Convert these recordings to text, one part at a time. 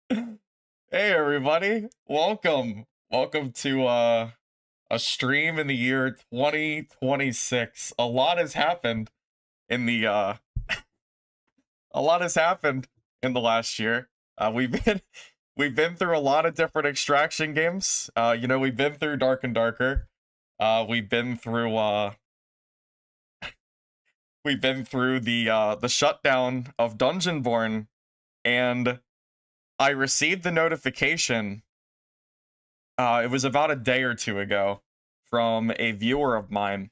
Hey everybody, welcome to a stream in the year 2026. In the uh a lot has happened in the last year. We've been we've been through a lot of different extraction games. We've been through Dark and Darker. We've been through the shutdown of Dungeonborne, and I received the notification. It was about a day or two ago from a viewer of mine,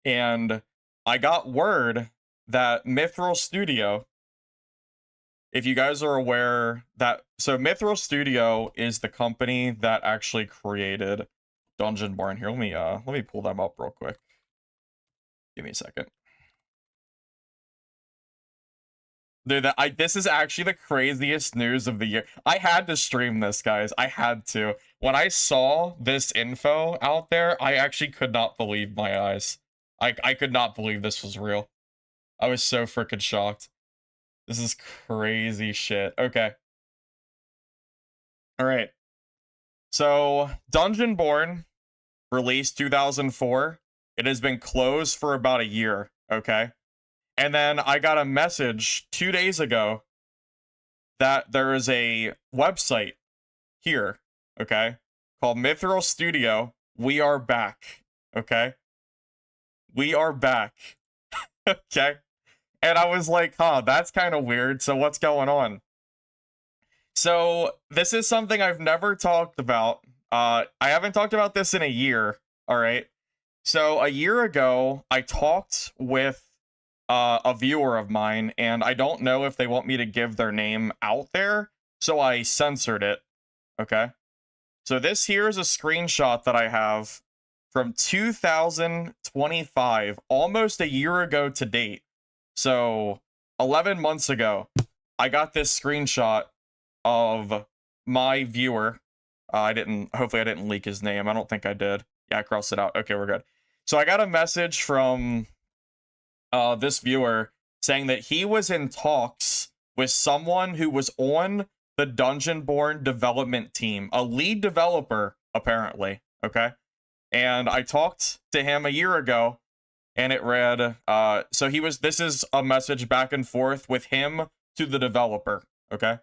and I got word that Mithril Studio, if you guys are aware that, so Mithril Studio is the company that actually created Dungeonborne. Here, let me pull them up real quick. Give me a second. Dude, this is actually the craziest news of the year. I had to stream this, guys. I had to. When I saw this info out there, I actually could not believe my eyes. I could not believe this was real. I was so freaking shocked. This is crazy shit. Okay. Alright. So, Dungeonborne, released 2004. It has been closed for about a year, okay? And then I got a message 2 days ago that there is a website here, okay, called Mithril Studio. We are back, okay? We are back, okay? And I was like, huh, that's kind of weird. So what's going on? So this is something I've never talked about. I haven't talked about this in a year, all right? So a year ago, I talked with a viewer of mine, and I don't know if they want me to give their name out there, so I censored it, okay? So this here is a screenshot that I have from 2025, almost a year ago to date. So 11 months ago, I got this screenshot of my viewer. Hopefully I didn't leak his name. I don't think I did. Yeah, I crossed it out. Okay, we're good. So I got a message from this viewer saying that he was in talks with someone who was on the Dungeonborne development team, a lead developer, apparently, okay? And I talked to him a year ago, and it read, this is a message back and forth with him to the developer, okay?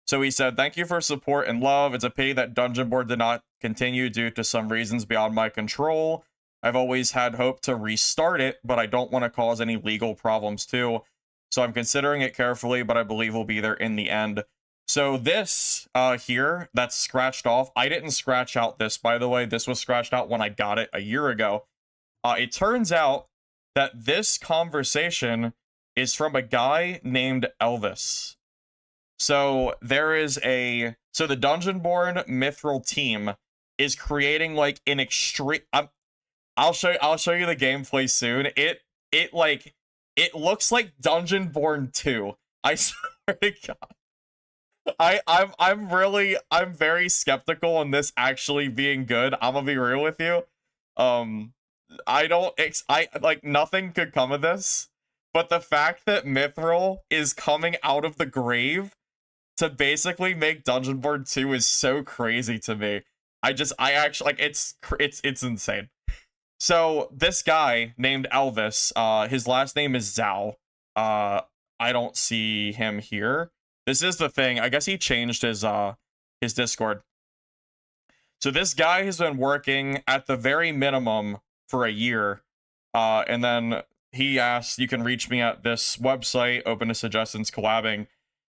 So he said, "Thank you for support and love. It's a pity that Dungeonborne did not continue due to some reasons beyond my control. I've always had hope to restart it, but I don't want to cause any legal problems too. So I'm considering it carefully, but I believe we'll be there in the end." So this here, that's scratched off. I didn't scratch out this, by the way. This was scratched out when I got it a year ago. It turns out that this conversation is from a guy named Elvis. So the Dungeonborne Mithril team is creating like an extreme. I'll show you the gameplay soon. It looks like Dungeonborne 2. I swear to God. I'm very skeptical on this actually being good. I'm gonna be real with you. Nothing could come of this, but the fact that Mithril is coming out of the grave to basically make Dungeonborne 2 is so crazy to me. I actually like it's insane. So this guy named Elvis, his last name is Zhao. I don't see him here. This is the thing. I guess he changed his Discord. So this guy has been working at the very minimum for a year. And then he asked, "You can reach me at this website, open to suggestions, collabing."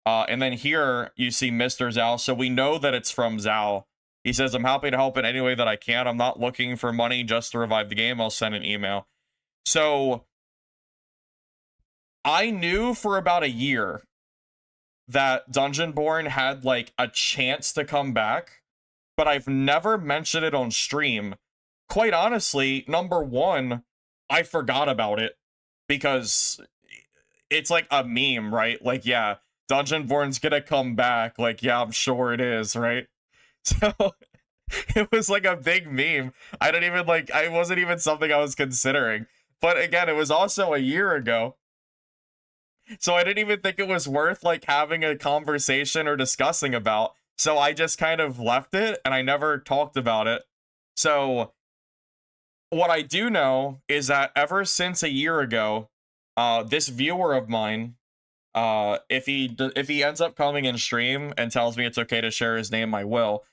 And then here you see Mr. Zhao. So we know that it's from Zhao. He says, "I'm happy to help in any way that I can. I'm not looking for money just to revive the game. I'll send an email." So I knew for about a year that Dungeonborne had like a chance to come back, but I've never mentioned it on stream. Quite honestly, number one, I forgot about it because it's like a meme, right? Like, yeah, Dungeonborne's gonna come back. Like, yeah, I'm sure it is, right? So it was like a big meme. I wasn't even something I was considering. But again, it was also a year ago. So I didn't even think it was worth like having a conversation or discussing about. So I just kind of left it and I never talked about it. So what I do know is that ever since a year ago, this viewer of mine, if he ends up coming in stream and tells me it's okay to share his name, I will.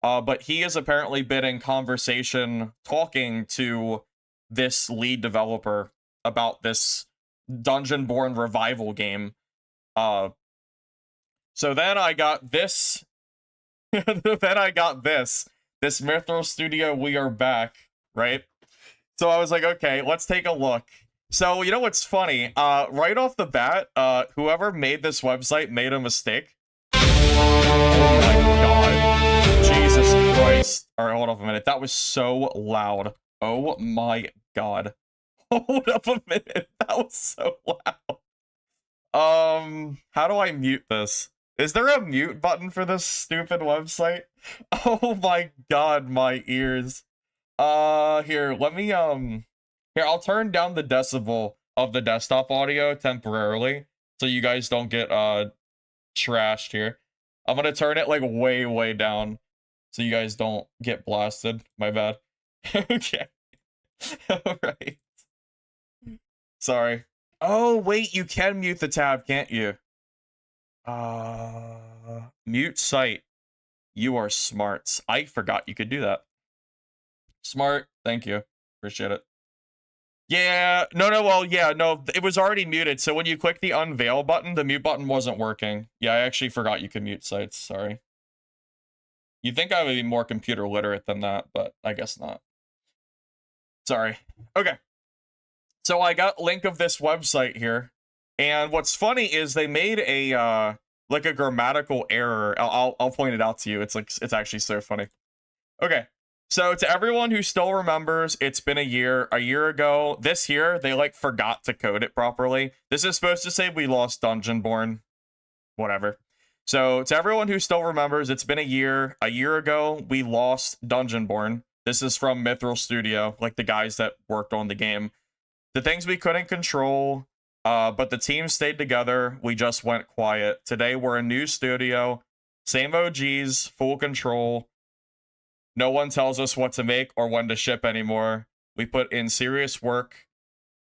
But he has apparently been in conversation talking to this lead developer about this Dungeonborne revival game. So then I got this. Then I got this. This Mithril Studio, we are back, right? So I was like, okay, let's take a look. So you know what's funny? Right off the bat, whoever made this website made a mistake. Oh my god. Jesus Christ. Alright, hold up a minute. That was so loud. Oh my god. Hold up a minute. That was so loud. How do I mute this? Is there a mute button for this stupid website? Oh my god, my ears. Here, let me, here, I'll turn down the decibel of the desktop audio temporarily, so you guys don't get, trashed here. I'm gonna turn it, like, way, way down, so you guys don't get blasted. My bad. Okay. Alright. Sorry. Oh, wait, you can mute the tab, can't you? Mute site. You are smart. I forgot you could do that. Smart. Thank you. Appreciate it. Yeah, well, yeah, no, it was already muted, so when you click the unveil button, the mute button wasn't working. Yeah, I actually forgot you could mute sites, sorry. You'd think I would be more computer literate than that, but I guess not. Sorry. Okay. So I got a link of this website here, and what's funny is they made a, like a grammatical error. I'll point it out to you. It's actually so funny. Okay. So to everyone who still remembers, it's been a year ago, this year, they like forgot to code it properly. This is supposed to say we lost Dungeonborne, whatever. So to everyone who still remembers, it's been a year ago, we lost Dungeonborne. This is from Mithril Studio, like the guys that worked on the game. The things we couldn't control, but the team stayed together, we just went quiet. Today we're a new studio, same OGs, full control. No one tells us what to make or when to ship anymore. We put in serious work,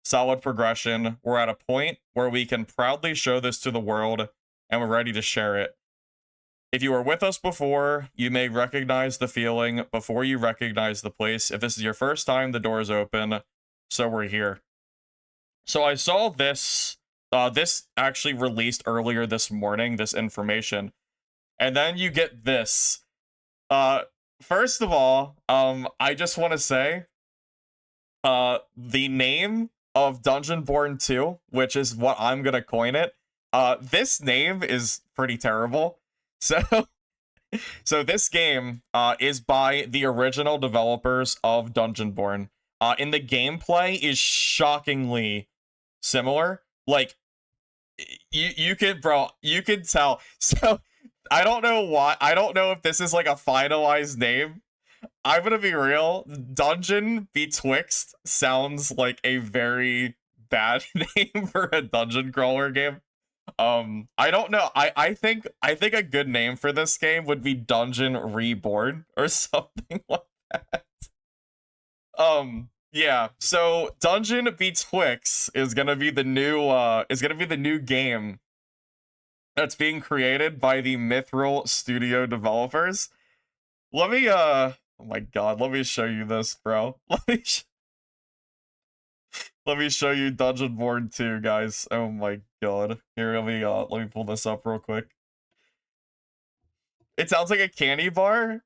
solid progression. We're at a point where we can proudly show this to the world, and we're ready to share it. If you were with us before, you may recognize the feeling before you recognize the place. If this is your first time, the door is open, so we're here. So I saw this, this actually released earlier this morning, this information, and then you get this. First of all, I just want to say, the name of Dungeonborne 2, which is what I'm gonna coin it, this name is pretty terrible. So, so this game, is by the original developers of Dungeonborne. And the gameplay is shockingly similar. Like, you can tell. So, I don't know why. I don't know if this is like a finalized name. I'm gonna be real. Dungeon Betwixt sounds like a very bad name for a dungeon crawler game. I don't know. I think a good name for this game would be Dungeon Reborn or something like that. Yeah. So Dungeon Betwixt is gonna be the new game that's being created by the Mithril Studio developers. Let me, oh my god, let me show you this, bro. Let me show you Dungeonborne 2, guys. Oh my god. Here, let me pull this up real quick. It sounds like a candy bar.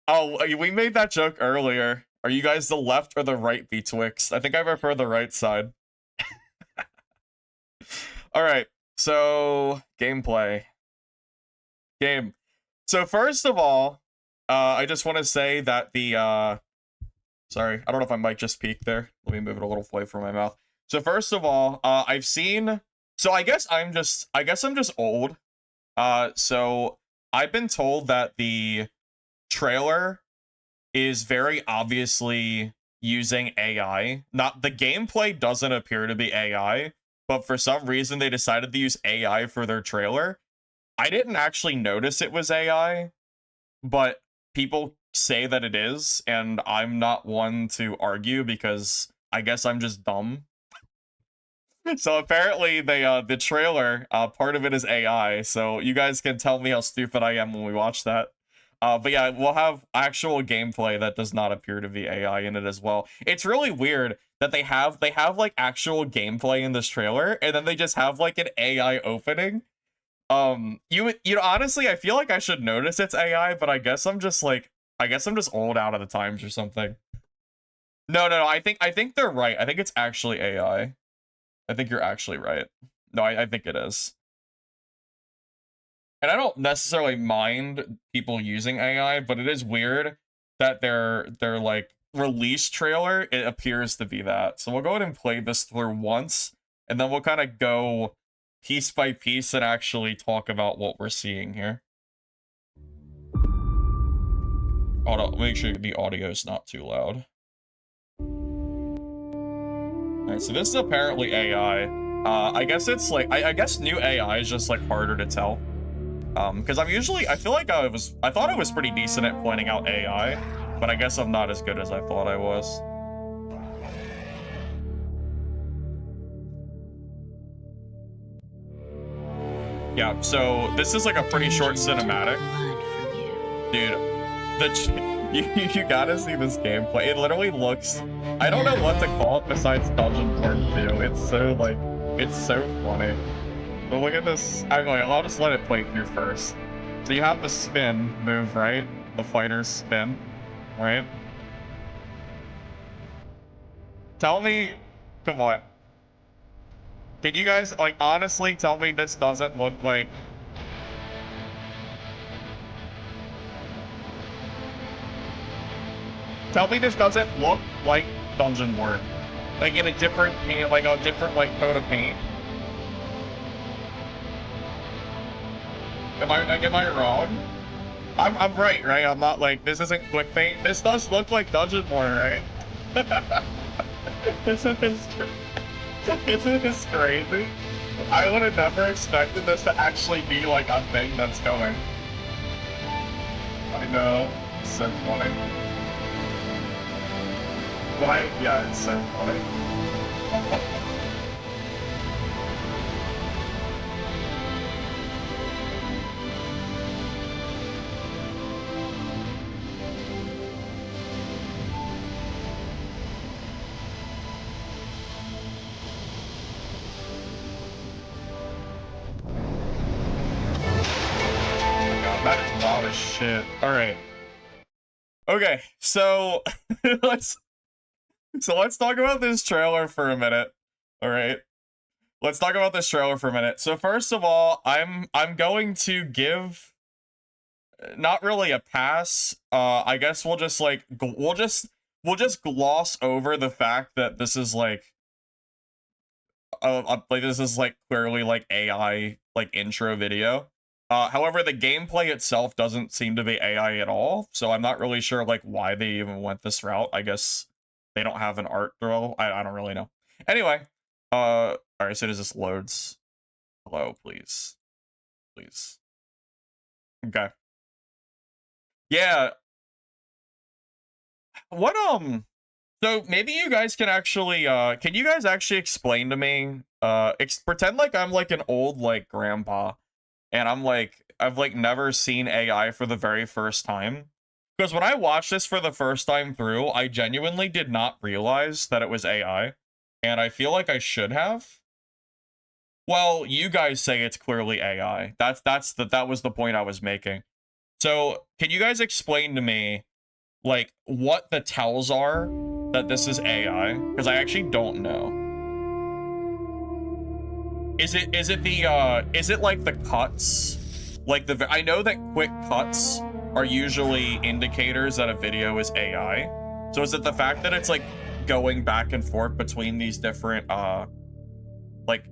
Oh, we made that joke earlier. Are you guys the left or the right Betwixt? I think I prefer the right side. Alright. So, gameplay. So first of all, I just want to say that the, sorry, I don't know if my mic just peaked there. Let me move it a little away from my mouth. So first of all, I've seen, so I guess I'm just old. So I've been told that the trailer is very obviously using AI. Not, the gameplay doesn't appear to be AI, but for some reason they decided to use AI for their trailer. I didn't actually notice it was AI, but people say that it is, and I'm not one to argue because I guess I'm just dumb. So apparently the trailer, part of it is AI, so you guys can tell me how stupid I am when we watch that. But yeah, we'll have actual gameplay that does not appear to be AI in it as well. It's really weird that they have like actual gameplay in this trailer, and then they just have like an AI opening. You know, honestly, I feel like I should notice it's AI, but I guess I'm just old out of the times or something. No, I think they're right. I think it's actually AI. I think you're actually right. No, I think it is. And I don't necessarily mind people using AI, but it is weird that their like release trailer, it appears to be that. So we'll go ahead and play this through once, and then we'll kind of go piece by piece and actually talk about what we're seeing here. Hold on, make sure the audio is not too loud. Alright, so this is apparently AI. I guess it's like, I guess new AI is just like harder to tell. Because I feel like I thought I was pretty decent at pointing out AI, but I guess I'm not as good as I thought I was. Yeah, so this is like a pretty short cinematic. Dude, you gotta see this gameplay. It literally looks, I don't know what to call it besides Dungeonborne 2. It's so like, it's so funny. But look at this. I'll just let it play through first. So you have the spin move, right? The fighter's spin, right? Tell me, come on. Can you guys, like, honestly tell me this doesn't look like... Tell me this doesn't look like Dungeonborne. Like, in a different paint, like a different, like, coat of paint. Am I wrong? I'm right, right? I'm not like, this isn't clickbait. This does look like Dungeonborne, right? Isn't this crazy? I would have never expected this to actually be like a thing that's going. I know. It's so funny. Why? Yeah, it's so funny. That is a lot of shit. All right. Okay, so let's talk about this trailer for a minute. All right. Let's talk about this trailer for a minute. So first of all, I'm going to give not really a pass. I guess we'll just like we'll just gloss over the fact that this is like this is like clearly like AI like intro video. However, the gameplay itself doesn't seem to be AI at all, so I'm not really sure like why they even went this route. I guess they don't have an art drill. I don't really know. Anyway, all right, so as this loads, hello, please, please. Okay. Yeah. What So maybe you guys can actually can you guys actually explain to me pretend like I'm like an old like grandpa, and I've like never seen AI for the very first time. Because when I watched this for the first time through, I genuinely did not realize that it was AI, and I feel like I should have. Well, you guys say it's clearly AI. That was the point I was making. So, can you guys explain to me like what the tells are that this is AI? Because I actually don't know. Is it like the cuts? Like I know that quick cuts are usually indicators that a video is AI. So is it the fact that it's like going back and forth between these different like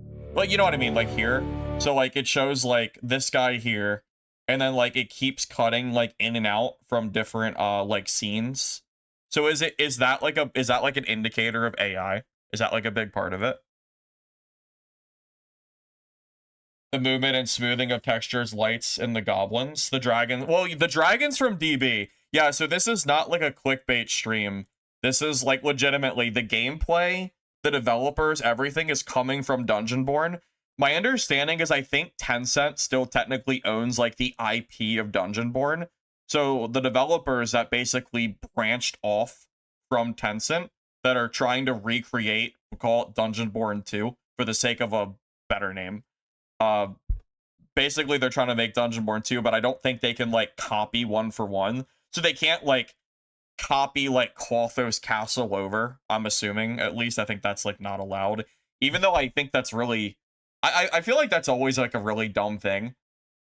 you know what I mean, like here? So like it shows like this guy here, and then like it keeps cutting like in and out from different like scenes. So is that like an indicator of AI? Is that like a big part of it? The movement and smoothing of textures, lights, and the goblins. The dragon. Well, the dragons from DB. Yeah, so this is not like a clickbait stream. This is like legitimately the gameplay, the developers, everything is coming from Dungeonborne. My understanding is I think Tencent still technically owns like the IP of Dungeonborne. So the developers that basically branched off from Tencent that are trying to recreate, we'll call it Dungeonborne 2 for the sake of a better name. Basically they're trying to make Dungeonborne 2, but I don't think they can like copy one for one. So they can't like copy like Clotho's Castle over, I'm assuming. At least I think that's like not allowed. Even though I think that's really I feel like that's always like a really dumb thing.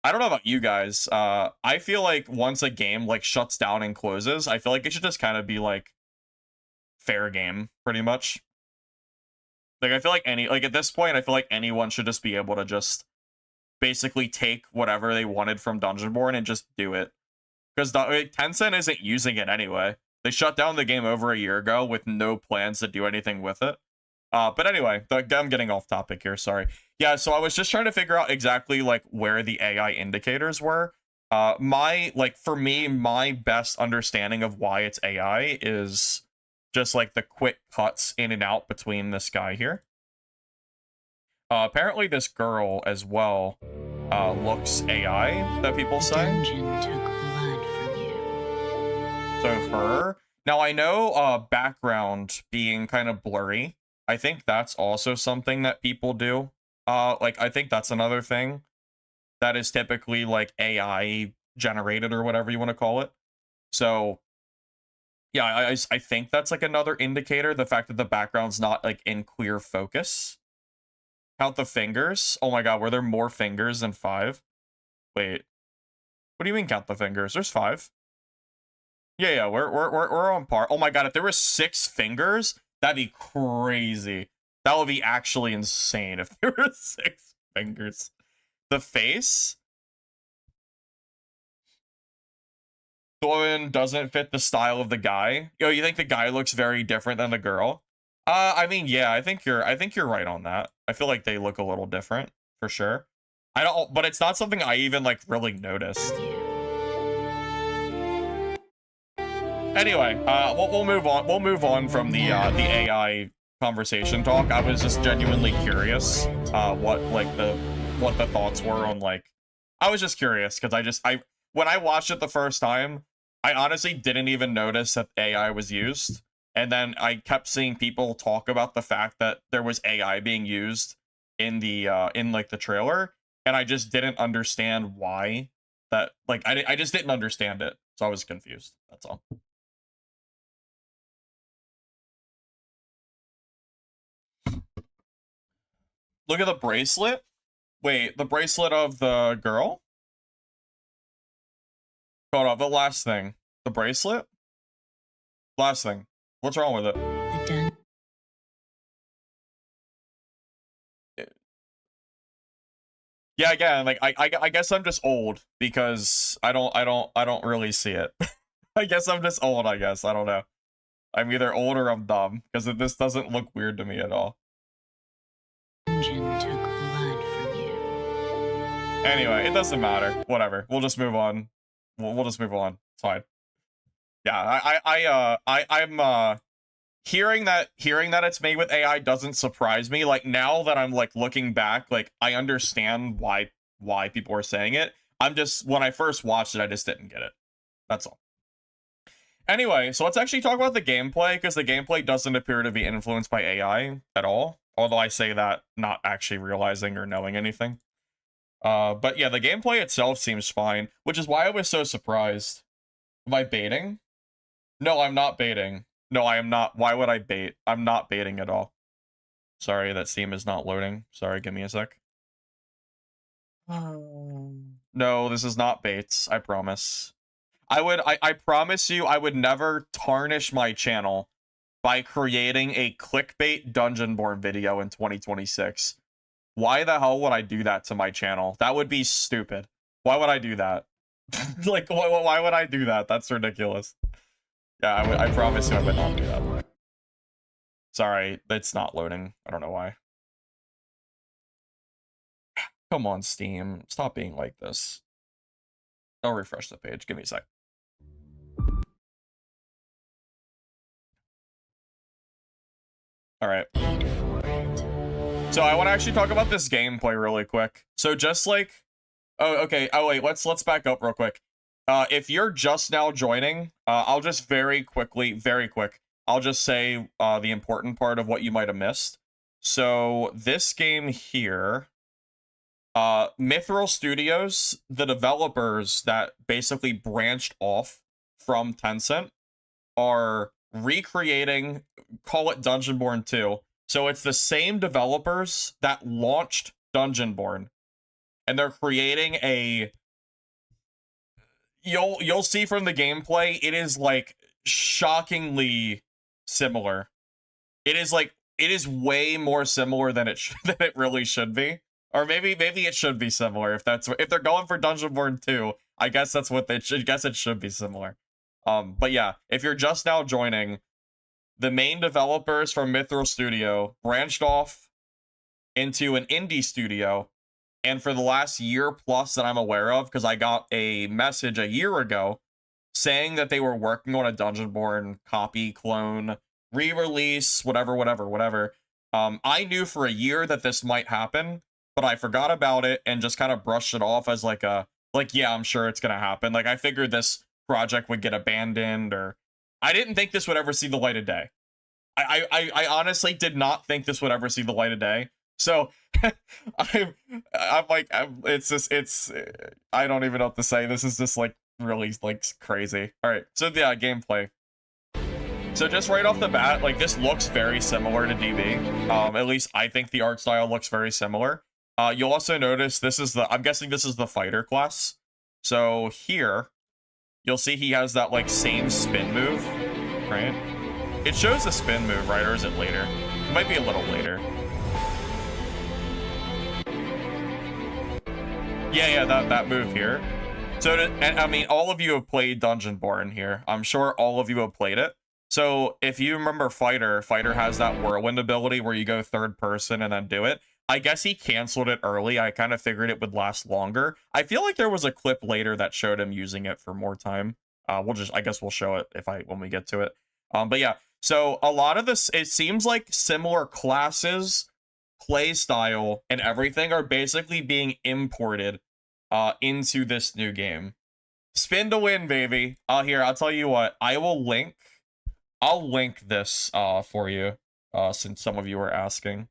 I don't know about you guys. I feel like once a game like shuts down and closes, I feel like it should just kind of be like fair game, pretty much. Like I feel like at this point, I feel like anyone should just be able to just basically take whatever they wanted from Dungeonborne and just do it. Because Tencent isn't using it anyway. They shut down the game over a year ago with no plans to do anything with it. But anyway, I'm getting off topic here, sorry. Yeah, so I was just trying to figure out exactly like where the AI indicators were. For me, my best understanding of why it's AI is just like the quick cuts in and out between this guy here. Apparently this girl as well looks AI, that people say. Dungeon took blood from you. So her. Now I know background being kind of blurry. I think that's also something that people do. Like I think that's another thing that is typically like AI generated or whatever you want to call it. So yeah, I think that's like another indicator, the fact that the background's not like in clear focus. Count the fingers. Oh my god, were there more fingers than 5? Wait. What do you mean count the fingers? There's 5. Yeah, we're on par. Oh my god, if there were 6 fingers, that'd be crazy. That would be actually insane if there were 6 fingers. The face? Doran doesn't fit the style of the guy. Yo, you think the guy looks very different than the girl? I mean, yeah, I think you're right on that. I feel like they look a little different, for sure. But it's not something I even like really noticed. Anyway, we'll move on. We'll move on from the AI conversation talk. I was just genuinely curious what the thoughts were on like. I was just curious because when I watched it the first time, I honestly didn't even notice that AI was used. And then I kept seeing people talk about the fact that there was AI being used in the like the trailer, and I just didn't understand why that, like, I just didn't understand it. So I was confused. That's all. Look at the bracelet. Wait, the bracelet of the girl? Hold on, the last thing. The bracelet? Last thing. What's wrong with it? Yeah, again, like I guess I'm just old because I don't really see it. I guess I'm just old, I guess. I don't know. I'm either old or I'm dumb because this doesn't look weird to me at all. Dungeon took blood from you. Anyway, it doesn't matter. Whatever. We'll just move on. We'll just move on. It's fine. Yeah, I'm hearing that it's made with AI doesn't surprise me. Like now that I'm like looking back, like I understand why people are saying it. I'm just, when I first watched it, I just didn't get it. That's all. Anyway, so let's actually talk about the gameplay, because the gameplay doesn't appear to be influenced by AI at all. Although I say that not actually realizing or knowing anything. But yeah, the gameplay itself seems fine, which is why I was so surprised. Am I baiting? No, I'm not baiting. No, I am not. Why would I bait? I'm not baiting at all. Sorry, that Steam is not loading. Sorry, give me a sec. No, this is not baits. I promise. I promise you I would never tarnish my channel by creating a clickbait Dungeonborne video in 2026. Why the hell would I do that to my channel? That would be stupid. Why would I do that? Like, why would I do that? That's ridiculous. Yeah, I promise you I would not do that. Sorry, it's not loading. I don't know why. Come on, Steam. Stop being like this. I'll refresh the page. Give me a sec. All right. So I want to actually talk about this gameplay really quick. So just like, oh, okay. Oh wait, let's back up real quick. If you're just now joining, I'll just very quick, I'll just say the important part of what you might have missed. So this game here, Mithril Studios, the developers that basically branched off from Tencent, are recreating, call it Dungeonborne 2. So it's the same developers that launched Dungeonborne, and they're creating a, you'll see from the gameplay, it is like shockingly similar. It is way more similar than it than it really should be. Or maybe it should be similar if they're going for Dungeonborne 2. I guess that's what they should. I guess it should be similar. But yeah, if you're just now joining, the main developers from Mithril Studio branched off into an indie studio, and for the last year plus that I'm aware of, because I got a message a year ago saying that they were working on a Dungeonborne copy, clone, re-release, whatever. I knew for a year that this might happen, but I forgot about it and just kind of brushed it off as yeah, I'm sure it's gonna happen. Like, I figured this project would get abandoned, or I didn't think this would ever see the light of day. I honestly did not think this would ever see the light of day. So it's I don't even know what to say. This is just like really like crazy. All right, so yeah, gameplay. So just right off the bat, like, this looks very similar to DB. At least I think the art style looks very similar. You'll also notice this is I'm guessing this is the fighter class. So here, you'll see he has that like same spin move, right? It shows the spin move, right? Or is it later? It might be a little later. Yeah, that move here. So, and I mean, all of you have played Dungeonborne here. I'm sure all of you have played it. So if you remember Fighter has that whirlwind ability where you go third person and then do it. I guess he canceled it early. I kind of figured it would last longer. I feel like there was a clip later that showed him using it for more time. I guess we'll show it when we get to it. But yeah, so a lot of this, it seems like similar classes, play style, and everything are basically being imported into this new game. Spin to win, baby. Here, I'll tell you what. I'll link this for you, since some of you were asking.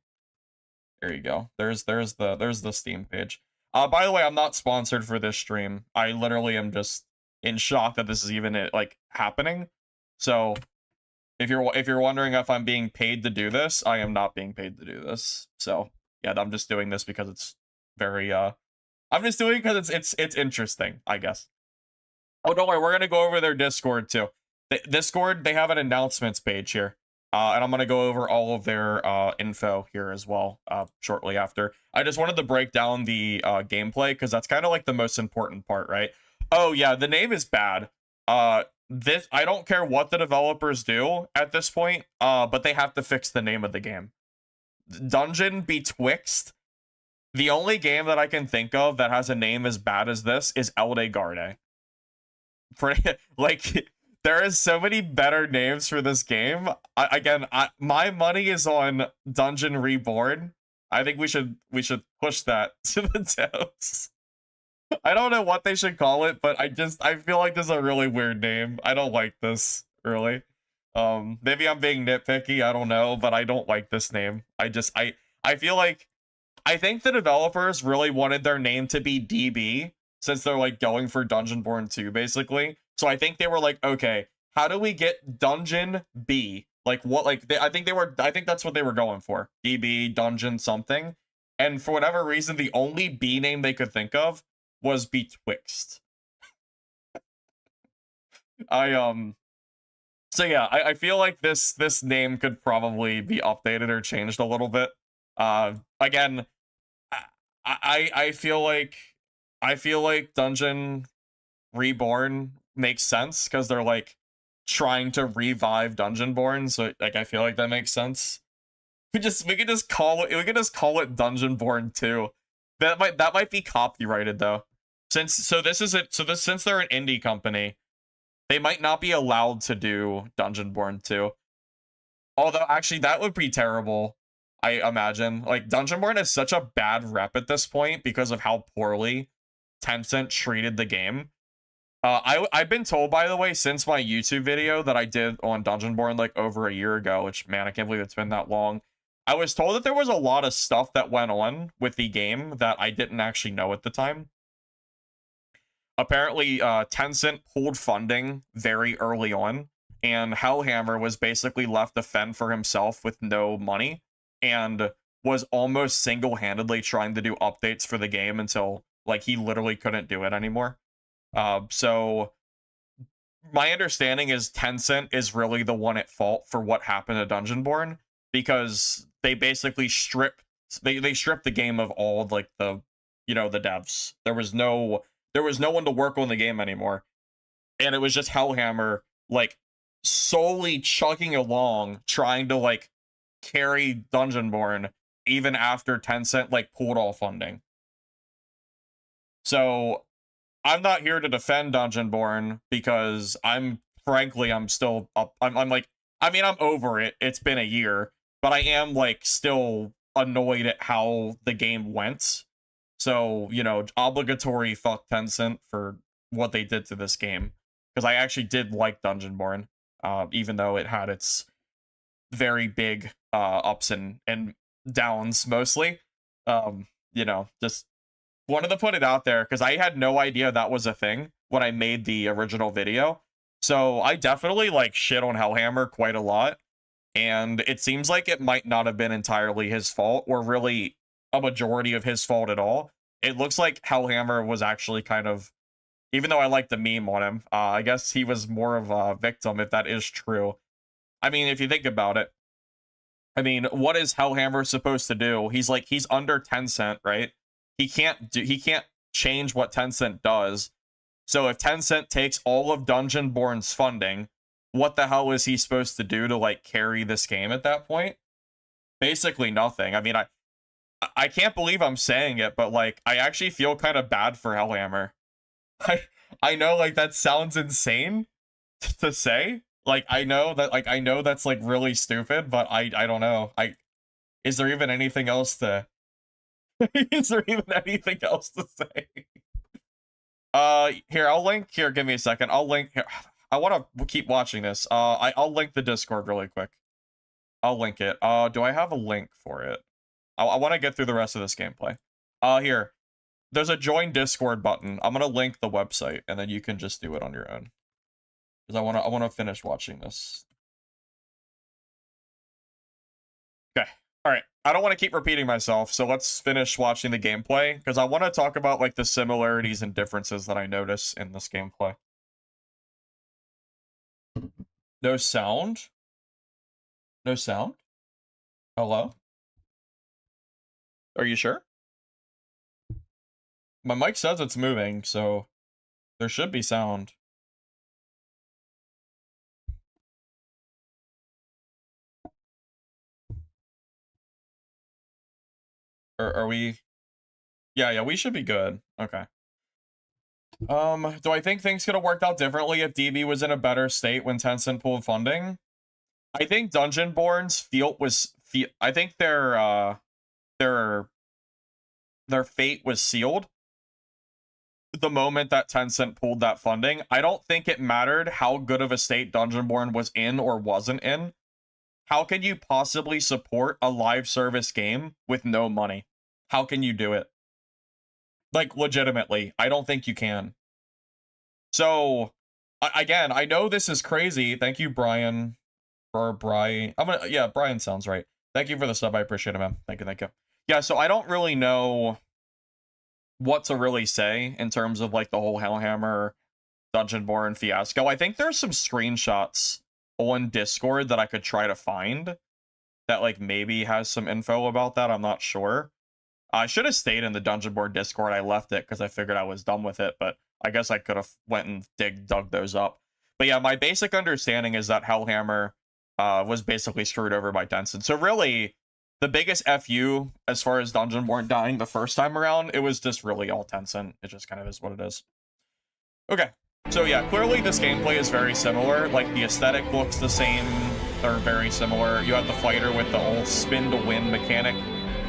There you go. There's the Steam page. By the way, I'm not sponsored for this stream. I literally am just in shock that this is even like happening. So if you're wondering if I'm being paid to do this, I am not being paid to do this. So yeah, I'm just doing this because it's very I'm just doing it because it's interesting, I guess. Oh, don't worry, we're gonna go over their Discord too. Discord, they have an announcements page here. And I'm going to go over all of their info here as well shortly after. I just wanted to break down the gameplay because that's kind of like the most important part, right? Oh, yeah, the name is bad. I don't care what the developers do at this point, but they have to fix the name of the game. Dungeon Betwixt. The only game that I can think of that has a name as bad as this is Elde Garde. Like... There is so many better names for this game. My money is on Dungeon Reborn. I think we should push that to the toes. I don't know what they should call it, but I feel like this is a really weird name. I don't like this, really. Maybe I'm being nitpicky, I don't know, but I don't like this name. I feel like, I think the developers really wanted their name to be DB, since they're like going for Dungeonborne 2, basically. So I think they were like, okay, how do we get Dungeon B? Like what? Like I think that's what they were going for. DB, Dungeon something. And for whatever reason, the only B name they could think of was Betwixt. So yeah, I feel like this name could probably be updated or changed a little bit. Again, I feel like Dungeon Reborn makes sense because they're like trying to revive Dungeonborne, so like I feel like that makes sense. We could just call it Dungeonborne 2. That might be copyrighted though. Since they're an indie company, they might not be allowed to do Dungeonborne 2. Although actually that would be terrible, I imagine. Like Dungeonborne has such a bad rep at this point because of how poorly Tencent treated the game. I've been told, by the way, since my YouTube video that I did on Dungeonborne like over a year ago, which, man, I can't believe it's been that long. I was told that there was a lot of stuff that went on with the game that I didn't actually know at the time. Apparently, Tencent pulled funding very early on, and Hellhammer was basically left to fend for himself with no money, and was almost single-handedly trying to do updates for the game until, like, he literally couldn't do it anymore. So my understanding is Tencent is really the one at fault for what happened to Dungeonborne, because they basically stripped the game of all like the the devs. There was no one to work on the game anymore, and it was just Hellhammer like solely chugging along trying to like carry Dungeonborne even after Tencent like pulled all funding. So I'm not here to defend Dungeonborne because I'm still up. I'm like, I mean, I'm over it. It's been a year, but I am like still annoyed at how the game went. So, obligatory fuck Tencent for what they did to this game. Because I actually did like Dungeonborne, even though it had its very big ups and downs mostly. Just wanted to put it out there because I had no idea that was a thing when I made the original video. So I definitely like shit on Hellhammer quite a lot. And it seems like it might not have been entirely his fault or really a majority of his fault at all. It looks like Hellhammer was actually kind of, even though I like the meme on him, I guess he was more of a victim if that is true. I mean, if you think about it, I mean, what is Hellhammer supposed to do? He's under Tencent, right? He can't change what Tencent does. So if Tencent takes all of Dungeonborne's funding, what the hell is he supposed to do to like carry this game at that point? Basically nothing. I mean, I can't believe I'm saying it, but like I actually feel kind of bad for Hellhammer. I know like that sounds insane to say. Like I know that's like really stupid, but I don't know. Is there even anything else to is there even anything else to say? Here, I'll link. Here, give me a second. I'll link. Here. I want to keep watching this. I'll link the Discord really quick. I'll link it. Do I have a link for it? I want to get through the rest of this gameplay. Here. There's a join Discord button. I'm gonna link the website, and then you can just do it on your own. Because I wanna finish watching this. Okay. Alright. I don't want to keep repeating myself, so let's finish watching the gameplay, because I want to talk about like the similarities and differences that I notice in this gameplay. No sound? No sound? Hello? Are you sure? My mic says it's moving, so there should be sound. Are we? Yeah, we should be good. Okay. Do I think things could have worked out differently if DB was in a better state when Tencent pulled funding? I think Dungeonborne's I think their fate was sealed the moment that Tencent pulled that funding. I don't think it mattered how good of a state Dungeonborne was in or wasn't in. How can you possibly support a live service game with no money? How can you do it? Like, legitimately, I don't think you can. So, again, I know this is crazy. Thank you, Brian. Or Brian. Yeah, Brian sounds right. Thank you for the sub. I appreciate it, man. Thank you. Yeah, so I don't really know what to really say in terms of like the whole Hellhammer Dungeonborne fiasco. I think there's some screenshots on Discord that I could try to find that like maybe has some info about that. I'm not sure. I should have stayed in the Dungeonborne Discord. I left it because I figured I was done with it, but I guess I could have went and dug those up. But yeah, my basic understanding is that Hellhammer was basically screwed over by Tencent. So really, the biggest FU as far as Dungeonborne dying the first time around. It was just really all Tencent. It just kind of is what it is. Okay, so yeah, clearly this gameplay is very similar. Like, the aesthetic looks the same. They're very similar. You have the fighter with the old spin to win mechanic.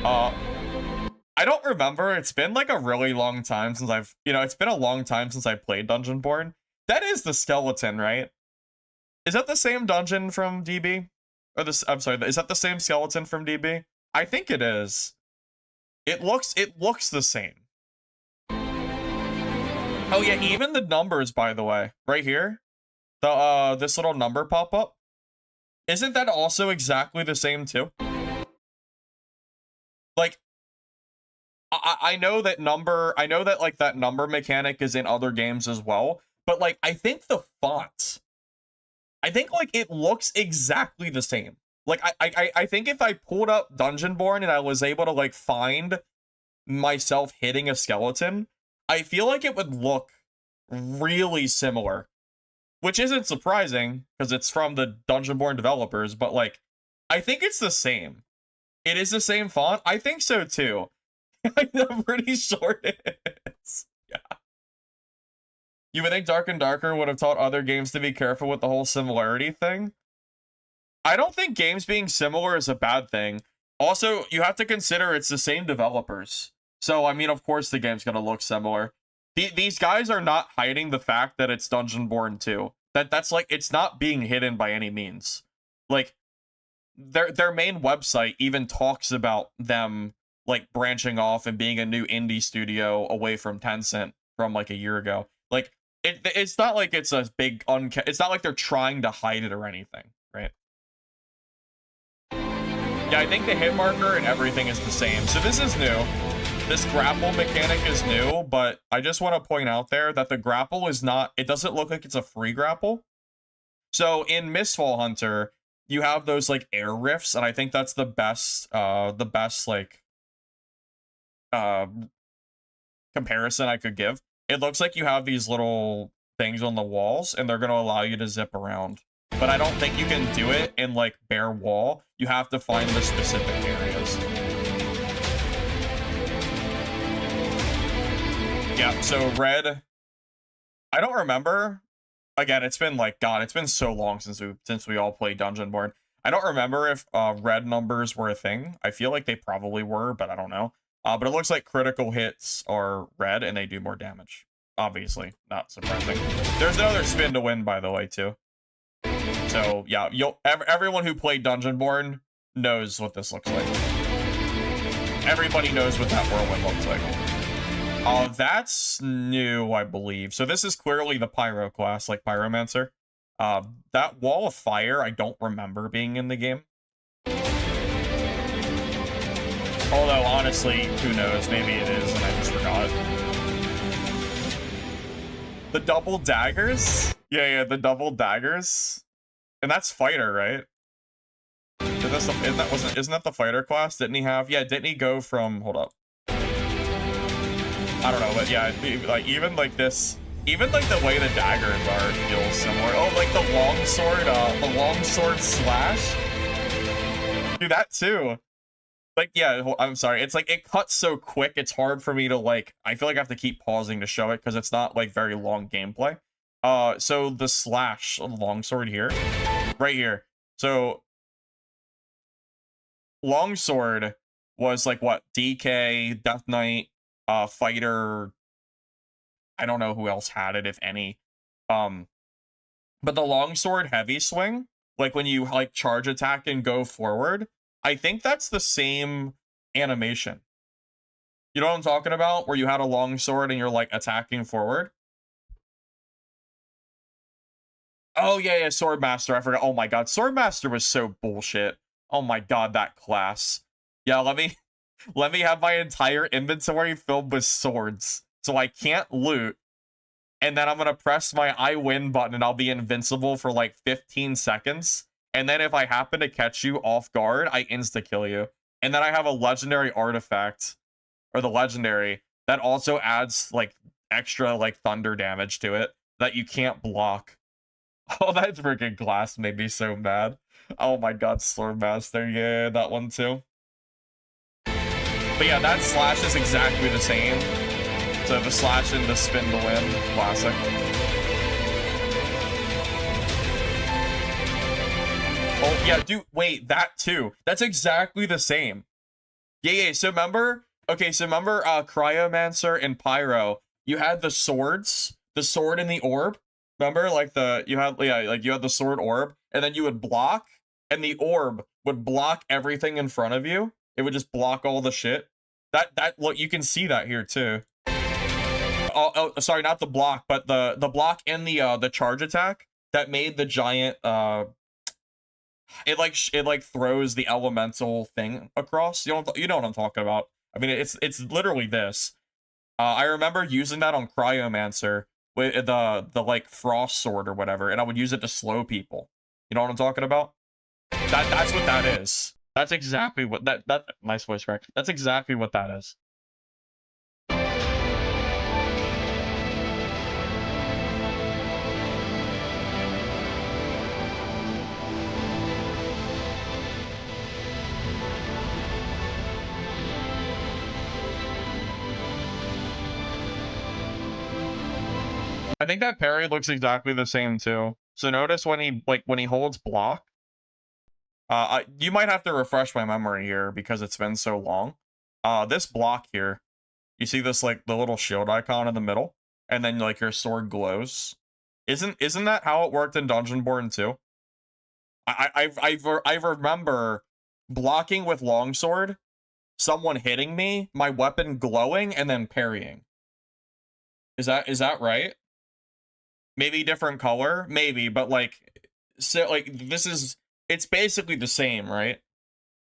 I don't remember. It's been like a really long time since it's been a long time since I played Dungeonborne. That is the skeleton, right? Is that the same dungeon from DB? Or this, I'm sorry, is that the same skeleton from DB? I think it is. It looks the same. Oh yeah, even the numbers, by the way, right here, the this little number pop up, isn't that also exactly the same too? Like, I know that like that number mechanic is in other games as well, but like I think the font, I think like it looks exactly the same. Like I think if I pulled up Dungeonborne and I was able to like find myself hitting a skeleton, I feel like it would look really similar, which isn't surprising because it's from the Dungeonborne developers, but like, I think it's the same. It is the same font? I think so too. I'm pretty sure it is. Yeah. You would think Dark and Darker would have taught other games to be careful with the whole similarity thing. I don't think games being similar is a bad thing. Also, you have to consider it's the same developers. So, I mean, of course the game's gonna look similar. These guys are not hiding the fact that it's Dungeonborne 2. That's like, it's not being hidden by any means. Like, their main website even talks about them, like, branching off and being a new indie studio away from Tencent from, like, a year ago. Like, it's not like it's a big, it's not like they're trying to hide it or anything, right? Yeah, I think the hit marker and everything is the same. So this is new. This grapple mechanic is new, but I just want to point out there that the grapple is not, it doesn't look like it's a free grapple. So in Mistfall Hunter, you have those like air rifts, and I think that's the best like comparison I could give. It looks like you have these little things on the walls, and they're going to allow you to zip around. But I don't think you can do it in like bare wall. You have to find the specific areas. Yeah, so red, I don't remember. Again, it's been like, God, it's been so long since we all played Dungeonborne. I don't remember if red numbers were a thing. I feel like they probably were, but I don't know. But it looks like critical hits are red and they do more damage. Obviously, not surprising. There's another spin to win, by the way, too. So yeah, everyone who played Dungeonborne knows what this looks like. Everybody knows what that whirlwind looks like. That's new, I believe. So this is clearly the Pyro class, like Pyromancer. That wall of fire, I don't remember being in the game. Although, honestly, who knows? Maybe it is, and I just forgot. The double daggers? Yeah, the double daggers. And that's fighter, right? Isn't that the fighter class? Didn't he have? Yeah, didn't he go from? Hold up. I don't know, but yeah, like even like this, even like the way the daggers are feels similar. Oh, like the longsword slash. Do that too. Like, yeah, I'm sorry. It's like it cuts so quick. It's hard for me to like. I feel like I have to keep pausing to show it because it's not like very long gameplay. So the slash longsword here, right here. So longsword was like what? DK, Death Knight, fighter. I don't know who else had it, if any. But the longsword heavy swing, like when you like charge attack and go forward, I think that's the same animation. You know what I'm talking about? Where you had a longsword and you're like attacking forward. Oh yeah, Swordmaster. I forgot. Oh my god, Swordmaster was so bullshit. Oh my god, that class. Yeah, let me have my entire inventory filled with swords, so I can't loot. And then I'm gonna press my I win button and I'll be invincible for like 15 seconds. And then if I happen to catch you off guard, I insta-kill you. And then I have a legendary artifact, or the legendary, that also adds like extra like thunder damage to it that you can't block. Oh, that freaking class made me so mad. Oh my god, Swordmaster, yeah, that one too. But yeah, that slash is exactly the same. So the slash and the spin to win, classic. Oh yeah, dude, wait, that too. That's exactly the same. Yeah, so remember, Cryomancer and Pyro, you had the swords, the sword and the orb. Remember, like you had the sword orb, and then you would block, and the orb would block everything in front of you. It would just block all the shit. Look, you can see that here too. Oh, sorry, not the block, but the block and the charge attack that made the giant it like throws the elemental thing across. You know what I'm talking about. I mean, it's literally this. I remember using that on Cryomancer with the like frost sword or whatever, and I would use it to slow people. You know what I'm talking about? That's what that is. That's exactly what that nice voice crack. That's exactly what that is. I think that parry looks exactly the same too. So notice when he holds block. You might have to refresh my memory here because it's been so long. This block here, you see this like the little shield icon in the middle, and then like your sword glows. Isn't that how it worked in Dungeonborne too? I remember blocking with longsword, someone hitting me, my weapon glowing, and then parrying. Is that right? Maybe different color, maybe, but like, so like it's basically the same, right?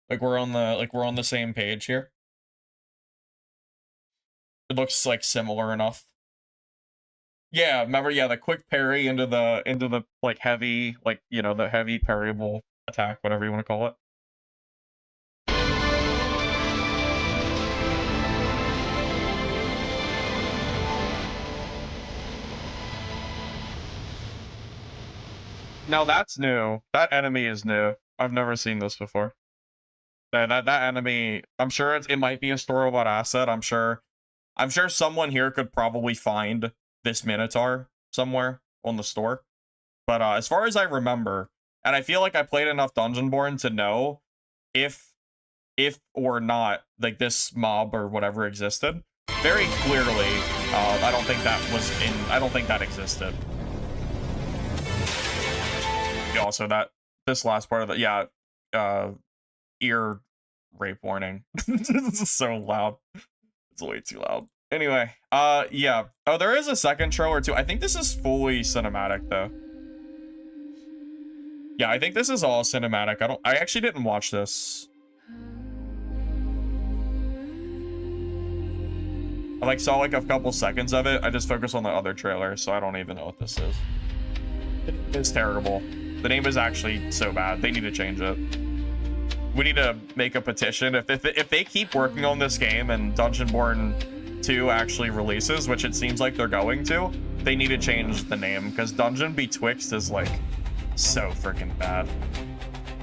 Like we're on the same page here. It looks like similar enough. Yeah, remember, yeah, the quick parry into the like heavy, like, you know, the heavy parryable attack, whatever you want to call it. Now that's new. That enemy is new. I've never seen this before. That enemy, I'm sure it might be a storeable asset. I'm sure someone here could probably find this Minotaur somewhere on the store. But as far as I remember, and I feel like I played enough Dungeonborne to know if or not like this mob or whatever existed. Very clearly, I don't think that existed. Yeah, also this last part of the, yeah, ear rape warning. This is so loud. It's way too loud. Anyway, yeah. Oh, there is a second trailer too. I think this is fully cinematic though. Yeah, I think this is all cinematic. I actually didn't watch this. I like saw like a couple seconds of it. I just focused on the other trailer, so I don't even know what this is. It's terrible. The name is actually so bad. They need to change it. We need to make a petition. If they keep working on this game and Dungeonborne 2 actually releases, which it seems like they're going to, they need to change the name because Dungeon Betwixt is like so freaking bad.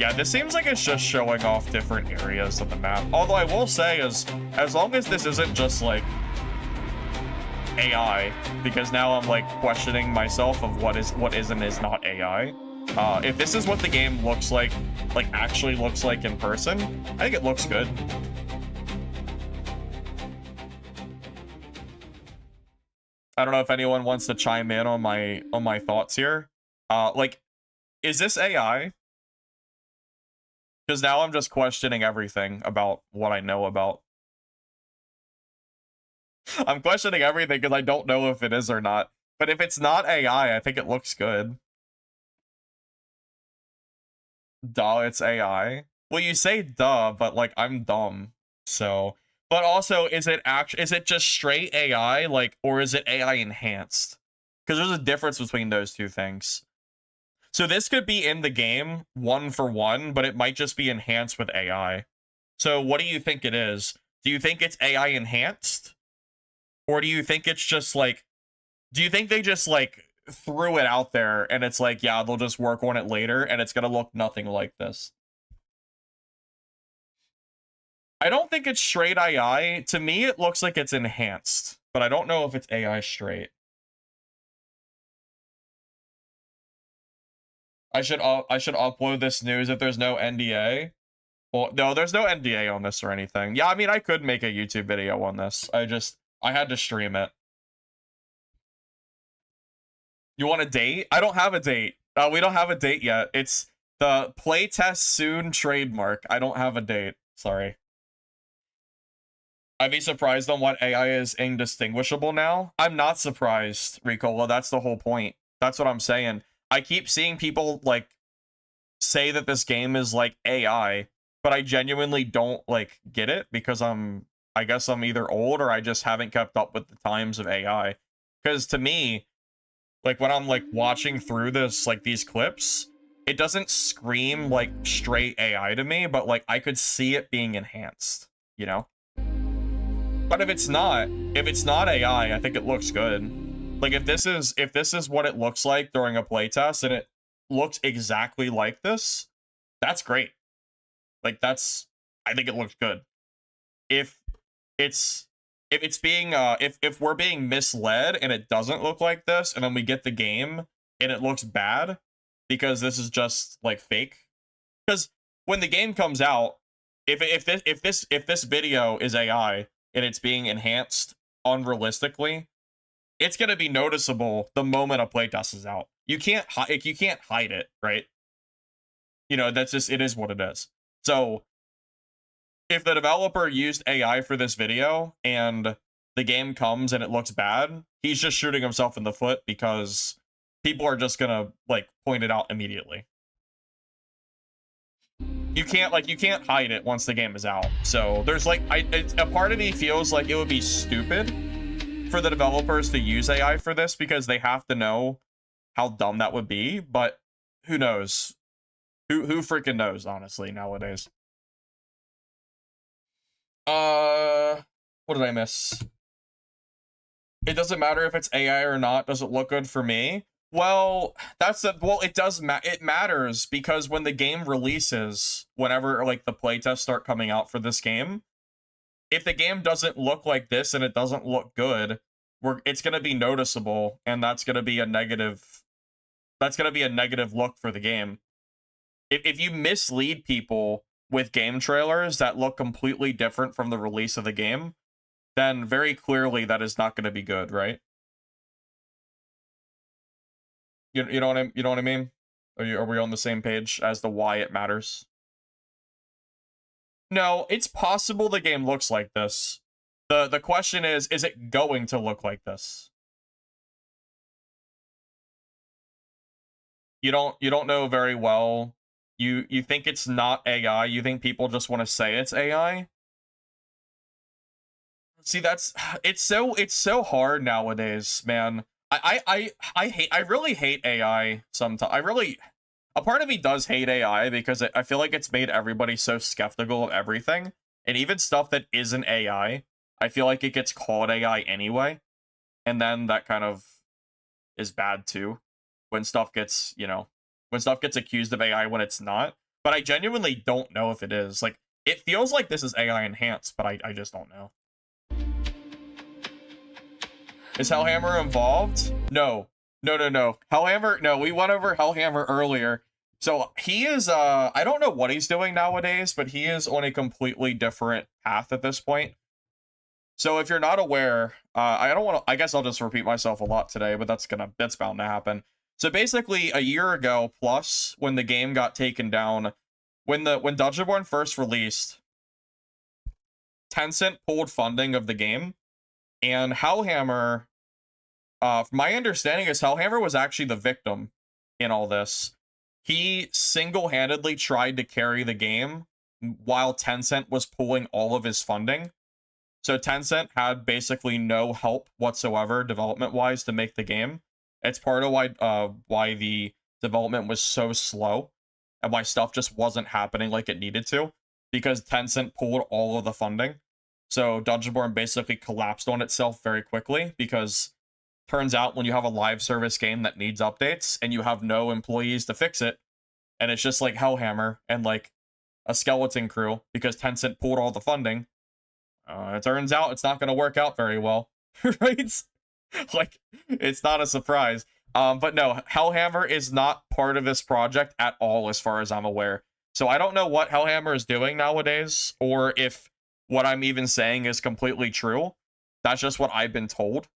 Yeah, this seems like it's just showing off different areas of the map. Although I will say is, as long as this isn't just like AI, because now I'm like questioning myself of what is and is not AI. If this is what the game looks like actually looks like in person, I think it looks good. I don't know if anyone wants to chime in on my thoughts here. Like, is this AI? Because now I'm just questioning everything about what I know about. I'm questioning everything because I don't know if it is or not. But if it's not AI, I think it looks good. Duh, it's AI. Well, you say duh, but like I'm dumb. So, but also, is it just straight AI, like, or is it AI enhanced? Because there's a difference between those two things. So this could be in the game 1-for-1, but it might just be enhanced with AI. So what do you think it is? Do you think it's AI enhanced? Or do you think it's just like, do you think they just like threw it out there and it's like, yeah, they'll just work on it later and it's gonna look nothing like this? I don't think it's straight AI. To me, it looks like it's enhanced, but I don't know if it's AI straight. I should upload this news if there's no NDA. Well, no, there's no NDA on this or anything. Yeah, I mean, I could make a YouTube video on this. I had to stream it. You want a date? I don't have a date. We don't have a date yet. It's the playtest soon trademark. I don't have a date. Sorry. I'd be surprised on what AI is indistinguishable now. I'm not surprised, Ricola. That's the whole point. That's what I'm saying. I keep seeing people, like, say that this game is, like, AI, but I genuinely don't, like, get it because I guess I'm either old or I just haven't kept up with the times of AI. Because to me, like, when I'm, like, watching through this, like, these clips, it doesn't scream, like, straight AI to me, but, like, I could see it being enhanced, you know? But if it's not AI, I think it looks good. Like, if this is what it looks like during a playtest and it looks exactly like this, that's great. Like, I think it looks good. If we're being misled and it doesn't look like this, and then we get the game and it looks bad because this is just, like, fake. Because when the game comes out, if this video is AI and it's being enhanced unrealistically, it's gonna be noticeable the moment a playtest is out. You can't hide it, right? You know, that's just, it is what it is. So if the developer used AI for this video and the game comes and it looks bad, he's just shooting himself in the foot because people are just gonna, like, point it out immediately. You can't hide it once the game is out. So there's, like, a part of me feels like it would be stupid for the developers to use AI for this because they have to know how dumb that would be, but who knows? Who freaking knows, honestly, nowadays. What did I miss? It doesn't matter if it's AI or not. Does it look good for me? Well, it matters because when the game releases, whenever, like, the playtests start coming out for this game, if the game doesn't look like this and it doesn't look good, it's going to be noticeable, and that's going to be a negative look for the game. If you mislead people with game trailers that look completely different from the release of the game, then very clearly that is not going to be good, right? You know what I mean? Are we on the same page as to why it matters? No, it's possible the game looks like this. The question is it going to look like this? You don't know very well. You think it's not AI. You think people just want to say it's AI. See, it's so hard nowadays, man. I really hate AI sometimes. A part of me does hate AI because I feel like it's made everybody so skeptical of everything, and even stuff that isn't AI. I feel like it gets called AI anyway, and then that kind of is bad too when stuff gets accused of AI when it's not. But I genuinely don't know if it is. Like, it feels like this is AI enhanced, but I just don't know. Is Hellhammer involved? No. Hellhammer, no, we went over Hellhammer earlier. So he is, I don't know what he's doing nowadays, but he is on a completely different path at this point. So if you're not aware, I guess I'll just repeat myself a lot today, but that's bound to happen. So basically a year ago plus, when the game got taken down, when Dungeonborne first released, Tencent pulled funding of the game, and Hellhammer, my understanding is Hellhammer was actually the victim in all this. He single-handedly tried to carry the game while Tencent was pulling all of his funding. So Tencent had basically no help whatsoever development-wise to make the game. It's part of why the development was so slow and why stuff just wasn't happening like it needed to, because Tencent pulled all of the funding. So Dungeonborne basically collapsed on itself very quickly, because turns out when you have a live service game that needs updates and you have no employees to fix it, and it's just like Hellhammer, and like a skeleton crew because Tencent pulled all the funding. It turns out it's not going to work out very well, right? Like, it's not a surprise. But no, Hellhammer is not part of this project at all, as far as I'm aware. So I don't know what Hellhammer is doing nowadays, or if what I'm even saying is completely true. That's just what I've been told.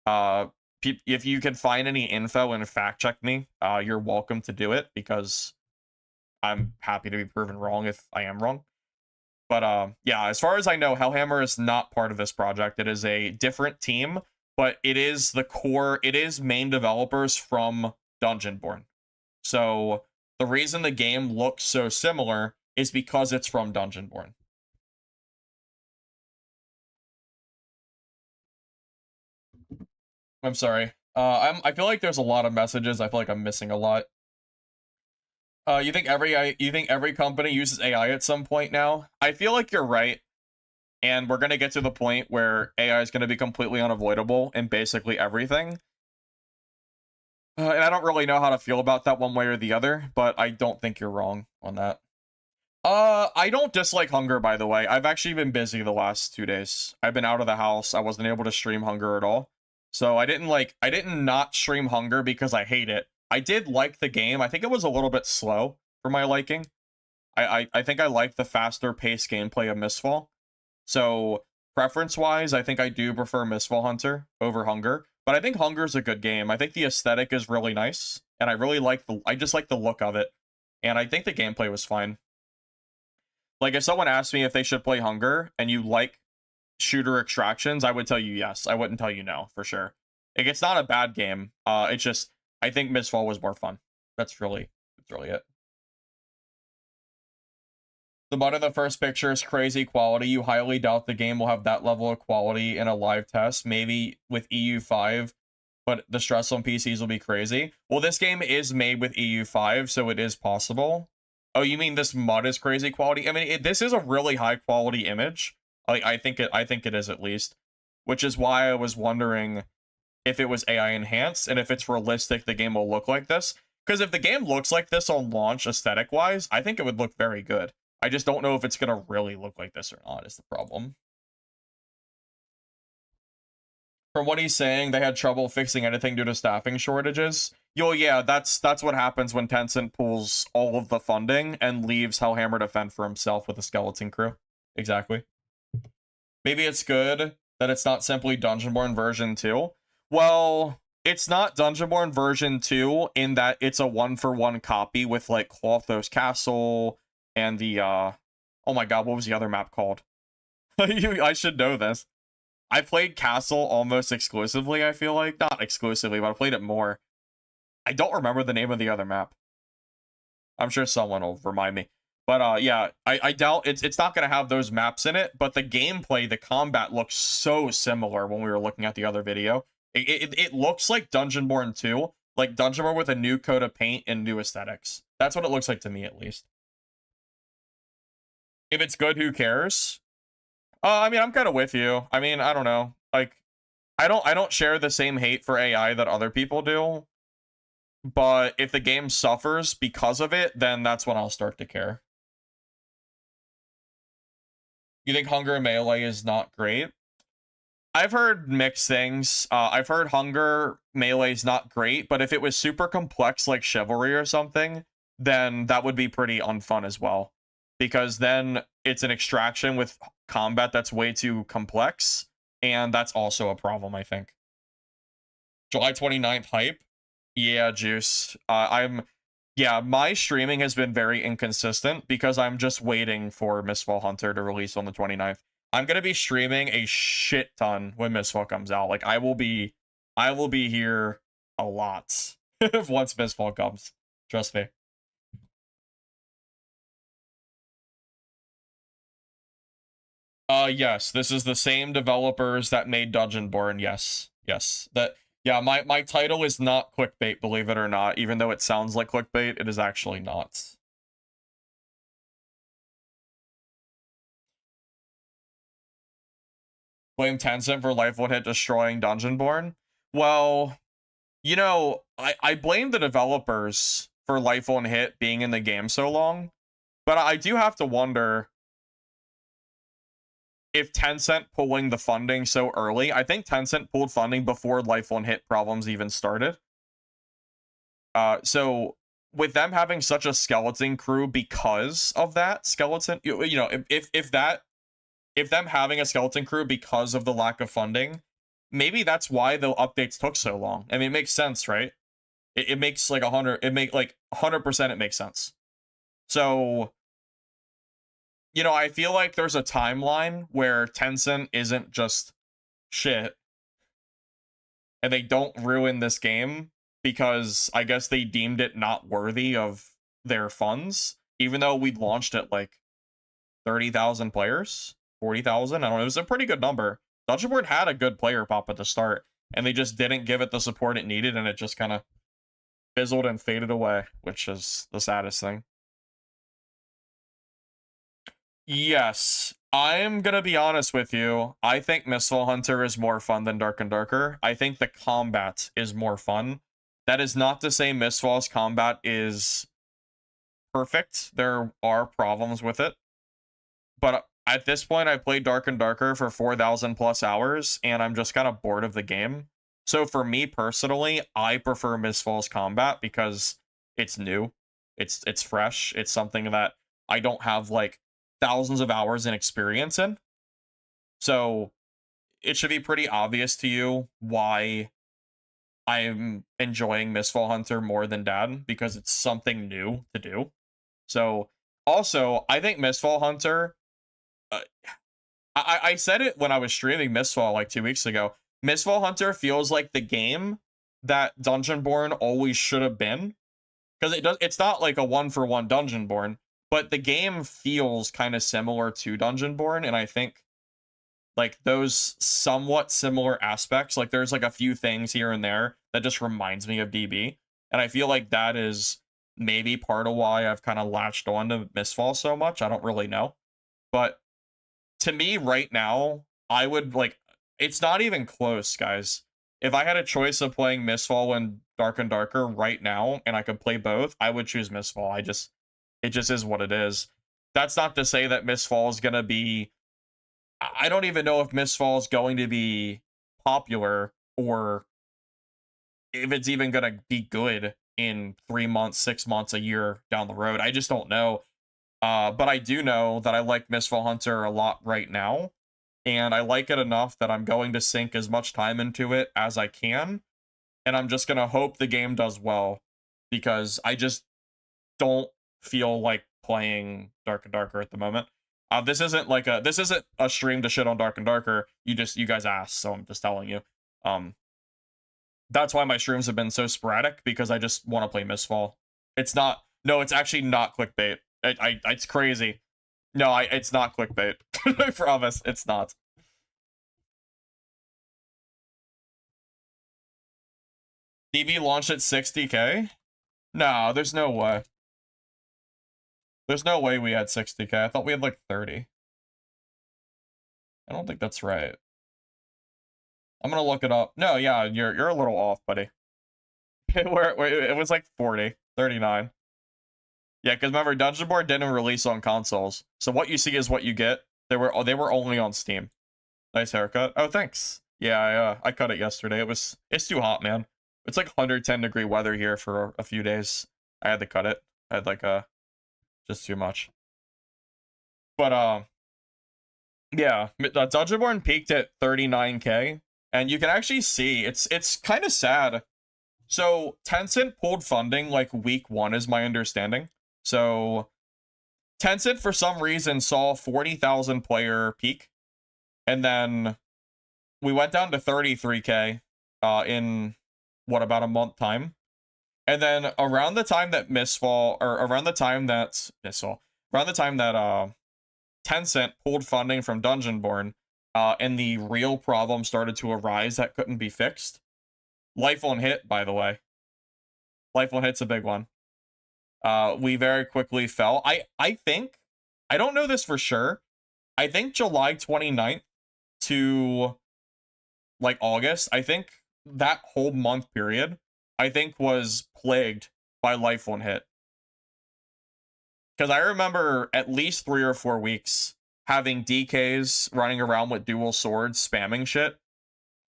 If you can find any info and fact check me, you're welcome to do it, because I'm happy to be proven wrong if I am wrong. But yeah, as far as I know, Hellhammer is not part of this project. It is a different team, but it is the core, it is main developers from Dungeonborne. So the reason the game looks so similar is because it's from Dungeonborne. I'm sorry. I feel like there's a lot of messages. I feel like I'm missing a lot. You think every company uses AI at some point now? I feel like you're right. And we're going to get to the point where AI is going to be completely unavoidable in basically everything. And I don't really know how to feel about that one way or the other, but I don't think you're wrong on that. I don't dislike Hunger, by the way. I've actually been busy the last 2 days. I've been out of the house. I wasn't able to stream Hunger at all. So I didn't not stream Hunger because I hate it. I did like the game. I think it was a little bit slow for my liking. I think I like the faster paced gameplay of Mistfall. So preference-wise, I think I do prefer Mistfall Hunter over Hunger. But I think Hunger's a good game. I think the aesthetic is really nice, and I just like the look of it. And I think the gameplay was fine. Like, if someone asked me if they should play Hunger and you like shooter extractions, I would tell you yes. I wouldn't tell you no, for sure. Like, it's not a bad game. It's just, I think Mistfall was more fun. That's really it. The mud in the first picture is crazy quality. You highly doubt the game will have that level of quality in a live test. Maybe with EU5, but the stress on PCs will be crazy. Well, this game is made with EU5, so it is possible. Oh, you mean this mud is crazy quality? I mean, this is a really high quality image. I think it is, at least, which is why I was wondering if it was AI enhanced and if it's realistic the game will look like this. Because if the game looks like this on launch aesthetic wise, I think it would look very good. I just don't know if it's gonna really look like this or not, is the problem. From what he's saying, they had trouble fixing anything due to staffing shortages. Yo, yeah, that's what happens when Tencent pulls all of the funding and leaves Hellhammer to fend for himself with a skeleton crew. Exactly. Maybe it's good that it's not simply Dungeonborne version 2. Well, it's not Dungeonborne version 2 in that it's a 1-for-1 copy with, like, Clothos Castle and the, oh my god, what was the other map called? I should know this. I played Castle almost exclusively, I feel like. Not exclusively, but I played it more. I don't remember the name of the other map. I'm sure someone will remind me. But yeah, I doubt it's not going to have those maps in it, but the gameplay, the combat looks so similar when we were looking at the other video. It looks like Dungeonborne 2, like Dungeonborne with a new coat of paint and new aesthetics. That's what it looks like to me, at least. If it's good, who cares? I mean, I'm kind of with you. I mean, I don't know. Like, I don't share the same hate for AI that other people do. But if the game suffers because of it, then that's when I'll start to care. You think Hunger Melee is not great? I've heard mixed things. I've heard Hunger Melee is not great, but if it was super complex like Chivalry or something, then that would be pretty unfun as well. Because then it's an extraction with combat that's way too complex, and that's also a problem, I think. July 29th hype? Yeah, Juice. Yeah, my streaming has been very inconsistent because I'm just waiting for Mistfall Hunter to release on the 29th. I'm gonna be streaming a shit ton when Mistfall comes out. Like, I will be here a lot once Mistfall comes. Trust me. Yes, this is the same developers that made Dungeonborne. Yes, yes. Yeah, my title is not clickbait, believe it or not. Even though it sounds like clickbait, it is actually not. Blame Tencent for Life One Hit destroying Dungeonborne? Well, you know, I blame the developers for Life One Hit being in the game so long. But I do have to wonder if Tencent pulling the funding so early. I think Tencent pulled funding before Life on Hit problems even started. So with them having such a skeleton crew because of that skeleton, you know, if them having a skeleton crew because of the lack of funding, maybe that's why the updates took so long. I mean, it makes sense, right? It makes like 100% it makes sense. So, you know, I feel like there's a timeline where Tencent isn't just shit and they don't ruin this game because I guess they deemed it not worthy of their funds, even though we'd launched at like 30,000 players, 40,000. I don't know. It was a pretty good number. Dungeonborne had a good player pop at the start, and they just didn't give it the support it needed, and it just kind of fizzled and faded away, which is the saddest thing. Yes, I'm gonna be honest with you. I think Mistfall Hunter is more fun than Dark and Darker. I think the combat is more fun. That is not to say Mistfall's combat is perfect. There are problems with it. But at this point, I played Dark and Darker for 4,000 plus hours, and I'm just kind of bored of the game. So for me personally, I prefer Mistfall's combat because it's new, it's fresh, it's something that I don't have like thousands of hours in experience in. So it should be pretty obvious to you why I'm enjoying Mistfall Hunter more than Dad, because it's something new to do. So also, I think Mistfall Hunter, I said it when I was streaming Mistfall like 2 weeks ago. Mistfall Hunter feels like the game that Dungeonborne always should have been, because it's not like a one-for-one Dungeonborne, but the game feels kind of similar to Dungeonborne, and I think like those somewhat similar aspects, like there's like a few things here and there that just reminds me of DB, and I feel like that is maybe part of why I've kind of latched on to Mistfall so much. I don't really know, but to me right now, I would like, it's not even close, guys. If I had a choice of playing Mistfall and Dark and Darker right now, and I could play both, I would choose Mistfall. It just is what it is. That's not to say that Mistfall is gonna be, I don't even know if Mistfall is going to be popular or if it's even gonna be good in 3 months, 6 months, a year down the road. I just don't know. But I do know that I like Mistfall Hunter a lot right now, and I like it enough that I'm going to sink as much time into it as I can, and I'm just gonna hope the game does well, because I just don't feel like playing Dark and Darker at the moment. This isn't a stream to shit on Dark and Darker. You guys asked, so I'm just telling you. That's why my streams have been so sporadic, because I just want to play Mistfall. It's not. No, it's actually not clickbait. It's crazy. No, it's not clickbait. I promise, it's not. DB launched at 60K? No, there's no way. There's no way we had 60K. I thought we had like 30. I don't think that's right. I'm gonna look it up. No, yeah, you're a little off, buddy. It was like 40, 39. Yeah, because remember, Dungeonborne didn't release on consoles, so what you see is what you get. They were only on Steam. Nice haircut. Oh, thanks. Yeah, I cut it yesterday. It's too hot, man. It's like 110-degree weather here for a few days. I had to cut it. I had like just too much. But yeah, Dungeonborne peaked at 39K, and you can actually see it's kind of sad. So Tencent pulled funding like week 1, is my understanding. So Tencent for some reason saw 40,000 player peak, and then we went down to 33K in what, about a month time. And then around the time that Tencent pulled funding from Dungeonborne, and the real problem started to arise that couldn't be fixed. Life on Hit, by the way. Life on Hit's a big one. We very quickly fell. I think, I don't know this for sure, I think July 29th to like August, I think that whole month period, I think was plagued by Life on Hit. Because I remember at least 3 or 4 weeks having DKs running around with dual swords spamming shit.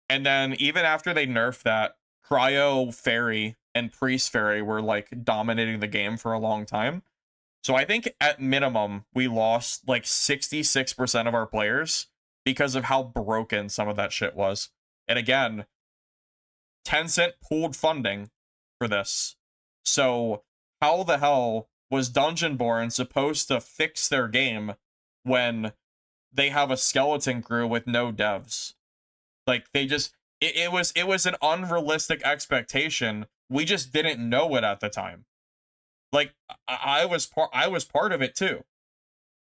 And then even after they nerfed that, Cryo Fairy and Priest Fairy were like dominating the game for a long time. So I think at minimum, we lost like 66% of our players because of how broken some of that shit was. And again, Tencent pulled funding for this. So how the hell was Dungeonborne supposed to fix their game when they have a skeleton crew with no devs? Like they just it was an unrealistic expectation. We just didn't know it at the time. Like I was part of it too.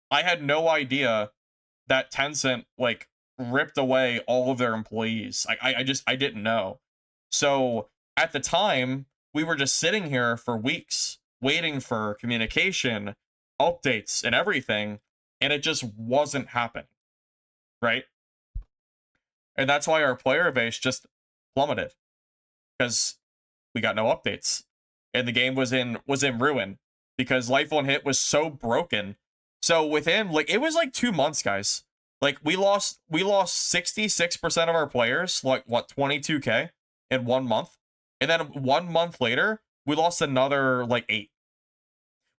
I had no idea that Tencent like ripped away all of their employees. I didn't know. So at the time, we were just sitting here for weeks waiting for communication, updates, and everything, and it just wasn't happening. Right? And that's why our player base just plummeted. Because we got no updates. And the game was in ruin because Life on Hit was so broken. So within like it was like 2 months, guys. Like we lost 66% of our players, like what, 22k in 1 month. And then 1 month later, we lost another like 8.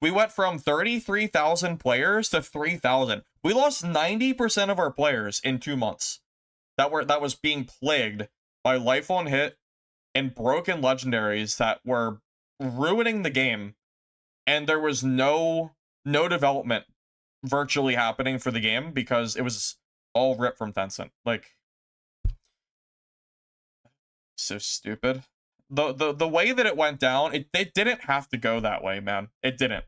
We went from 33,000 players to 3,000. We lost 90% of our players in 2 months. That was being plagued by Life on Hit and broken legendaries that were ruining the game, and there was no development virtually happening for the game because it was all ripped from Tencent. Like, so stupid. The way that it went down, it didn't have to go that way, man. It didn't.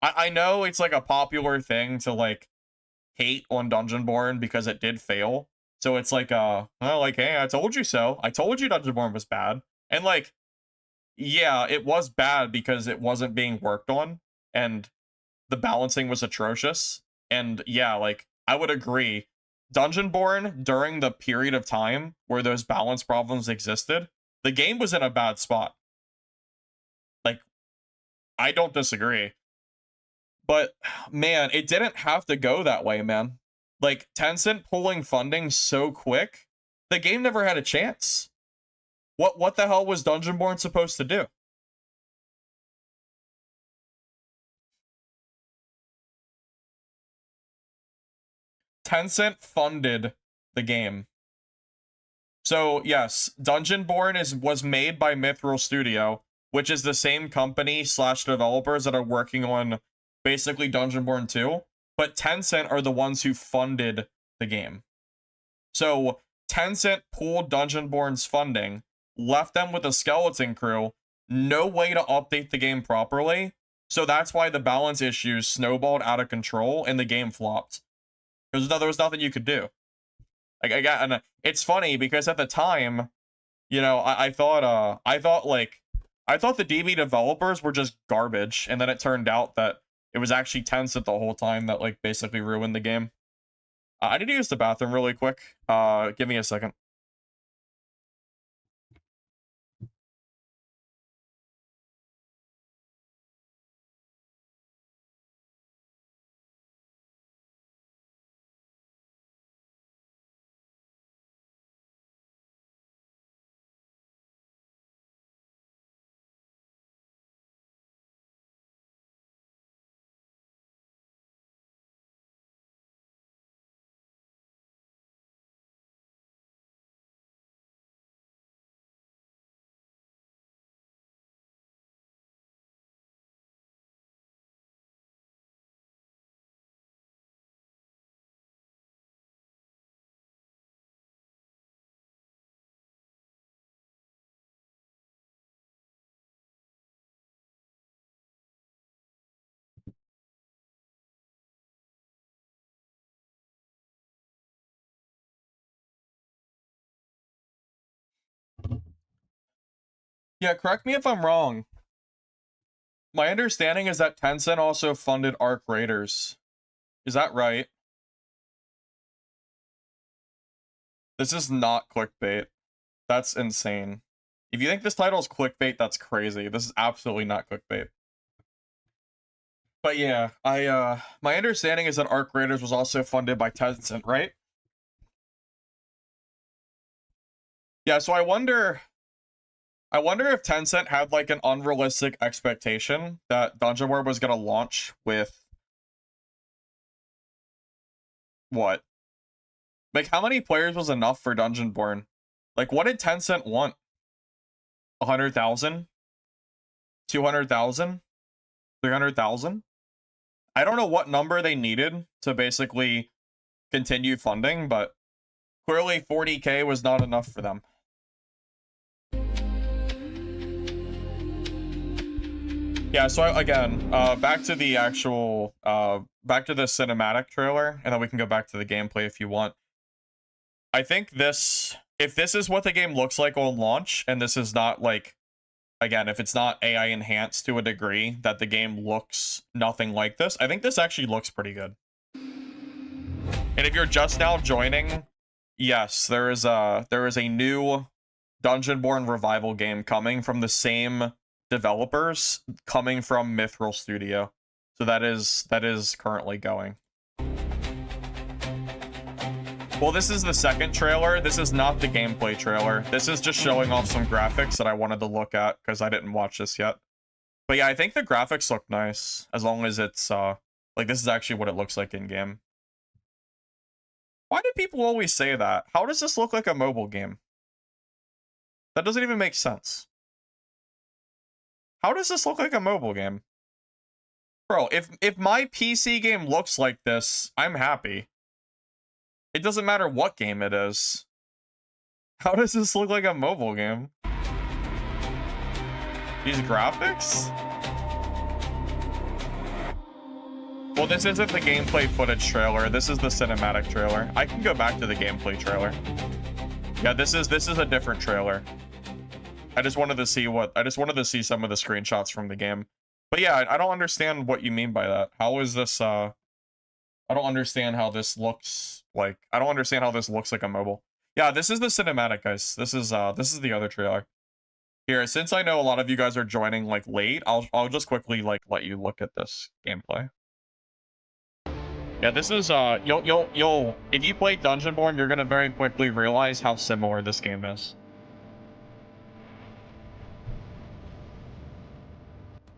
I know it's like a popular thing to like hate on Dungeonborne because it did fail. So it's like well, like, hey, I told you so. I told you Dungeonborne was bad. And like, yeah, it was bad because it wasn't being worked on and the balancing was atrocious. And yeah, like I would agree. Dungeonborne, during the period of time where those balance problems existed, the game was in a bad spot. Like, I don't disagree. But man, it didn't have to go that way, man. Like Tencent pulling funding so quick, the game never had a chance. What the hell was Dungeonborne supposed to do? Tencent funded the game. So yes, Dungeonborne was made by Mithril Studio, which is the same company / developers that are working on basically Dungeonborne 2, but Tencent are the ones who funded the game. So Tencent pulled Dungeonborne's funding, left them with a skeleton crew, no way to update the game properly, so that's why the balance issues snowballed out of control and the game flopped. Because there was nothing you could do. Like and it's funny because at the time, you know, I thought the DB developers were just garbage, and then it turned out that it was actually Tencent the whole time that like basically ruined the game. I need to use the bathroom really quick. Give me a second. Yeah, correct me if I'm wrong. My understanding is that Tencent also funded Arc Raiders. Is that right? This is not clickbait. That's insane. If you think this title is clickbait, that's crazy. This is absolutely not clickbait. But yeah, my understanding is that Arc Raiders was also funded by Tencent, right? Yeah, so I wonder if Tencent had like an unrealistic expectation that Dungeonborne was gonna launch with what? Like, how many players was enough for Dungeonborne? Like, what did Tencent want? 100,000? 200,000? 300,000? I don't know what number they needed to basically continue funding, but clearly 40K was not enough for them. Yeah, so again, back to the actual, back to the cinematic trailer, and then we can go back to the gameplay if you want. I think if this is what the game looks like on launch, and this is not like, again, if it's not AI enhanced to a degree that the game looks nothing like this, I think this actually looks pretty good. And if you're just now joining, yes, there is a new Dungeonborne revival game coming from the same developers, coming from Mithril Studio. So that is currently going. Well, this is the second trailer. This is not the gameplay trailer. This is just showing off some graphics that I wanted to look at because I didn't watch this yet. But yeah, I think the graphics look nice as long as it's like this is actually what it looks like in game. Why do people always say that? How does this look like a mobile game? That doesn't even make sense. How does this look like a mobile game? Bro, if my PC game looks like this, I'm happy. It doesn't matter what game it is. How does this look like a mobile game? These graphics? Well, this isn't the gameplay footage trailer. This is the cinematic trailer. I can go back to the gameplay trailer. Yeah, this is a different trailer. I just wanted to see some of the screenshots from the game. But yeah, I don't understand what you mean by that. How is this I don't understand how this looks like. I don't understand how this looks like a mobile. Yeah, this is the cinematic, guys. This is the other trailer. Here, since I know a lot of you guys are joining like late, I'll just quickly like let you look at this gameplay. Yeah, this is you'll if you play Dungeonborne, you're gonna very quickly realize how similar this game is.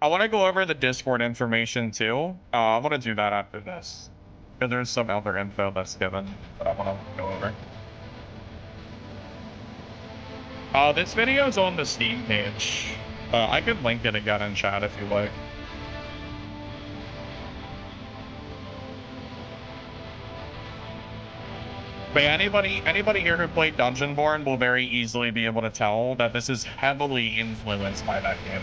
I want to go over the Discord information too. I want to do that after this because there's some other info that's given that I want to go over. This video is on the Steam page. I could link it again in chat if you like. But yeah, anybody here who played Dungeonborne will very easily be able to tell that this is heavily influenced by that game.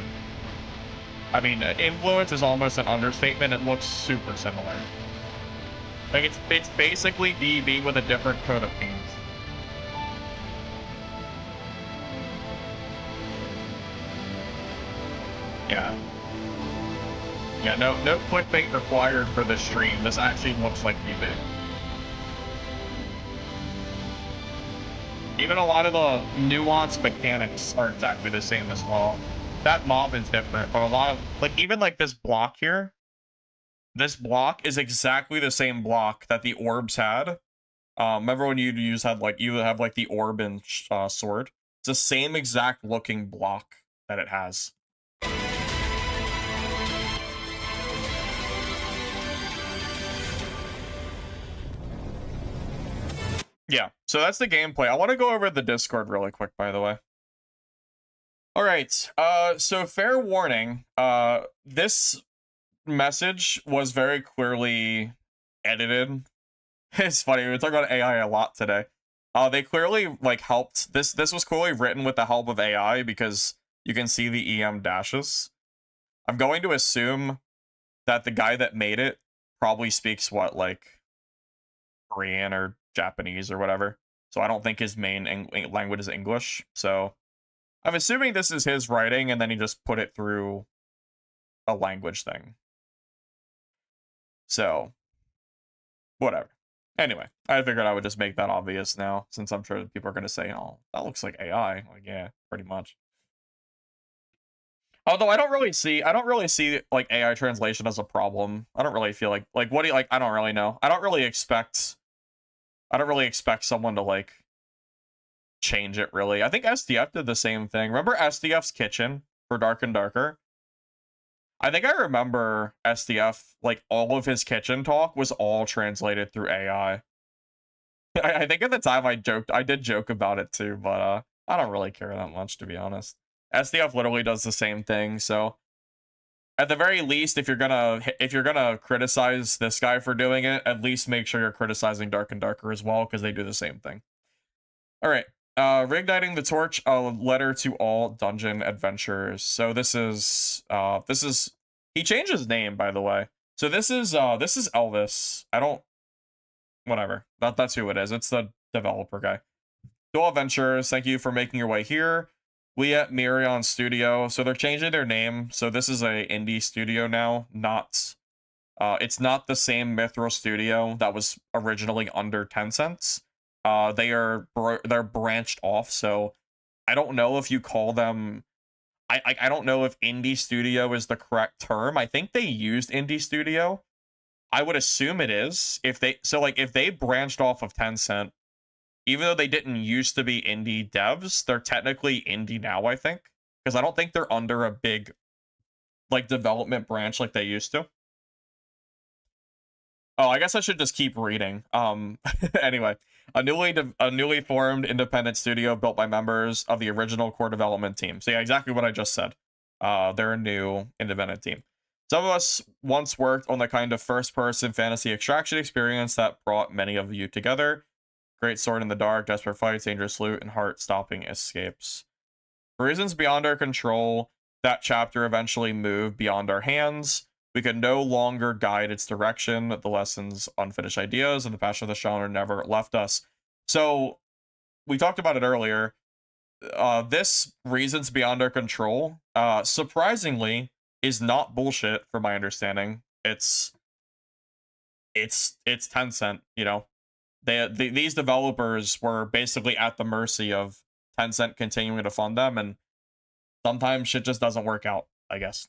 I mean, influence is almost an understatement. It looks super similar. Like it's basically DB with a different coat of paint. Yeah. Yeah, no clickbait required for this stream. This actually looks like DB. Even a lot of the nuanced mechanics are exactly the same as well. That mob is different, but a lot of, like, even like this block here, this block is exactly the same block that the orbs had. Remember when you had like the orb and sword? It's the same exact looking block that it has. Yeah, so that's the gameplay. I want to go over the Discord really quick, by the way. All right, so fair warning, this message was very clearly edited. It's funny, we talk about AI a lot today. They clearly like helped. This was clearly written with the help of AI because you can see the EM dashes. I'm going to assume that the guy that made it probably speaks what, like Korean or Japanese or whatever. So I don't think his main language is English. So I'm assuming this is his writing and then he just put it through a language thing. So whatever. Anyway, I figured I would just make that obvious now, since I'm sure people are going to say, oh, that looks like AI. Like, yeah, pretty much. Although I don't really see like AI translation as a problem. I don't really feel like what do you like I don't really know. I don't really expect someone to like change it really. I think SDF did the same thing. Remember SDF's kitchen for Dark and Darker? I think I remember SDF, like all of his kitchen talk was all translated through AI. I think at the time I did joke about it too, but I don't really care that much to be honest. SDF literally does the same thing, so at the very least, if you're gonna criticize this guy for doing it, at least make sure you're criticizing Dark and Darker as well, because they do the same thing. All right, reigniting the torch, a letter to all dungeon adventurers. So this is he changed his name, by the way. So this is Elvis. I don't whatever. That's who it is. It's the developer guy. To all adventurers, thank you for making your way here. We at Mirion Studio, so they're changing their name. So this is a indie studio now, not it's not the same Mithril studio that was originally under Tencent. They're branched off, so I don't know if you call them I don't know if indie studio is the correct term. I think they used indie studio. I would assume it is. If they branched off of Tencent, even though they didn't used to be indie devs, they're technically indie now, I think. Because I don't think they're under a big like development branch like they used to. Oh, I guess I should just keep reading. Anyway, a newly formed independent studio built by members of the original core development team. So yeah, exactly what I just said. They're a new independent team. Some of us once worked on the kind of first-person fantasy extraction experience that brought many of you together. Great sword in the dark, desperate fights, dangerous loot, and heart-stopping escapes. For reasons beyond our control, that chapter eventually moved beyond our hands. We could no longer guide its direction. The lessons, unfinished ideas, and the passion of the genre never left us. So, we talked about it earlier. This reasons beyond our control, surprisingly, is not bullshit from my understanding. It's Tencent, you know. These developers were basically at the mercy of Tencent continuing to fund them, and sometimes shit just doesn't work out, I guess.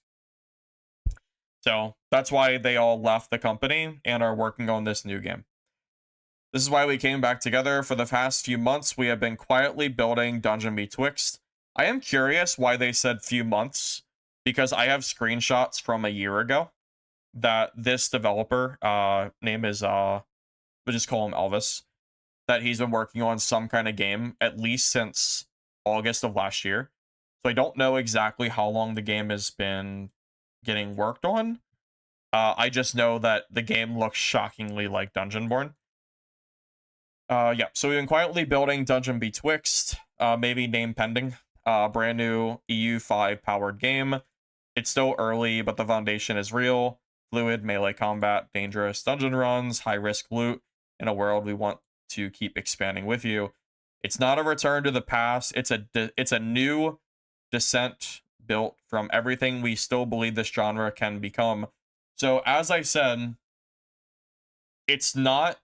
So that's why they all left the company and are working on this new game. This is why we came back together. For the past few months, we have been quietly building Dungeon Betwixt. I am curious why they said few months, because I have screenshots from a year ago that this developer, name is, we'll just call him Elvis, that he's been working on some kind of game, at least since August of last year. So I don't know exactly how long the game has been getting worked on. I just know that the game looks shockingly like Dungeonborne. Yeah, so we've been quietly building Dungeon Betwixt, maybe name pending. Brand new EU5 powered game. It's still early, but the foundation is real. Fluid melee combat, dangerous dungeon runs, high risk loot, in a world we want to keep expanding with you. It's not a return to the past. It's a new descent built from everything we still believe this genre can become. So as I said, it's not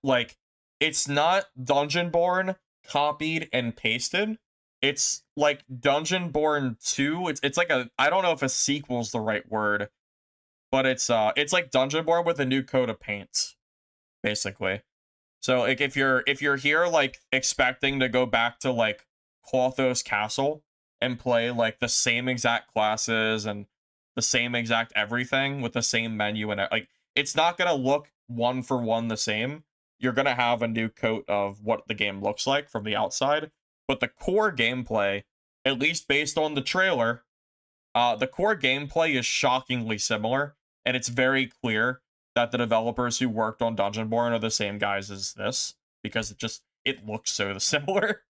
Dungeonborne copied and pasted. It's like Dungeonborne 2. It's like I don't know if a sequel's the right word, but it's like Dungeonborne with a new coat of paint, basically. So like if you're here like expecting to go back to like Clothos Castle and play like the same exact classes and the same exact everything with the same menu and like it's not gonna look one for one the same. You're gonna have a new coat of what the game looks like from the outside, but the core gameplay, at least based on the trailer, the core gameplay is shockingly similar, and it's very clear that the developers who worked on Dungeonborne are the same guys as this, because it looks so similar.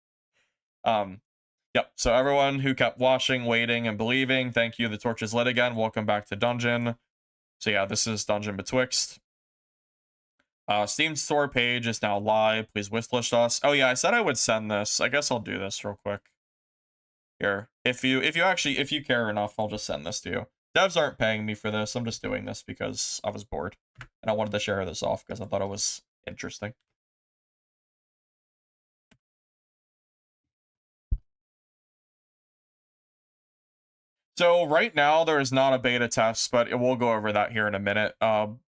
Yep, so everyone who kept watching, waiting, and believing, thank you. The torch is lit again. Welcome back to Dungeon. So yeah, this is Dungeon Betwixt. Steam store page is now live. Please wishlist us. Oh yeah, I said I would send this. I guess I'll do this real quick. Here, if you care enough, I'll just send this to you. Devs aren't paying me for this. I'm just doing this because I was bored and I wanted to share this off because I thought it was interesting. So right now there is not a beta test, but we'll go over that here in a minute.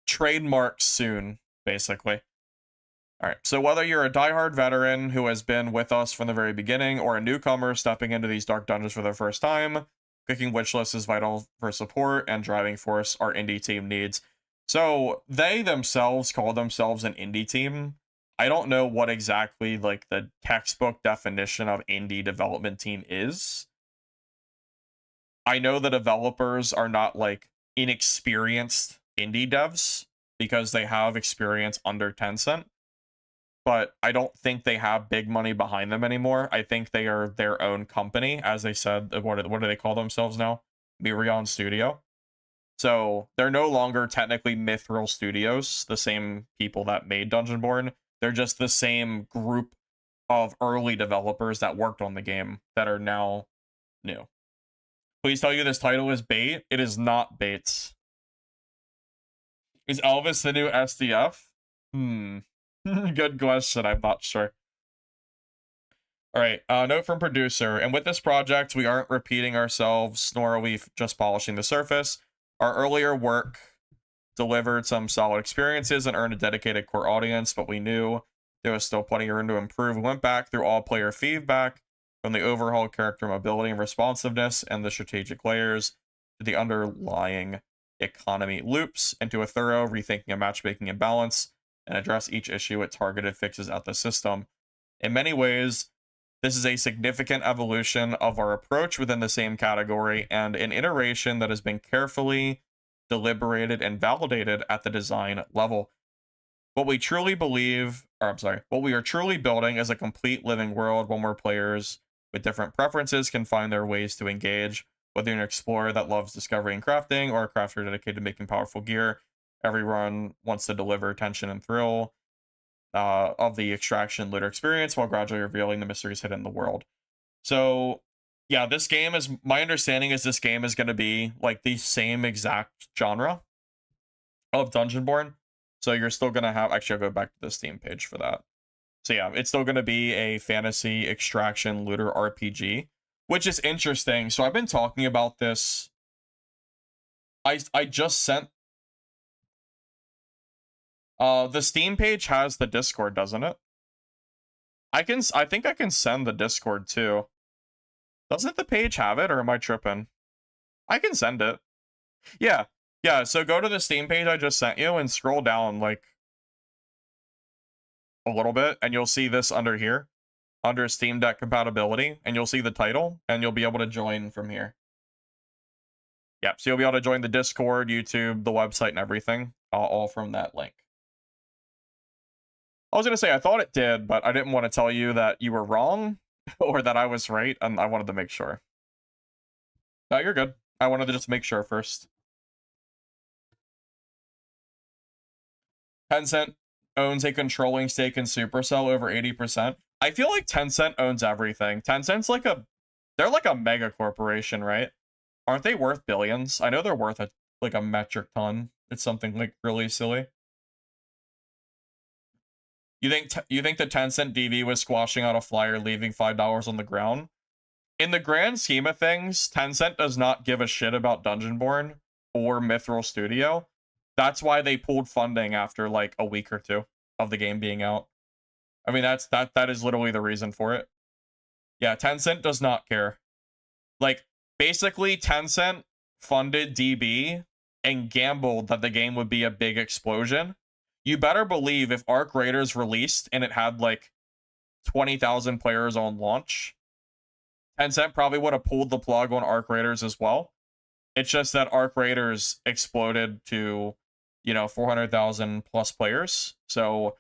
Trademark soon, basically. All right, so whether you're a diehard veteran who has been with us from the very beginning or a newcomer stepping into these dark dungeons for the first time, clicking wishlist is vital for support and driving force our indie team needs. So they themselves call themselves an indie team. I don't know what exactly like the textbook definition of indie development team is. I know the developers are not like inexperienced indie devs because they have experience under Tencent, but I don't think they have big money behind them anymore. I think they are their own company, as they said. What do they call themselves now? Mirion Studio. So they're no longer technically Mithril Studios, the same people that made Dungeonborne. They're just the same group of early developers that worked on the game that are now new. Please tell you this title is bait. It is not baits. Is Elvis the new SDF? Good question. I'm not sure. All right. Note from producer. And with this project, we aren't repeating ourselves, nor are we just polishing the surface. Our earlier work delivered some solid experiences and earned a dedicated core audience, but we knew there was still plenty of room to improve. We went back through all player feedback, from the overhaul character mobility and responsiveness and the strategic layers to the underlying economy loops, and to a thorough rethinking of matchmaking and balance, and address each issue with targeted fixes at the system. In many ways, this is a significant evolution of our approach within the same category, and an iteration that has been carefully deliberated and validated at the design level. What we truly believe, or I'm sorry, what we are truly building is a complete living world, one where players with different preferences can find their ways to engage. Whether you're an explorer that loves discovery and crafting, or a crafter dedicated to making powerful gear, everyone wants to deliver tension and thrill of the extraction looter experience while gradually revealing the mysteries hidden in the world. So yeah, this game is, my understanding is this game is going to be like the same exact genre of Dungeonborne. So you're still going to have, actually I'll go back to the Steam page for that. So yeah, it's still going to be a fantasy extraction looter RPG, which is interesting. So I've been talking about this. I just sent the Steam page has the Discord, doesn't it? I think I can send the Discord too. Doesn't the page have it, or am I tripping? I can send it. Yeah. Yeah, so go to the Steam page I just sent you and scroll down like a little bit, and you'll see this under here, under Steam Deck compatibility, and you'll see the title, and you'll be able to join from here. Yep, so you'll be able to join the Discord, YouTube, the website, and everything, all from that link. I was going to say, I thought it did, but I didn't want to tell you that you were wrong, or that I was right, and I wanted to make sure. No, you're good. I wanted to just make sure first. Tencent owns a controlling stake in Supercell, over 80%. I feel like Tencent owns everything. Tencent's like they're like a mega corporation, right? Aren't they worth billions? I know they're worth like a metric ton. It's something like really silly. You think the Tencent DV was squashing out a flyer, leaving $5 on the ground? In the grand scheme of things, Tencent does not give a shit about Dungeonborne or Mithril Studio. That's why they pulled funding after like a week or two of the game being out. I mean, that is literally the reason for it. Yeah, Tencent does not care. Like, basically, Tencent funded DB and gambled that the game would be a big explosion. You better believe if Arc Raiders released and it had like 20,000 players on launch, Tencent probably would have pulled the plug on Arc Raiders as well. It's just that Arc Raiders exploded to, 400,000 plus players. So,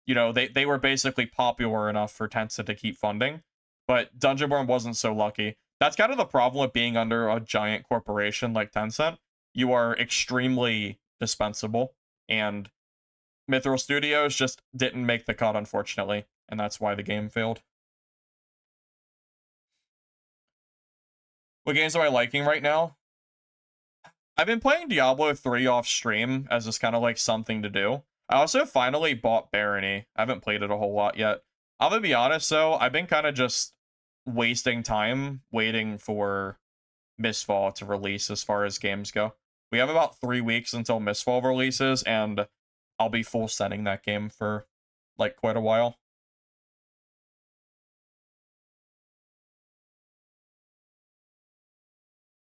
they were basically popular enough for Tencent to keep funding. But Dungeonborne wasn't so lucky. That's kind of the problem with being under a giant corporation like Tencent. You are extremely dispensable, and Mithril Studios just didn't make the cut, unfortunately, and that's why the game failed. What games am I liking right now? I've been playing Diablo 3 off stream as just kind of like something to do. I also finally bought Barony. I haven't played it a whole lot yet. I'm gonna be honest though, I've been kind of just wasting time waiting for Mistfall to release as far as games go. We have about 3 weeks until Mistfall releases, and I'll be full sending that game for like quite a while.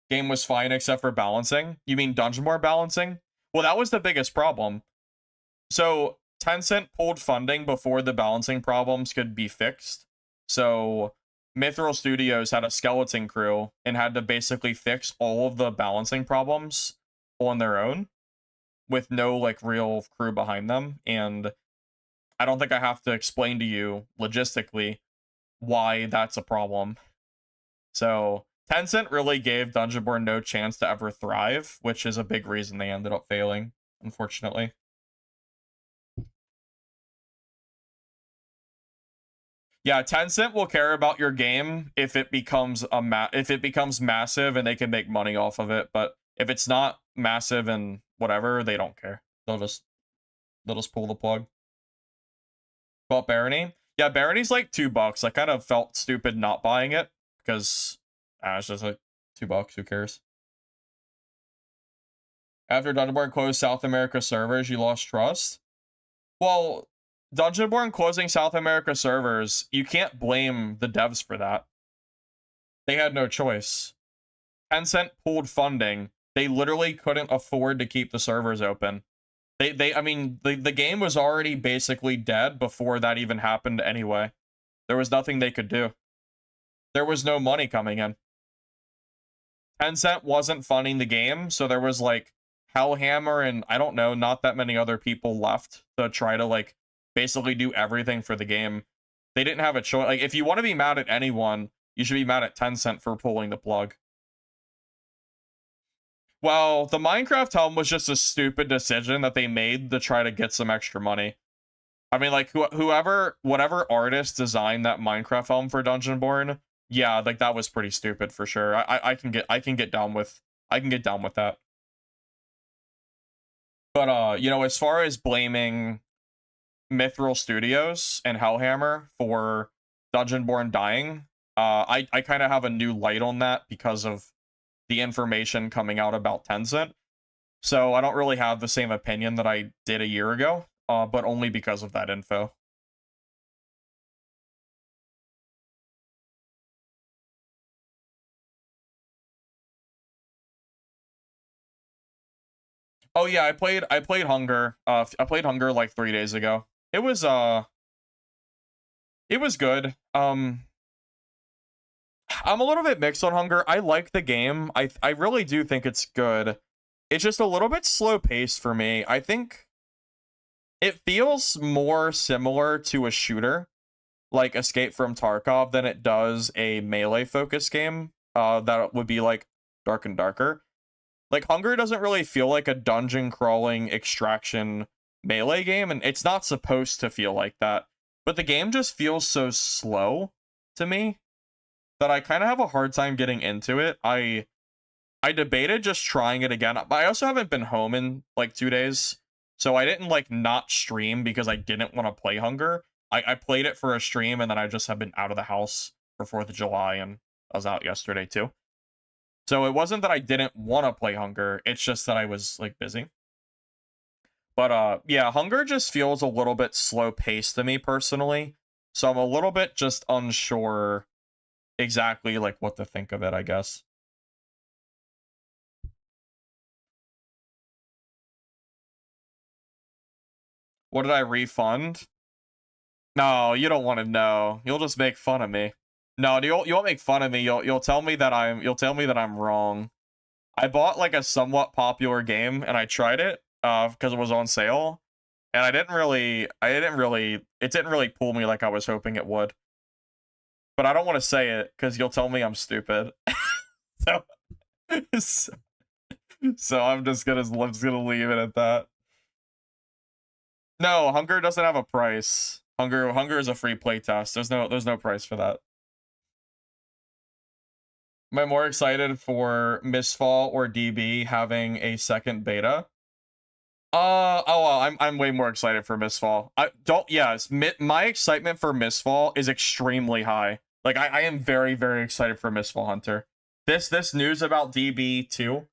Game was fine except for balancing. You mean Dungeonborne balancing? Well, that was the biggest problem. So Tencent pulled funding before the balancing problems could be fixed. So Mithril Studios had a skeleton crew and had to basically fix all of the balancing problems on their own with no like real crew behind them. And I don't think I have to explain to you logistically why that's a problem. So Tencent really gave Dungeonborne no chance to ever thrive, which is a big reason they ended up failing, unfortunately. Yeah, Tencent will care about your game if it becomes massive and they can make money off of it, but if it's not massive and whatever, they don't care. They'll just pull the plug. Bought Barony? Yeah, Barony's like $2. I kind of felt stupid not buying it because it's just like $2. Who cares? After Dungeonborne closed South America servers, you lost trust? Well, Dungeonborne closing South America servers, you can't blame the devs for that. They had no choice. Tencent pulled funding. They literally couldn't afford to keep the servers open. I mean, the game was already basically dead before that even happened anyway. There was nothing they could do. There was no money coming in. Tencent wasn't funding the game, so there was like Hellhammer and I don't know, not that many other people left to try to like basically do everything for the game. They didn't have a choice. Like, if you want to be mad at anyone, you should be mad at Tencent for pulling the plug. Well, the Minecraft helm was just a stupid decision that they made to try to get some extra money. I mean, like, whatever artist designed that Minecraft helm for Dungeonborne, yeah, like that was pretty stupid for sure. I can get down with that. But you know, as far as blaming Mithril Studios and Hellhammer for Dungeonborne dying, I kind of have a new light on that because of the information coming out about Tencent. So I don't really have the same opinion that I did a year ago, but only because of that info. Oh yeah, I played Hunger. I played Hunger like 3 days ago. It was good. I'm a little bit mixed on Hunger. I like the game. I really do think it's good. It's just a little bit slow paced for me. I think it feels more similar to a shooter like Escape from Tarkov than it does a melee focused game. That would be like Dark and Darker. Like Hunger doesn't really feel like a dungeon crawling extraction melee game, and it's not supposed to feel like that. But the game just feels so slow to me that I kind of have a hard time getting into it. I debated just trying it again. But I also haven't been home in like 2 days, so I didn't like not stream because I didn't want to play Hunger. I played it for a stream, and then I just have been out of the house for 4th of July, and I was out yesterday too. So it wasn't that I didn't want to play Hunger, it's just that I was like busy. But yeah, Hunger just feels a little bit slow paced to me personally. So I'm a little bit just unsure exactly like what to think of it, I guess. What did I refund? No, you don't want to know. You'll just make fun of me. No, you won't make fun of me. You'll tell me that I'm wrong. I bought like a somewhat popular game and I tried it because it was on sale, and it didn't really pull me like I was hoping it would. But I don't want to say it because you'll tell me I'm stupid. so, so I'm just gonna leave it at that. No, Hunger doesn't have a price. Hunger is a free playtest. There's no price for that. Am I more excited for Mistfall or DB having a second beta? Oh well, I'm way more excited for Mistfall. My excitement for Mistfall is extremely high. Like I am very, very excited for Mistfall Hunter. This news about DB2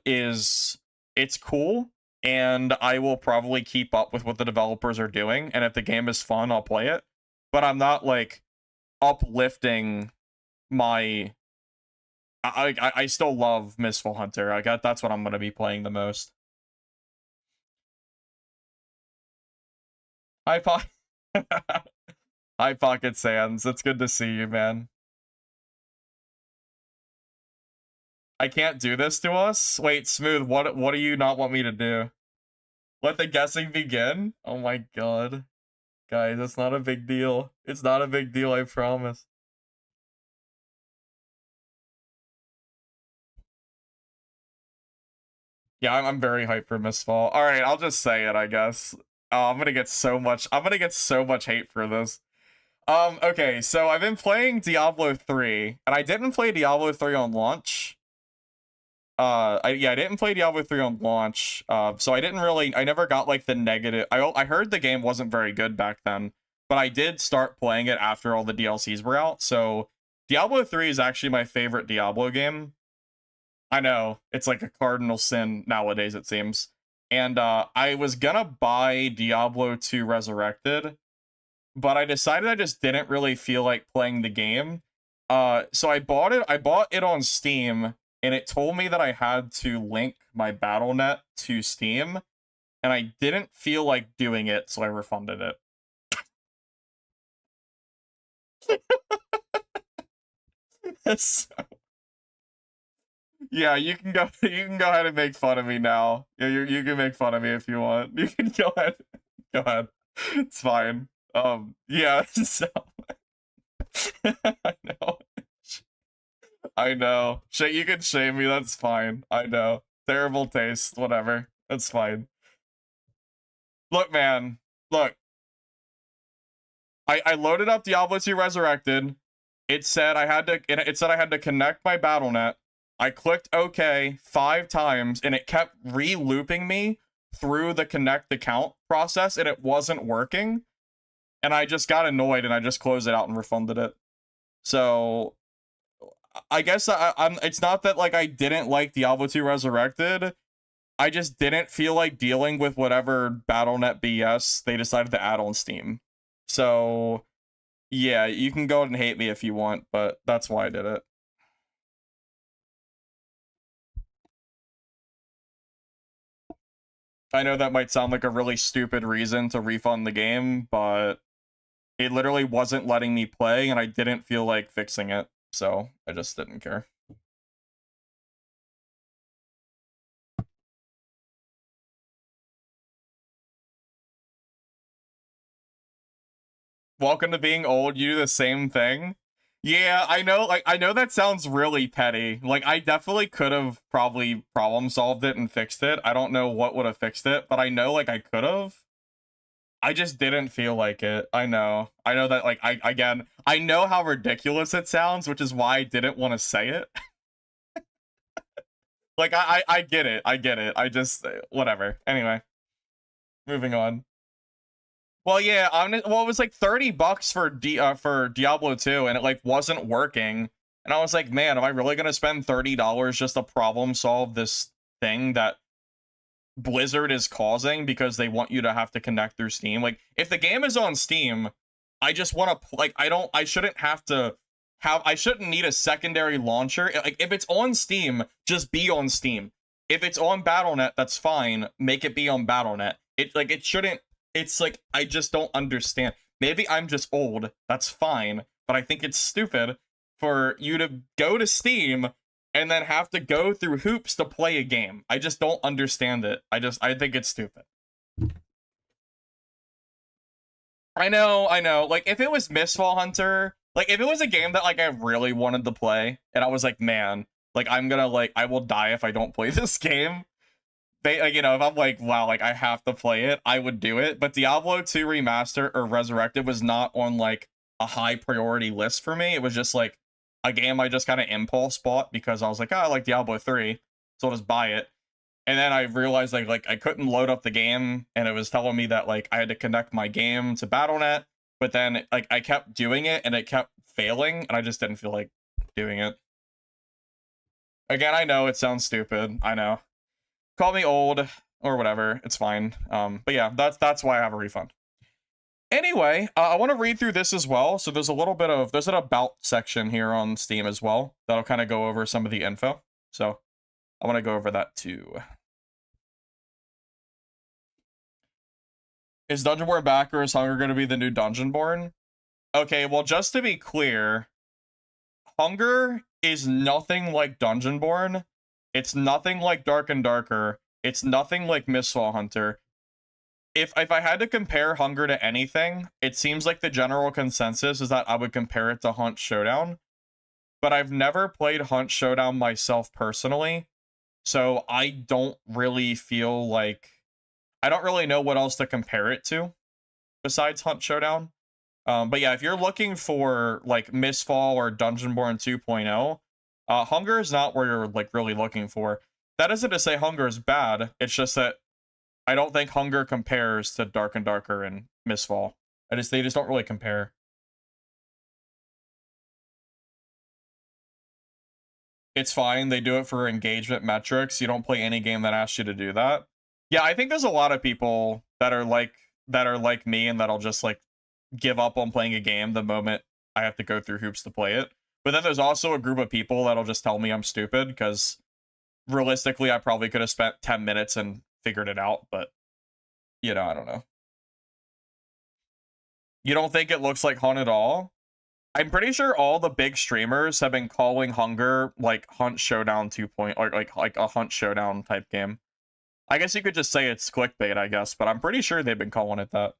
is it's cool, and I will probably keep up with what the developers are doing, and if the game is fun, I'll play it. But I'm not like uplifting my I still love Mistful Hunter. That's what I'm gonna be playing the most. Hi, Hi, Pocket Sands. It's good to see you, man. I can't do this to us? Wait, Smooth, what do you not want me to do? Let the guessing begin? Oh my god. Guys, it's not a big deal. It's not a big deal, I promise. Yeah, I'm very hyped for Mistfall. Alright, I'll just say it, I guess. Oh, I'm gonna get so much hate for this. Okay, so I've been playing Diablo 3, and I didn't play Diablo 3 on launch. I didn't play Diablo 3 on launch. So I never got like the negative. I heard the game wasn't very good back then, but I did start playing it after all the DLCs were out. So Diablo 3 is actually my favorite Diablo game. I know, it's like a cardinal sin nowadays, it seems. And I was gonna buy Diablo 2 Resurrected, but I decided I just didn't really feel like playing the game. So I bought it on Steam, and it told me that I had to link my Battle.net to Steam, and I didn't feel like doing it, so I refunded it. So, yeah, you can go ahead and make fun of me now. Yeah, you can make fun of me if you want. You can go ahead. Go ahead. It's fine. Yeah, so I know. I know. You can shame me, that's fine. I know. Terrible taste, whatever. That's fine. Look, man. Look. I loaded up Diablo 2 Resurrected. It said I had to connect my Battle.net. I clicked OK 5 times, and it kept re-looping me through the connect account process, and it wasn't working. And I just got annoyed, and I just closed it out and refunded it. So I guess it's not that like I didn't like Diablo 2 Resurrected. I just didn't feel like dealing with whatever Battle.net BS they decided to add on Steam. So yeah, you can go and hate me if you want, but that's why I did it. I know that might sound like a really stupid reason to refund the game, but it literally wasn't letting me play, and I didn't feel like fixing it, so I just didn't care. Welcome to being old, you do the same thing. Yeah, I know, like, I know that sounds really petty. Like, I definitely could have probably problem solved it and fixed it. I don't know what would have fixed it, but I know, like, I could have. I just didn't feel like it. I know that, like, I know how ridiculous it sounds, which is why I didn't want to say it. Like, I get it. I get it. I just, whatever. Anyway, moving on. Well, yeah, it was like $30 for Diablo 2, and it like wasn't working. And I was like, man, am I really gonna spend $30 just to problem solve this thing that Blizzard is causing because they want you to have to connect through Steam? Like, if the game is on Steam, I just want to like I shouldn't have to I shouldn't need a secondary launcher. Like, if it's on Steam, just be on Steam. If it's on Battle.net, that's fine. Make it be on Battle.net. It shouldn't. It's like, I just don't understand. Maybe I'm just old. That's fine. But I think it's stupid for you to go to Steam and then have to go through hoops to play a game. I just don't understand it. I think it's stupid. I know. Like, if it was Mistfall Hunter, like, if it was a game that, like, I really wanted to play, and I was like, man, like, I will die if I don't play this game. Like, you know, if I'm like, wow, like, I have to play it, I would do it. But Diablo 2 Remaster or Resurrected was not on, like, a high priority list for me. It was just, like, a game I just kind of impulse bought because I was like, oh, I like Diablo 3, so I'll just buy it. And then I realized, like I couldn't load up the game, and it was telling me that, like, I had to connect my game to Battle.net, but then, like, I kept doing it, and it kept failing, and I just didn't feel like doing it. Again, I know it sounds stupid. I know. Call me old or whatever. It's fine. But yeah, that's why I have a refund. Anyway, I want to read through this as well. So there's an about section here on Steam as well. That'll kind of go over some of the info. So I want to go over that too. Is Dungeonborne back, or is Hunger going to be the new Dungeonborne? Okay, well, just to be clear, Hunger is nothing like Dungeonborne. It's nothing like Dark and Darker. It's nothing like Mistfall Hunter. If I had to compare Hunger to anything, it seems like the general consensus is that I would compare it to Hunt Showdown. But I've never played Hunt Showdown myself personally, so I don't really feel like... I don't really know what else to compare it to besides Hunt Showdown. But yeah, if you're looking for like Mistfall or Dungeonborne 2.0, Hunger is not where you're like really looking for. That isn't to say Hunger is bad. It's just that I don't think Hunger compares to Dark and Darker and Mistfall. They just don't really compare. It's fine. They do it for engagement metrics. You don't play any game that asks you to do that. Yeah, I think there's a lot of people that are like me and that'll just like give up on playing a game the moment I have to go through hoops to play it. But then there's also a group of people that'll just tell me I'm stupid because realistically I probably could have spent 10 minutes and figured it out, but you know, I don't know. You don't think it looks like Hunt at all? I'm pretty sure all the big streamers have been calling Hunger like Hunt Showdown 2. Or like a Hunt Showdown type game. I guess you could just say it's clickbait, I guess, but I'm pretty sure they've been calling it that.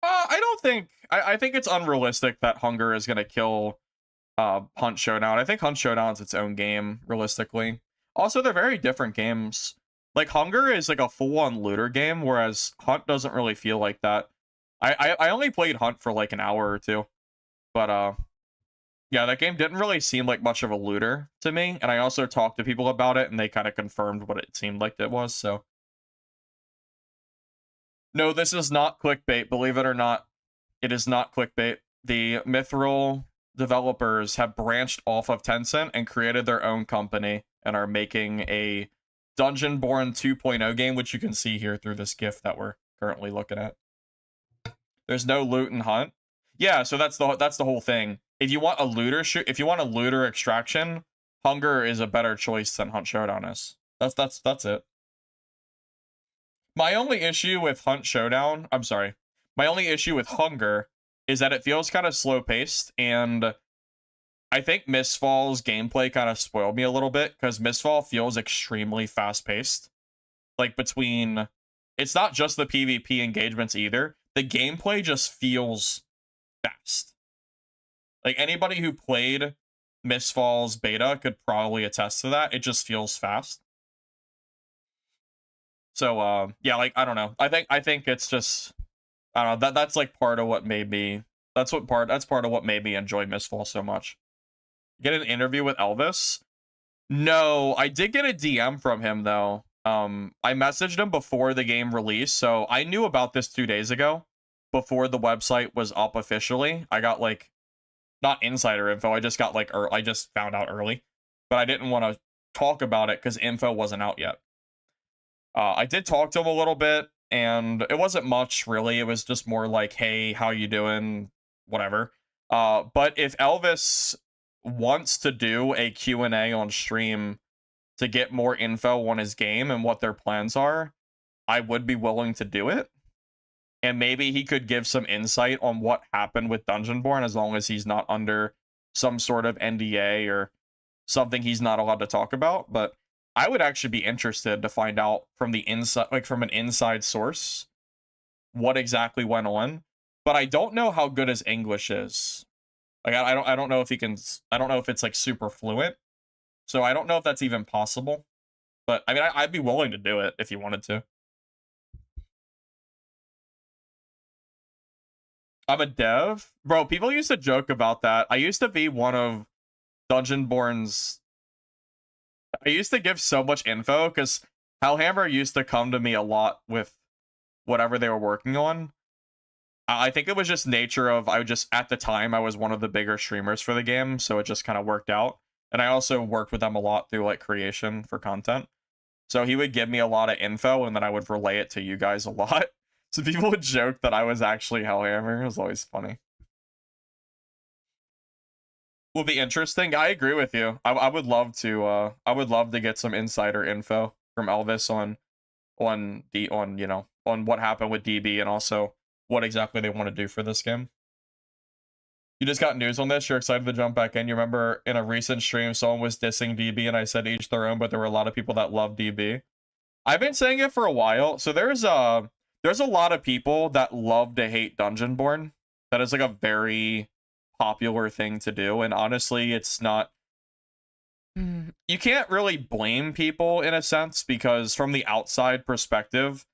I don't think... I think it's unrealistic that Hunger is going to kill Hunt Showdown. I think Hunt Showdown's its own game, realistically. Also, they're very different games. Like, Hunger is like a full-on looter game, whereas Hunt doesn't really feel like that. I only played Hunt for like an hour or two. But, yeah, that game didn't really seem like much of a looter to me. And I also talked to people about it, and they kind of confirmed what it seemed like it was, so... No, this is not clickbait, believe it or not. It is not clickbait. The Mithril developers have branched off of Tencent and created their own company and are making a Dungeonborne 2.0 game, which you can see here through this GIF that we're currently looking at. There's no loot and hunt. Yeah, so that's the whole thing. If you want a looter extraction, Hunger is a better choice than Hunt Showdown is. That's it. My only issue with Hunt Showdown, I'm sorry. My only issue with Hunger is that it feels kind of slow-paced, and I think Mistfall's gameplay kind of spoiled me a little bit, because Mistfall feels extremely fast-paced. Like, between... It's not just the PvP engagements either. The gameplay just feels fast. Like, anybody who played Mistfall's beta could probably attest to that. It just feels fast. So, yeah, like, I don't know. I think it's just... I don't know, that's like part of what made me... That's part of what made me enjoy Mistfall so much. Get an interview with Elvis? No, I did get a DM from him, though. I messaged him before the game released, so I knew about this 2 days ago, before the website was up officially. I got, like, not insider info, I just got, like, I just found out early, but I didn't want to talk about it because info wasn't out yet. I did talk to him a little bit, and it wasn't much, really. It was just more like, hey, how you doing? Whatever. But if Elvis wants to do a Q&A on stream to get more info on his game and what their plans are, I would be willing to do it. And maybe he could give some insight on what happened with Dungeonborne, as long as he's not under some sort of NDA or something he's not allowed to talk about. But I would actually be interested to find out from the inside, like from an inside source, what exactly went on. But I don't know how good his English is. Like, I don't know if he can... I don't know if it's like super fluent. So I don't know if that's even possible. But I mean, I'd be willing to do it if you wanted to. I'm a dev? Bro, people used to joke about that. I used to be one of Dungeonborne's... I used to give so much info, because Hellhammer used to come to me a lot with whatever they were working on. I think it was just nature of, I just, at the time, I was one of the bigger streamers for the game, so it just kind of worked out. And I also worked with them a lot through like creation for content. So he would give me a lot of info and then I would relay it to you guys a lot. So people would joke that I was actually Hellhammer. It was always funny. Will be interesting. I agree with you. I would love to get some insider info from Elvis on you know, on what happened with DB and also what exactly they want to do for this game. You just got news on this. You're excited to jump back in. You remember in a recent stream, someone was dissing DB, and I said each their own, but there were a lot of people that love DB. I've been saying it for a while. So there's a lot of people that love to hate Dungeonborne. That is like a very popular thing to do, and honestly, it's not. You can't really blame people in a sense because from the outside perspective,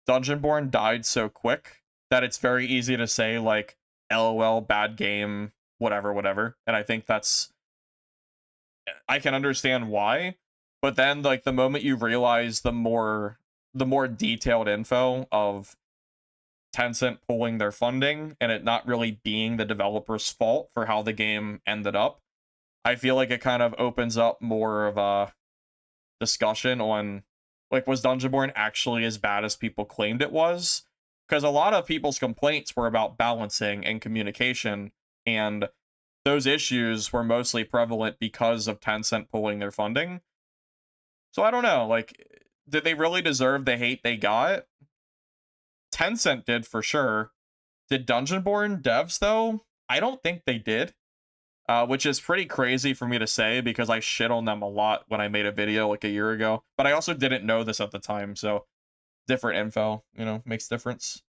Dungeonborne died so quick that it's very easy to say like, LOL, bad game, whatever. And I think I can understand why. But then like the moment you realize the more detailed info of Tencent pulling their funding and it not really being the developer's fault for how the game ended up, I feel like it kind of opens up more of a discussion on like, was Dungeonborne actually as bad as people claimed it was? Because a lot of people's complaints were about balancing and communication, and those issues were mostly prevalent because of Tencent pulling their funding. So I don't know, like, did they really deserve the hate they got? Tencent did for sure. Did Dungeonborne devs though? I don't think they did. Which is pretty crazy for me to say because I shit on them a lot when I made a video like a year ago. But I also didn't know this at the time, so different info, you know, makes difference.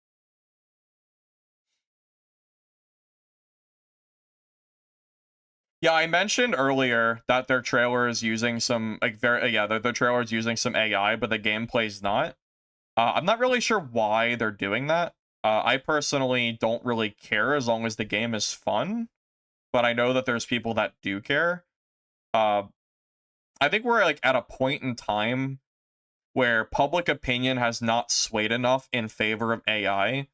Yeah, I mentioned earlier that their trailer is using some like their trailer is using some AI, but the gameplay's not. I'm not really sure why they're doing that. I personally don't really care as long as the game is fun, but I know that there's people that do care. I think we're like at a point in time where public opinion has not swayed enough in favor of AI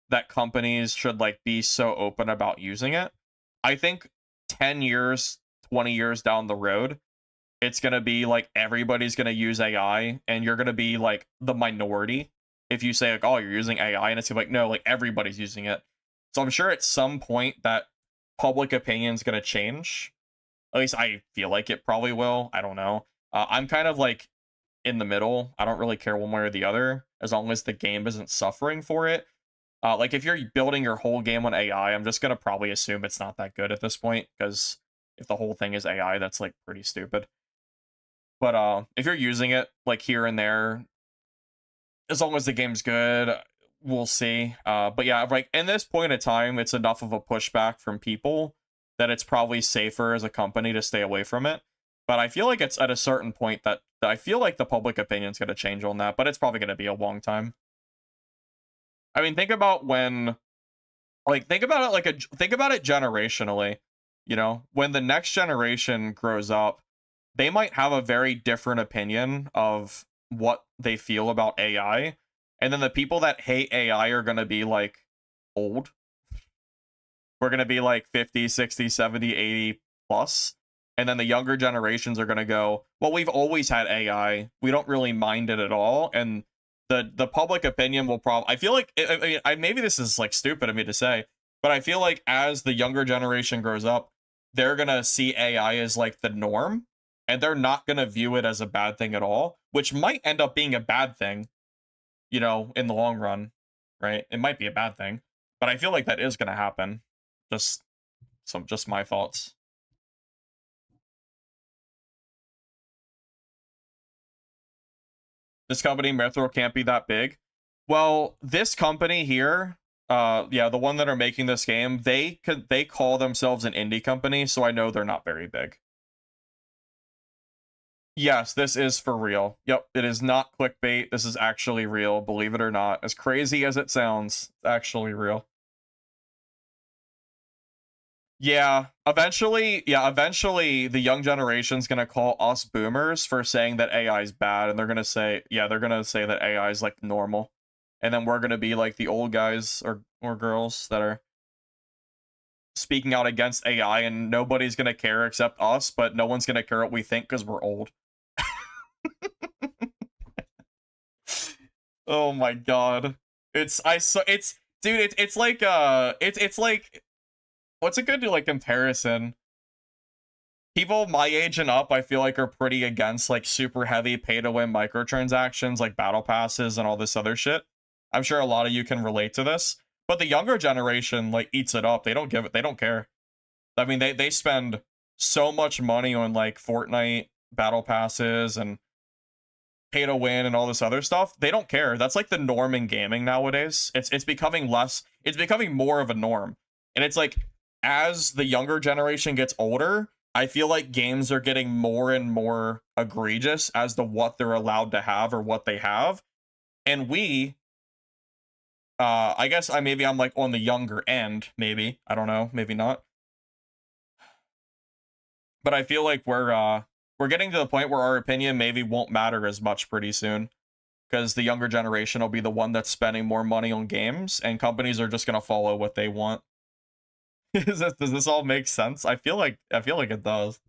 that companies should like be so open about using it. I think 10 years, 20 years down the road, it's going to be like everybody's going to use AI and you're going to be like the minority if you say like, oh, you're using AI, and it's like, no, like everybody's using it. So I'm sure at some point that public opinion is going to change. At least I feel like it probably will. I don't know. I'm kind of like in the middle. I don't really care one way or the other as long as the game isn't suffering for it. Like if you're building your whole game on AI, I'm just gonna probably assume it's not that good at this point because if the whole thing is AI, that's like pretty stupid. But if you're using it like here and there, as long as the game's good, we'll see. But yeah, like in this point in time, it's enough of a pushback from people that it's probably safer as a company to stay away from it. But I feel like it's at a certain point that I feel like the public opinion's gonna change on that, but it's probably gonna be a long time. I mean, think about when, like, think about it generationally. You know, when the next generation grows up, they might have a very different opinion of what they feel about AI, and then the people that hate AI are gonna be like old. We're gonna be like 50, 60, 70, 80 plus. And then the younger generations are gonna go, well, we've always had AI. We don't really mind it at all. And the public opinion will probably, I feel like, I mean, maybe this is like stupid of me to say, but I feel like as the younger generation grows up, they're gonna see AI as like the norm, and they're not gonna view it as a bad thing at all, which might end up being a bad thing, you know, in the long run, right? It might be a bad thing, but I feel like that is gonna happen. Just my thoughts. This company, Mithril, can't be that big. Well, this company here, yeah, the one that are making this game, they call themselves an indie company, so I know they're not very big. Yes, this is for real. Yep, it is not clickbait. This is actually real, believe it or not. As crazy as it sounds, it's actually real. Yeah, eventually the young generation's gonna call us boomers for saying that AI is bad, and they're gonna say, yeah, they're gonna say that AI is like normal. and then we're gonna be like the old guys or girls that are speaking out against AI, and nobody's gonna care except us, but no one's gonna care what we think because we're old. Oh my god. It's dude, it's like it's like, what's a good like comparison? People my age and up, I feel like, are pretty against like super heavy pay to win microtransactions like battle passes and all this other shit. I'm sure a lot of you can relate to this, but the younger generation like eats it up. They don't give it, they don't care. I mean, they spend so much money on like Fortnite battle passes and pay to win and all this other stuff. They don't care. That's like the norm in gaming nowadays. It's becoming less, it's becoming more of a norm. And it's like, as the younger generation gets older, I feel like games are getting more and more egregious as to what they're allowed to have or what they have. And I guess maybe I'm like on the younger end, maybe. I don't know, maybe not. But I feel like we're getting to the point where our opinion maybe won't matter as much pretty soon, because the younger generation will be the one that's spending more money on games, and companies are just gonna follow what they want. Does this all make sense? I feel like it does.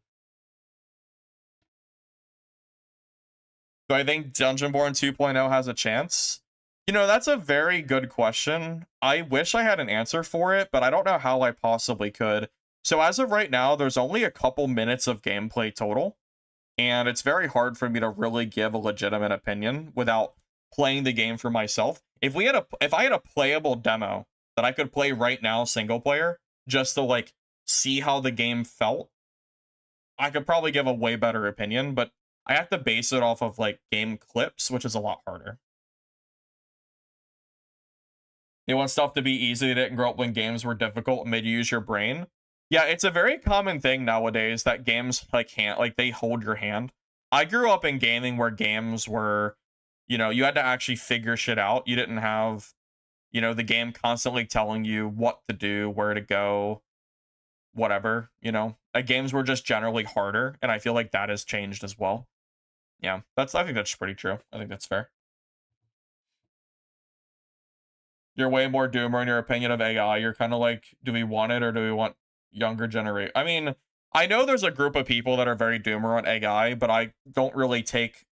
Do I think Dungeonborne 2.0 has a chance? You know, that's a very good question. I wish I had an answer for it, but I don't know how I possibly could. So as of right now, there's only a couple minutes of gameplay total, and it's very hard for me to really give a legitimate opinion without playing the game for myself. If I had a playable demo that I could play right now single player, just to like see how the game felt, I could probably give a way better opinion, but I have to base it off of like game clips, which is a lot harder. They want stuff to be easy. They didn't grow up when games were difficult and made you use your brain. Yeah, it's a very common thing nowadays that games like can't, like, they hold your hand. I grew up in gaming where games were, you know, you had to actually figure shit out. You didn't have, you know, the game constantly telling you what to do, where to go, whatever, you know. Games were just generally harder, and I feel like that has changed as well. Yeah, I think that's pretty true. I think that's fair. You're way more doomer in your opinion of AI. You're kind of like, do we want it or do we want younger generation? I mean, I know there's a group of people that are very doomer on AI, but I don't really take,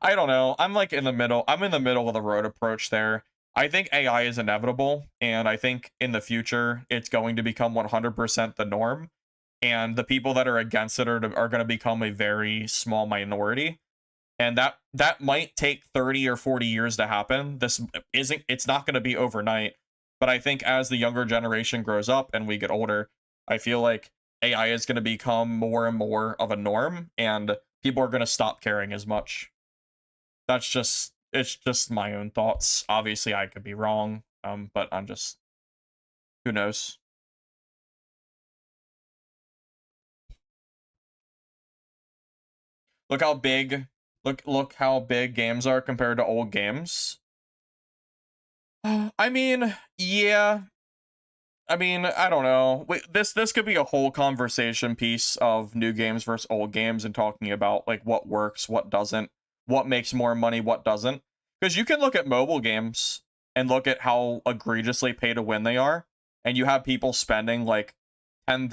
I don't know. I'm like in the middle. I'm in the middle of the road approach there. I think AI is inevitable, and I think in the future it's going to become 100% the norm, and the people that are against it are going to become a very small minority, and that might take 30 or 40 years to happen. It's not going to be overnight, but I think as the younger generation grows up and we get older, I feel like AI is going to become more and more of a norm, and people are going to stop caring as much. It's just my own thoughts. Obviously I could be wrong, but I'm just, who knows. Look how big look how big games are compared to old games. I mean, yeah. I mean, I don't know. This could be a whole conversation piece of new games versus old games, and talking about like what works, what doesn't, what makes more money, what doesn't. Because you can look at mobile games and look at how egregiously pay to win they are, and you have people spending like $10,000,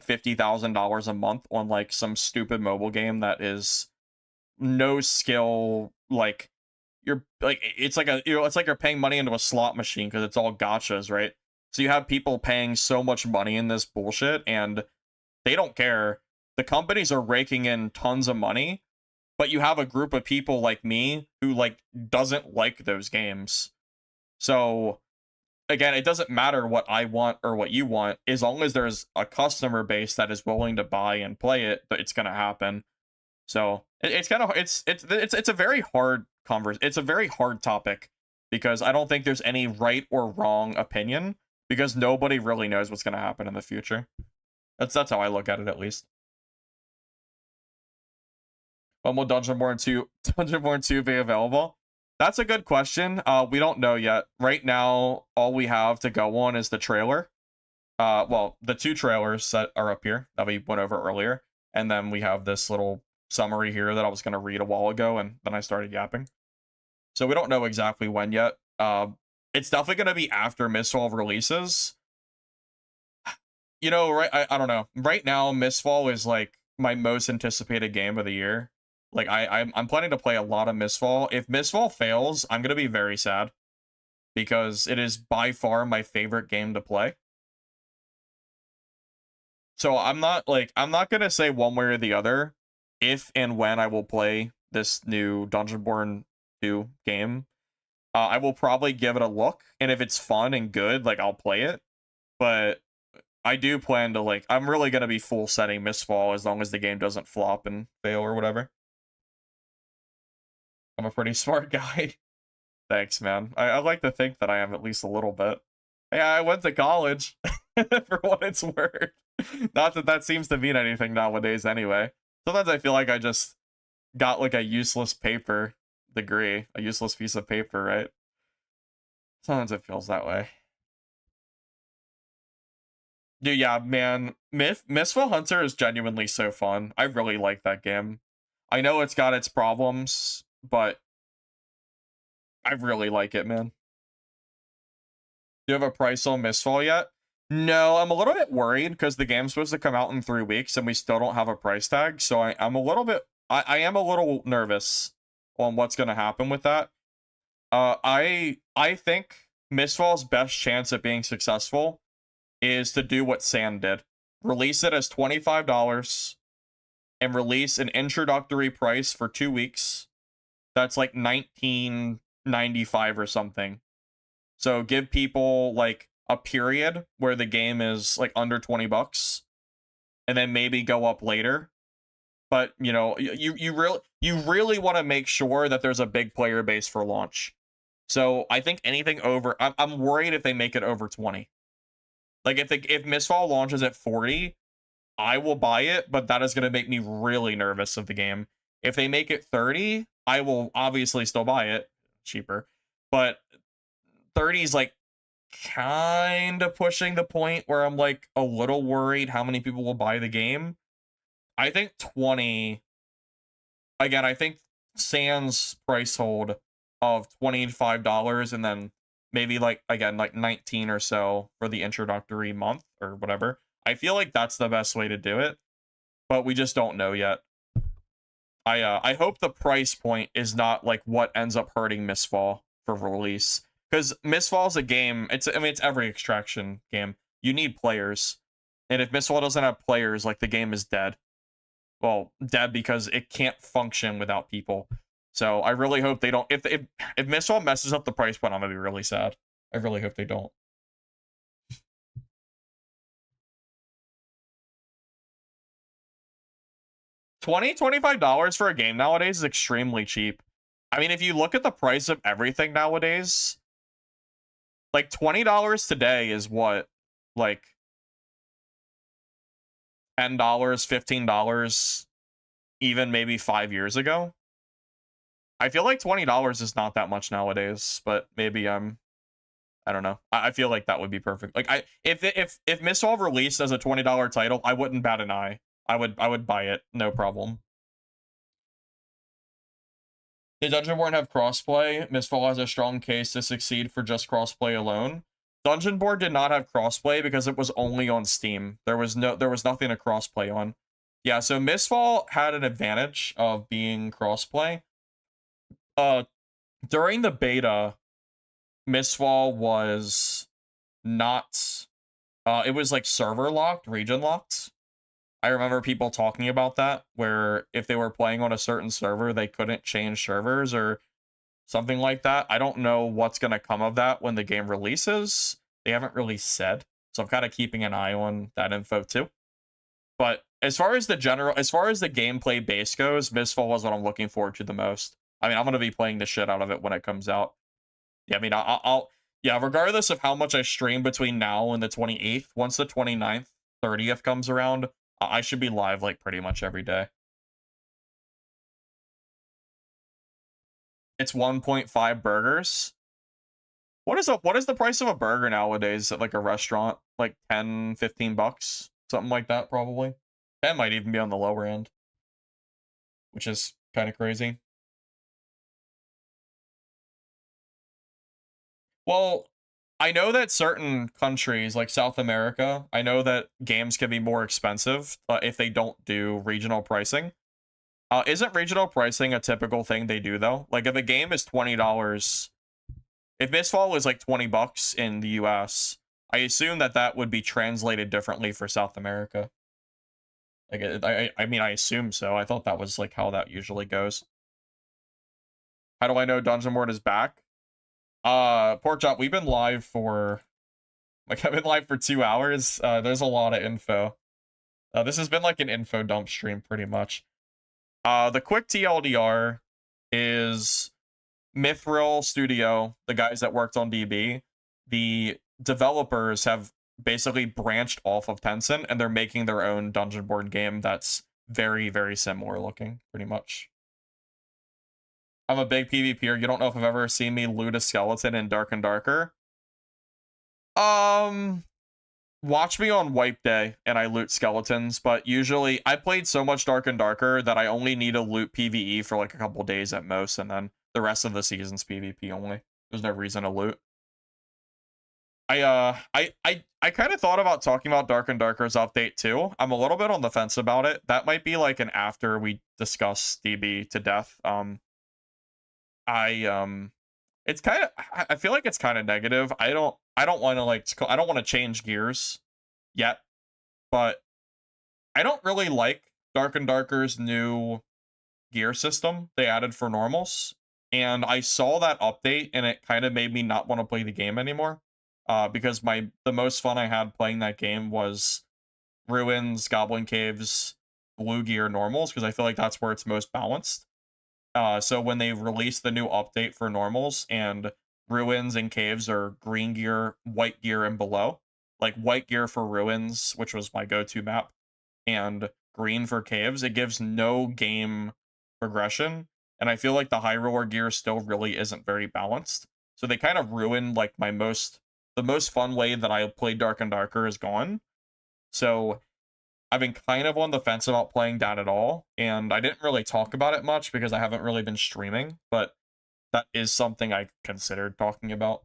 $50,000 a month on like some stupid mobile game that is no skill. Like, you're like, it's like it's like you're paying money into a slot machine because it's all gotchas, right? So you have people paying so much money in this bullshit, and they don't care. The companies are raking in tons of money, but you have a group of people like me who like doesn't like those games. So again, it doesn't matter what I want or what you want, as long as there's a customer base that is willing to buy and play it, but it's gonna happen. So it's kind of it's a very hard it's a very hard topic, because I don't think there's any right or wrong opinion, because nobody really knows what's gonna happen in the future. That's how I look at it, at least. When will Dungeonborne 2 be available? That's a good question. We don't know yet. Right now, all we have to go on is the trailer. Well, the two trailers that are up here that we went over earlier, and then we have this little summary here that I was going to read a while ago, and then I started yapping. So we don't know exactly when yet. Uh, it's definitely gonna be after Mistfall releases. You know, right? I don't know. Right now, Mistfall is like my most anticipated game of the year. Like I'm planning to play a lot of Mistfall. If Mistfall fails, I'm gonna be very sad because it is by far my favorite game to play. So I'm not gonna say one way or the other if and when I will play this new Dungeonborne 2 game. I will probably give it a look, and if it's fun and good, like I'll play it. But I do plan to like I'm really gonna be full setting Mistfall as long as the game doesn't flop and fail or whatever. I'm a pretty smart guy. Thanks, man. I like to think that I am at least a little bit. Yeah, I went to college for what it's worth. Not that that seems to mean anything nowadays anyway. Sometimes I feel like I just got like a useless paper degree, a useless piece of paper, right? Sometimes it feels that way. Dude, yeah, man. Mistfall Hunter is genuinely so fun. I really like that game. I know it's got its problems, but I really like it, man. Do you have a price on Mistfall yet? No, I'm a little bit worried because the game's supposed to come out in 3 weeks and we still don't have a price tag. So I'm a little bit, I am a little nervous on what's going to happen with that. I think Mistfall's best chance at being successful is to do what Sand did. Release it as $25 and release an introductory price for 2 weeks. That's like $19.95 or something. So give people like a period where the game is like under 20 bucks and then maybe go up later. But you know, you really want to make sure that there's a big player base for launch. So I think anything over I'm worried if they make it over 20. Like if Mistfall launches at 40, I will buy it, but that is going to make me really nervous of the game. If they make it 30, I will obviously still buy it cheaper. But 30 is like kind of pushing the point where I'm like a little worried how many people will buy the game. I think 20, again, I think Sans price hold of $25 and then maybe like again like 19 or so for the introductory month or whatever. I feel like that's the best way to do it, but we just don't know yet. I hope the price point is not like what ends up hurting Mistfall for release, because Mistfall is a game. I mean it's every extraction game. You need players, and if Mistfall doesn't have players, like the game is dead. Well, dead because it can't function without people. So I really hope they don't. If Mistfall messes up the price point, I'm gonna be really sad. I really hope they don't. $25 for a game nowadays is extremely cheap. I mean, if you look at the price of everything nowadays, like $20 today is what, like $10, $15, even maybe 5 years ago. I feel like $20 is not that much nowadays, but maybe I don't know. I feel like that would be perfect. Like if Mistfall released as a $20 title, I wouldn't bat an eye. I would buy it, no problem. Did Dungeonborne have crossplay? Mistfall has a strong case to succeed for just crossplay alone. Dungeonborne did not have crossplay because it was only on Steam. There was nothing to crossplay on. Yeah, so Mistfall had an advantage of being crossplay. During the beta, Mistfall was not it was like server locked, region locked. I remember people talking about that, where if they were playing on a certain server, they couldn't change servers or something like that. I don't know what's going to come of that when the game releases. They haven't really said, so I'm kind of keeping an eye on that info too. But as far as the gameplay base goes, Mistfall was what I'm looking forward to the most. I mean, I'm going to be playing the shit out of it when it comes out. Yeah, I mean, yeah, regardless of how much I stream between now and the 28th, once the 29th, 30th comes around, I should be live like pretty much every day. It's 1.5 burgers. What is the price of a burger nowadays at like a restaurant? Like 10, 15 bucks? Something like that, probably. 10 might even be on the lower end, which is kind of crazy. Well, I know that certain countries like South America, I know that games can be more expensive if they don't do regional pricing. Isn't regional pricing a typical thing they do though? Like if a game is $20, if Mistfall is like $20 in the US, I assume that that would be translated differently for South America. Like I mean I assume so. I thought that was like how that usually goes. How do I know Dungeonborne is back? Pork chop, we've been live for like I've been live for 2 hours. There's a lot of info. This has been like an info dump stream pretty much. The quick TLDR is Mithril Studio, the guys that worked on DB, the developers have basically branched off of Tencent and they're making their own Dungeonborne game that's very, very similar looking, pretty much. I'm a big PvPer. You don't know if I've ever seen me loot a skeleton in Dark and Darker. Watch me on Wipe Day and I loot skeletons, but usually I played so much Dark and Darker that I only need to loot PvE for like a couple days at most, and then the rest of the season's PvP only. There's no reason to loot. I kind of thought about talking about Dark and Darker's update too. I'm a little bit on the fence about it. That might be like an after we discuss DB to death. It's kind of, I feel like it's kind of negative. I don't want to like, I don't want to change gears yet, but I don't really like Dark and Darker's new gear system they added for normals. And I saw that update and it kind of made me not want to play the game anymore. Because the most fun I had playing that game was Ruins, Goblin Caves, Blue Gear normals, because I feel like that's where it's most balanced. So when they released the new update for normals and Ruins and Caves are green gear, white gear, and below, like white gear for Ruins, which was my go-to map, and green for Caves, it gives no game progression, and I feel like the high roller gear still really isn't very balanced. So they kind of ruined like the most fun way that I played Dark and Darker is gone. So I've been kind of on the fence about playing that at all, and I didn't really talk about it much because I haven't really been streaming, but that is something I considered talking about.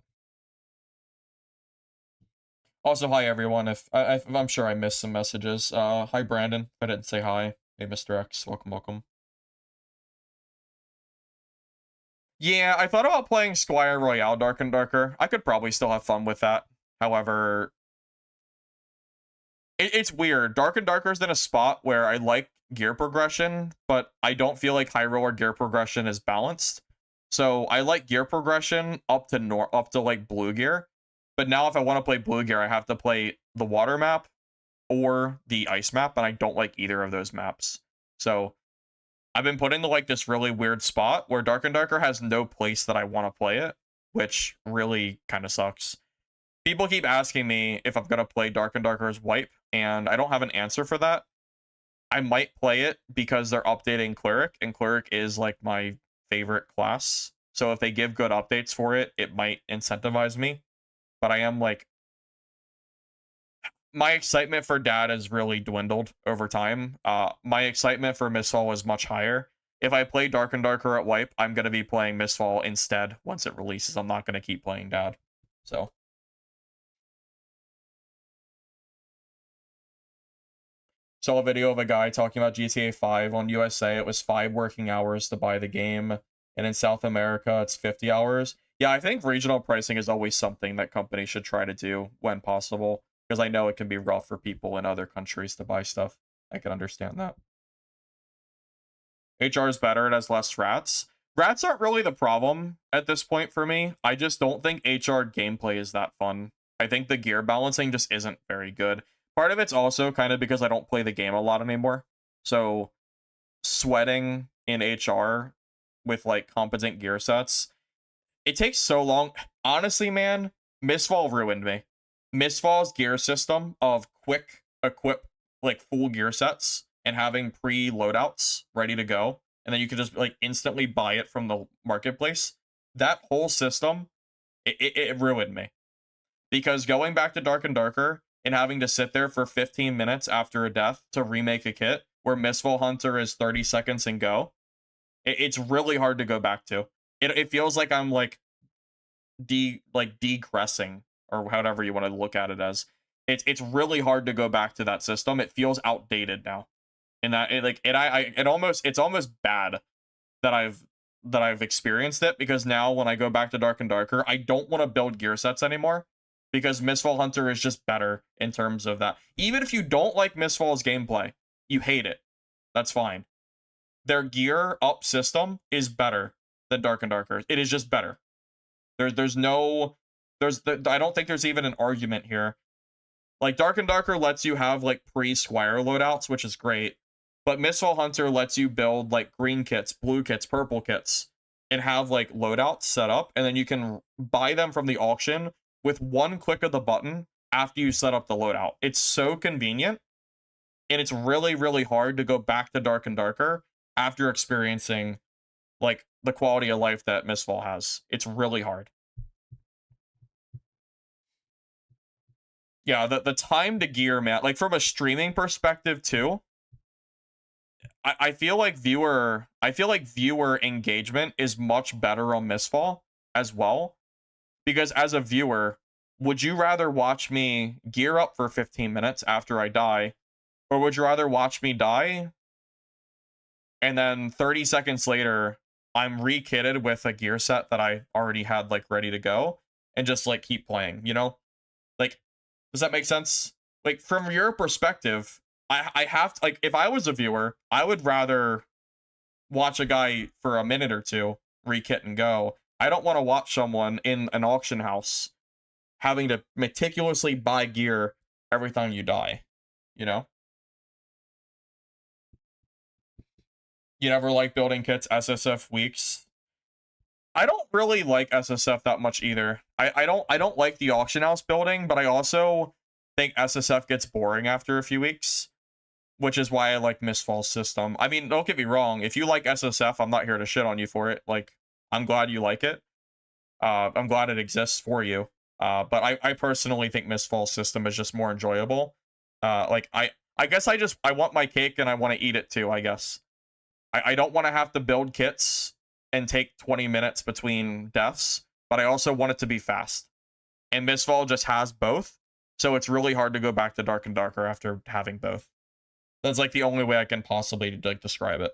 Also, hi everyone. If I'm sure I missed some messages. Hi Brandon. I didn't say hi. Hey Mr. X. Welcome, welcome. Yeah, I thought about playing Squire Royale Dark and Darker. I could probably still have fun with that. However, it's weird. Dark and Darker is in a spot where I like gear progression, but I don't feel like high roller gear progression is balanced. So I like gear progression up to like blue gear. But now if I want to play blue gear, I have to play the water map or the ice map, and I don't like either of those maps. So I've been put into like this really weird spot where Dark and Darker has no place that I want to play it, which really kind of sucks. People keep asking me if I'm going to play Dark and Darker's Wipe, and I don't have an answer for that. I might play it because they're updating Cleric, and Cleric is like my favorite class. So if they give good updates for it, it might incentivize me. But I am like, my excitement for Dad has really dwindled over time. My excitement for Mistfall is much higher. If I play Dark and Darker at Wipe, I'm going to be playing Mistfall instead once it releases. I'm not going to keep playing Dad. So saw a video of a guy talking about GTA 5 on USA. It was 5 working hours to buy the game. And in South America, it's 50 hours. Yeah, I think regional pricing is always something that companies should try to do when possible, because I know it can be rough for people in other countries to buy stuff. I can understand that. HR is better. It has less rats. Rats aren't really the problem at this point for me. I just don't think HR gameplay is that fun. I think the gear balancing just isn't very good. Part of it's also kind of because I don't play the game a lot anymore. So sweating in HR with like competent gear sets, it takes so long. Honestly, man, Mistfall ruined me. Mistfall's gear system of quick equip like full gear sets and having pre-loadouts ready to go, and then you can just like instantly buy it from the marketplace. That whole system, it ruined me. Because going back to Dark and Darker and having to sit there for 15 minutes after a death to remake a kit where Mistfall Hunter is 30 seconds and go, it's really hard to go back to. It feels like I'm like degressing, or whatever you want to look at it as. It's really hard to go back to that system. It feels outdated now. And that it's almost bad that I've experienced it, because now when I go back to Dark and Darker, I don't want to build gear sets anymore, because Mistfall Hunter is just better in terms of that. Even if you don't like Mistfall's gameplay, you hate it, that's fine. Their gear up system is better than Dark and Darker. It is just better. I don't think there's even an argument here. Like, Dark and Darker lets you have like pre-Squire loadouts, which is great. But Mistfall Hunter lets you build like green kits, blue kits, purple kits, and have like loadouts set up, and then you can buy them from the auction with one click of the button after you set up the loadout. It's so convenient, and it's really, really hard to go back to Dark and Darker after experiencing like the quality of life that Mistfall has. It's really hard. Yeah, the time to gear, man, like from a streaming perspective too, I feel like viewer engagement is much better on Mistfall as well, because as a viewer, would you rather watch me gear up for 15 minutes after I die, or would you rather watch me die and then 30 seconds later I'm re-kitted with a gear set that I already had like ready to go and just like keep playing, you know? Like, does that make sense? Like, from your perspective, I have to, like, if I was a viewer, I would rather watch a guy for a minute or two re-kit and go. I don't want to watch someone in an auction house having to meticulously buy gear every time you die, you know? You never like building kits SSF weeks? I don't really like SSF that much either. I don't like the auction house building, but I also think SSF gets boring after a few weeks, which is why I like Mistfall's system. I mean, don't get me wrong, if you like SSF, I'm not here to shit on you for it. Like, I'm glad you like it. I'm glad it exists for you. But I personally think Mistfall's system is just more enjoyable. Like, I guess I want my cake and I want to eat it too, I guess. I don't want to have to build kits and take 20 minutes between deaths, but I also want it to be fast. And Mistfall just has both, so it's really hard to go back to Dark and Darker after having both. That's like the only way I can possibly like describe it.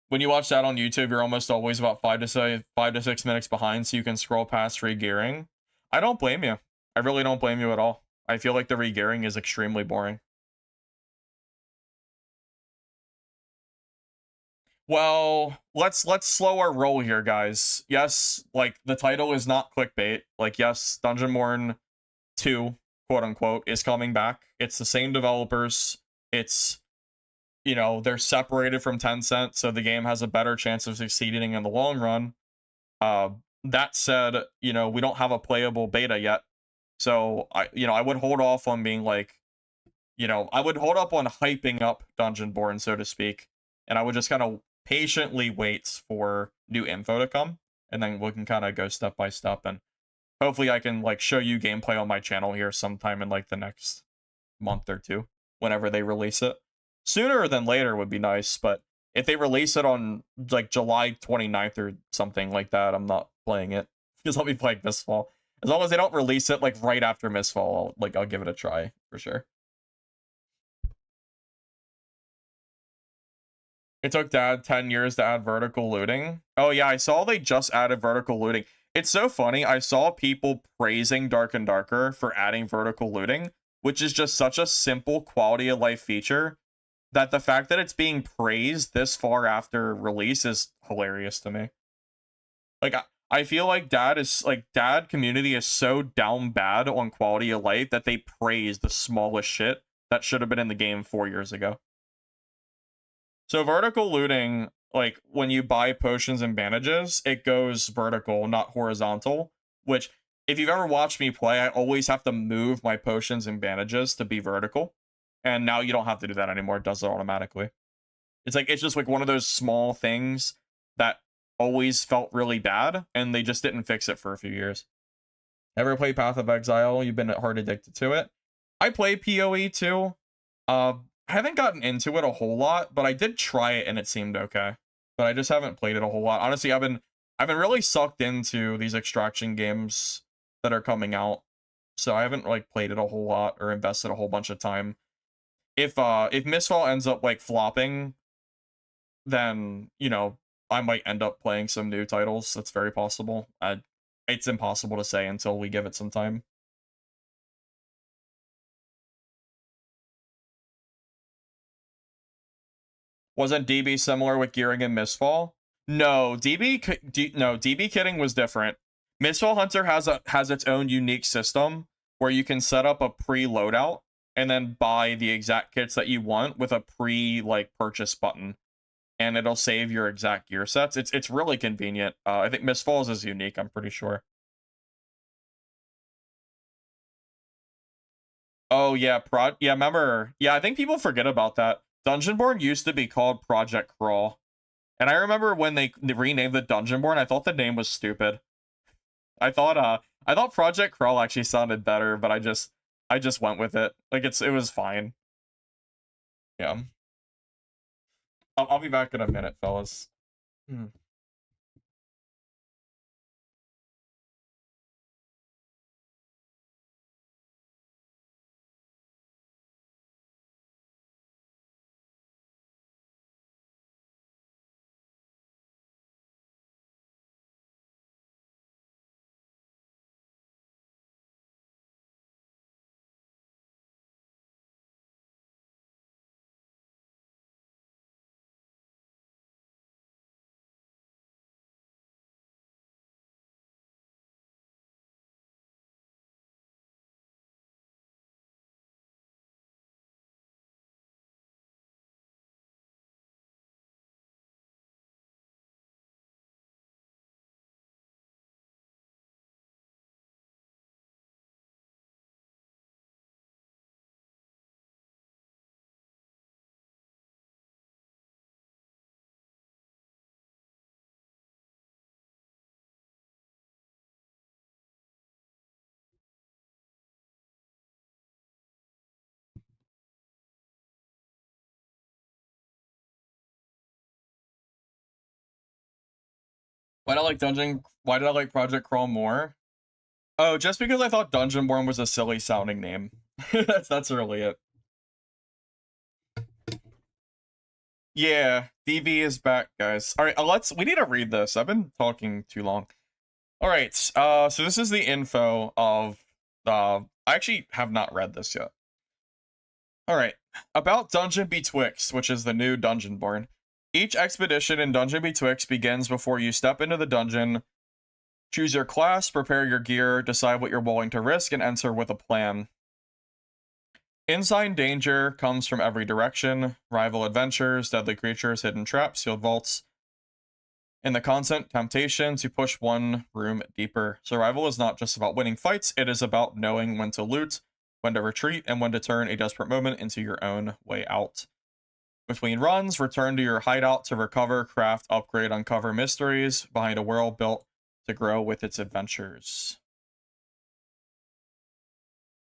When you watch that on YouTube, you're almost always about 5 to 6 minutes behind, so you can scroll past re-gearing. I don't blame you. I really don't blame you at all. I feel like the re-gearing is extremely boring. Well, let's slow our roll here, guys. Yes, like, the title is not clickbait. Like, yes, Dungeonborne 2, quote unquote, is coming back. It's the same developers. It's, you know, they're separated from Tencent, so the game has a better chance of succeeding in the long run. That said, you know, we don't have a playable beta yet. So I would hold off on being like, I would hold up on hyping up Dungeonborne, so to speak. And I would just kind of patiently wait for new info to come, and then we can kind of go step by step, and hopefully I can like show you gameplay on my channel here sometime in like the next month or two, whenever they release it. Sooner than later would be nice, but if they release it on like July 29th or something like that, I'm not playing it, because I'll be playing Mistfall. As long as they don't release it like right after Mistfall, I'll give it a try for sure. It took Dad 10 years to add vertical looting. Oh yeah, I saw they just added vertical looting. It's so funny, I saw people praising Dark and Darker for adding vertical looting, which is just such a simple quality of life feature, that the fact that it's being praised this far after release is hilarious to me. Like, I feel like Dad community is so down bad on quality of life that they praise the smallest shit that should have been in the game 4 years ago. So vertical looting, like, when you buy potions and bandages, it goes vertical, not horizontal, which, if you've ever watched me play, I always have to move my potions and bandages to be vertical. And now you don't have to do that anymore. It does it automatically. It's just like one of those small things that always felt really bad, and they just didn't fix it for a few years. Ever play Path of Exile? You've been hard addicted to it. I play PoE too. I haven't gotten into it a whole lot, but I did try it and it seemed okay. But I just haven't played it a whole lot. Honestly, I've been I've been really sucked into these extraction games that are coming out, so I haven't like played it a whole lot or invested a whole bunch of time. If Mistfall ends up like flopping, then I might end up playing some new titles. That's very possible. It's impossible to say until we give it some time. Wasn't DB similar with gearing and Mistfall? No, DB kitting was different. Mistfall Hunter has its own unique system where you can set up a pre-loadout and then buy the exact kits that you want with a purchase button, and it'll save your exact gear sets. It's really convenient. I think Mistfall's is unique, I'm pretty sure. Oh yeah, remember? Yeah, I think people forget about that. Dungeonborne used to be called Project Crawl. And I remember when they renamed the Dungeonborne, I thought the name was stupid. I thought Project Crawl actually sounded better, but I just went with it. Like it was fine. Yeah. I'll be back in a minute, fellas. Why did I like Project Crawl more? Oh, just because I thought Dungeonborne was a silly sounding name. That's really it. Yeah, DB is back, guys. All right, we need to read this. I've been talking too long. All right, so this is the info of I actually have not read this yet. All right, about Dungeon Betwixt, which is the new Dungeonborne. Each expedition in Dungeon Betwixt begins before you step into the dungeon. Choose your class, prepare your gear, decide what you're willing to risk, and enter with a plan. Inside danger comes from every direction. Rival adventures, deadly creatures, hidden traps, sealed vaults. In the constant temptation to push one room deeper. Survival is not just about winning fights, it is about knowing when to loot, when to retreat, and when to turn a desperate moment into your own way out. Between runs, return to your hideout to recover, craft, upgrade, uncover mysteries behind a world built to grow with its adventures.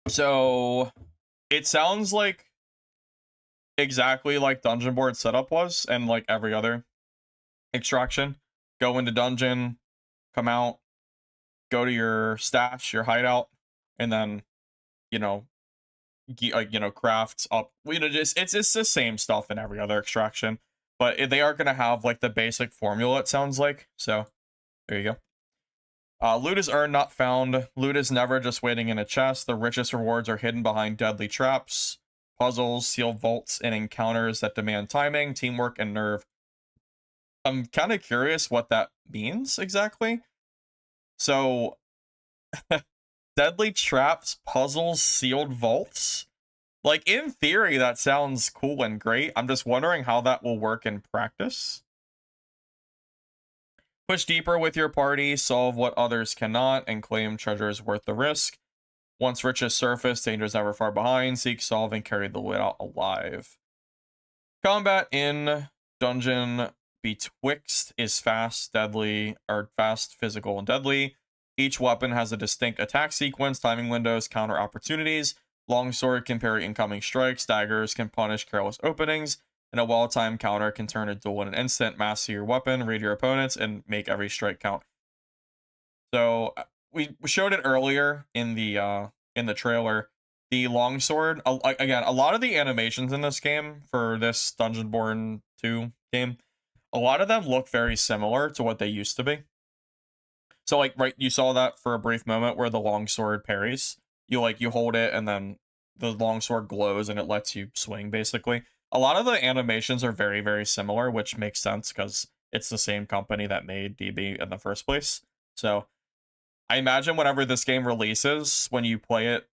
So it sounds like exactly like Dungeonborne setup was, and like every other extraction. Go into dungeon, come out, go to your stash, your hideout, and then crafts up. It's the same stuff in every other extraction, but they are gonna have like the basic formula. It sounds like. So there you go. Loot is earned, not found. Loot is never just waiting in a chest. The richest rewards are hidden behind deadly traps, puzzles, sealed vaults, and encounters that demand timing, teamwork, and nerve. I'm kind of curious what that means exactly. So, deadly traps, puzzles, sealed vaults. Like, in theory, that sounds cool and great. I'm just wondering how that will work in practice. Push deeper with your party, solve what others cannot, and claim treasures worth the risk. Once riches surface, danger's never far behind. Seek, solve, and carry the loot out alive. Combat in Dungeon Betwixt is fast, physical, and deadly. Each weapon has a distinct attack sequence, timing windows, counter opportunities. Longsword can parry incoming strikes. Daggers can punish careless openings. and a well-timed counter can turn a duel in an instant, master your weapon, read your opponents, and make every strike count. So we showed it earlier in the trailer. The longsword, again, a lot of the animations in this game for this Dungeonborne 2 game, a lot of them look very similar to what they used to be. So like, right, you saw that for a brief moment where the longsword parries. You hold it and then the longsword glows and it lets you swing basically. A lot of the animations are very, very similar, which makes sense because it's the same company that made DB in the first place. So I imagine whenever this game releases, when you play it,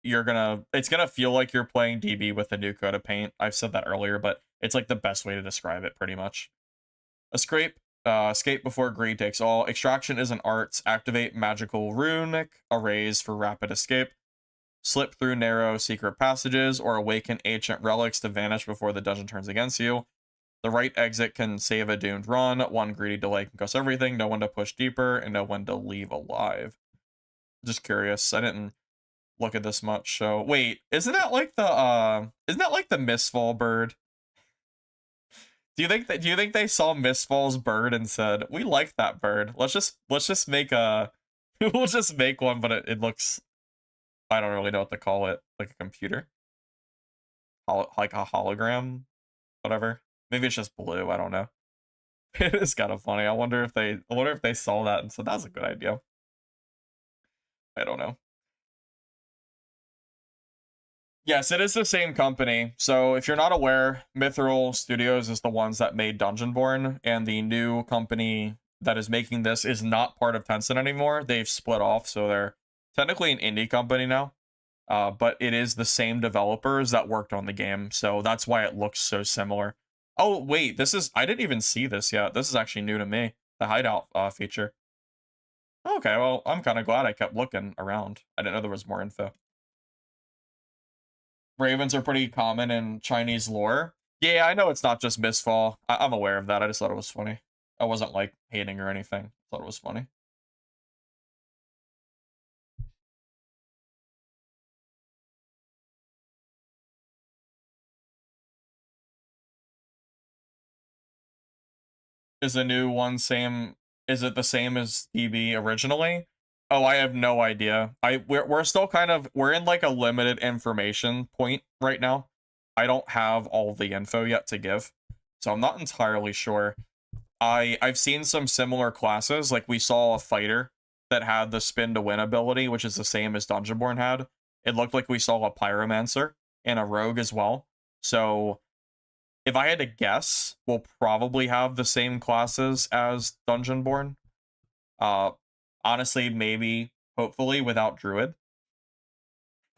it's gonna feel like you're playing DB with a new coat of paint. I've said that earlier, but it's like the best way to describe it pretty much. Escape before greed takes all. Extraction is an art. Activate magical runic arrays for rapid escape. Slip through narrow secret passages or awaken ancient relics to vanish before the dungeon turns against you. The right exit can save a doomed run. One greedy delay can cost everything. No one to push deeper and no one to leave alive. Just curious. I didn't look at this much. So wait, isn't that like the Mistfall bird? Do you think they saw Mistfall's bird and said, "We like that bird. Let's just make a we'll just make one, but it looks, I don't really know what to call it, like a computer, like a hologram, whatever. Maybe it's just blue. I don't know. It is kind of funny. I wonder if they saw that and said that's a good idea. I don't know. Yes, it is the same company. So if you're not aware, Mithril Studios is the ones that made Dungeonborne, and the new company that is making this is not part of Tencent anymore. They've split off, so they're technically an indie company now. But it is the same developers that worked on the game, so that's why it looks so similar. Oh, wait, I didn't even see this yet. This is actually new to me, the hideout feature. Okay, well, I'm kind of glad I kept looking around. I didn't know there was more info. Ravens are pretty common in Chinese lore. Yeah, I know it's not just Mistfall. I'm aware of that. I just thought it was funny. I wasn't like hating or anything. I thought it was funny. Is the new one same? Is it the same as DB originally? Oh, I have no idea. We're still we're in like a limited information point right now. I don't have all the info yet to give, so I'm not entirely sure. I've seen some similar classes, like we saw a fighter that had the spin to win ability, which is the same as Dungeonborne had. It looked like we saw a pyromancer and a rogue as well. So if I had to guess, we'll probably have the same classes as Dungeonborne. Honestly, maybe, hopefully, without Druid.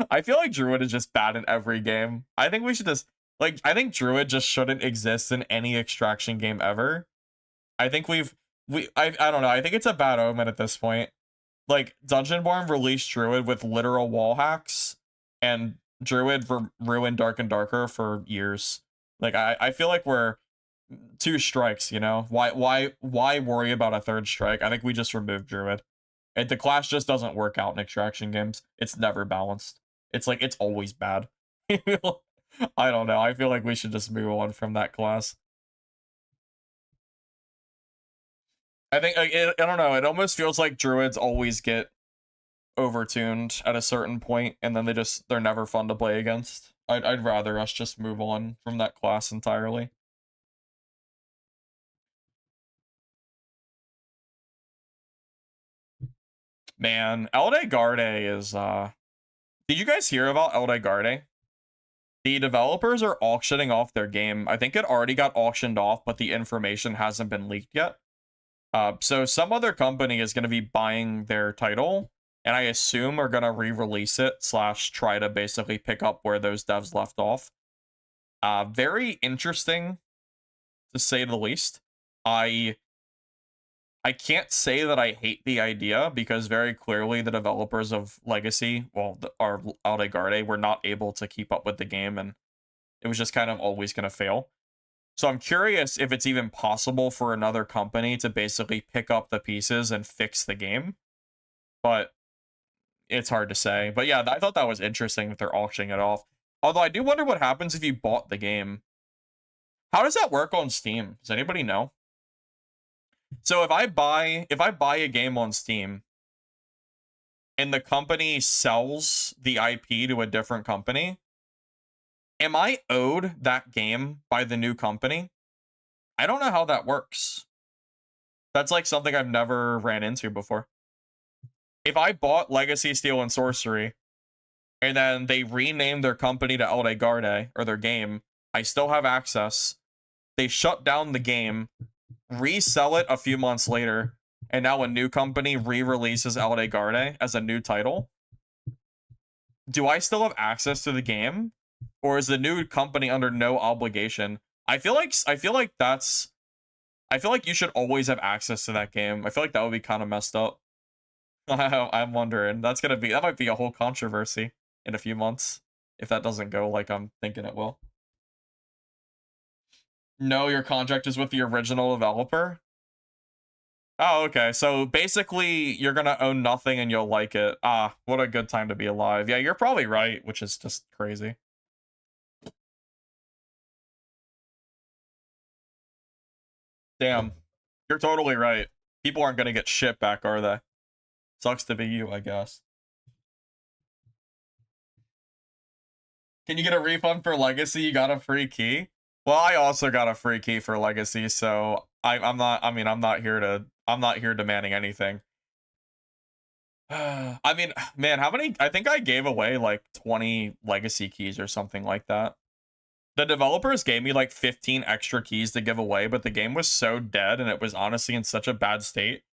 I feel like Druid is just bad in every game. I think we should just, like, I think Druid just shouldn't exist in any extraction game ever. I think I don't know, I think it's a bad omen at this point. Like, Dungeonborne released Druid with literal wall hacks, and Druid ruined Dark and Darker for years. Like, I feel like we're 2 strikes, you know? Why worry about a 3rd strike? I think we just remove Druid. The class just doesn't work out in extraction games. It's never balanced. It's like, it's always bad. I don't know. I feel like we should just move on from that class. I think, I don't know, it almost feels like Druids always get overtuned at a certain point, and then they're never fun to play against. I'd rather us just move on from that class entirely. Man, Eldegarde is, did you guys hear about Eldegarde? The developers are auctioning off their game. I think it already got auctioned off, but the information hasn't been leaked yet. So some other company is going to be buying their title, and I assume are going to re-release it / try to basically pick up where those devs left off. Very interesting, to say the least. I can't say that I hate the idea, because very clearly the developers of Legacy, well, our Eldegarde, were not able to keep up with the game, and it was just kind of always going to fail. So I'm curious if it's even possible for another company to basically pick up the pieces and fix the game. But it's hard to say. But yeah, I thought that was interesting that they're auctioning it off. Although I do wonder what happens if you bought the game. How does that work on Steam? Does anybody know? So if I buy a game on Steam and the company sells the IP to a different company, am I owed that game by the new company? I don't know how that works. That's like something I've never ran into before. If I bought Legacy, Steel, and Sorcery, and then they renamed their company to Eldegarde, or their game, I still have access. They shut down the game, resell it a few months later, and now a new company re-releases Eldegarde as a new title. Do I still have access to the game? Or is the new company under no obligation? I feel like you should always have access to that game. I feel like that would be kind of messed up. I'm wondering. That might be a whole controversy in a few months if that doesn't go like I'm thinking it will. No, your contract is with the original developer. Oh, okay. So basically, you're gonna own nothing and you'll like it. Ah, what a good time to be alive. Yeah, you're probably right, which is just crazy. Damn, you're totally right. People aren't gonna get shit back, are they? Sucks to be you, I guess. Can you get a refund for Legacy? You got a free key? Well, I also got a free key for Legacy, so I'm not. I mean, I'm not here demanding anything. I mean, man, how many? I think I gave away like 20 Legacy keys or something like that. The developers gave me like 15 extra keys to give away, but the game was so dead and it was honestly in such a bad state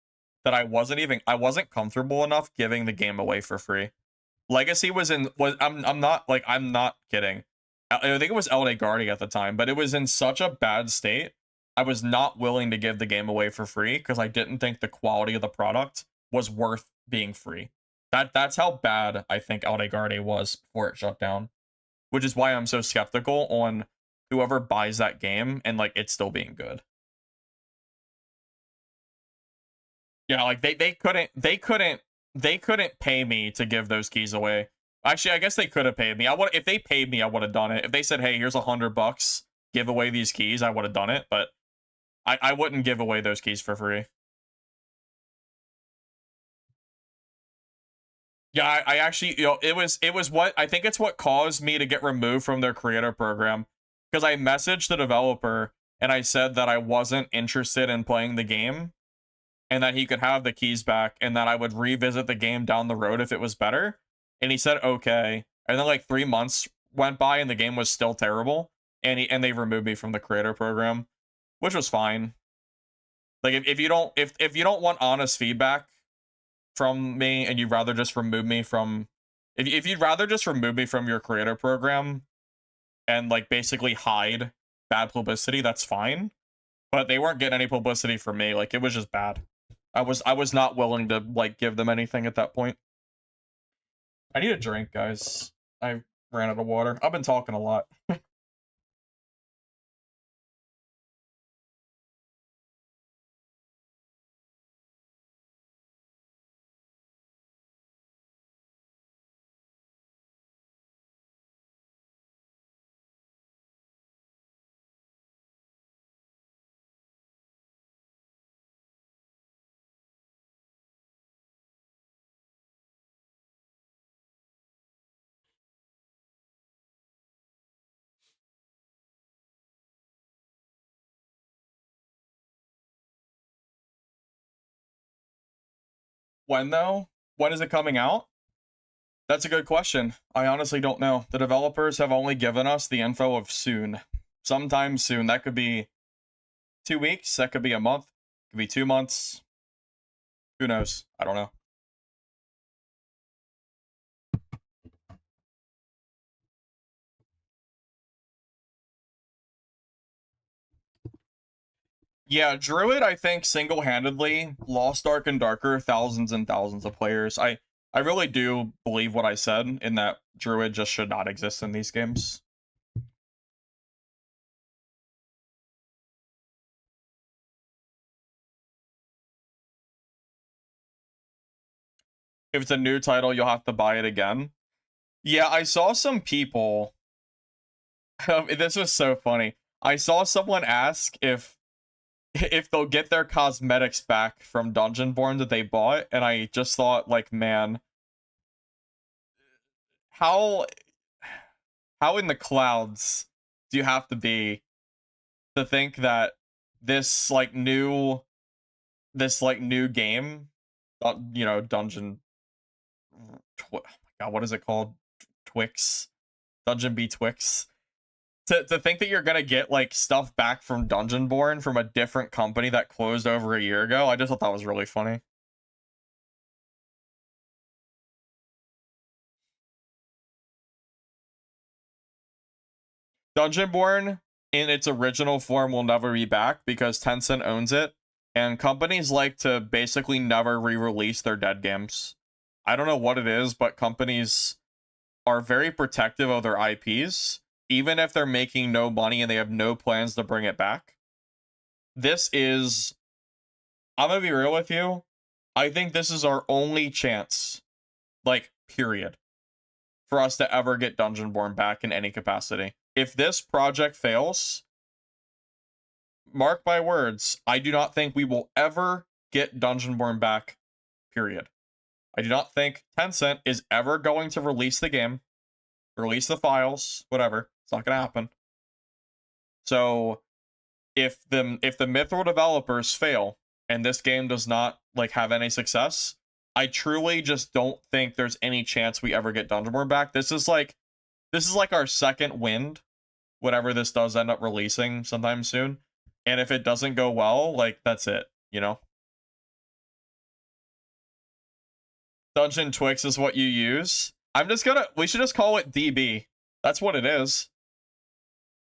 that I wasn't comfortable enough giving the game away for free. Legacy I'm not kidding. I think it was Eldegarde at the time, but it was in such a bad state. I was not willing to give the game away for free because I didn't think the quality of the product was worth being free. That's how bad I think Eldegarde was before it shut down, which is why I'm so skeptical on whoever buys that game and like it's still being good. Yeah, like they couldn't pay me to give those keys away. Actually, I guess they could have paid me. If they paid me, I would have done it. If they said, "Hey, here's $100, give away these keys," I would have done it. But I wouldn't give away those keys for free. Yeah, I actually, it was what I think it's what caused me to get removed from their creator program because I messaged the developer and I said that I wasn't interested in playing the game and that he could have the keys back and that I would revisit the game down the road if it was better. And he said, okay. And then like 3 months went by and the game was still terrible. And they removed me from the creator program, which was fine. Like if you don't want honest feedback from me and you'd rather just remove me from, if you'd rather just remove me from your creator program and like basically hide bad publicity, that's fine. But they weren't getting any publicity from me. Like it was just bad. I was not willing to like give them anything at that point. I need a drink, guys. I ran out of water. I've been talking a lot. When though? When is it coming out? That's a good question. I honestly don't know. The developers have only given us the info of soon. Sometime soon. That could be 2 weeks. That could be a month. It could be 2 months. Who knows? I don't know. Yeah, Druid, I think, single-handedly lost Dark and Darker thousands and thousands of players. I really do believe what I said in that Druid just should not exist in these games. If it's a new title, you'll have to buy it again. Yeah, I saw some people. This was so funny. I saw someone ask if they'll get their cosmetics back from Dungeonborne that they bought, and I just thought, like, man, how in the clouds do you have to be to think that this like new game, you know, oh my God, what is it called? Twix, Dungeon B Twix. To think that you're gonna get like stuff back from Dungeonborne from a different company that closed over a year ago, I just thought that was really funny. Dungeonborne in its original form will never be back because Tencent owns it, and companies like to basically never re-release their dead games. I don't know what it is, but companies are very protective of their IPs, even if they're making no money and they have no plans to bring it back. This is, I'm gonna be real with you, I think this is our only chance, like, period, for us to ever get Dungeonborne back in any capacity. If this project fails, mark my words, I do not think we will ever get Dungeonborne back, period. I do not think Tencent is ever going to release the game, release the files, whatever. It's not going to happen. So if the Mithril developers fail and this game does not like have any success, I truly just don't think there's any chance we ever get Dungeonborne back. This is like our second wind, whatever this does end up releasing sometime soon. And if it doesn't go well, like, that's it, you know? Dungeon Twix is what you use. We should just call it DB. That's what it is.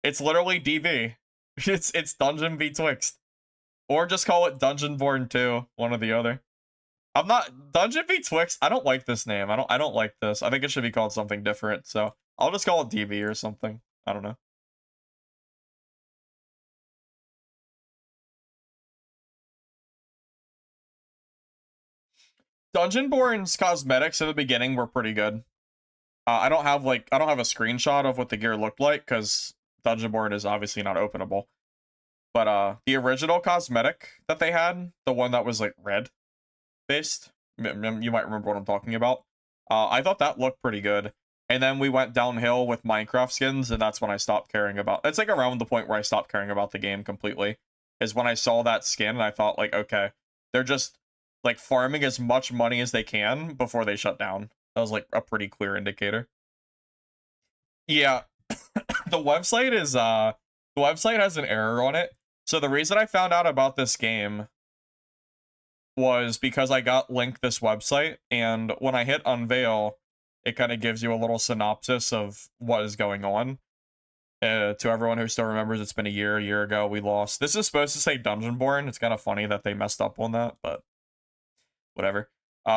It's literally DB. It's Dungeon B Twixt. Or just call it Dungeonborne 2, one or the other. I'm not Dungeon B Twixt. I don't like this name. I don't like this. I think it should be called something different. So I'll just call it DB or something. I don't know. Dungeonborne's cosmetics in the beginning were pretty good. I don't have a screenshot of what the gear looked like because Dungeonborne is obviously not openable. But the original cosmetic that they had, the one that was like red based, you might remember what I'm talking about. I thought that looked pretty good. And then we went downhill with Minecraft skins, and that's when I stopped caring about. It's like around the point where I stopped caring about the game completely. Is when I saw that skin and I thought, like, okay, they're just like farming as much money as they can before they shut down. That was like a pretty clear indicator. Yeah, the website has an error on it. So the reason I found out about this game was because I got linked this website, and when I hit unveil, it kind of gives you a little synopsis of what is going on. To everyone who still remembers, it's been a year ago we lost. This is supposed to say Dungeonborne. It's kind of funny that they messed up on that, but whatever.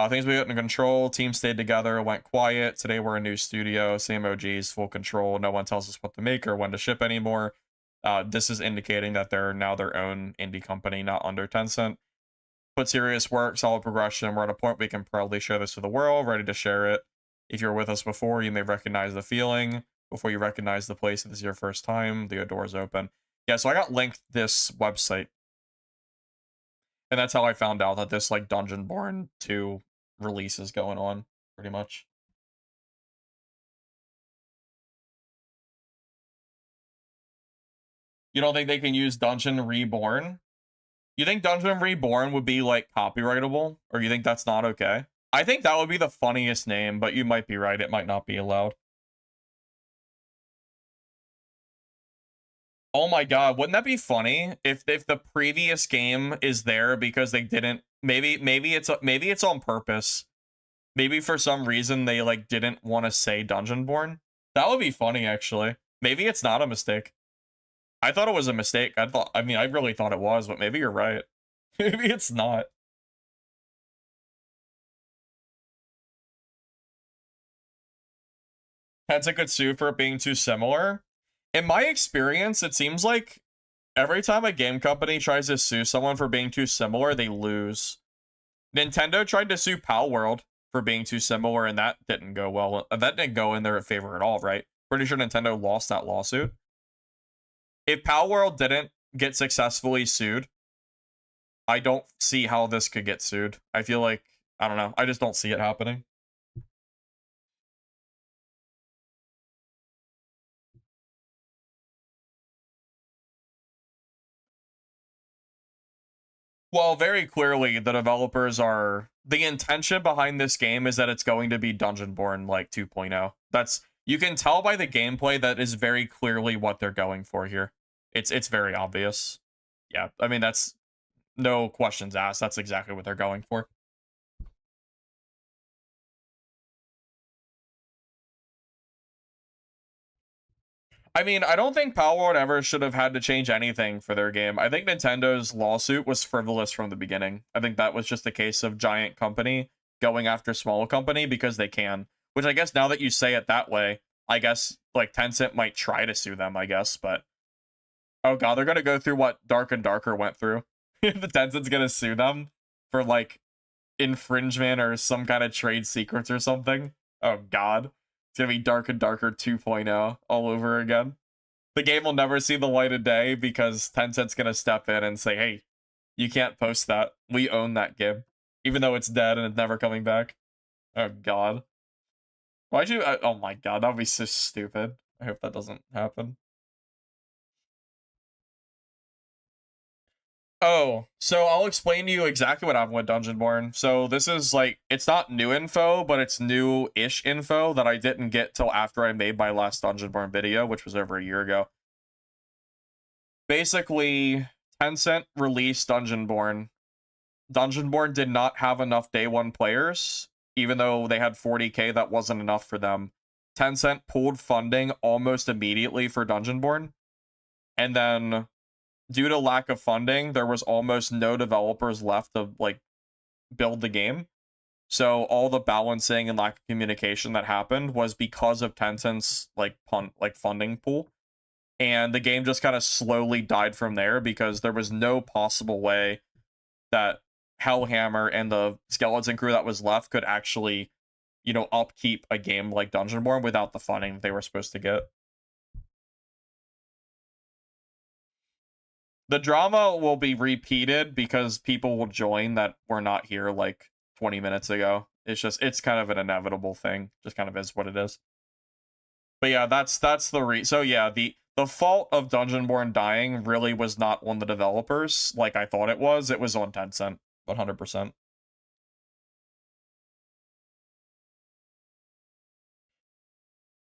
Things we got in control. Team stayed together, went quiet. Today we're a new studio, same OGs, full control. No one tells us what to make or when to ship anymore. This is indicating that they're now their own indie company, not under Tencent. Put serious work, solid progression. We're at a point we can proudly share this to the world, ready to share it. If you're with us before, you may recognize the feeling. Before you recognize the place, if this is your first time, the door's open. Yeah, so I got linked this website. And that's how I found out that this, like, Dungeonborne 2 release is going on, pretty much. You don't think they can use Dungeon Reborn? You think Dungeon Reborn would be, like, copyrightable? Or you think that's not okay? I think that would be the funniest name, but you might be right. It might not be allowed. Oh my god, wouldn't that be funny if the previous game is there because they didn't maybe it's on purpose. Maybe for some reason they like didn't want to say Dungeonborne. That would be funny actually. Maybe it's not a mistake. I thought it was a mistake. I really thought it was, but maybe you're right. Maybe it's not. Tencent could sue for it being too similar. In my experience, it seems like every time a game company tries to sue someone for being too similar, they lose. Nintendo tried to sue Pal World for being too similar, and that didn't go well. That didn't go in their favor at all, right? Pretty sure Nintendo lost that lawsuit. if Palworld didn't get successfully sued, I don't see how this could get sued. I feel like, I don't know, I just don't see it happening. Well, very clearly, the developers are, the intention behind this game is that it's going to be Dungeonborne like 2.0. That's, you can tell by the gameplay that is very clearly what they're going for here. It's very obvious. Yeah, I mean, that's no questions asked. That's exactly what they're going for. I mean, I don't think Palworld ever should have had to change anything for their game. I think Nintendo's lawsuit was frivolous from the beginning. I think that was just a case of giant company going after small company because they can. Which I guess now that you say it that way, I guess like Tencent might try to sue them, I guess, but oh god, they're gonna go through what Dark and Darker went through. The Tencent's gonna sue them for like infringement or some kind of trade secrets or something. Oh god. It's gonna be Dark and Darker 2.0 all over again. The game will never see the light of day because Tencent's gonna step in and say, hey, you can't post that. We own that game. Even though it's dead and it's never coming back. Oh god. Why'd you... oh my god, that would be so stupid. I hope that doesn't happen. Oh, so I'll explain to you exactly what happened with Dungeonborne. So this is like, it's not new info, but it's new-ish info that I didn't get till after I made my last Dungeonborne video, which was over a year ago. Basically, Tencent released Dungeonborne. Dungeonborne did not have enough day one players, even though they had 40k, that wasn't enough for them. Tencent pulled funding almost immediately for Dungeonborne, and then due to lack of funding, there was almost no developers left to like build the game. So all the balancing and lack of communication that happened was because of Tencent's like funding pool. And the game just kind of slowly died from there because there was no possible way that Hellhammer and the skeleton crew that was left could actually, you know, upkeep a game like Dungeonborne without the funding they were supposed to get. The drama will be repeated because people will join that were not here like 20 minutes ago. It's kind of an inevitable thing. Just kind of is what it is. But yeah, that's the so yeah, the fault of Dungeonborne dying really was not on the developers like I thought it was. It was on Tencent, 100%.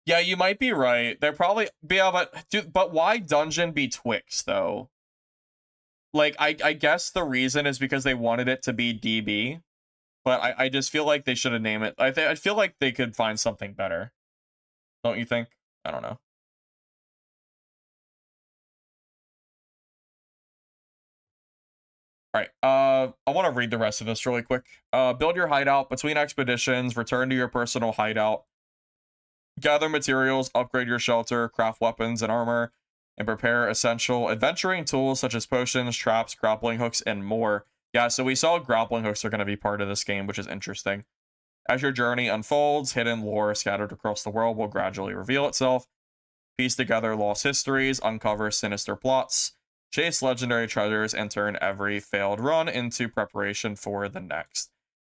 Yeah, you might be right. They're probably but why Dungeon Betwixt though? Like I guess the reason is because they wanted it to be DB, but I just feel like they should have named it. I feel like they could find something better. Don't you think? I don't know. All right. I want to read the rest of this really quick. Build your hideout between expeditions. Return to your personal hideout. Gather materials. Upgrade your shelter. Craft weapons and armor. And prepare essential adventuring tools such as potions, traps, grappling hooks, and more. Yeah, so we saw grappling hooks are going to be part of this game, which is interesting. As your journey unfolds, hidden lore scattered across the world will gradually reveal itself. Piece together lost histories, uncover sinister plots, chase legendary treasures, and turn every failed run into preparation for the next.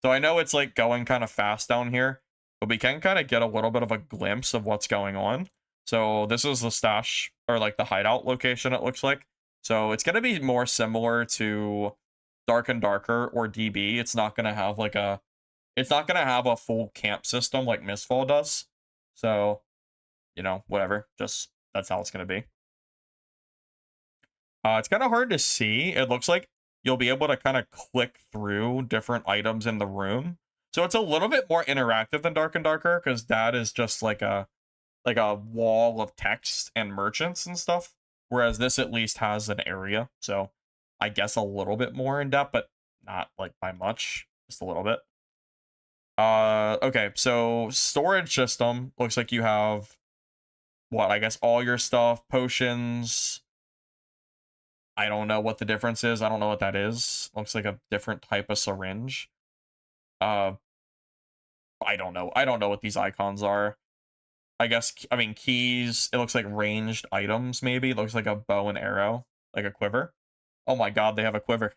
So I know it's like going kind of fast down here, but we can kind of get a little bit of a glimpse of what's going on. So this is the stash, or like the hideout location, it looks like. So it's going to be more similar to Dark and Darker or DB. It's not going to have like a, it's not going to have a full camp system like Mistfall does. So, you know, whatever. Just, that's how it's going to be. It's kind of hard to see. It looks like you'll be able to kind of click through different items in the room. So it's a little bit more interactive than Dark and Darker, because that is just like a wall of text and merchants and stuff. Whereas this at least has an area. So I guess a little bit more in depth, but not like by much. Just a little bit. Okay, so storage system looks like you have what, I guess all your stuff, potions. I don't know what the difference is. I don't know what that is. Looks like a different type of syringe. I don't know. I don't know what these icons are. I guess, I mean, keys. It looks like ranged items, maybe. It looks like a bow and arrow, like a quiver. Oh my god, they have a quiver.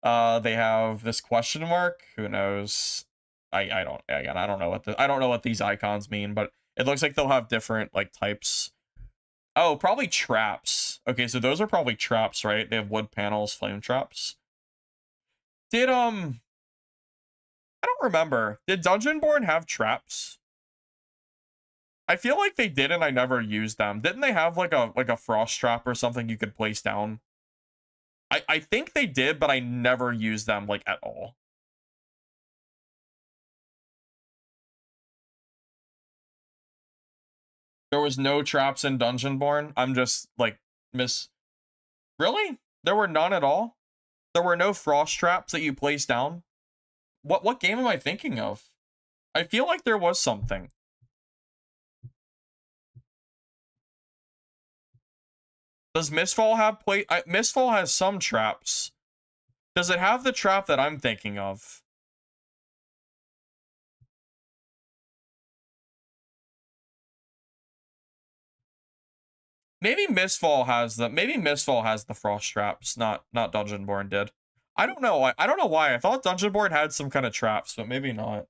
They have this question mark. Who knows? I don't, again, I don't know what these icons mean, but it looks like they'll have different, like, types. Oh, probably traps. Okay, so those are probably traps, right? They have wood panels, flame traps. Did, I don't remember. Did Dungeonborne have traps? I feel like they did and I never used them. Didn't they have like a frost trap or something you could place down? I think they did, but I never used them like at all. There was no traps in Dungeonborne. I'm just like Really? There were none at all? There were no frost traps that you place down? What game am I thinking of? I feel like there was something. Does Mistfall have Mistfall has some traps. Does it have the trap that I'm thinking of? Maybe Mistfall has the frost traps, not Dungeonborne did. I don't know. I don't know why. I thought Dungeonborne had some kind of traps, but maybe not.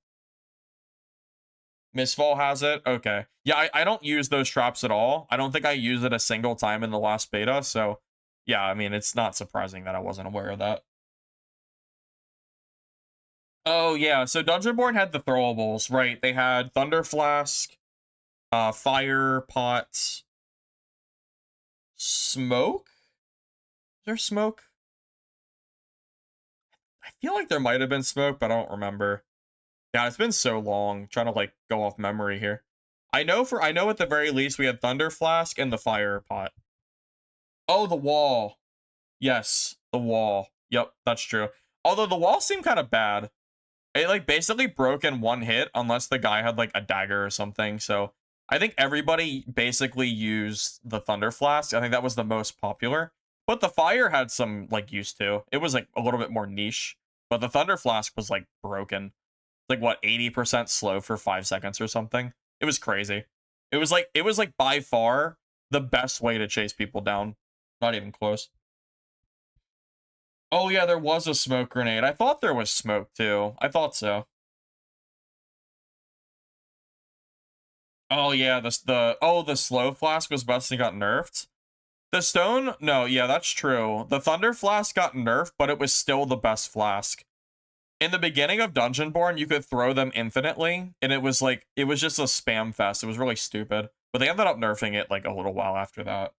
Mistfall has it? Okay. Yeah, I don't use those traps at all. I don't think I used it a single time in the last beta, so yeah, I mean, it's not surprising that I wasn't aware of that. Oh, yeah, so Dungeonborne had the throwables, right? They had Thunder Flask, Fire Pot, Smoke? Is there smoke? I feel like there might have been smoke, but I don't remember. Yeah, it's been so long. Trying to like go off memory here. I know at the very least we had Thunder Flask and the Fire Pot. Oh, the wall. Yes, the wall. Yep, that's true. Although the wall seemed kind of bad. It like basically broke in one hit unless the guy had like a dagger or something. So I think everybody basically used the Thunder Flask. I think that was the most popular. But the fire had some like use too. It was like a little bit more niche. But the Thunder Flask was like broken. Like what, 80% slow for 5 seconds or something. It was crazy. It was like by far the best way to chase people down. Not even close. Oh yeah, there was a smoke grenade. I thought there was smoke too. I thought so. Oh yeah, the slow flask was best and got nerfed. The stone, no, yeah, that's true. The thunder flask got nerfed, but it was still the best flask. In the beginning of Dungeonborne, you could throw them infinitely, and it was just a spam fest. It was really stupid. But they ended up nerfing it like a little while after that.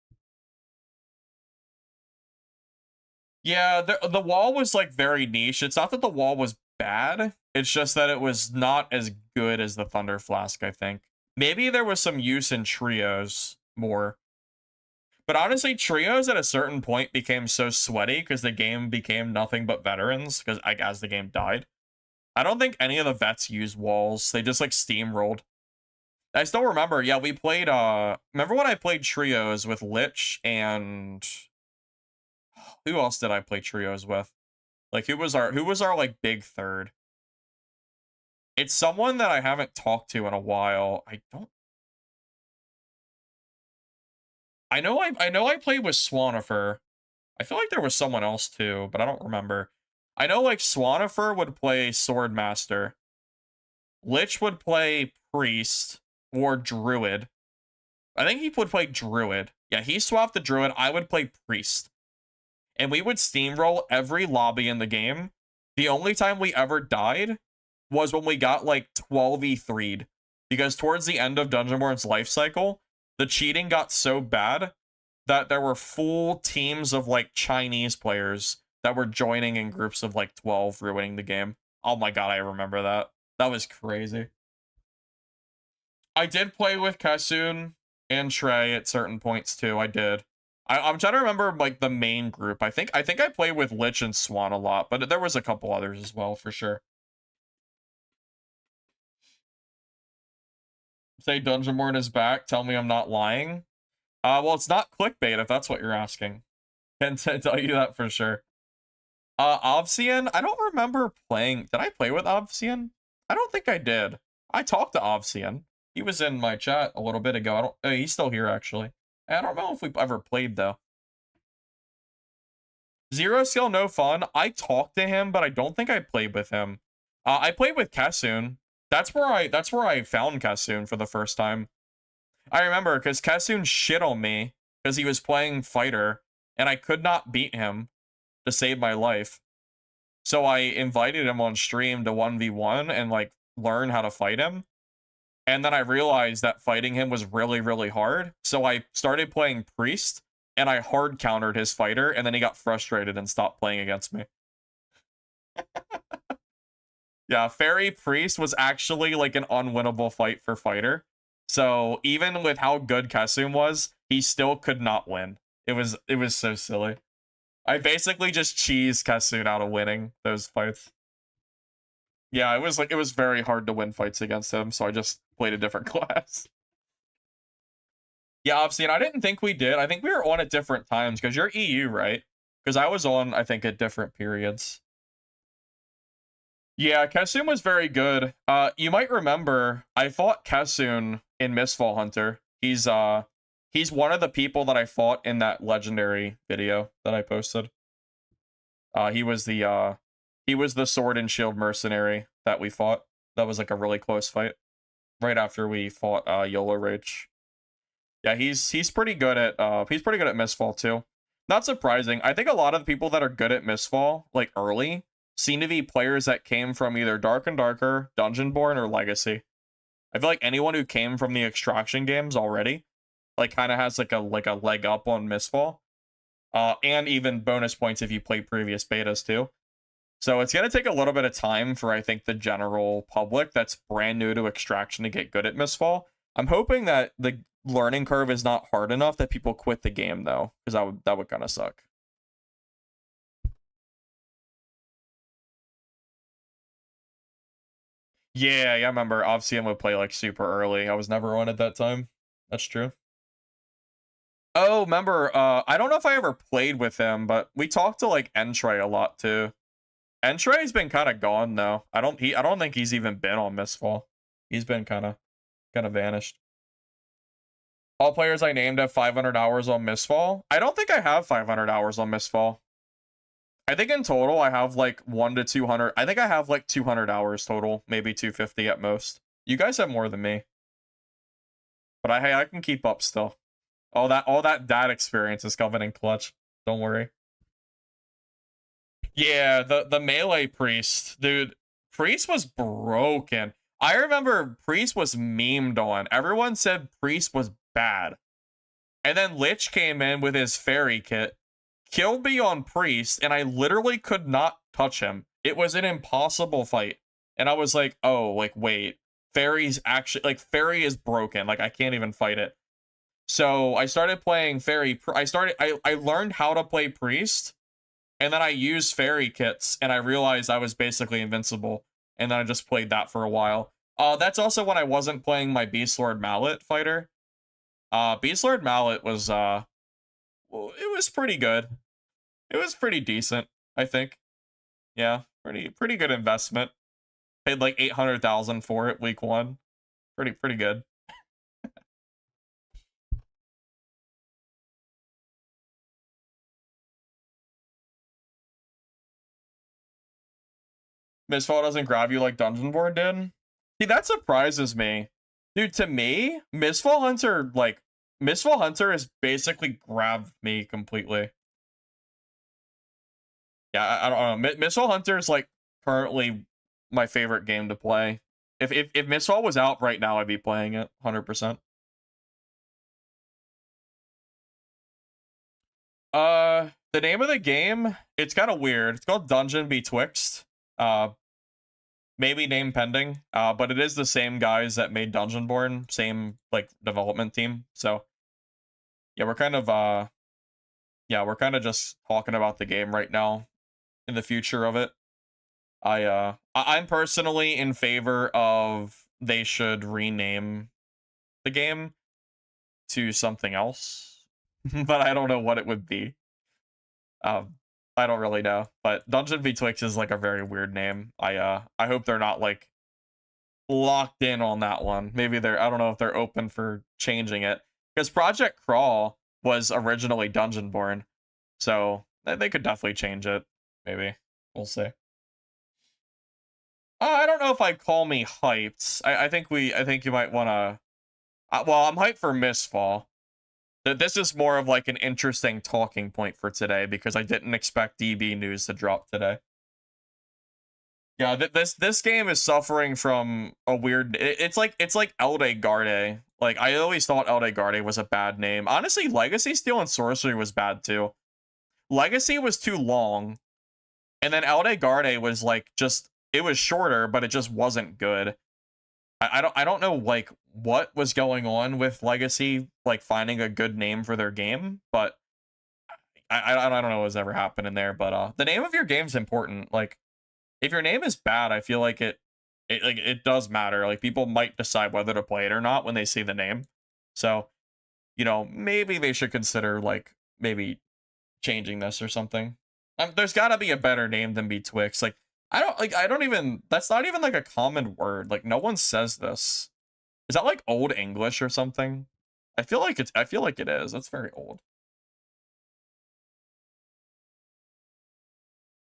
Yeah, the wall was like very niche. It's not that the wall was bad. It's just that it was not as good as the Thunder Flask, I think. Maybe there was some use in trios more. But honestly, trios at a certain point became so sweaty because the game became nothing but veterans because as the game died. I don't think any of the vets used walls. They just like steamrolled. I still remember, yeah, we played remember when I played trios with Lich and who else did I play trios with? Like who was our like big third? It's someone that I haven't talked to in a while. I know I played with Swanifer. I feel like there was someone else too, but I don't remember. I know like Swanifer would play Swordmaster. Lich would play Priest or Druid. I think he would play Druid. Yeah, he swapped the Druid. I would play Priest. And we would steamroll every lobby in the game. The only time we ever died was when we got like 12v3'd. Because towards the end of Dungeonborne's life cycle, the cheating got so bad that there were full teams of like Chinese players that were joining in groups of like 12, ruining the game. Oh my god, I remember that. That was crazy. I did play with Kasun and Trey at certain points too. I did. I'm trying to remember like the main group. I think I played with Lich and Swan a lot, but there was a couple others as well for sure. Say Dungeonborne is back. Tell me I'm not lying. Well, it's not clickbait if that's what you're asking. Can tell you that for sure. Obsian, I don't remember playing. Did I play with Obsian? I don't think I did. I talked to Obsian. He was in my chat a little bit ago. I don't. He's still here actually. I don't know if we've ever played though. Zero skill, no fun. I talked to him, but I don't think I played with him. I played with Kassoon. That's where I found Kassoon for the first time. I remember because Kassoon shit on me because he was playing fighter and I could not beat him to save my life. So I invited him on stream to 1v1 and like learn how to fight him. And then I realized that fighting him was really, really hard. So I started playing Priest and I hard countered his fighter and then he got frustrated and stopped playing against me. Yeah, Fairy Priest was actually like an unwinnable fight for fighter. So even with how good Kassoon was, he still could not win. It was so silly. I basically just cheesed Kassoon out of winning those fights. Yeah, it was very hard to win fights against him, so I just played a different class. Yeah, Obsidian, I didn't think we did. I think we were on at different times, because you're EU, right? Because I was on, I think, at different periods. Yeah, Kassoon was very good. You might remember, I fought Kassoon in Mistfall Hunter. He's one of the people that I fought in that legendary video that I posted. He was the sword and shield mercenary that we fought. That was like a really close fight. Right after we fought YOLO Rage. Yeah, he's pretty good at Mistfall too. Not surprising. I think a lot of the people that are good at Mistfall, like early, seem to be players that came from either Dark and Darker, Dungeonborne, or Legacy. I feel like anyone who came from the extraction games already, like kind of has like a leg up on Mistfall. And even bonus points if you play previous betas too. So it's going to take a little bit of time for, I think, the general public that's brand new to extraction to get good at Mistfall. I'm hoping that the learning curve is not hard enough that people quit the game, though, because that would kind of suck. Yeah, I remember Obsidian would play, like, super early. I was never on at that time. That's true. Oh, remember, I don't know if I ever played with him, but we talked to, like, Entray a lot, too. Entray's been kind of gone, though. I don't think he's even been on Mistfall. He's been kind of vanished. All players I named have 500 hours on Mistfall. I don't think I have 500 hours on Mistfall. I think in total I have like 1 to 200. I think I have like 200 hours total, maybe 250 at most. You guys have more than me. But I can keep up still. All that dad experience is coming in clutch. Don't worry. Yeah, the melee priest, dude. Priest was broken. I remember Priest was memed on. Everyone said Priest was bad. And then Lich came in with his fairy kit, killed me on Priest, and I literally could not touch him. It was an impossible fight. And I was like, oh, like, wait. Fairy's actually, like, Fairy is broken. Like, I can't even fight it. So I started playing Fairy. I learned how to play Priest, and then I used Fairy kits, and I realized I was basically invincible. And then I just played that for a while. That's also when I wasn't playing my Beastlord Mallet fighter. Beastlord Mallet was, well, it was pretty good. It was pretty decent, I think. Yeah, pretty good investment. Paid like 800,000 for it week 1. Pretty good. Mistfall doesn't grab you like Dungeonborne did? See, that surprises me. Dude, to me, Mistfall Hunter has basically grabbed me completely. Yeah, I don't know. Mistfall Hunter is like currently my favorite game to play. If Mistfall was out right now, I'd be playing it 100%. The name of the game, it's kind of weird. It's called Dungeon Betwixt. Maybe name pending. But it is the same guys that made Dungeonborne, same like development team. So yeah, we're kind of just talking about the game right now in the future of it. I'm personally in favor of they should rename the game to something else, but I don't know what it would be. I don't really know, but Dungeon Betwixt is like a very weird name. I hope they're not like locked in on that one. Maybe I don't know if they're open for changing it, because Project Crawl was originally Dungeonborne, so they could definitely change it. Maybe we'll see. I don't know if I'd call me hyped. I think you might want to. Well, I'm hyped for Mistfall. This is more of like an interesting talking point for today because I didn't expect DB news to drop today. Yeah, this game is suffering from a weird. It's like Eldegarde. Like, I always thought Eldegarde was a bad name. Honestly, Legacy, Steel, and Sorcery was bad too. Legacy was too long, and then Eldegarde was like just, it was shorter, but it just wasn't good. I don't know like what was going on with Legacy, like finding a good name for their game, but I don't know what's ever happened in there. But the name of your game's important. Like, if your name is bad, I feel like it does matter. Like, people might decide whether to play it or not when they see the name. So, you know, maybe they should consider like maybe changing this or something. There's got to be a better name than Betwixt. Like, I don't even, that's not even like a common word. Like, no one says this. Is that like old English or something? I feel like it is. That's very old.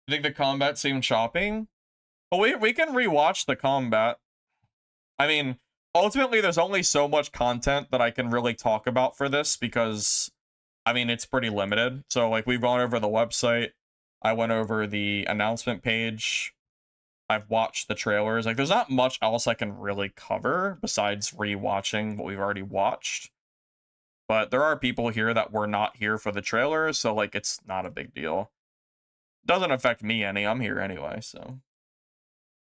You think the combat seemed chopping? Well, we can rewatch the combat. I mean, ultimately, there's only so much content that I can really talk about for this because, I mean, it's pretty limited. So, like, we've gone over the website. I went over the announcement page. I've watched the trailers. Like, there's not much else I can really cover besides rewatching what we've already watched. But there are people here that were not here for the trailers, so, like, it's not a big deal. Doesn't affect me any. I'm here anyway, so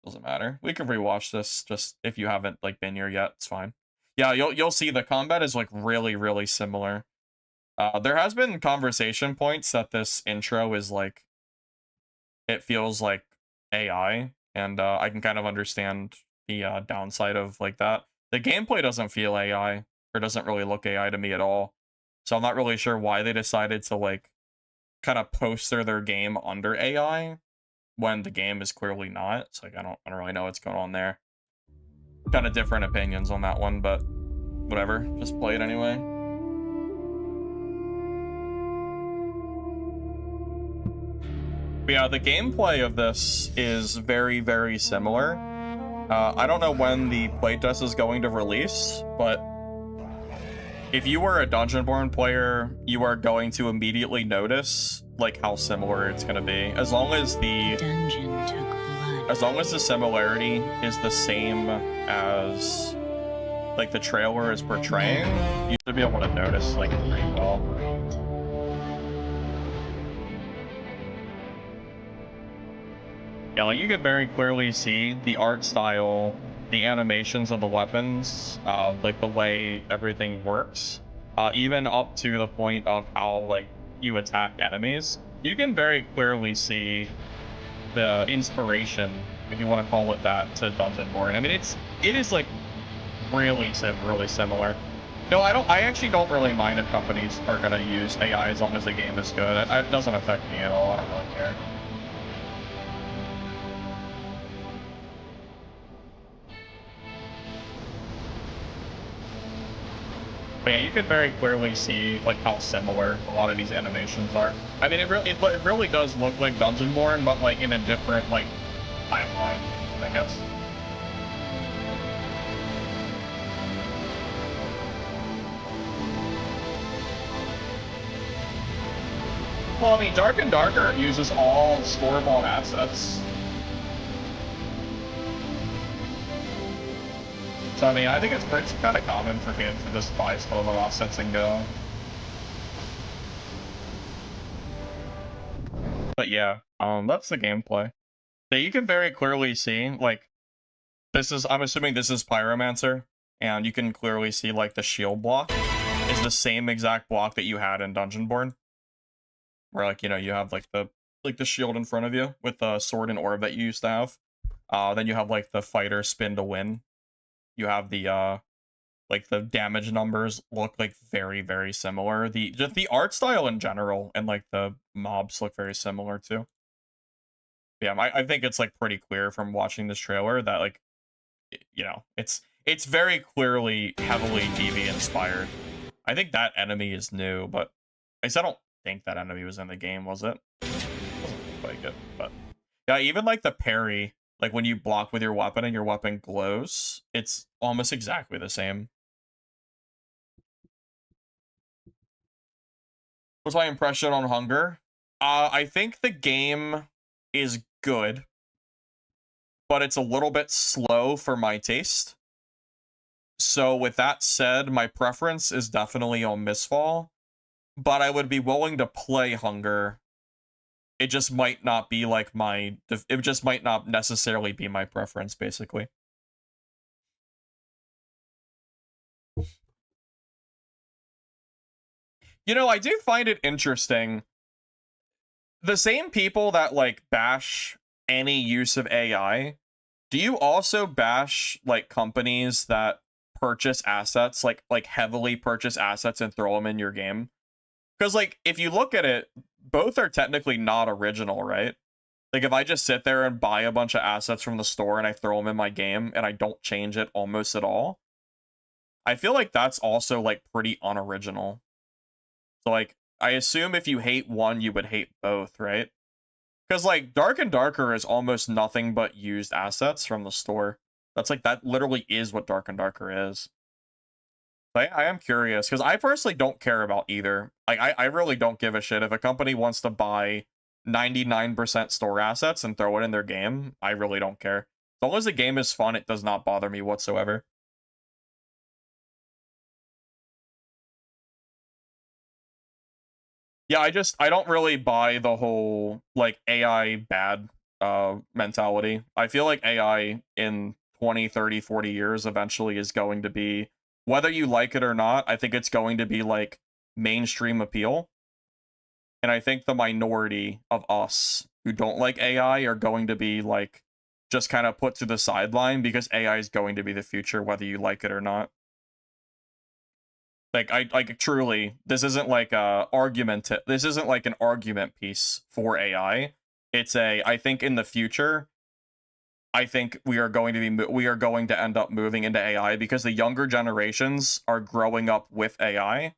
doesn't matter. We can rewatch this just if you haven't like been here yet. It's fine. Yeah, you'll see the combat is like really similar. There has been conversation points that this intro is like, it feels like AI, and I can kind of understand the downside of like that. The gameplay doesn't feel AI, or doesn't really look AI to me at all. So I'm not really sure why they decided to like kind of poster their game under AI when the game is clearly not. It's like I don't really know what's going on there. Kind of different opinions on that one, but whatever. Just play it anyway. But yeah, the gameplay of this is very similar. I don't know when the playtest is going to release, but if you were a Dungeonborne player, you are going to immediately notice like how similar it's going to be. As long as the similarity is the same as like the trailer is portraying, you should be able to notice like pretty well. Yeah, like you could very clearly see the art style, the animations of the weapons, like the way everything works, even up to the point of how like you attack enemies. You can very clearly see the inspiration, if you want to call it that, to Dungeonborne. I mean, it is like really similar. No, I actually don't really mind if companies are gonna use AI as long as the game is good. It doesn't affect me at all. I don't really care. But yeah, you can very clearly see like how similar a lot of these animations are. I mean, it really does look like Dungeonborne, but like in a different like timeline, I guess. Well, I mean, Dark and Darker uses all store-bought assets. So I mean, I think it's kind of common for games to just buy store-bought assets and go. But yeah, that's the gameplay. So you can very clearly see, like, this is, I'm assuming this is Pyromancer, and you can clearly see, like, the shield block is the same exact block that you had in Dungeonborne. Where, like, you know, you have, like, the shield in front of you with the sword and orb that you used to have. Then you have, like, the fighter spin to win. You have the, like, the damage numbers look, like, very similar. Just the art style in general and, like, the mobs look very similar, too. Yeah, I think it's, like, pretty clear from watching this trailer that, like, you know, it's very clearly heavily DV inspired. I think that enemy is new, but I guess I don't think that enemy was in the game, was it? Doesn't look like it, but yeah, even like the parry, like when you block with your weapon and your weapon glows, it's almost exactly the same. What's my impression on Hunger? I think the game is good, but it's a little bit slow for my taste. So with that said, my preference is definitely on Mistfall, but I would be willing to play Hunger. It just might not be like it just might not necessarily be my preference, basically. You know, I do find it interesting. The same people that like bash any use of AI, do you also bash like companies that purchase assets, like heavily purchase assets and throw them in your game? Because like if you look at it, both are technically not original, right? Like if I just sit there and buy a bunch of assets from the store and I throw them in my game and I don't change it almost at all, I feel like that's also like pretty unoriginal. So like I assume if you hate one, you would hate both, right? Because like Dark and Darker is almost nothing but used assets from the store. That's like that literally is what Dark and Darker is. But I am curious because I personally don't care about either. Like I really don't give a shit if a company wants to buy 99% store assets and throw it in their game. I really don't care. As long as the game is fun, it does not bother me whatsoever. Yeah, I don't really buy the whole like AI bad mentality. I feel like AI in 20, 30, 40 years eventually is going to be, whether you like it or not, I think it's going to be like mainstream appeal. And I think the minority of us who don't like AI are going to be like just kind of put to the sideline because AI is going to be the future whether you like it or not. Like I like truly, this isn't like a argument. This isn't like an argument piece for AI. It's a, I think in the future, I think we are going to we are going to end up moving into AI because the younger generations are growing up with AI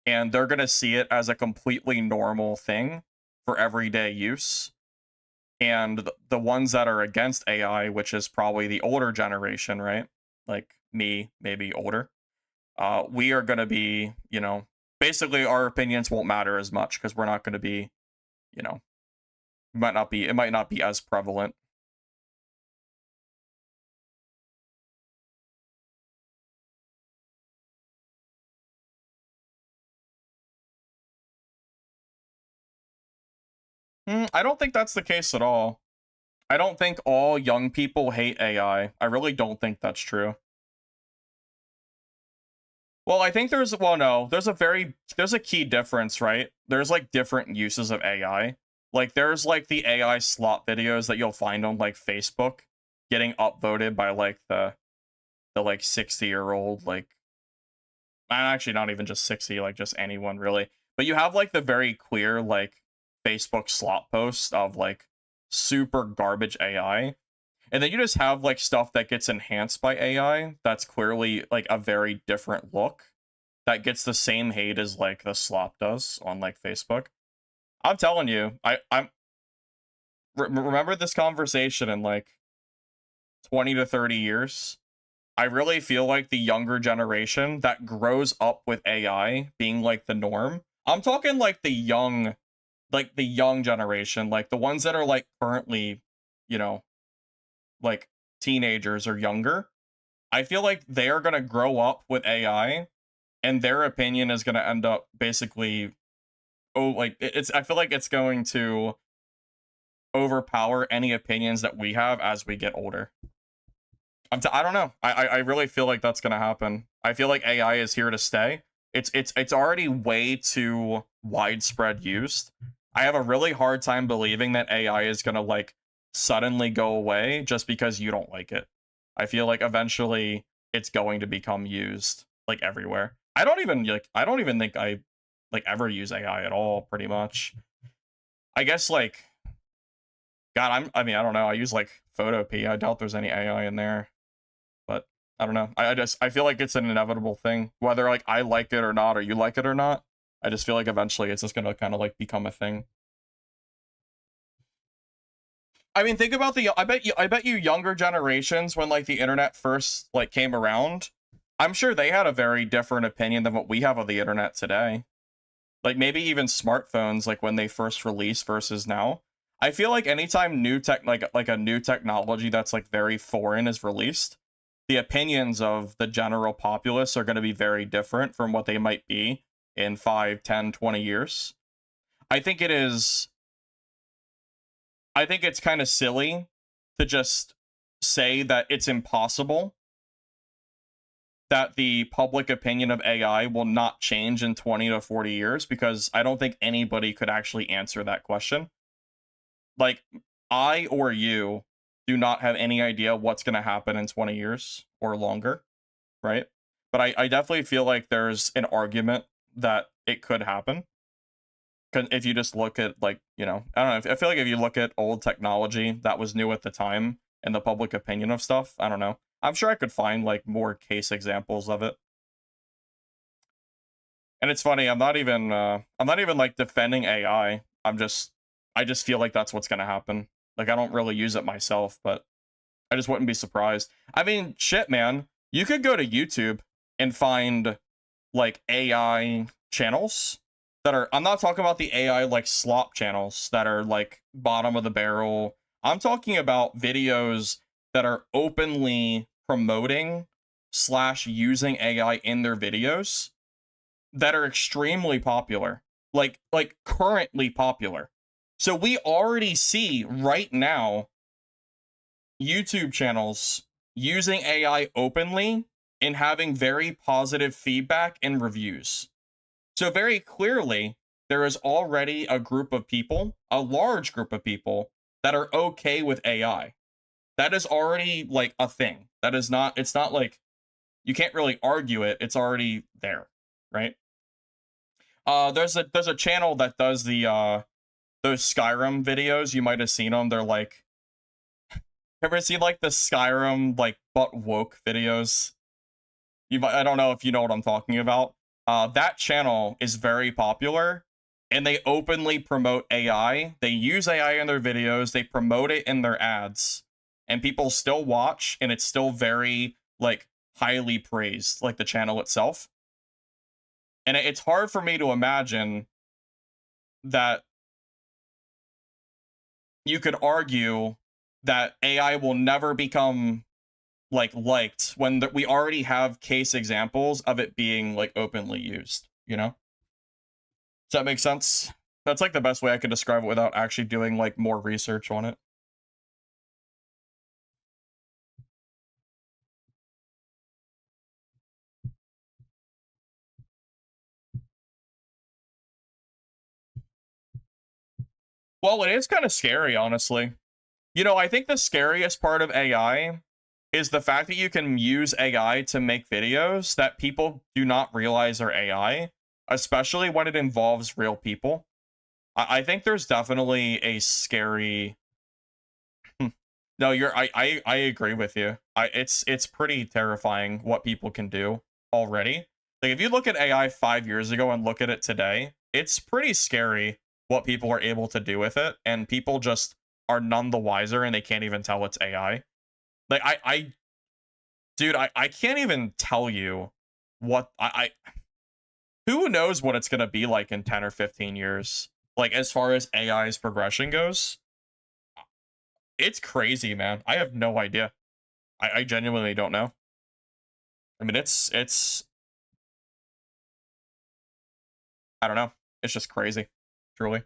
and they're going to see it as a completely normal thing for everyday use. And the ones that are against AI, which is probably the older generation, right? Like me, maybe older, we are going to be, you know, basically our opinions won't matter as much because we're not going to be, you know, it might not be as prevalent. I don't think that's the case at all. I don't think all young people hate AI. I really don't think that's true. Well, I think well, no, there's a key difference, right? There's like different uses of AI. Like there's like the AI slot videos that you'll find on like Facebook getting upvoted by like the like 60-year-old, like actually not even just 60, like just anyone really. But you have like the very queer like Facebook slot posts of like super garbage AI. And then you just have like stuff that gets enhanced by AI that's clearly like a very different look that gets the same hate as like the slop does on like Facebook. I'm telling you, I'm remember this conversation in like 20 to 30 years. I really feel like the younger generation that grows up with AI being like the norm. I'm talking like the young generation, like the ones that are like currently, you know, like teenagers or younger. I feel like they are going to grow up with AI and their opinion is going to end up basically, oh, like it's, I feel like it's going to overpower any opinions that we have as we get older. I don't know. I really feel like that's gonna happen. I feel like AI is here to stay. It's already way too widespread used. I have a really hard time believing that AI is gonna like suddenly go away just because you don't like it. I feel like eventually it's going to become used like everywhere. I don't even think I like ever use AI at all, pretty much. I guess like God, I mean, I don't know. I use like Photopea. I doubt there's any AI in there. I don't know. I feel like it's an inevitable thing, whether like I like it or not, or you like it or not. I just feel like eventually it's just gonna kind of like become a thing. I mean, think about I bet you younger generations, when like the internet first like came around, I'm sure they had a very different opinion than what we have of the internet today. Like maybe even smartphones, like when they first released versus now. I feel like anytime new tech, like a new technology that's like very foreign is released, the opinions of the general populace are going to be very different from what they might be in 5, 10, 20 years. I think it is I think it's kind of silly to just say that it's impossible that the public opinion of AI will not change in 20 to 40 years, because I don't think anybody could actually answer that question. Like, I or you do not have any idea what's going to happen in 20 years or longer, right? But I definitely feel like there's an argument that it could happen. If you just look at, like, I don't know, I feel like if you look at old technology that was new at the time and the public opinion of stuff, I don't know. I'm sure I could find like more case examples of it. And it's funny, I'm not even like defending AI. I just feel like that's what's gonna happen. Like, I don't really use it myself, but I just wouldn't be surprised. I mean, shit, man. You could go to YouTube and find like AI channels that are, I'm not talking about the AI like slop channels that are like bottom of the barrel. I'm talking about videos that are openly promoting slash using AI in their videos that are extremely popular, like currently popular. So we already see right now YouTube channels using AI openly and having very positive feedback and reviews. So very clearly, there is already a group of people, a large group of people, that are okay with AI. That is already like a thing. That is not, it's not like you can't really argue it. It's already there, right? There's a channel that does the those Skyrim videos. You might have seen them. They're like, ever seen like the Skyrim like but woke videos? I don't know if you know what I'm talking about. That channel is very popular, and they openly promote AI. They use AI in their videos. They promote it in their ads, and people still watch, and it's still very like highly praised, like the channel itself. And it's hard for me to imagine that you could argue that AI will never become like liked when we already have case examples of it being like openly used, Does that make sense? That's like the best way I could describe it without actually doing like more research on it. Well, it is kind of scary, honestly. I think the scariest part of AI is the fact that you can use AI to make videos that people do not realize are AI, especially when it involves real people. I think there's definitely a scary. No, I agree with you. It's pretty terrifying what people can do already. Like, if you look at AI 5 years ago and look at it today, it's pretty scary what people are able to do with it, and people just are none the wiser, and they can't even tell it's AI. Like, dude, I can't even tell you what who knows what it's gonna be like in 10 or 15 years. Like, as far as AI's progression goes, it's crazy, man. I have no idea. I genuinely don't know. I mean, it's I don't know. It's just crazy, truly.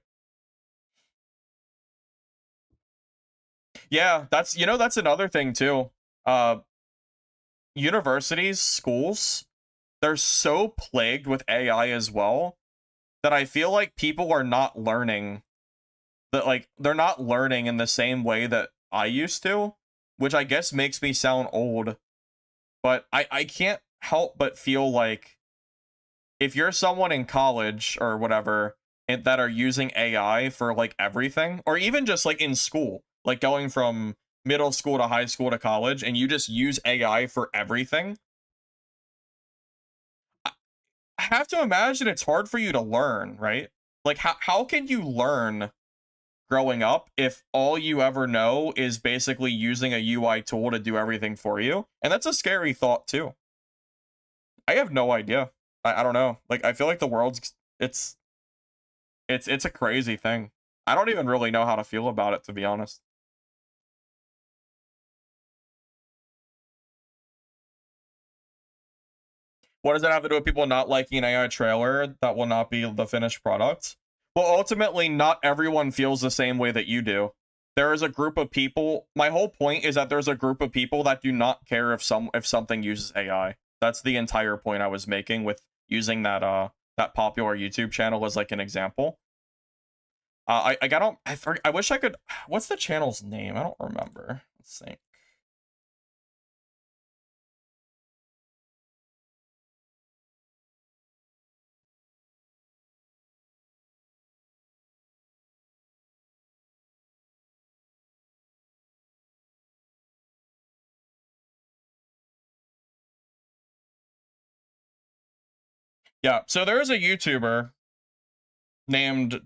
Yeah, that's another thing too. Uh, Universities, schools, they're so plagued with AI as well that I feel like people are not learning, that like they're not learning in the same way that I used to, which I guess makes me sound old, but I can't help but feel like if you're someone in college or whatever that are using AI for like everything, or even just like in school, like going from middle school to high school to college, and you just use AI for everything, I have to imagine it's hard for you to learn, right? Like, how can you learn growing up if all you ever know is basically using a UI tool to do everything for you? And that's a scary thought, too. I have no idea. I don't know. Like, I feel like the world's it's a crazy thing. I don't even really know how to feel about it, to be honest. What does that have to do with people not liking an AI trailer that will not be the finished product? Well, ultimately, not everyone feels the same way that you do. There is a group of people. My whole point is that there's a group of people that do not care if something uses AI. That's the entire point I was making with using that popular YouTube channel as like an example. I wish I could. What's the channel's name? I don't remember. Let's think. Yeah, so there is a YouTuber named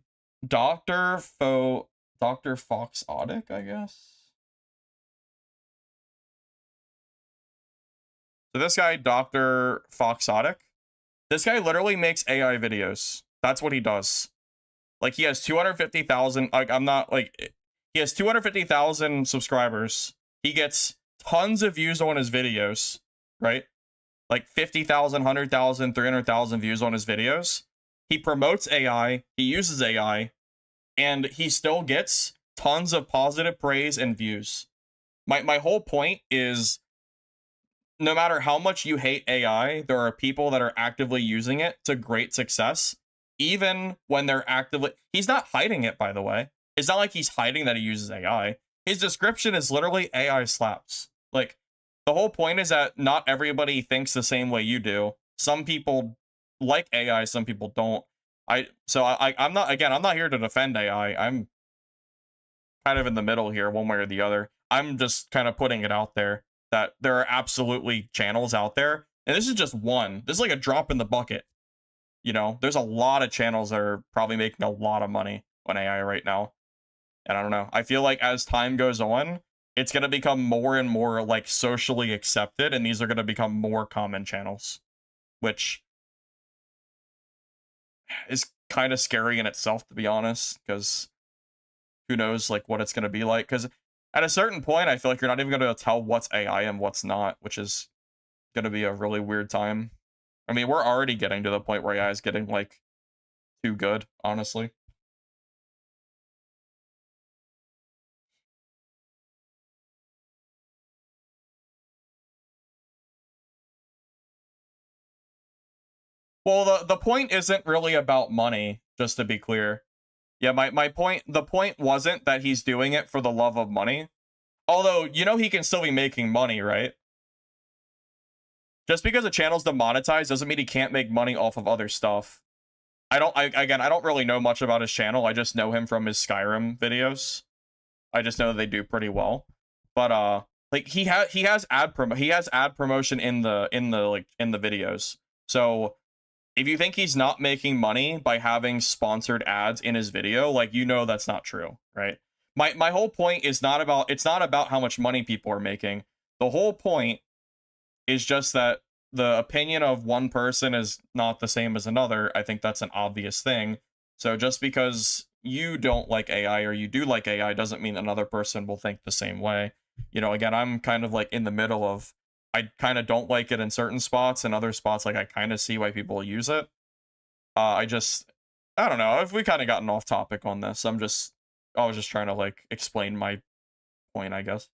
Dr. Fox Audic, I guess. So this guy, Dr. Fox Audic, this guy literally makes AI videos. That's what he does. Like, he has 250,000, like, I'm not, like, he has 250,000 subscribers. He gets tons of views on his videos, right? Like 50,000, 100,000, 300,000 views on his videos. He promotes AI, he uses AI, and he still gets tons of positive praise and views. My whole point is, no matter how much you hate AI, there are people that are actively using it to great success, even when they're actively. He's not hiding it, by the way. It's not like he's hiding that he uses AI. His description is literally AI slaps. Like, the whole point is that not everybody thinks the same way you do. Some people like AI, some people don't. I'm not here to defend AI. I'm kind of in the middle here, one way or the other. I'm just kind of putting it out there that there are absolutely channels out there, and this is just one. This is like a drop in the bucket. You know, there's a lot of channels that are probably making a lot of money on AI right now. And I don't know. I feel like as time goes on, it's going to become more and more like socially accepted, and these are going to become more common channels, which is kind of scary in itself, to be honest, because who knows like what it's going to be like. Because at a certain point, I feel like you're not even going to tell what's AI and what's not, which is going to be a really weird time. I mean, we're already getting to the point where AI is getting like too good, honestly. Well, the point isn't really about money, just to be clear. Yeah, my point, the point wasn't that he's doing it for the love of money. Although, you know, he can still be making money, right? Just because a channel's demonetized doesn't mean he can't make money off of other stuff. I don't really know much about his channel. I just know him from his Skyrim videos. I just know they do pretty well. But like he has ad promotion in the videos. So if you think he's not making money by having sponsored ads in his video, like, you know, that's not true, right? My whole point is it's not about how much money people are making. The whole point is just that the opinion of one person is not the same as another. I think that's an obvious thing. So just because you don't like AI or you do like AI doesn't mean another person will think the same way. You know, again, I'm kind of like in the middle of, I kind of don't like it in certain spots, and other spots, like, I kind of see why people use it. I don't know. If we kind of gotten off topic on this, I was just trying to like explain my point, I guess.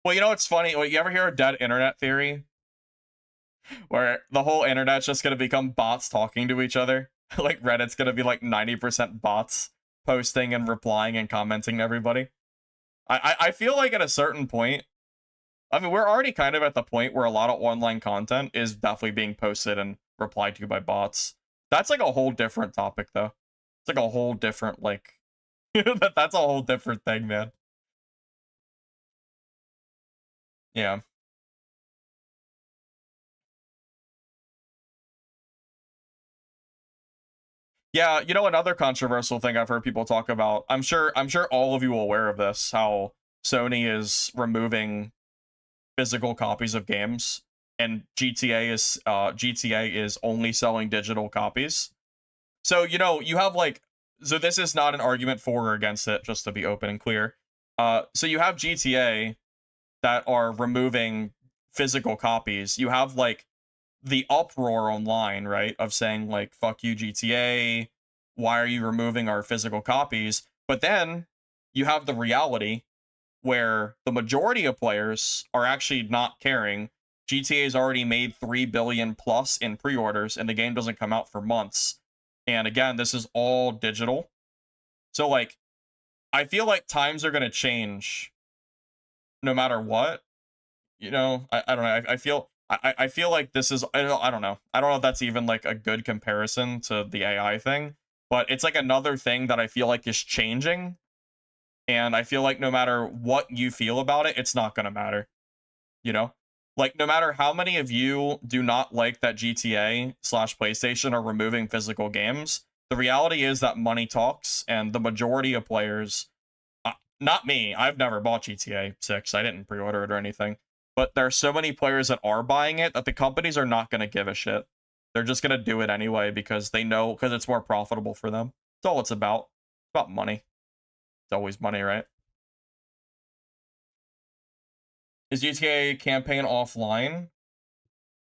Well, you know what's funny? Well, you ever hear a dead internet theory where the whole internet's just gonna become bots talking to each other? Like, Reddit's gonna be like 90% bots posting and replying and commenting to everybody. I feel like at a certain point, I mean, we're already kind of at the point where a lot of online content is definitely being posted and replied to by bots. That's like a whole different topic, though. It's like a whole different, like, that's a whole different thing, man. Yeah. Yeah, you know, another controversial thing I've heard people talk about. I'm sure all of you are aware of this, how Sony is removing physical copies of games and GTA is only selling digital copies. So, you know, you have like, so this is not an argument for or against it, just to be open and clear. So you have GTA that are removing physical copies. You have like the uproar online, right, of saying like fuck you GTA, why are you removing our physical copies? But then you have the reality where the majority of players are actually not caring. GTA's already made 3 billion plus in pre-orders and the game doesn't come out for months. And again, this is all digital. So like I feel like times are going to change no matter what. You know, I don't know. I feel like this is I don't know. I don't know if that's even like a good comparison to the AI thing, but it's like another thing that I feel like is changing, and I feel like no matter what you feel about it, it's not gonna matter. You know, like no matter how many of you do not like that GTA slash PlayStation are removing physical games, the reality is that money talks, and the majority of players, not me, I've never bought GTA 6. I didn't pre-order it or anything. But there are so many players that are buying it that the companies are not going to give a shit. They're just going to do it anyway because they know, because it's more profitable for them. That's all it's about. It's about money. It's always money, right? Is GTA campaign offline?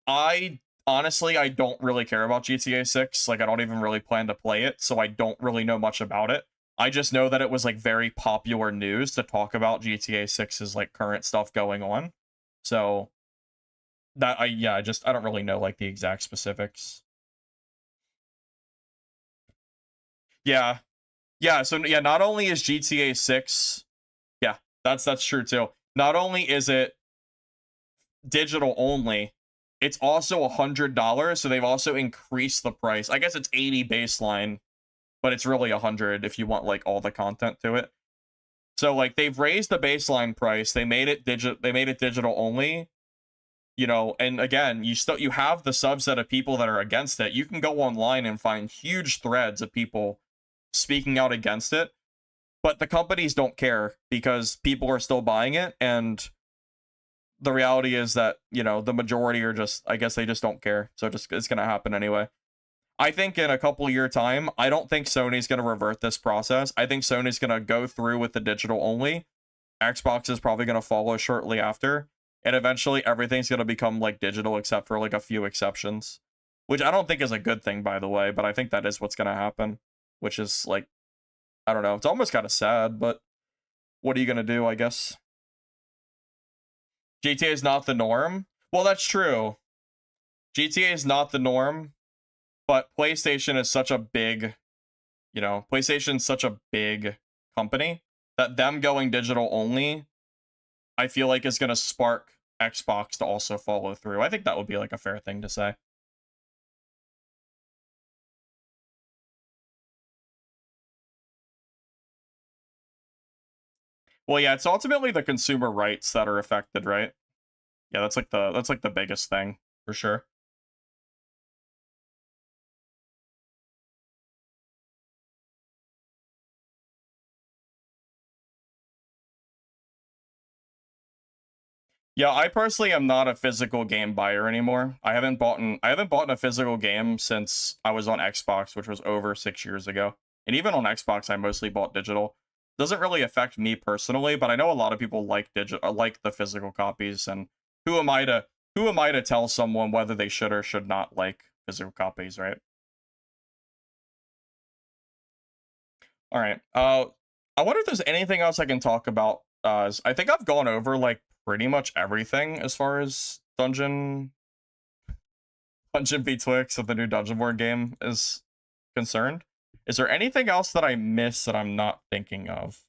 I honestly, I don't really care about GTA 6. Like, I don't even really plan to play it, so I don't really know much about it. I just know that it was like very popular news to talk about GTA 6's like current stuff going on. So that I don't really know like the exact specifics. Yeah. Yeah, so yeah, not only is GTA 6, yeah, that's true too. Not only is it digital only, it's also $100, so they've also increased the price. I guess it's 80 baseline, but it's really 100 if you want like all the content to it. So like they've raised the baseline price, they made it digital only, you know, and again, you have the subset of people that are against it. You can go online and find huge threads of people speaking out against it, but the companies don't care because people are still buying it, and the reality is that, you know, the majority are just, I guess they just don't care. So just it's going to happen anyway. I think in a couple year time, I don't think Sony's going to revert this process. I think Sony's going to go through with the digital only. Xbox is probably going to follow shortly after, and eventually everything's going to become like digital except for like a few exceptions, which I don't think is a good thing, by the way, but I think that is what's going to happen, which is like, I don't know, it's almost kind of sad, but what are you going to do, I guess? GTA is not the norm. Well, that's true. GTA is not the norm, but PlayStation is such a big, you know, PlayStation's such a big company that them going digital only, I feel like is going to spark Xbox to also follow through. I think that would be like a fair thing to say. Well, yeah, it's ultimately the consumer rights that are affected, right? Yeah, that's like the biggest thing for sure. Yeah, I personally am not a physical game buyer anymore. I haven't bought a physical game since I was on Xbox, which was over 6 years ago. And even on Xbox, I mostly bought digital. Doesn't really affect me personally, but I know a lot of people like digital, like the physical copies. And who am I to tell someone whether they should or should not like physical copies, right? All right. I wonder if there's anything else I can talk about. I think I've gone over like pretty much everything as far as Dungeon Betwixt of the new Dungeonborne game is concerned. Is there anything else that I missed that I'm not thinking of?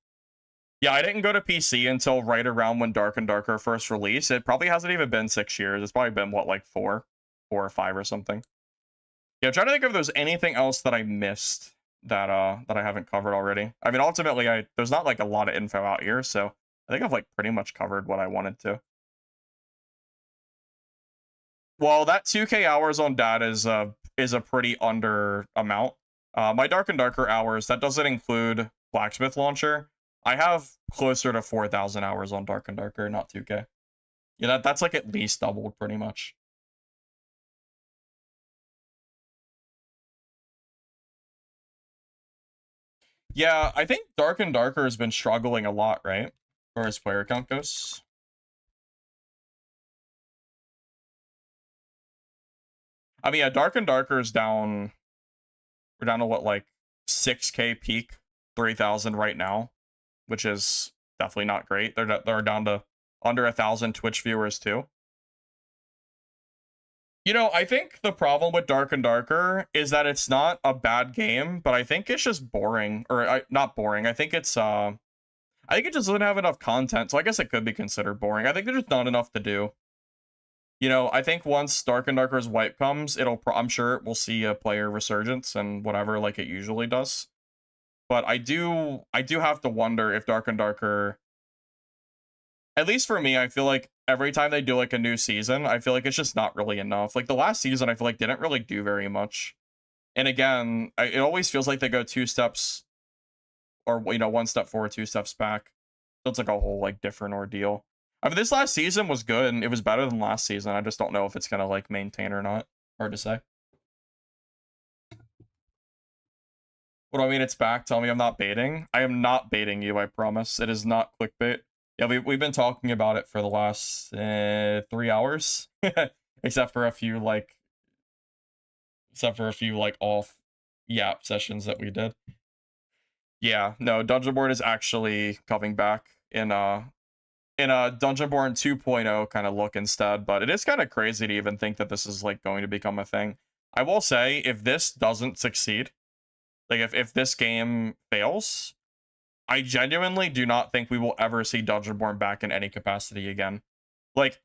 Yeah, I didn't go to PC until right around when Dark and Darker first released. It probably hasn't even been 6 years. It's probably been what, like 4 or 5 or something. Yeah, I'm trying to think if there's anything else that I missed that I haven't covered already. I mean, ultimately, there's not like a lot of info out here, so I think I've like pretty much covered what I wanted to. Well, that 2K hours on data is a pretty under amount. My Dark and Darker hours, that doesn't include Blacksmith Launcher. I have closer to 4,000 hours on Dark and Darker, not 2K. Yeah, that's like at least doubled pretty much. Yeah, I think Dark and Darker has been struggling a lot, right? As far as player count goes. I mean, yeah, Dark and Darker is down. We're down to what, like 6K peak, 3,000 right now, which is definitely not great. They're down to under 1,000 Twitch viewers too. You know, I think the problem with Dark and Darker is that it's not a bad game, but I think it's just boring, or not boring. I think it just doesn't have enough content, so I guess it could be considered boring. I think there's just not enough to do. You know, I think once Dark and Darker's wipe comes, I'm sure we'll see a player resurgence and whatever, like it usually does. But I do have to wonder if Dark and Darker, at least for me, I feel like every time they do like a new season, I feel like it's just not really enough. Like the last season, I feel like didn't really do very much. And again, it always feels like they go 2 steps, or you know, 1 step forward, 2 steps back. So it's like a whole like different ordeal. I mean, this last season was good, and it was better than last season. I just don't know if it's gonna like maintain or not. Hard to say. What do I mean? It's back. Tell me I'm not baiting. I am not baiting you. I promise. It is not clickbait. Yeah, we've been talking about it for the last 3 hours, except for a few like off yap sessions that we did. Yeah, no, Dungeonborne is actually coming back in a Dungeonborne 2.0 kind of look instead, but it is kind of crazy to even think that this is like going to become a thing. I will say, if this doesn't succeed, like if this game fails, I genuinely do not think we will ever see Dungeonborne back in any capacity again. Like,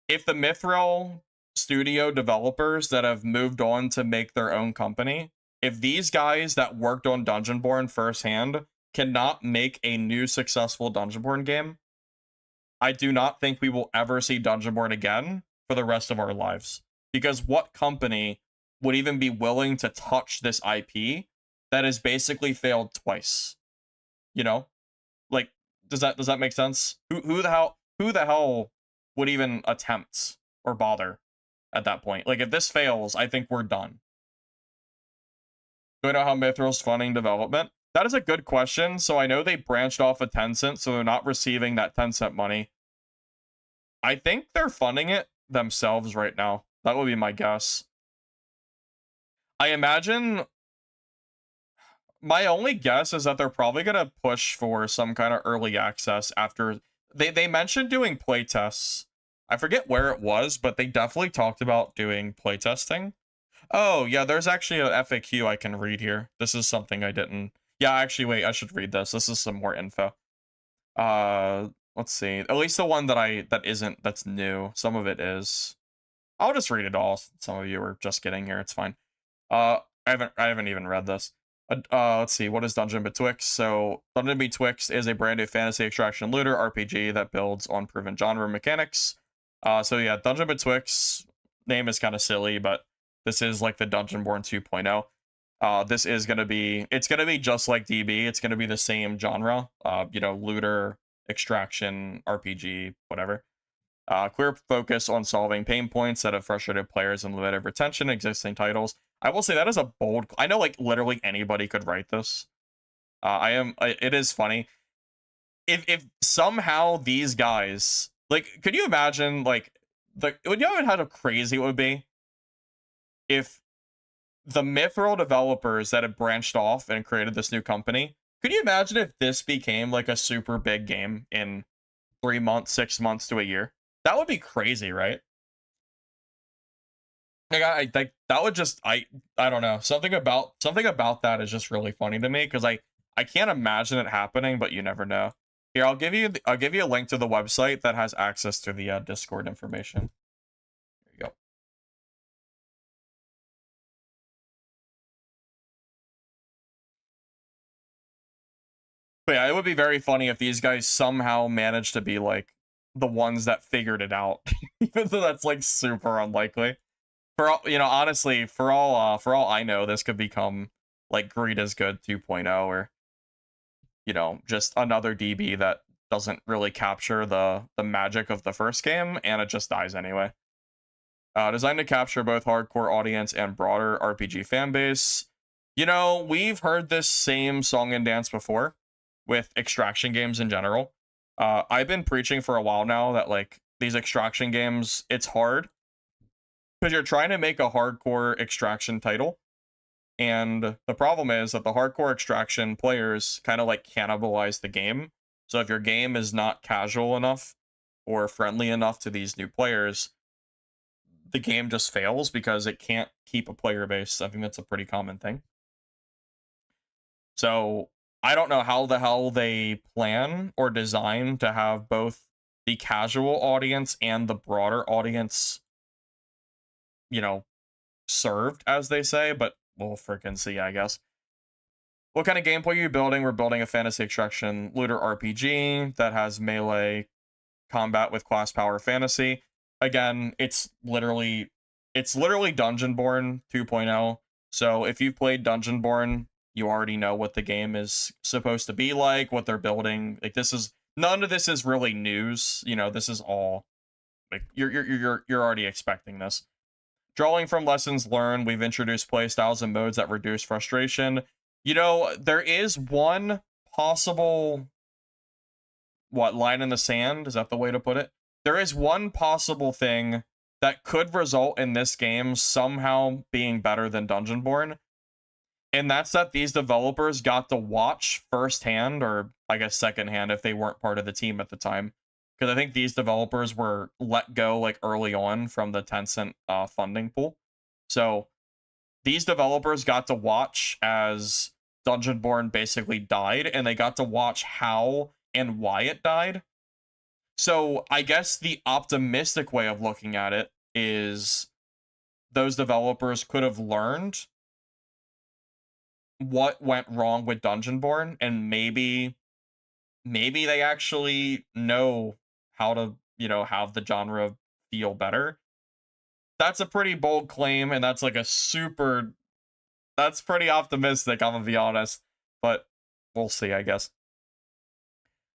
if the Mithril studio developers that have moved on to make their own company, if these guys that worked on Dungeonborne firsthand cannot make a new successful Dungeonborne game, I do not think we will ever see Dungeonborne again for the rest of our lives. Because what company would even be willing to touch this IP that has basically failed twice? You know? Like, does that make sense? Who the hell would even attempt or bother at that point? Like, if this fails, I think we're done. Do I know how Mithril's funding development? That is a good question. So I know they branched off of Tencent, so they're not receiving that Tencent money. I think they're funding it themselves right now. That would be my guess. I imagine, my only guess is that they're probably going to push for some kind of early access after they mentioned doing playtests. I forget where it was, but they definitely talked about doing playtesting. Oh, yeah, there's actually a FAQ I can read here. This is something I didn't. Yeah, actually, wait, I should read this. This is some more info. Let's see. At least the one that's new. Some of it is. I'll just read it all. Some of you are just getting here. It's fine. I haven't even read this. Let's see. What is Dungeon Betwixt? So, Dungeon Betwixt is a brand new fantasy extraction looter RPG that builds on proven genre mechanics. So yeah, Dungeon Betwixt name is kind of silly, but this is like the Dungeonborne 2.0. This is gonna be, it's gonna be just like DB. It's gonna be the same genre. You know, looter, extraction, RPG, whatever. Clear focus on solving pain points that have frustrated players and limited retention existing titles. I will say that is a bold. I know like literally anybody could write this. It is funny. If somehow these guys, like, could you imagine like would you know how crazy it would be if the Mithril developers that have branched off and created this new company, could you imagine if this became like a super big game in 3 months, 6 months to a year? That would be crazy, right? Like I think that would just I don't know. Something about that is just really funny to me because I can't imagine it happening, but you never know. Here, I'll give you a link to the website that has access to the Discord information. There you go. But yeah, it would be very funny if these guys somehow managed to be like the ones that figured it out, even though that's like super unlikely. For all, honestly, for all I know, this could become like Greed is Good 2.0, or just another DB that doesn't really capture the magic of the first game, and it just dies anyway. Designed to capture both hardcore audience and broader RPG fan base. We've heard this same song and dance before with extraction games in general. I've been preaching for a while now that like these extraction games, it's hard because you're trying to make a hardcore extraction title. And the problem is that the hardcore extraction players kind of like cannibalize the game. So if your game is not casual enough or friendly enough to these new players, the game just fails because it can't keep a player base. I think that's a pretty common thing. So I don't know how the hell they plan or design to have both the casual audience and the broader audience, served, as they say, but we'll freaking see, I guess. What kind of gameplay are you building? We're building a fantasy extraction looter RPG that has melee combat with class power fantasy. Again, it's literally Dungeonborne 2.0. So if you've played Dungeonborne, you already know what the game is supposed to be like, what they're building. Like none of this is really news. This is all like you're already expecting this. Drawing from lessons learned, we've introduced playstyles and modes that reduce frustration. There is one possible line in the sand? Is that the way to put it? There is one possible thing that could result in this game somehow being better than Dungeonborne. And that's that these developers got to watch firsthand, or I guess secondhand if they weren't part of the team at the time. Because I think these developers were let go like early on from the Tencent funding pool. So these developers got to watch as Dungeonborne basically died, and they got to watch how and why it died. So I guess the optimistic way of looking at it is those developers could have learned what went wrong with Dungeonborne, and maybe they actually know how to, have the genre feel better. That's a pretty bold claim, and that's like that's pretty optimistic, I'm gonna be honest. But we'll see, I guess.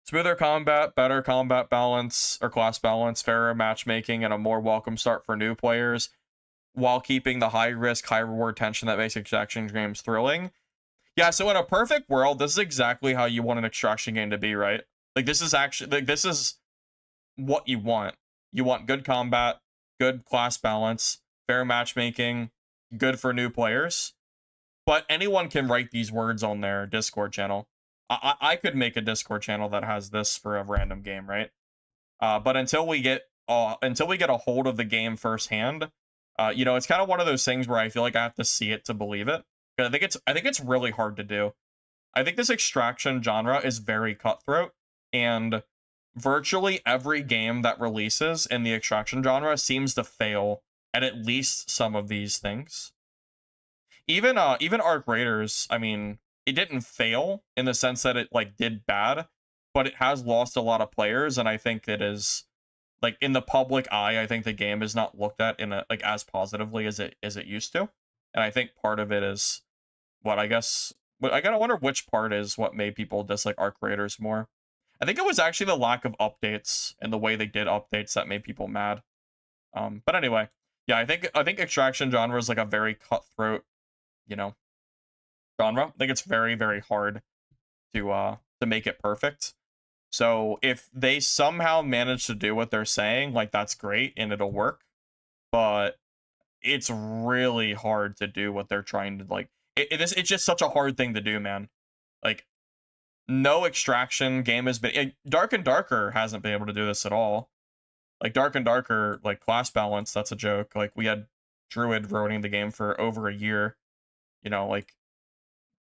Smoother combat, better combat balance or class balance, fairer matchmaking, and a more welcome start for new players, while keeping the high risk, high reward tension that makes extraction games thrilling. Yeah, so in a perfect world, this is exactly how you want an extraction game to be, right? Like this is what you want. You want good combat, good class balance, fair matchmaking, good for new players. But anyone can write these words on their Discord channel. I could make a Discord channel that has this for a random game, right? But until we get a hold of the game firsthand, it's kind of one of those things where I feel like I have to see it to believe it. Because I think it's really hard to do. I think this extraction genre is very cutthroat, and virtually every game that releases in the extraction genre seems to fail at least some of these things. Even Arc Raiders, I mean, it didn't fail in the sense that it like did bad, but it has lost a lot of players, and I think it is like in the public eye, I think the game is not looked at in a like as positively as it used to. And I think part of it is what I guess, but I gotta wonder which part is what made people dislike Arc Raiders more. I think it was actually the lack of updates and the way they did updates that made people mad. But anyway, yeah, I think extraction genre is like a very cutthroat, genre. I think it's very, very hard to make it perfect. So if they somehow manage to do what they're saying, like that's great and it'll work. But it's really hard to do what they're trying to like. It's just such a hard thing to do, man. Like no extraction game has been. Dark and Darker hasn't been able to do this at all. Like Dark and Darker, like class balance, that's a joke. Like we had Druid running the game for over a year. Like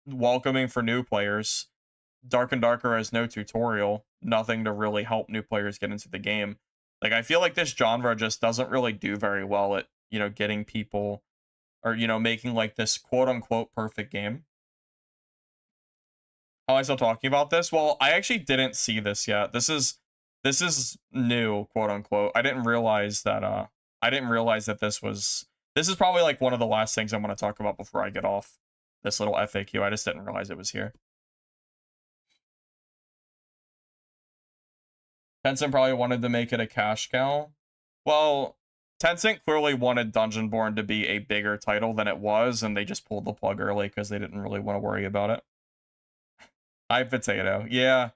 welcoming for new players. Dark and Darker has no tutorial, nothing to really help new players get into the game. Like I feel like this genre just doesn't really do very well at, getting people or, making like this quote unquote perfect game. How am I still talking about this? Well, I actually didn't see this yet. This is new, quote unquote. I didn't realize that this is probably like one of the last things I'm going to talk about before I get off this little FAQ. I just didn't realize it was here. Tencent probably wanted to make it a cash cow. Well, Tencent clearly wanted Dungeonborne to be a bigger title than it was, and they just pulled the plug early because they didn't really want to worry about it. I potato. Yeah,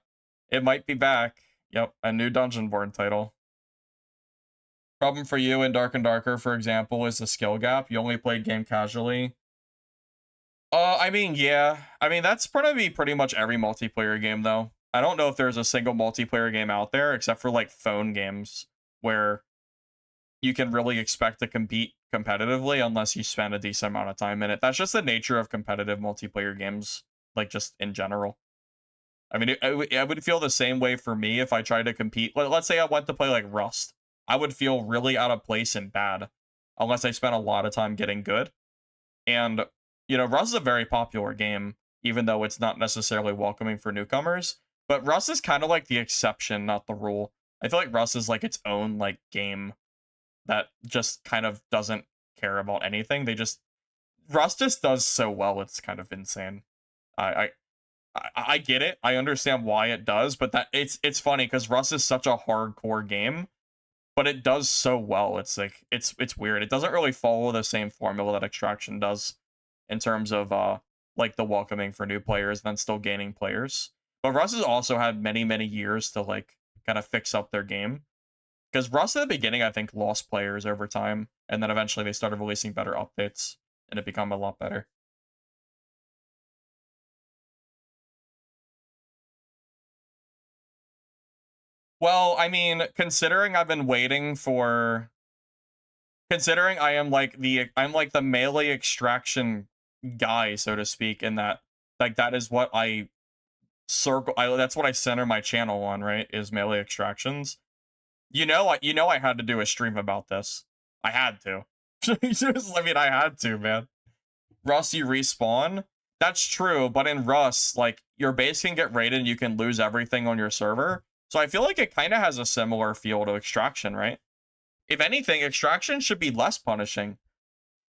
it might be back. Yep, a new Dungeonborne title. Problem for you in Dark and Darker, for example, is the skill gap. You only played game casually. I mean, yeah. I mean, that's gonna be pretty much every multiplayer game, though. I don't know if there's a single multiplayer game out there, except for, like, phone games, where you can really expect to compete competitively unless you spend a decent amount of time in it. That's just the nature of competitive multiplayer games, like, just in general. I mean, I would feel the same way for me if I tried to compete. Let's say I went to play, like, Rust. I would feel really out of place and bad unless I spent a lot of time getting good. And, you know, Rust is a very popular game, even though it's not necessarily welcoming for newcomers. But Rust is kind of like the exception, not the rule. I feel like Rust is like its own like game that just kind of doesn't care about anything. Rust just does so well. It's kind of insane. I get it. I understand why it does, but that it's funny because Rust is such a hardcore game, but it does so well. It's like it's weird. It doesn't really follow the same formula that Extraction does in terms of like the welcoming for new players, then still gaining players. But Rust has also had many years to like kind of fix up their game. Because Rust at the beginning, I think, lost players over time, and then eventually they started releasing better updates, and it became a lot better. Well, I mean, considering I've been waiting for, considering I'm like the melee extraction guy, so to speak, in that like that is what that's what I center my channel on, right? Is melee extractions. I had to do a stream about this. I had to. I mean, I had to, man. Rust, you respawn. That's true, but in Rust, like, your base can get raided and you can lose everything on your server. So I feel like it kind of has a similar feel to Extraction, right? If anything, Extraction should be less punishing.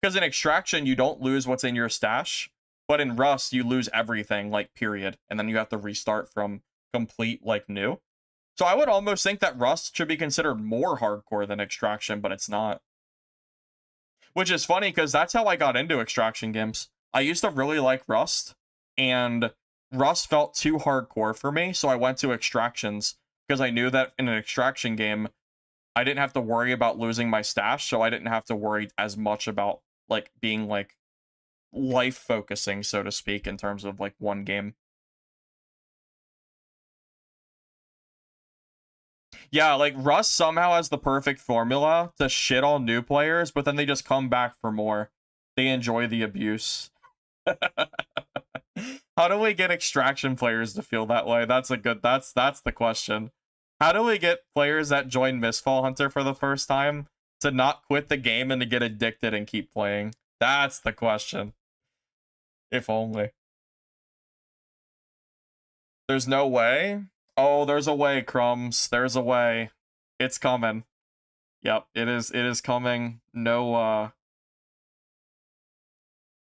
Because in Extraction, you don't lose what's in your stash, but in Rust, you lose everything, like, period. And then you have to restart from complete, like, new. So I would almost think that Rust should be considered more hardcore than Extraction, but it's not. Which is funny, because that's how I got into Extraction games. I used to really like Rust, and Rust felt too hardcore for me, so I went to Extractions, because I knew that in an Extraction game, I didn't have to worry about losing my stash, so I didn't have to worry as much about, like, being, like, life-focusing, so to speak, in terms of, like, one game. Yeah, like, Rust somehow has the perfect formula to shit on new players, but then they just come back for more. They enjoy the abuse. How do we get Extraction players to feel that way? That's the question. How do we get players that join Mistfall Hunter for the first time to not quit the game and to get addicted and keep playing? That's the question. If only. There's no way? Oh, there's a way, Crumbs. There's a way. It's coming. Yep, it is coming. No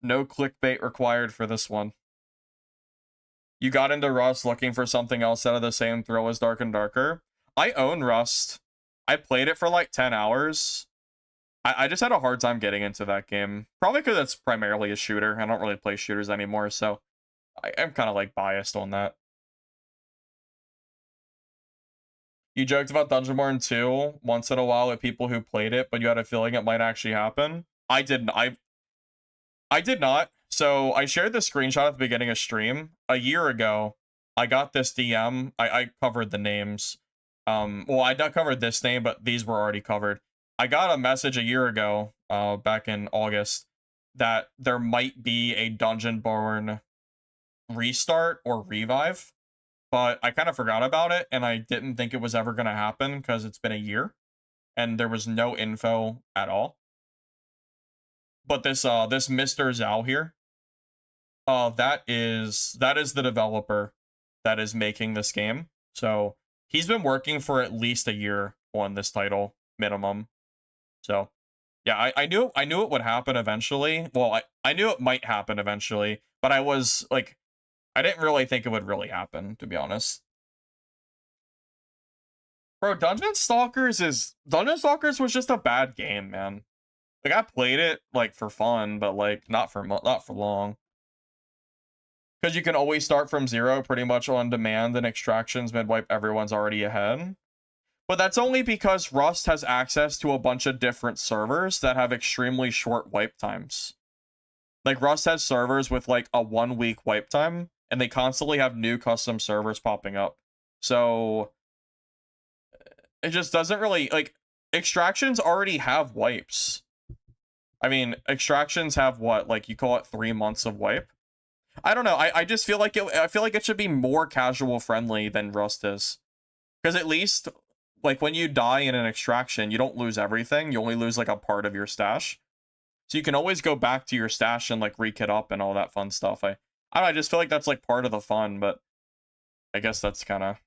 clickbait required for this one. You got into Rust looking for something else out of the same thrill as Dark and Darker. I own Rust. I played it for like 10 hours. I just had a hard time getting into that game. Probably because it's primarily a shooter. I don't really play shooters anymore, so I'm kind of like biased on that. You joked about Dungeonborne 2 once in a while with people who played it, but you had a feeling it might actually happen. I didn't. I did not. So I shared the screenshot at the beginning of stream. A year ago, I got this DM. I covered the names. Well, I not covered this name, but these were already covered. I got a message a year ago, back in August, that there might be a Dungeonborne restart or revive, but I kind of forgot about it, and I didn't think it was ever going to happen because it's been a year, and there was no info at all. But this Mr. Zhao here, that is the developer that is making this game. So he's been working for at least a year on this title minimum. So yeah, I knew it would happen eventually. Well, I knew it might happen eventually, but I was like, I didn't really think it would really happen, to be honest. Bro, Dungeon Stalkers was just a bad game, man. Like I played it like for fun, but like not for long. Because you can always start from zero pretty much on demand, and extractions mid-wipe everyone's already ahead. But that's only because Rust has access to a bunch of different servers that have extremely short wipe times. Like Rust has servers with like a 1 week wipe time, and they constantly have new custom servers popping up. So it just doesn't really, like, extractions already have wipes. I mean, extractions have what, like, you call it 3 months of wipe? I don't know. I just feel like it should be more casual friendly than Rust is. Because at least, like, when you die in an extraction, you don't lose everything. You only lose like a part of your stash. So you can always go back to your stash and like rekit up and all that fun stuff. I don't know, I just feel like that's like part of the fun, but I guess that's kind of,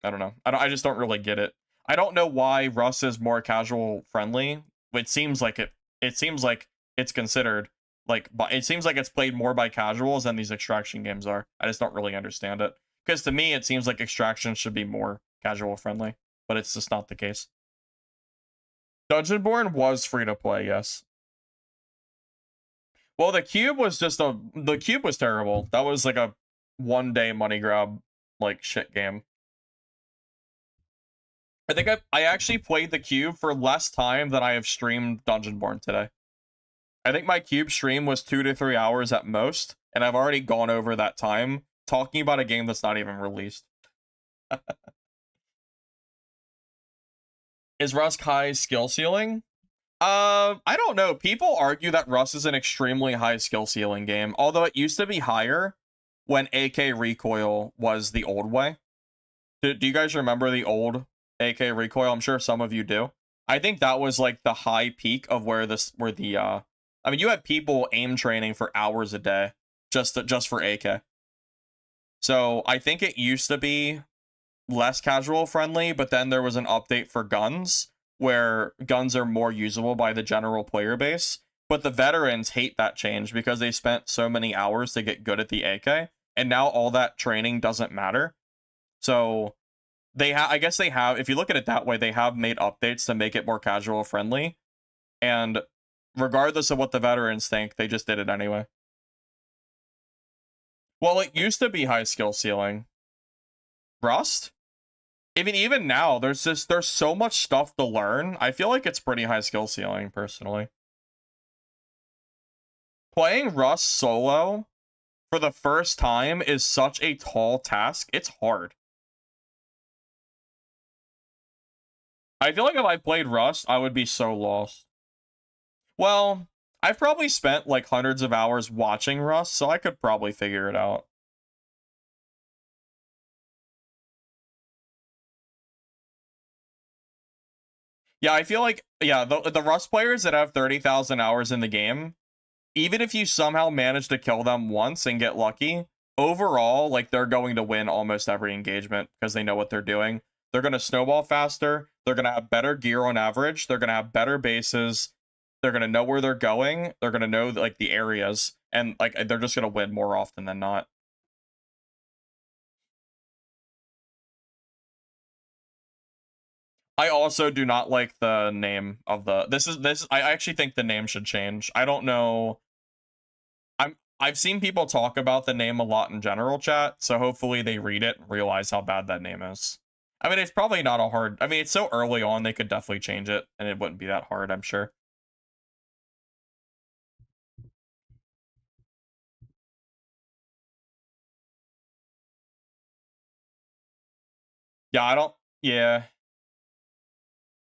I don't know. I just don't really get it. I don't know why Rust is more casual friendly. It seems like it's considered like, but it seems like it's played more by casuals than these extraction games are. I just don't really understand it. Because to me, it seems like extraction should be more casual friendly, but it's just not the case. Dungeonborne was free to play, yes. Well, the cube was terrible. That was like a 1 day money grab, like shit game. I think I actually played the cube for less time than I have streamed Dungeonborne today. I think my cube stream was 2 to 3 hours at most, and I've already gone over that time talking about a game that's not even released. Is Rust high skill ceiling? I don't know. People argue that Rust is an extremely high skill ceiling game, although it used to be higher when AK recoil was the old way. Do you guys remember the old AK recoil? I'm sure some of you do. I think that was like the high peak of where I mean, you had people aim training for hours a day just for AK. So I think it used to be less casual friendly, but then there was an update for guns where guns are more usable by the general player base. But the veterans hate that change because they spent so many hours to get good at the AK, and now all that training doesn't matter. So I guess they have, if you look at it that way, they have made updates to make it more casual friendly. And regardless of what the veterans think, they just did it anyway. Well, it used to be high skill ceiling. Rust? I mean, even now, there's so much stuff to learn. I feel like it's pretty high skill ceiling, personally. Playing Rust solo for the first time is such a tall task. It's hard. I feel like if I played Rust, I would be so lost. Well, I've probably spent like hundreds of hours watching Rust, so I could probably figure it out. Yeah, I feel like, yeah, the Rust players that have 30,000 hours in the game, even if you somehow manage to kill them once and get lucky, overall, like, they're going to win almost every engagement because they know what they're doing. They're going to snowball faster. They're going to have better gear on average. They're going to have better bases. They're going to know where they're going. They're going to know, like, the areas. And, like, they're just going to win more often than not. I also do not like the name of the... I actually think the name should change. I don't know... I've seen people talk about the name a lot in general chat, so hopefully they read it and realize how bad that name is. I mean, it's probably not a hard... I mean, it's so early on, they could definitely change it, and it wouldn't be that hard, I'm sure. Yeah, I don't... Yeah.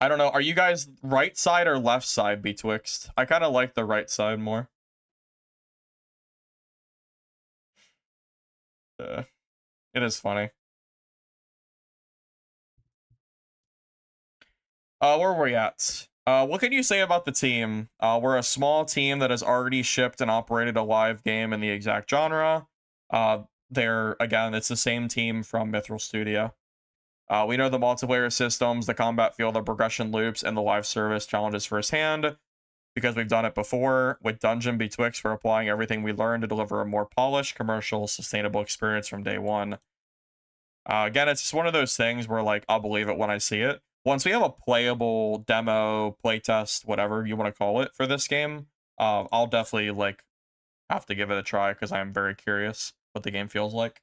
I don't know. Are you guys right side or left side betwixt? I kind of like the right side more. It is funny. Where were we at? What can you say about the team? We're a small team that has already shipped and operated a live game in the exact genre. again, it's the same team from Mithril Studio. We know the multiplayer systems, the combat feel, the progression loops, and the live service challenges firsthand because we've done it before. With Dungeon Betwixt, we're applying everything we learned to deliver a more polished, commercial, sustainable experience from day one. Again, it's just one of those things where, like, I'll believe it when I see it. Once we have a playable demo, playtest, whatever you want to call it for this game, I'll definitely, like, have to give it a try because I'm very curious what the game feels like.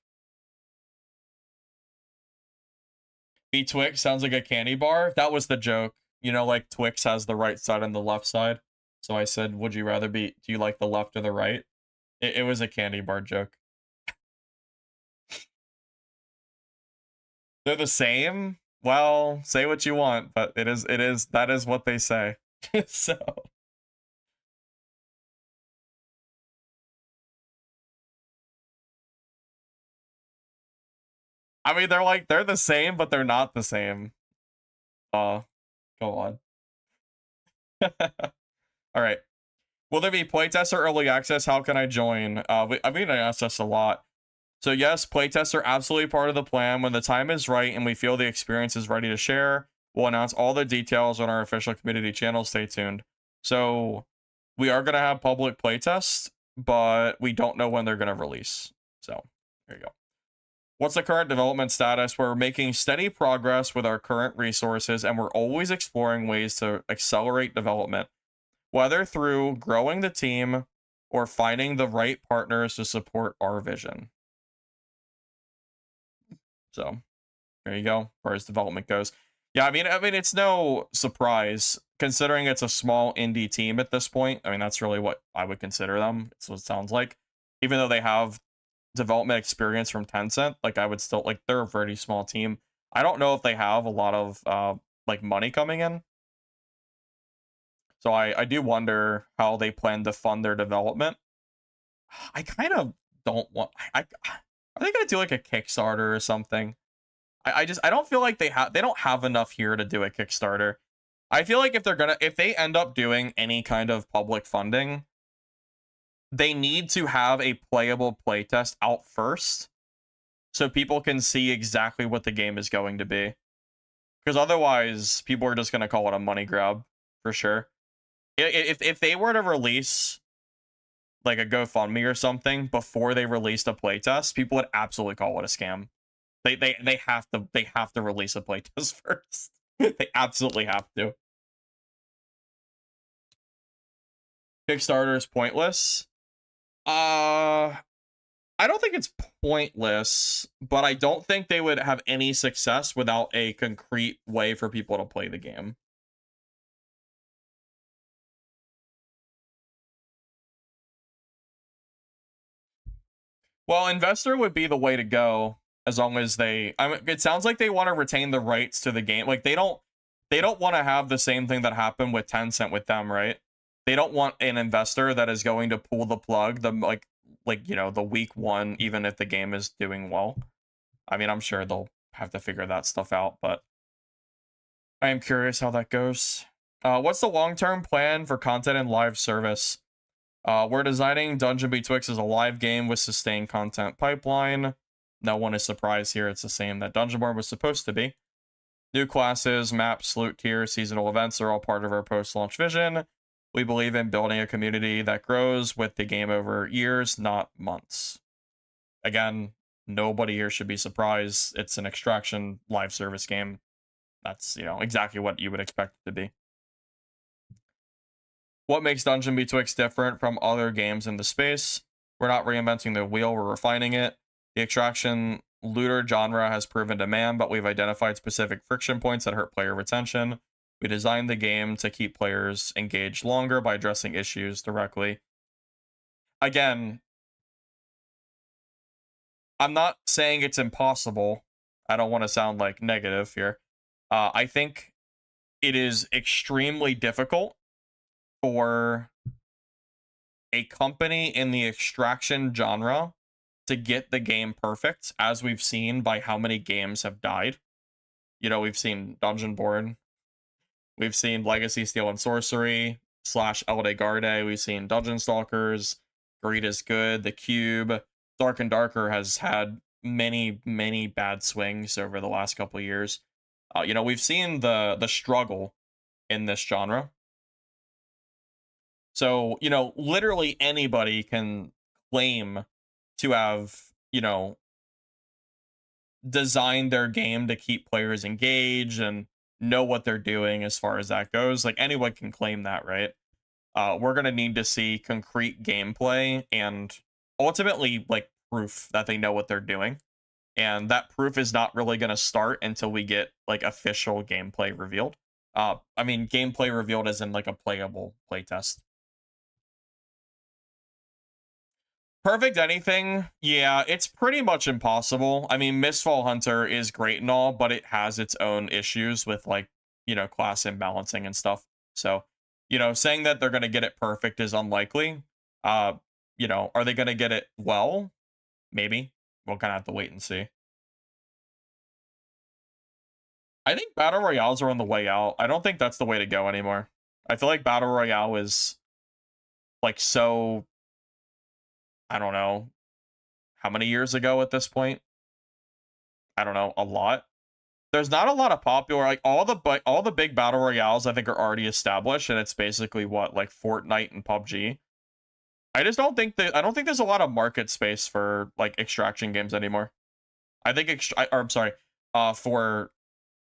Betwixt sounds like a candy bar. That was the joke. You know, like Twix has the right side and the left side. So I said, would you rather do you like the left or the right? It was a candy bar joke. They're the same? Well, say what you want, but that is what they say. So. I mean, they're the same, but they're not the same. Go on. All right. Will there be playtests or early access? How can I join? I asked this a lot. So yes, playtests are absolutely part of the plan. When the time is right and we feel the experience is ready to share, we'll announce all the details on our official community channel. Stay tuned. So we are going to have public playtests, but we don't know when they're going to release. So there you go. What's the current development status? We're making steady progress with our current resources, and we're always exploring ways to accelerate development, whether through growing the team or finding the right partners to support our vision. So there you go, as far as development goes. Yeah, I mean, it's no surprise considering it's a small indie team at this point. I mean, that's really what I would consider them. It's what it sounds like. Even though they have development experience from Tencent, like I would still, like, they're a very small team. I don't know if they have a lot of like money coming in. So I do wonder how they plan to fund their development. I kind of don't want are they gonna do like a Kickstarter or something? I don't feel like they don't have enough here to do a Kickstarter. I feel like if they end up doing any kind of public funding, they need to have a playable playtest out first so people can see exactly what the game is going to be. Because otherwise, people are just going to call it a money grab for sure. If they were to release like a GoFundMe or something before they released a playtest, people would absolutely call it a scam. They have to release a playtest first. They absolutely have to. Kickstarter is pointless. I don't think it's pointless, but I don't think they would have any success without a concrete way for people to play the game. Well, investor would be the way to go as long as I mean, it sounds like they want to retain the rights to the game. Like they don't want to have the same thing that happened with Tencent with them, right? They don't want an investor that is going to pull the plug you know, the week one, even if the game is doing well. I mean, I'm sure they'll have to figure that stuff out, but I am curious how that goes. What's the long-term plan for content and live service? We're designing Dungeon Betwixt as a live game with sustained content pipeline. No one is surprised here. It's the same that Dungeonborne was supposed to be. New classes, maps, loot tiers, seasonal events are all part of our post-launch vision. We believe in building a community that grows with the game over years, not months. Again, nobody here should be surprised. It's an extraction live service game. That's, you know, exactly what you would expect it to be. What makes Dungeon Betwixt different from other games in the space? We're not reinventing the wheel, we're refining it. The extraction looter genre has proven demand, but we've identified specific friction points that hurt player retention. We designed the game to keep players engaged longer by addressing issues directly. Again, I'm not saying it's impossible. I don't want to sound like negative here. I think it is extremely difficult for a company in the extraction genre to get the game perfect, as we've seen by how many games have died. You know, we've seen Dungeonborne, we've seen Legacy Steel and Sorcery / Elde Garde, we've seen Dungeon Stalkers, Greed is Good, The Cube. Dark and Darker has had many bad swings over the last couple of years. You know, we've seen the struggle in this genre. So, you know, literally anybody can claim to have, you know, designed their game to keep players engaged and know what they're doing as far as that goes. Like anyone can claim that, right? We're gonna need to see concrete gameplay and ultimately like proof that they know what they're doing. And that proof is not really gonna start until we get like official gameplay revealed. I mean gameplay revealed as in like a playable playtest. Perfect anything? Yeah, it's pretty much impossible. I mean, Mistfall Hunter is great and all, but it has its own issues with like, you know, class imbalancing and stuff. So, you know, saying that they're going to get it perfect is unlikely. You know, are they going to get it well? Maybe. We'll kind of have to wait and see. I think Battle Royales are on the way out. I don't think that's the way to go anymore. I feel like Battle Royale is like so, I don't know, how many years ago at this point? I don't know, a lot. There's not a lot of popular, like all the big battle royales I think are already established, and it's basically what, like Fortnite and PUBG. I just don't think that I don't think there's a lot of market space for like extraction games anymore. I think I'm sorry, for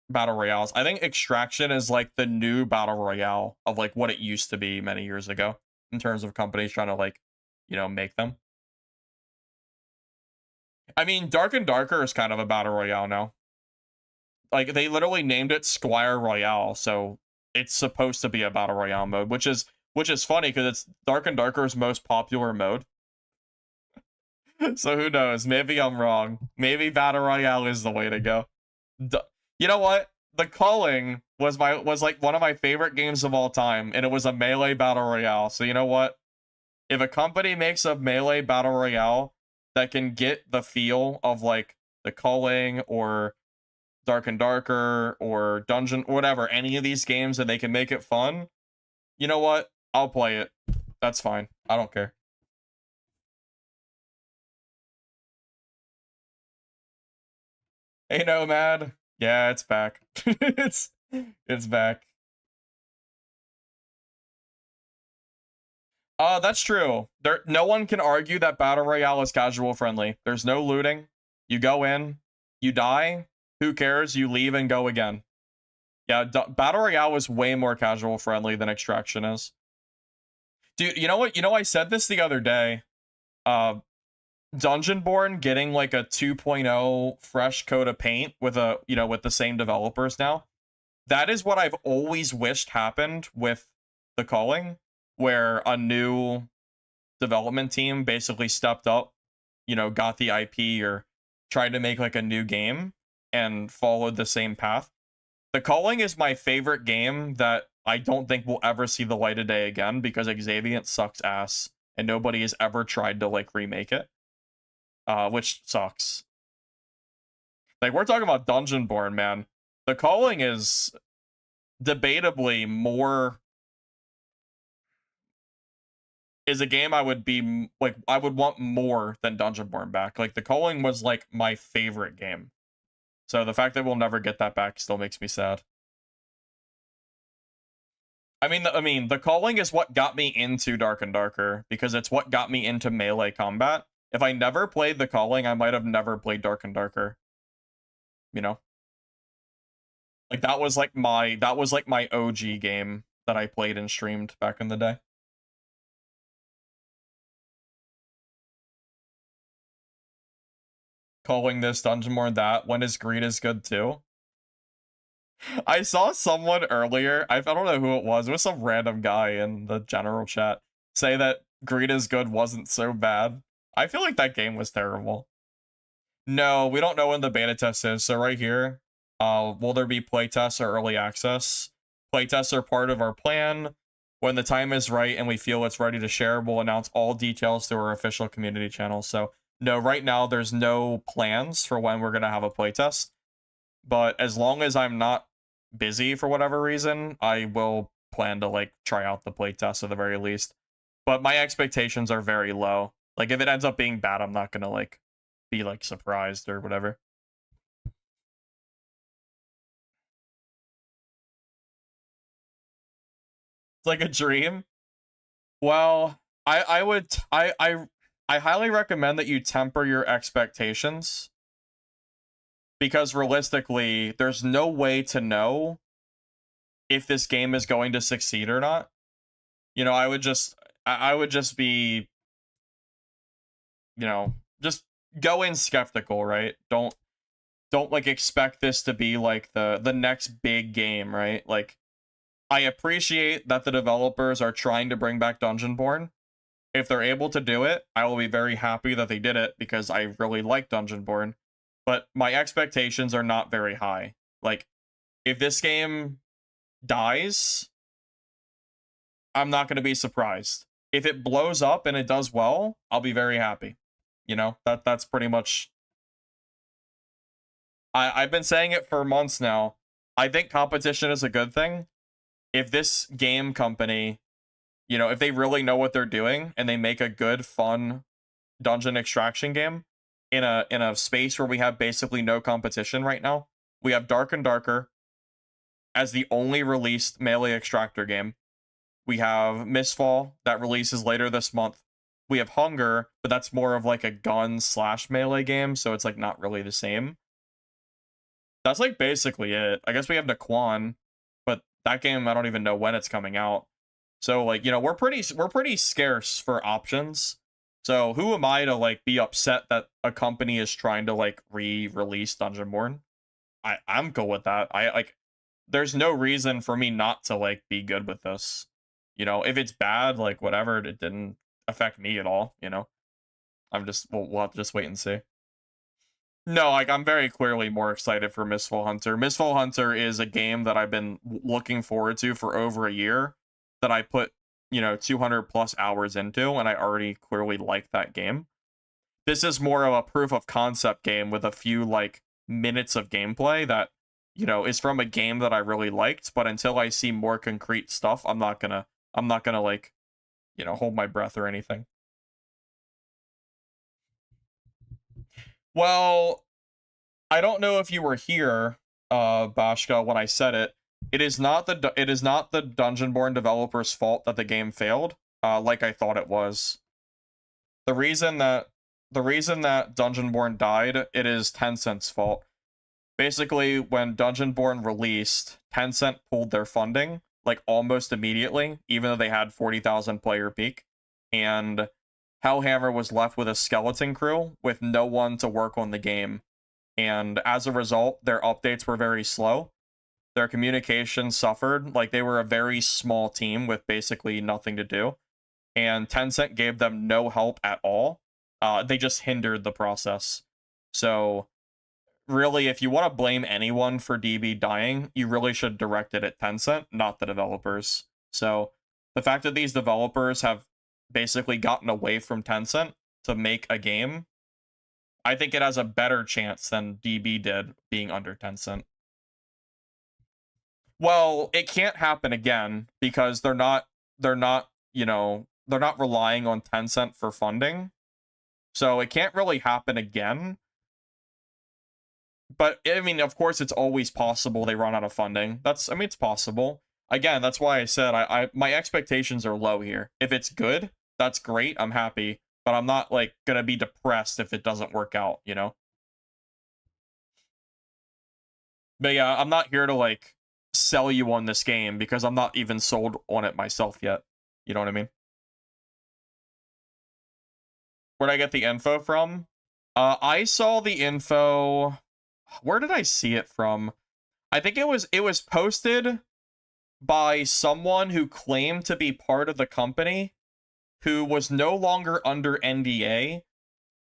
battle royales. I think extraction is like the new battle royale of like what it used to be many years ago in terms of companies trying to like, you know, make them. I mean, Dark and Darker is kind of a battle royale now. Like they literally named it Squire Royale, so it's supposed to be a battle royale mode, which is funny because it's Dark and Darker's most popular mode. So who knows? Maybe I'm wrong. Maybe battle royale is the way to go. You know what? The Calling was like one of my favorite games of all time, and it was a melee battle royale. So you know what? If a company makes a melee battle royale that can get the feel of like The Calling or Dark and Darker or Dungeon, whatever, any of these games, and they can make it fun, you know what? I'll play it. That's fine. I don't care. Hey, Nomad. Yeah, it's back. it's back. That's true. No one can argue that Battle Royale is casual friendly. There's no looting. You go in, you die, who cares? You leave and go again. Yeah, Battle Royale is way more casual friendly than Extraction is. Dude, you know what? You know, I said this the other day. Dungeonborne getting like a 2.0 fresh coat of paint with a, you know, with the same developers now. That is what I've always wished happened with The Calling, where a new development team basically stepped up, you know, got the IP or tried to make like a new game and followed the same path. The Calling is my favorite game that I don't think will ever see the light of day again because Xaviant sucks ass and nobody has ever tried to like remake it, which sucks. Like we're talking about Dungeonborne, man. The Calling is debatably more is a game I would be like I would want more than Dungeonborne back. Like The Calling was like my favorite game. So the fact that we'll never get that back still makes me sad. I mean, The Calling is what got me into Dark and Darker because it's what got me into melee combat. If I never played The Calling, I might have never played Dark and Darker. You know? Like that was like my OG game that I played and streamed back in the day. Calling this Dungeonborne that when is greed is good too. I saw someone earlier, I don't know who it was some random guy in the general chat, say that Greed is Good wasn't so bad. I feel like that game was terrible. No, we don't know when the beta test is, so right here, will there be playtests or early access? Playtests are part of our plan. When the time is right and we feel it's ready to share, we'll announce all details through our official community channel. So no, right now there's no plans for when we're going to have a playtest. But as long as I'm not busy for whatever reason, I will plan to like try out the playtest at the very least. But my expectations are very low. Like, if it ends up being bad, I'm not gonna, like, be, like, surprised or whatever. It's like a dream. Well, I would I highly recommend that you temper your expectations, because realistically, there's no way to know if this game is going to succeed or not. You know, I would just be, you know, just go in skeptical, right? Don't like expect this to be like the next big game, right? Like, I appreciate that the developers are trying to bring back Dungeonborne. If they're able to do it, I will be very happy that they did it, because I really like Dungeonborne. But my expectations are not very high. Like, if this game dies, I'm not going to be surprised. If it blows up and it does well, I'll be very happy. You know, that's pretty much... I've been saying it for months now. I think competition is a good thing. If this game company, you know, if they really know what they're doing and they make a good, fun dungeon extraction game in a space where we have basically no competition right now. We have Dark and Darker as the only released melee extractor game. We have Mistfall that releases later this month. We have Hunger, but that's more of like a gun/melee game, so it's like not really the same. That's like basically it. I guess we have Naquan, but that game I don't even know when it's coming out. So like, you know, we're pretty scarce for options. So who am I to like be upset that a company is trying to like re-release Dungeonborne? I'm cool with that. I like, there's no reason for me not to like be good with this. You know, if it's bad, like whatever, it didn't affect me at all, you know. I'm just we'll have to just wait and see. No, like I'm very clearly more excited for Mistfall Hunter. Mistfall Hunter is a game that I've been looking forward to for over a year, that I put, you know, 200 plus hours into, and I already clearly like that game. This is more of a proof of concept game with a few like minutes of gameplay that, you know, is from a game that I really liked, but until I see more concrete stuff, I'm not gonna like, you know, hold my breath or anything. Well, I don't know if you were here, Bashka, when I said it. It is not the Dungeonborne developers' fault that the game failed, like I thought it was. The reason that Dungeonborne died, it is Tencent's fault. Basically, when Dungeonborne released, Tencent pulled their funding like almost immediately, even though they had 40,000 player peak, and Hellhammer was left with a skeleton crew with no one to work on the game. And as a result, their updates were very slow. Their communication suffered. Like, they were a very small team with basically nothing to do. And Tencent gave them no help at all. They just hindered the process. So, really, if you want to blame anyone for DB dying, you really should direct it at Tencent, not the developers. So, the fact that these developers have basically gotten away from Tencent to make a game, I think it has a better chance than DB did being under Tencent. Well, it can't happen again because they're not, you know, they're not relying on Tencent for funding. So it can't really happen again. But I mean, of course, it's always possible they run out of funding. I mean, it's possible. Again, that's why I said my expectations are low here. If it's good, that's great. I'm happy, but I'm not like gonna be depressed if it doesn't work out, you know? But yeah, I'm not here to like sell you on this game because I'm not even sold on it myself yet. You know what I mean? Where'd I get the info from? I saw the info. Where did I see it from? I think it was posted by someone who claimed to be part of the company who was no longer under NDA.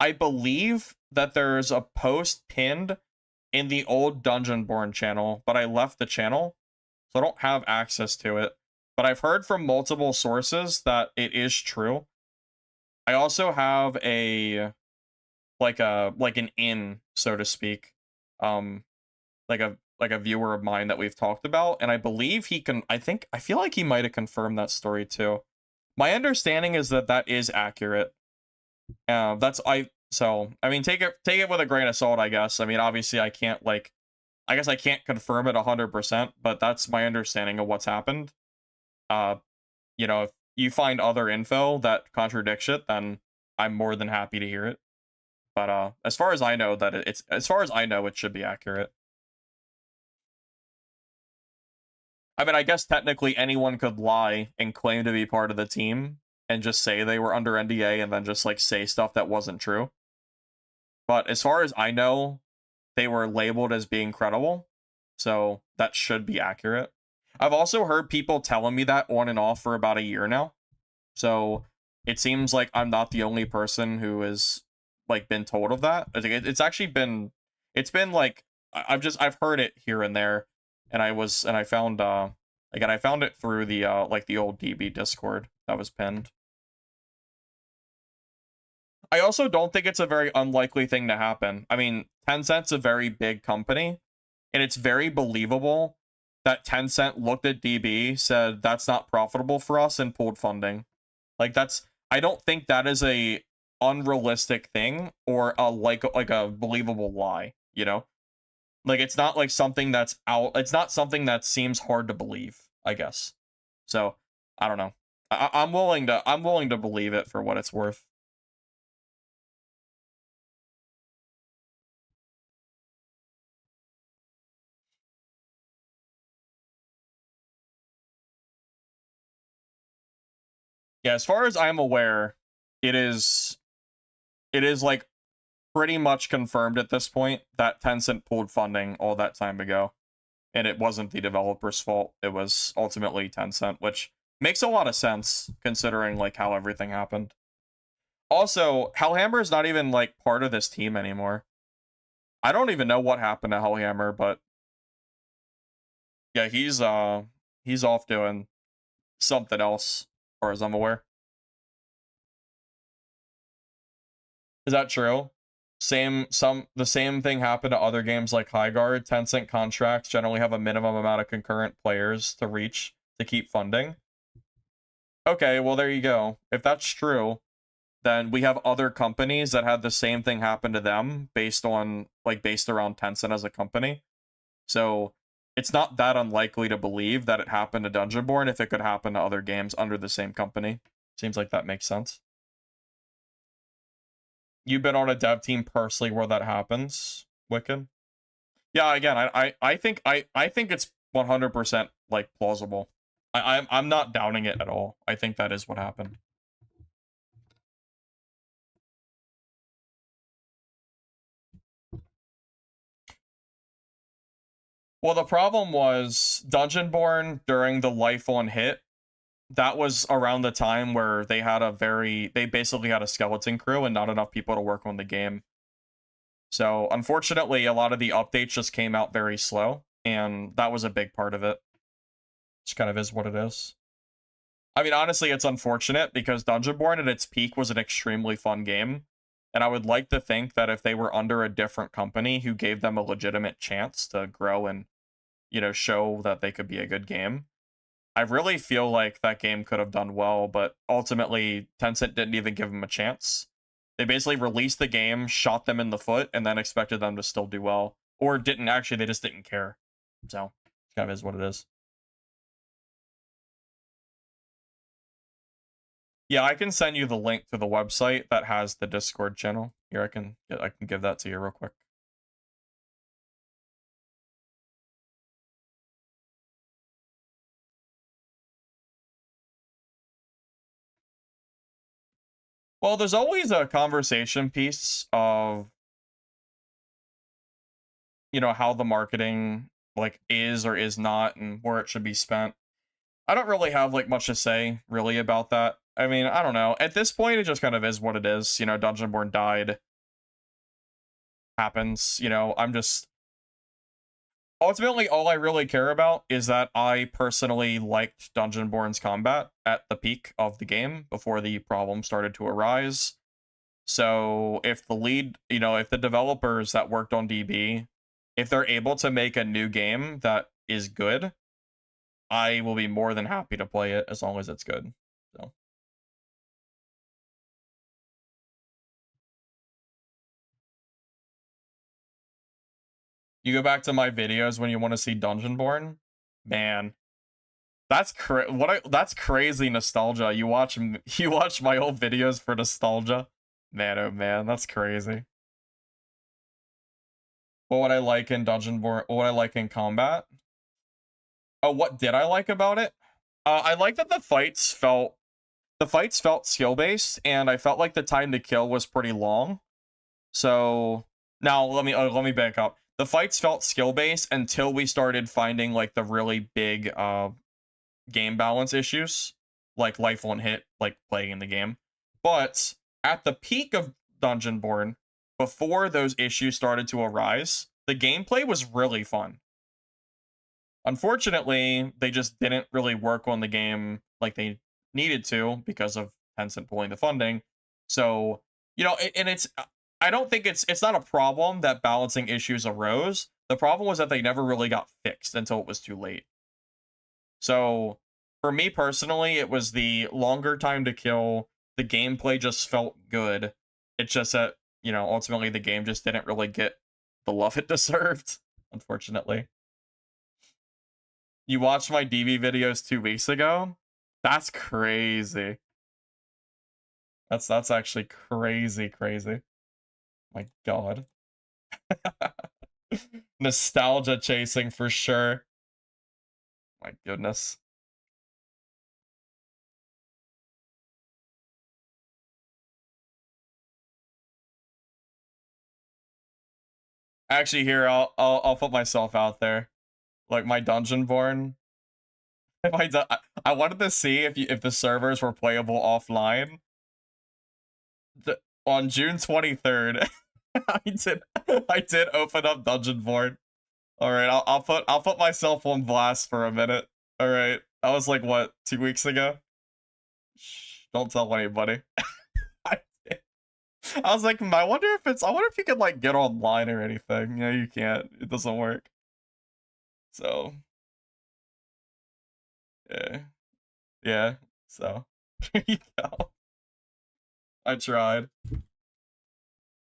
I believe that there's a post pinned in the old Dungeonborne channel, but I left the channel, so I don't have access to it. But I've heard from multiple sources that it is true. I also have a like an in, so to speak, like a viewer of mine that we've talked about, and I believe he can. I feel like he might have confirmed that story too. My understanding is that that is accurate. So I mean, take it with a grain of salt, I guess. I mean, obviously I can't like, I guess I can't confirm it 100%, but that's my understanding of what's happened. Uh, if you find other info that contradicts it, then I'm more than happy to hear it. But as far as I know, as far as I know, it should be accurate. I mean, I guess technically anyone could lie and claim to be part of the team and just say they were under NDA and then just like say stuff that wasn't true. But as far as I know, they were labeled as being credible, so that should be accurate. I've also heard people telling me that on and off for about a year now. So it seems like I'm not the only person who has like been told of that. It's actually been, it's been like I've heard it here and there, and I found again I found it through the like the old DB Discord that was pinned. I also don't think it's a very unlikely thing to happen. I mean, Tencent's a very big company, and it's very believable that Tencent looked at DB, said that's not profitable for us, and pulled funding. Like I don't think that is a unrealistic thing or a like a believable lie, you know? Like it's not like something that's out, it's not something that seems hard to believe, I guess. So, I don't know. I'm willing to believe it for what it's worth. Yeah, as far as I'm aware, it is like pretty much confirmed at this point that Tencent pulled funding all that time ago, and it wasn't the developer's fault. It was ultimately Tencent, which makes a lot of sense considering like how everything happened. Also, Hellhammer is not even like part of this team anymore. I don't even know what happened to Hellhammer, but yeah, he's off doing something else, as far as I'm aware. Is that true? The same thing happened to other games like Highguard. Tencent contracts generally have a minimum amount of concurrent players to reach to keep funding. Okay, well there you go. If that's true, then we have other companies that had the same thing happen to them based around Tencent as a company. So it's not that unlikely to believe that it happened to Dungeonborne if it could happen to other games under the same company. Seems like that makes sense. You've been on a dev team personally where that happens, Wiccan? Yeah, again, I think it's 100% like plausible. I'm not doubting it at all. I think that is what happened. Well, the problem was Dungeonborne during the Life on hit. That was around the time where they basically had a skeleton crew and not enough people to work on the game. So unfortunately, a lot of the updates just came out very slow, and that was a big part of it. Which kind of is what it is. I mean, honestly, it's unfortunate because Dungeonborne at its peak was an extremely fun game. And I would like to think that if they were under a different company who gave them a legitimate chance to grow and, show that they could be a good game, I really feel like that game could have done well, but ultimately, Tencent didn't even give them a chance. They basically released the game, shot them in the foot, and then expected them to still do well. Or didn't actually, they just didn't care. So, it kind of is what it is. Yeah, I can send you the link to the website that has the Discord channel. Here, I can give that to you real quick. Well, there's always a conversation piece of, how the marketing like is or is not and where it should be spent. I don't really have like much to say really about that. I mean, I don't know. At this point, it just kind of is what it is. Dungeonborne died. Happens. I'm just ultimately all I really care about is that I personally liked Dungeonborne's combat at the peak of the game before the problem started to arise. So if if the developers that worked on DB, if they're able to make a new game that is good, I will be more than happy to play it as long as it's good. So You go back to my videos when you want to see Dungeonborne, man. That's crazy nostalgia. You watch my old videos for nostalgia, man. Oh man, that's crazy. What would I like in Dungeonborne? What would I like in combat? Oh, what did I like about it? I like that the fights felt skill based, and I felt like the time to kill was pretty long. So now let me back up. The fights felt skill based until we started finding like the really big game balance issues, like life on hit, like playing in the game. But at the peak of Dungeonborne, before those issues started to arise, the gameplay was really fun. Unfortunately, they just didn't really work on the game like they needed to because of Tencent pulling the funding. So, you know, and it's I don't think it's not a problem that balancing issues arose. The problem was that they never really got fixed until it was too late. So, for me personally, it was the longer time to kill. The gameplay just felt good. It's just that, you know, ultimately the game just didn't really get the love it deserved, unfortunately. You watched my DB videos 2 weeks ago? That's crazy. That's actually crazy. My god. Nostalgia chasing for sure. My goodness. Actually, here I'll put myself out there. Like my Dungeonborne. If I wanted to see if the servers were playable offline. On June 23rd, I did open up Dungeonborne. All right, I'll put myself on blast for a minute. All right, that was like what, 2 weeks ago. Shh, don't tell anybody. I, I was like, I wonder if you could like get online or anything. No, you can't. It doesn't work. So yeah, yeah. So there you go. I tried.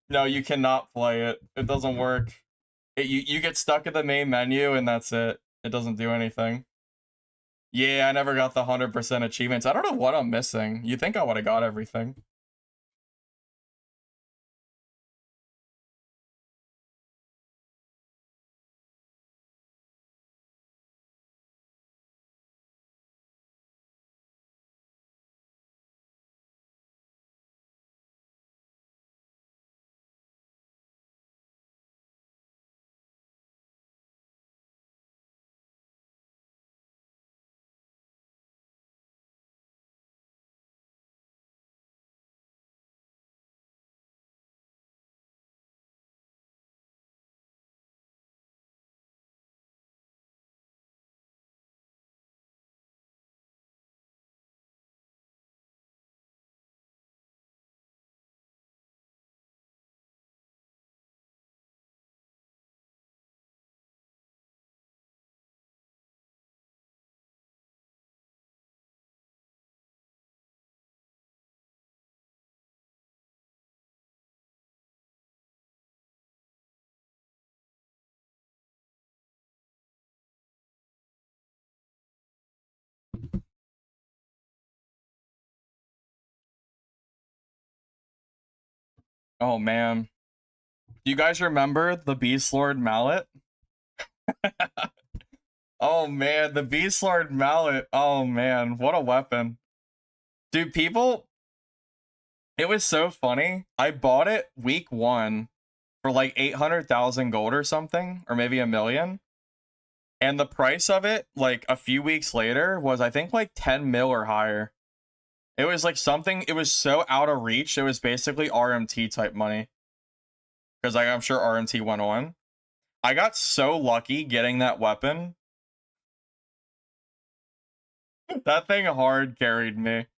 No, you cannot play it. It doesn't work. You get stuck at the main menu and that's it. It doesn't do anything. Yeah, I never got the 100% achievements. I don't know what I'm missing. You think I would have got everything. Oh man. Do you guys remember the Beast Lord mallet? Oh man, the Beast Lord mallet. Oh man, what a weapon. Dude, people, it was so funny. I bought it week 1 for like 800,000 gold or something, or maybe 1 million. And the price of it, like a few weeks later, was I think like 10 mil or higher. It was like something, it was so out of reach. It was basically RMT type money. Because like, I'm sure RMT went on. I got so lucky getting that weapon. That thing hard carried me.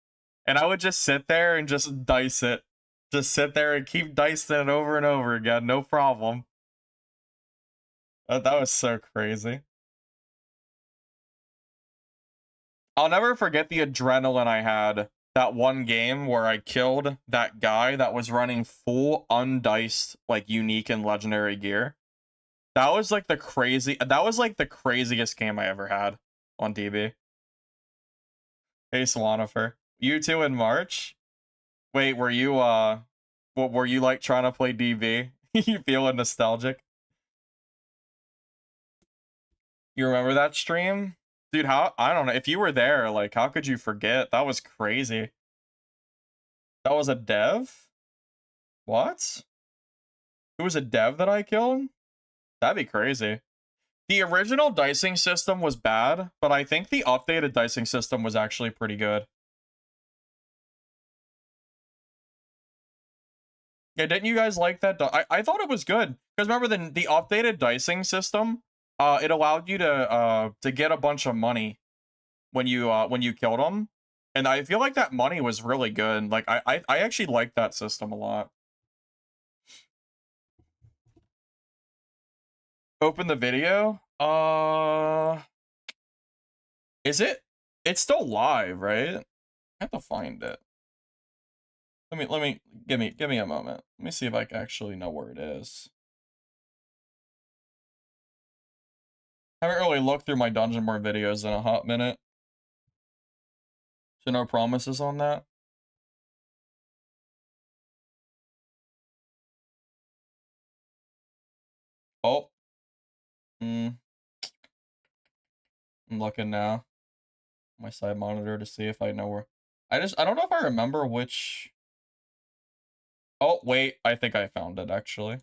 And I would just sit there and just dice it. Just sit there and keep dicing it over and over again. No problem. That was so crazy. I'll never forget the adrenaline I had that one game where I killed that guy that was running full undiced, like unique and legendary gear. That was like the craziest game I ever had on DB. Hey Swanifer. You two in March? Wait, were you what were you like trying to play DB? You feeling nostalgic? You remember that stream? Dude, how I don't know. If you were there, like how could you forget? That was crazy. That was a dev? What? It was a dev that I killed? That'd be crazy. The original dicing system was bad, but I think the updated dicing system was actually pretty good. Yeah, didn't you guys like that? I thought it was good. Because remember the updated dicing system, it allowed you to get a bunch of money when you killed them. And I feel like that money was really good. Like I actually liked that system a lot. Open the video. Is it? It's still live, right? I have to find it. Give me a moment. Let me see if I can actually know where it is. I haven't really looked through my Dungeonborne videos in a hot minute. So no promises on that. Oh. I'm looking now. My side monitor to see if I know where. I don't know if I remember which. Oh, wait, I think I found it actually.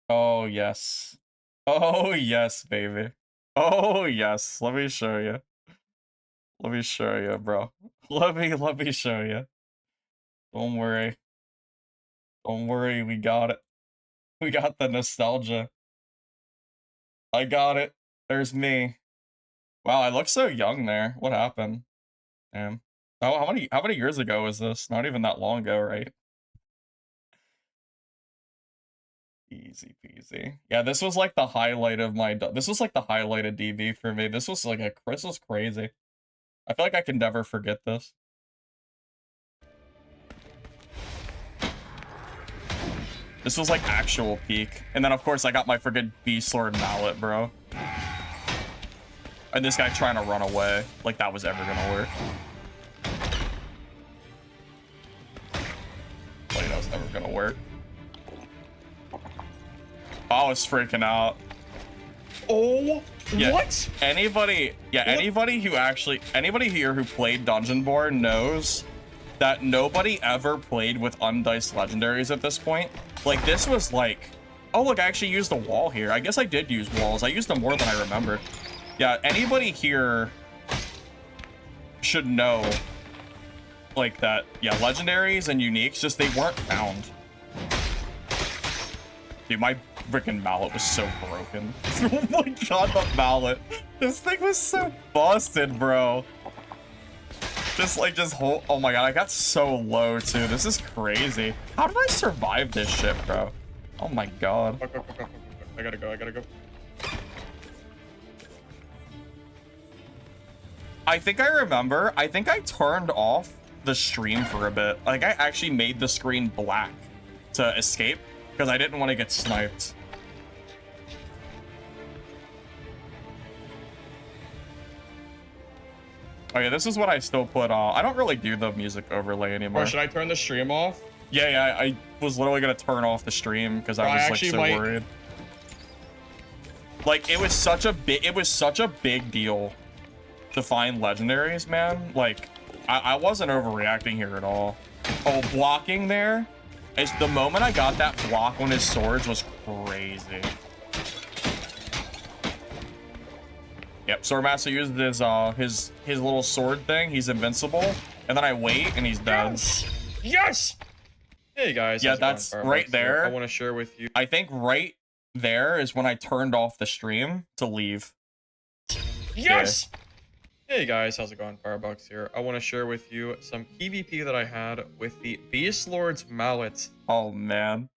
Oh, yes. Oh, yes, baby. Oh, yes. Let me show you. Let me show you, bro. Let me show you. Don't worry. Don't worry, we got it. We got the nostalgia. I got it. There's me. Wow, I look so young there. What happened? Damn. Oh, how many years ago was this? Not even that long ago, right? Easy peasy. Yeah, this was like the highlight of my. This was like the highlight of DB for me. This was this was crazy. I feel like I can never forget this. This was like actual peak. And then of course I got my friggin' Beast Sword mallet, bro. And this guy trying to run away. Like that was ever gonna work. Like that was never gonna work. I was freaking out. Oh, yeah, what? Anybody here who played Dungeonborne knows that nobody ever played with undiced legendaries at this point. Like this was like, oh look, I actually used a wall here. I guess I did use walls. I used them more than I remembered. Yeah, anybody here should know like that. Yeah, legendaries and uniques, just they weren't found. Dude, my freaking mallet was so broken. Oh my god, the mallet. This thing was so busted, bro. Just hold. Oh my god, I got so low too. This is crazy. How did I survive this shit, bro? Oh my god. I gotta go. I think I remember. I think I turned off the stream for a bit. Like I actually made the screen black to escape because I didn't want to get sniped. Oh yeah, this is what I still put on. I don't really do the music overlay anymore. Or should I turn the stream off? Yeah, I was literally gonna turn off the stream because I was like so worried. Like it was such a big deal to find legendaries, man. Like I wasn't overreacting here at all. Oh, blocking there. It's the moment I got that block on his swords was crazy. Yep, Swordmaster used his little sword thing. He's invincible, and then I wait, and he's dead. Yes. Hey guys. Yeah, that's right there. I want to share with you. I think right there is when I turned off the stream to leave. Yes. Yeah. Hey guys, how's it going? Firebucks here. I want to share with you some PvP that I had with the Beast Lord's mallet. Oh man,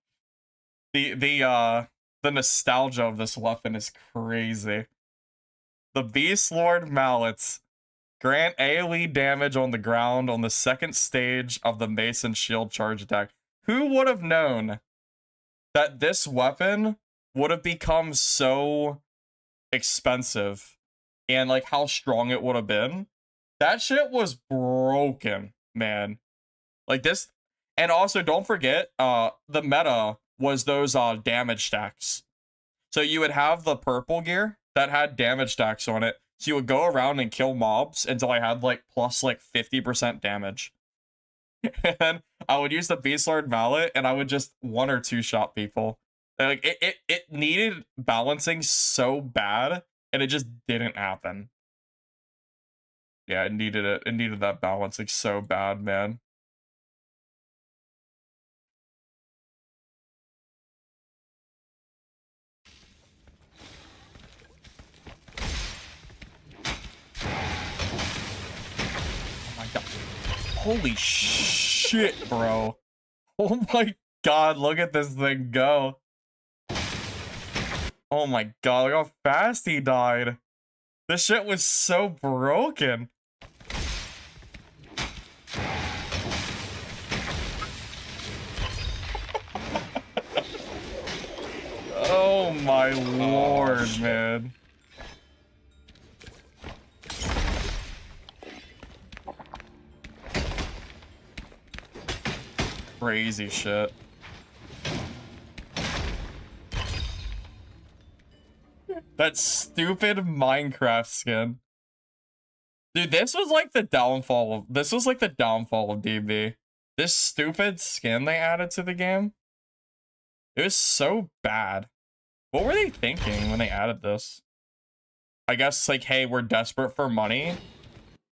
the nostalgia of this weapon is crazy. The Beast Lord mallets, Grant AoE damage on the ground on the second stage of the Mace and Shield charge attack. Who would have known that this weapon would have become so expensive and like how strong it would have been? That shit was broken, man. Like this, and also don't forget, the meta was those damage stacks. So you would have the purple gear that had damage stacks on it. So you would go around and kill mobs until I had like plus like 50% damage. And then I would use the Beast Lord Mallet and I would just one or two shot people. Like it needed balancing so bad and it just didn't happen. Yeah, it needed it. It needed that balancing so bad, man. Holy shit, bro. Oh my god, look at this thing go. Oh my god, look how fast he died. This shit was so broken. Oh my lord, man. Crazy shit. That stupid Minecraft skin. Dude, this was like the downfall of DB. This stupid skin they added to the game. It was so bad. What were they thinking when they added this? I guess like, hey, we're desperate for money.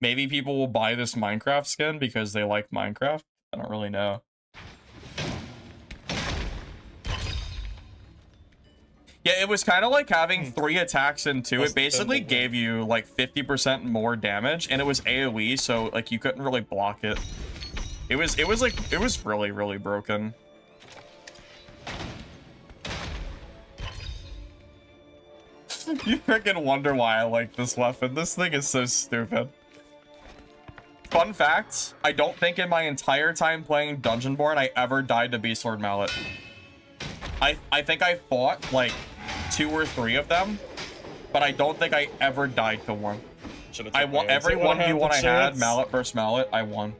Maybe people will buy this Minecraft skin because they like Minecraft. I don't really know. Yeah, it was kind of like having 3 attacks in 2. It basically gave you like 50% more damage, and it was AoE, so like you couldn't really block it. It was really, really broken. You freaking wonder why I like this weapon. This thing is so stupid. Fun fact, I don't think in my entire time playing Dungeonborne I ever died to Beast Lord Mallet. I think I fought like 2 or 3 of them, but I don't think I ever died to one. I won every 1v1 I had, Mallet versus Mallet, I won.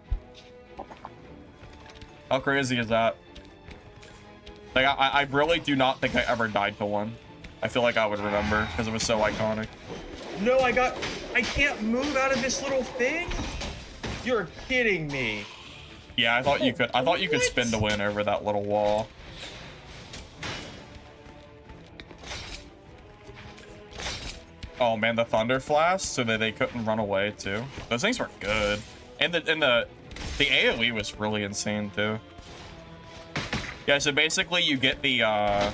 How crazy is that? Like, I really do not think I ever died to one. I feel like I would remember because it was so iconic. No, I can't move out of this little thing? You're kidding me. Yeah, I thought you could spin to win over that little wall. Oh man, the Thunder Flash, so that they couldn't run away too. Those things were good. And the AoE was really insane too. Yeah, so basically you get the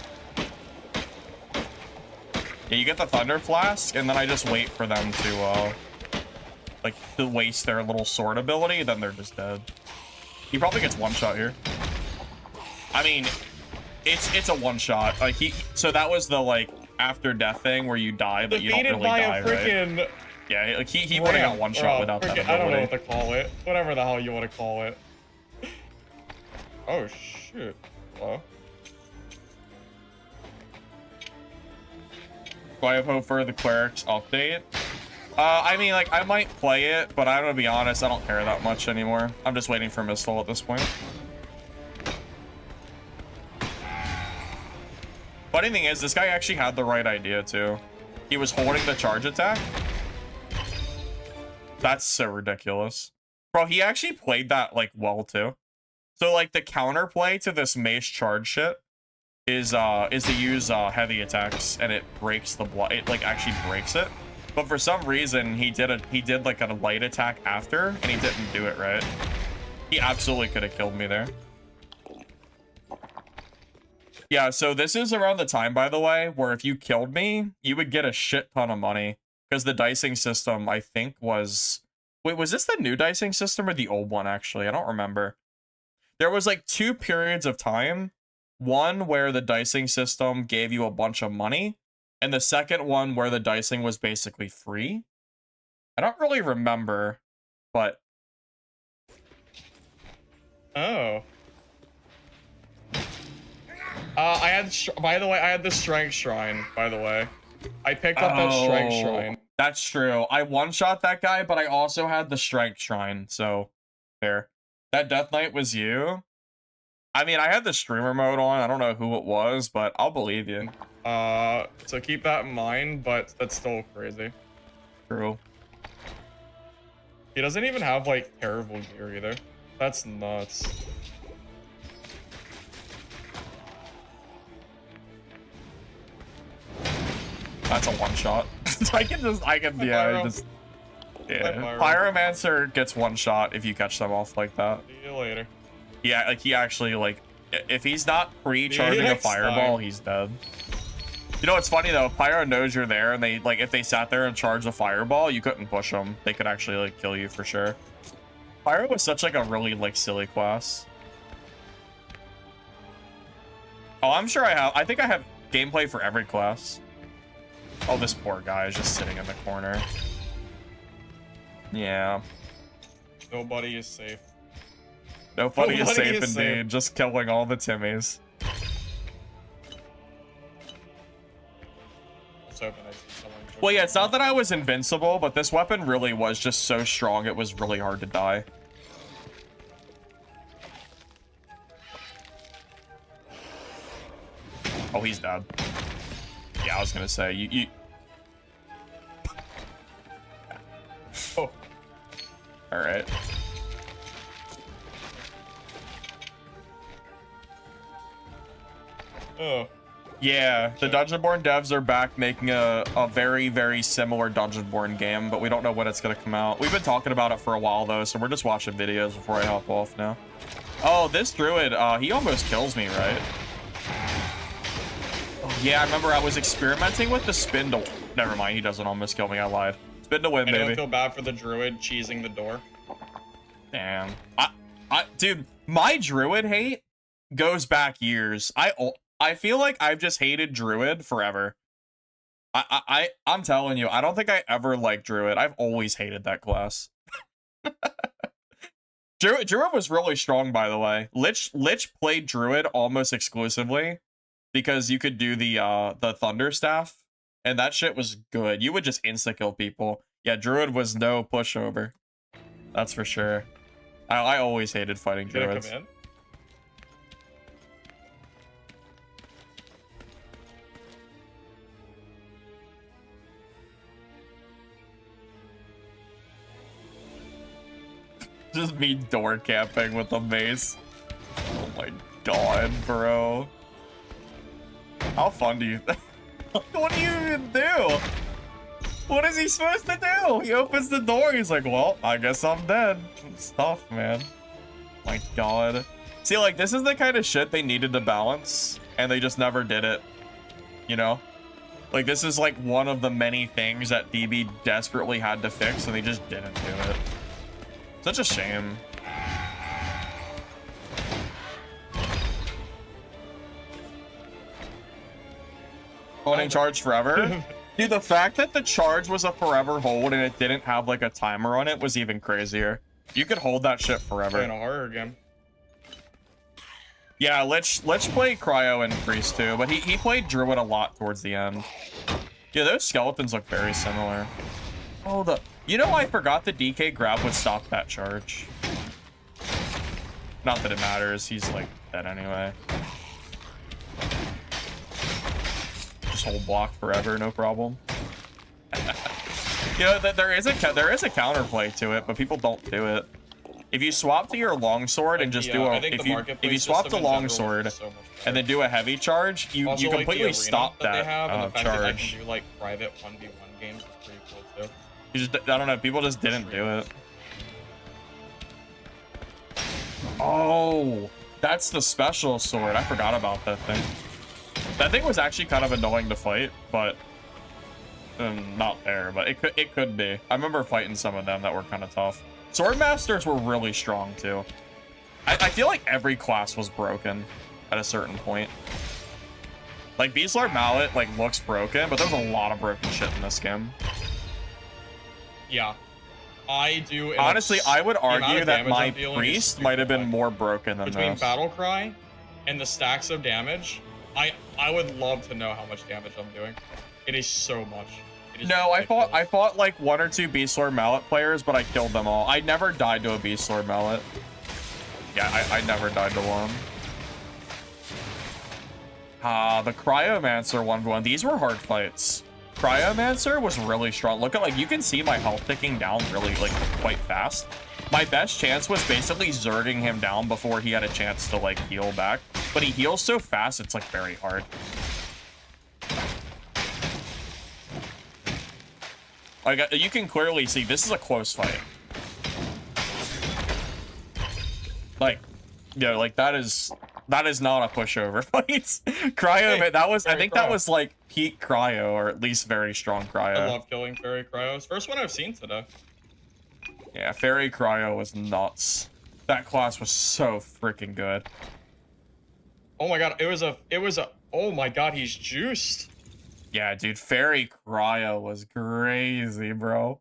you get the Thunder Flask, and then I just wait for them to like to waste their little sword ability, then they're just dead. He probably gets one shot here. I mean, it's a one shot. Like so that was the like after death thing where you die, but you don't really die, right? Yeah, like he would have got one shot without that ability. I don't know what to call it. Whatever the hell you want to call it. Oh shit. Hello? Do I have hope for the Cleric's update? I mean, like, I might play it, but I'm gonna be honest, I don't care that much anymore. I'm just waiting for Mistral at this point. Funny thing is, this guy actually had the right idea, too. He was holding the charge attack. That's so ridiculous. Bro, he actually played that, like, well, too. So, like, the counterplay to this mace charge shit is to use heavy attacks, and it breaks the block. It, like, actually breaks it. But for some reason, he did like a light attack after, and he didn't do it right. He absolutely could have killed me there. Yeah, so this is around the time, by the way, where if you killed me, you would get a shit ton of money. Because the dicing system, I think, was... Wait, was this the new dicing system or the old one, actually? I don't remember. There was, like, 2 periods of time. One where the dicing system gave you a bunch of money. And the second one where the dicing was basically free. I don't really remember, but Oh. I had, by the way, I had the Strength Shrine, by the way. I picked up that Strength Shrine. That's true. I one-shot that guy, but I also had the Strength Shrine, so fair. That Death Knight was you? I mean, I had the streamer mode on. I don't know who it was, but I'll believe you. So keep that in mind, but that's still crazy. True. He doesn't even have, like, terrible gear either. That's nuts. That's a one-shot. Yeah. Pyromancer gets one shot if you catch them off like that. See you later. Yeah, like he actually, like, if he's not pre-charging a fireball, he's dead. You know what's funny though? If Pyro knows you're there, and they, like, if they sat there and charged a fireball, you couldn't push them. They could actually, like, kill you for sure. Pyro was such, like, a really, like, silly class. Oh, I'm sure I think I have gameplay for every class. Oh, this poor guy is just sitting in the corner. Yeah. Nobody is safe. Nobody is safe indeed. Just killing all the Timmies. Well, yeah, it's not that I was invincible, but this weapon really was just so strong it was really hard to die. Oh, he's dead. Yeah, I was gonna say, you... Oh. Alright. Oh. Yeah, the Dungeonborne devs are back making a very, very similar Dungeonborne game, but we don't know when it's gonna come out. We've been talking about it for a while, though, so we're just watching videos before I hop off now. Oh, this druid, he almost kills me, right? Yeah, I remember I was experimenting with the spin to... Never mind, he doesn't almost kill me, I lied. Spin to win, baby. I don't feel bad for the druid cheesing the door. Damn. Dude, my druid hate goes back years. I feel like I've just hated druid forever. I'm telling you, I don't think I ever liked druid. I've always hated that class. Druid was really strong, by the way. Lich played druid almost exclusively because you could do the thunder staff, and that shit was good. You would just insta kill people. Yeah, druid was no pushover. That's for sure. I always hated fighting druids. Come in? Just me door camping with a mace. Oh my god, bro. How fun do you think? What do you even do? What is he supposed to do? He opens the door, he's like, well, I guess I'm dead. It's tough, man. My god. See, like, this is the kind of shit they needed to balance, and they just never did it. You know? Like, this is like one of the many things that DB desperately had to fix, and they just didn't do it. Such a shame. Holding charge forever? Dude, the fact that the charge was a forever hold and it didn't have like a timer on it was even crazier. You could hold that shit forever. Playing a horror game. Yeah, Lich played Cryo and Priest too, but he played Druid a lot towards the end. Yeah, those skeletons look very similar. Oh, you know, I forgot the DK grab would stop that charge. Not that it matters, he's like dead anyway. Just hold block forever, no problem. You know, there is a counterplay to it, but people don't do it. If you swap to your longsword and just do a if you swap to longsword and then do a heavy charge, you completely like stop that charge. That I can do like private 1v1 games is pretty cool too. You just, I don't know, people just didn't do it. Oh, that's the special sword. I forgot about that thing. That thing was actually kind of annoying to fight, but not there, but it could be. I remember fighting some of them that were kind of tough. Sword masters were really strong too. I feel like every class was broken at a certain point. Like Beastlar Mallet like looks broken, but there's a lot of broken shit in this game. Yeah, I do. Honestly, I would argue that my I'm dealing is priest stupid might have been high. more broken than Between this. battle cry and the stacks of damage, I would love to know how much damage I'm doing. It is so much. It is No, ridiculous. I fought like 1 or 2 Beast Lord Mallet players, but I killed them all. I never died to a Beast Lord Mallet. Yeah, I never died to one. The Cryomancer 1v1. These were hard fights. Cryomancer was really strong. Look at, like, you can see my health ticking down really, like, quite fast. My best chance was basically zerging him down before he had a chance to, like, heal back. But he heals so fast, it's, like, very hard. Like, you can clearly see this is a close fight. Like, you know, like, that is not a pushover fight. Cryo, Hey, that was, I Fairy think Cryo. that was, like, peak Cryo, or at least very strong Cryo. I love killing Fairy Cryos. First one I've seen today. Yeah, Fairy Cryo was nuts. That class was so freaking good. Oh my god, it was a, oh my god, he's juiced. Yeah, dude, Fairy Cryo was crazy, bro.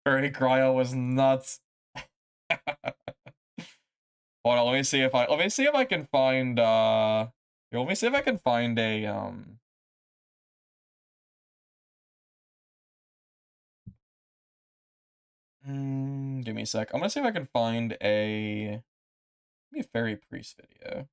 Fairy Cryo was nuts. Hold on, let me see if I can find here, let me see if I can find a give me a sec. I'm gonna see if I can find maybe a Fairy Priest video.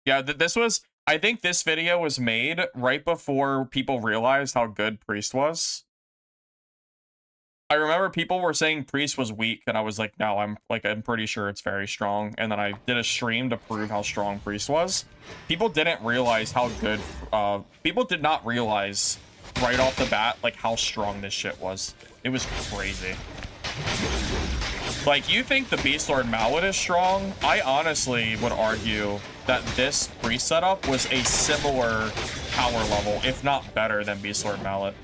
Yeah, this was, I think this video was made right before people realized how good Priest was. I remember people were saying Priest was weak, and I was like, no, I'm pretty sure it's very strong. And then I did a stream to prove how strong Priest was. People didn't realize how good, people did not realize right off the bat, like, how strong this shit was. It was crazy. Like, you think the Beast Lord Mallet is strong? I honestly would argue that this Priest setup was a similar power level, if not better than Beast Lord Mallet.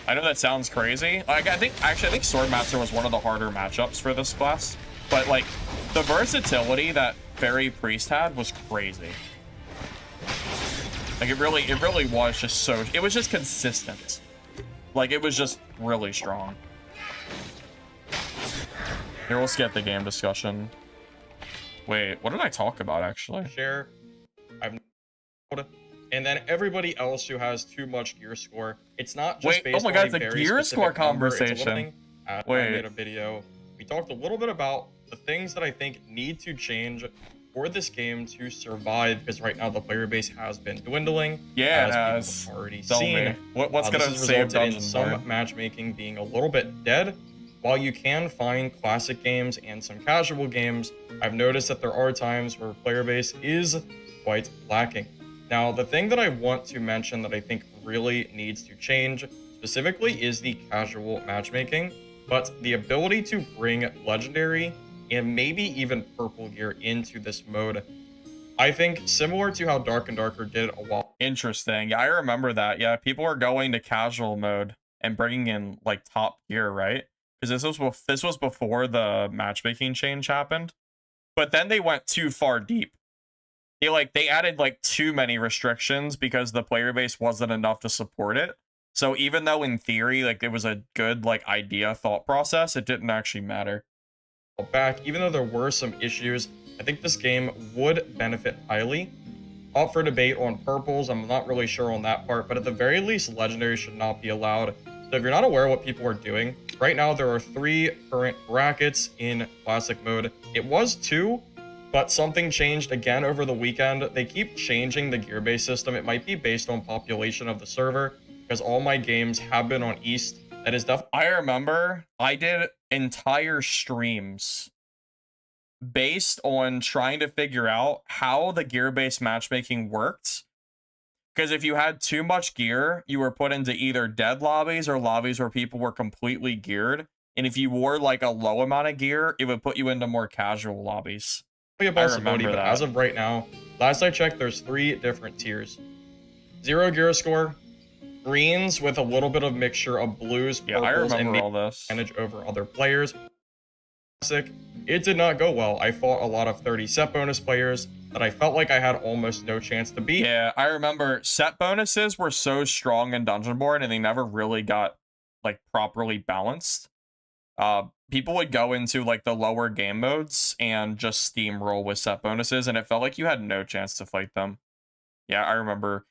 I know that sounds crazy. Like, I think Swordmaster was one of the harder matchups for this class. But, like, the versatility that Fairy Priest had was crazy. Like, it really was just so, it was just consistent. Like, it was just really strong. Here, we'll skip the game discussion. Wait, what did I talk about, actually? Share. And then everybody else who has too much gear score. It's not just Wait, based oh my on God, a it's a very gear specific score number. It's a little conversation. thing. I Wait. made a video. We talked a little bit about the things that I think need to change for this game to survive, because right now the player base has been dwindling. Yeah, it as has. people have already Tell seen. me. What's This gonna has save resulted in some Dungeonborne? matchmaking being a little bit dead. While you can find classic games and some casual games, I've noticed that there are times where player base is quite lacking. Now, the thing that I want to mention that I think really needs to change specifically is the casual matchmaking, but the ability to bring legendary and maybe even purple gear into this mode. I think similar to how Dark and Darker did a while. Interesting. Yeah, I remember that. Yeah, people were going to casual mode and bringing in, like, top gear, right? Because this was before the matchmaking change happened. But then they went too far deep. They added, like, too many restrictions because the player base wasn't enough to support it. So even though in theory, like, it was a good, like, idea thought process, it didn't actually matter. Back, even though there were some issues, I think this game would benefit highly. Up for debate on purples, I'm not really sure on that part, but at the very least, legendary should not be allowed. So if you're not aware of what people are doing, right now there are 3 current brackets in classic mode. It was 2, but something changed again over the weekend. They keep changing the gear-based system. It might be based on population of the server, because all my games have been on East. That is definitely. I remember I did entire streams based on trying to figure out how the gear-based matchmaking worked. Because if you had too much gear, you were put into either dead lobbies or lobbies where people were completely geared. And if you wore, like, a low amount of gear, it would put you into more casual lobbies. A possibility, but that. as of right now, last I checked, there's 3 different tiers. 0 gear score, greens with a little bit of mixture of blues, Yeah, I purples, and remember maybe all this. advantage over other players. It did not go well. I fought a lot of 30 set bonus players that I felt like I had almost no chance to beat. Yeah, I remember set bonuses were so strong in Dungeonborne and they never really got like properly balanced. People would go into like the lower game modes and just steamroll with set bonuses, and it felt like you had no chance to fight them. Yeah, I remember.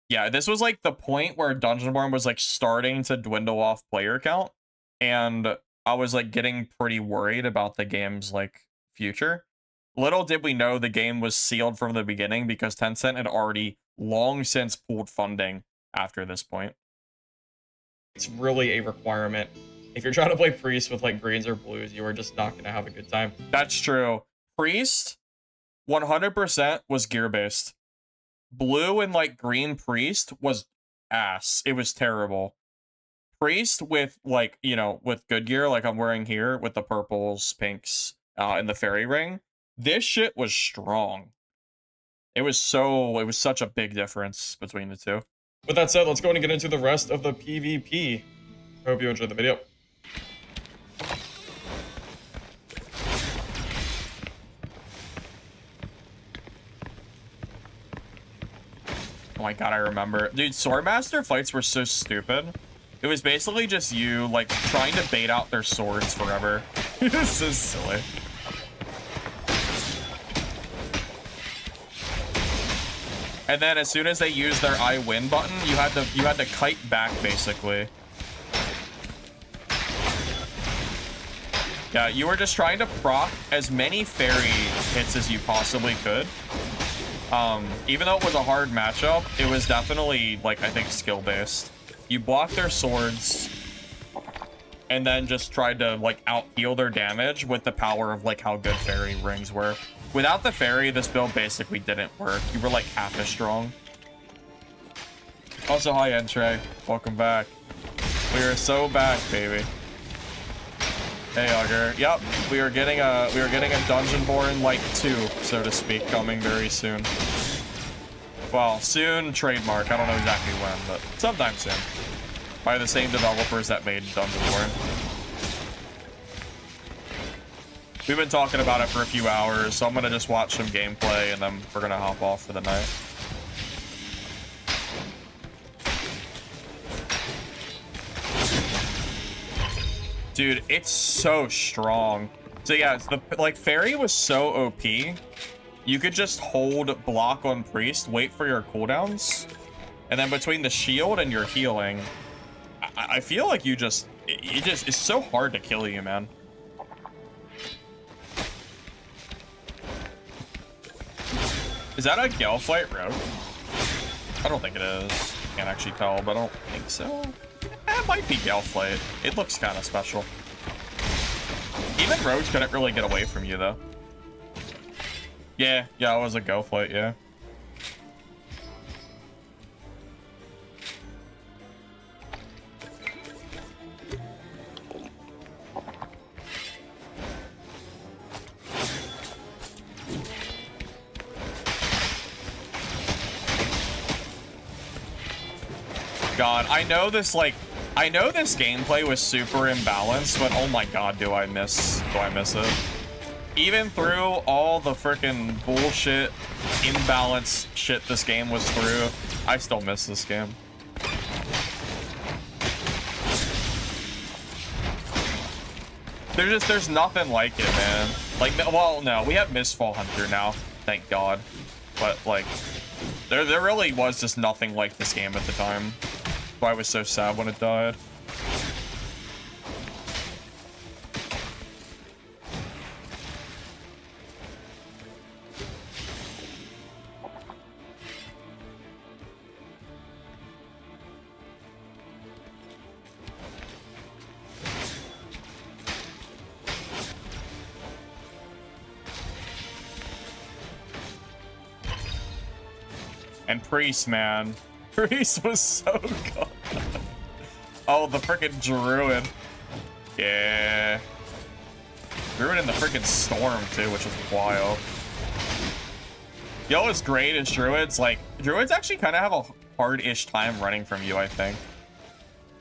Yeah, this was like the point where Dungeonborne was like starting to dwindle off player count, and I was like getting pretty worried about the game's like future. Little did we know the game was sealed from the beginning because Tencent had already long since pulled funding after this point. It's really a requirement. If you're trying to play Priest with like greens or blues, you are just not going to have a good time. That's true. Priest, 100% was gear-based. Blue and like green Priest was ass. It was terrible. Priest with like, you know, with good gear like I'm wearing here with the purples, pinks, and the fairy ring. This shit was strong. It was such a big difference between the two. With that said, let's go and get into the rest of the PvP. Hope you enjoyed the video. Oh my god, I remember. Dude, Swordmaster fights were so stupid. It was basically just you, like, trying to bait out their swords forever. It was so silly. And then as soon as they used their I win button, you had to kite back, basically. Yeah, you were just trying to proc as many fairy hits as you possibly could. Even though it was a hard matchup, it was definitely, like, I think skill-based. You blocked their swords, and then just tried to, like, out-heal their damage with the power of, like, how good fairy rings were. Without the fairy, this build basically didn't work. You were, like, half as strong. Also, hi, Entree. Welcome back. We are so back, baby. Hey, Augur. Yep, we are getting a Dungeonborne like 2, so to speak, coming very soon. Well, soon trademark. I don't know exactly when, but sometime soon. By the same developers that made Dungeonborne. We've been talking about it for a few hours, so I'm gonna just watch some gameplay and then we're gonna hop off for the night. Dude, it's so strong. So yeah, the like fairy was so OP. You could just hold block on priest, wait for your cooldowns, and then between the shield and your healing, I feel like it's so hard to kill you, man. Is that a Gelflight rogue? I don't think it is. Can't actually tell, but I don't think so. It might be Gelflight. It looks kind of special. Even rogues couldn't really get away from you, though. Yeah, it was a Gelflight, yeah. God, I know this gameplay was super imbalanced, but oh my god, do I miss it. Even through all the freaking bullshit, imbalance shit this game was through, I still miss this game. There's nothing like it, man. Like, well, no, we have Mistfall Hunter now, thank god. But, like, there really was just nothing like this game at the time. Why I was so sad when it died. And Priest, man. Priest was so good. Oh, the freaking Druid. Yeah. Druid in the freaking storm, too, which is wild. Yo, what's great is Druids, like, Druids actually kind of have hard-ish time running from you, I think.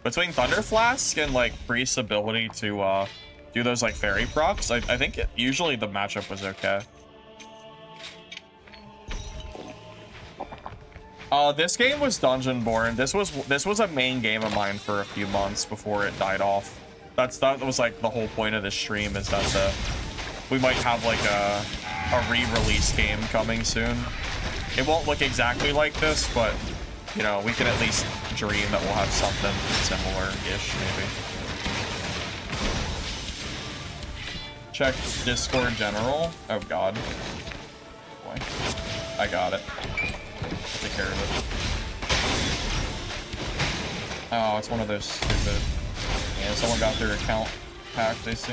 Between Thunder Flask and like Priest's ability to do those like fairy procs, I think usually the matchup was okay. This game was Dungeonborne. This was a main game of mine for a few months before it died off. That was like the whole point of this stream, is that we might have like a re-release game coming soon. It won't look exactly like this, but you know, we can at least dream that we'll have something similar-ish, maybe. Check Discord general. Oh god. Boy. I got it. Take care of it. Oh, it's one of those stupid... Yeah, someone got their account hacked, I see.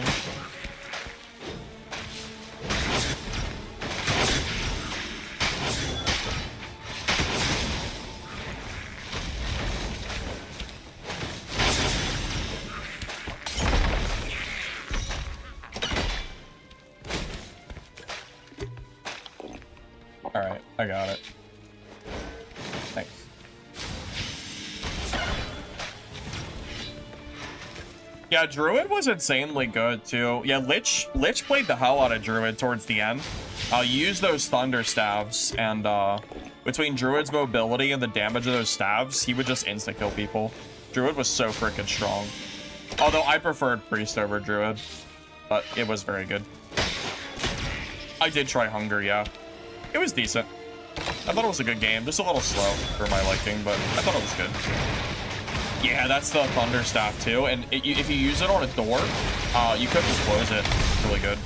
Alright, I got it. Thanks. Yeah, Druid was insanely good too. Yeah, Lich played the hell out of Druid towards the end. Use those Thunder Staves, and between Druid's mobility and the damage of those staves, he would just insta-kill people. Druid was so freaking strong. Although I preferred Priest over Druid, but it was very good. I did try Hunger, yeah. It was decent. I thought it was a good game. Just a little slow for my liking, but I thought it was good. Yeah, that's the Thunder Staff too, and if you use it on a door, you couldn't close it. It's really good.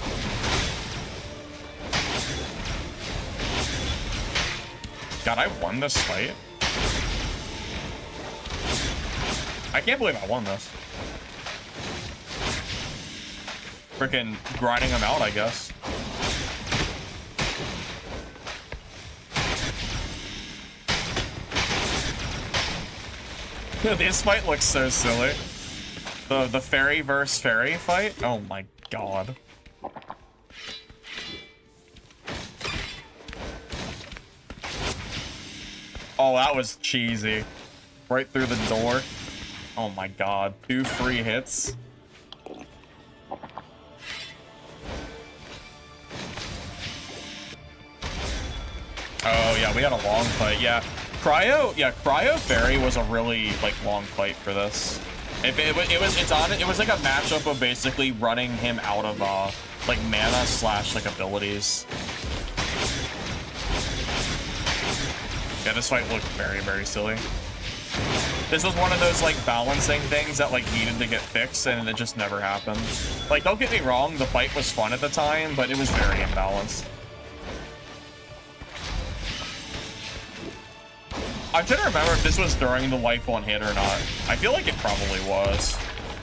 God, I won this fight. I can't believe I won this. Freaking grinding them out, I guess. This fight looks so silly. The fairy versus fairy fight? Oh my god. Oh, that was cheesy. Right through the door. Oh my god. 2 free hits. Oh yeah, we had a long fight, yeah. Cryo Fairy was a really like long fight for this. It was like a matchup of basically running him out of like mana / like abilities. Yeah, this fight looked very, very silly. This was one of those like balancing things that like needed to get fixed, and it just never happened. Like, don't get me wrong, the fight was fun at the time, but it was very imbalanced. I'm trying to remember if this was during the life one hit or not. I feel like it probably was,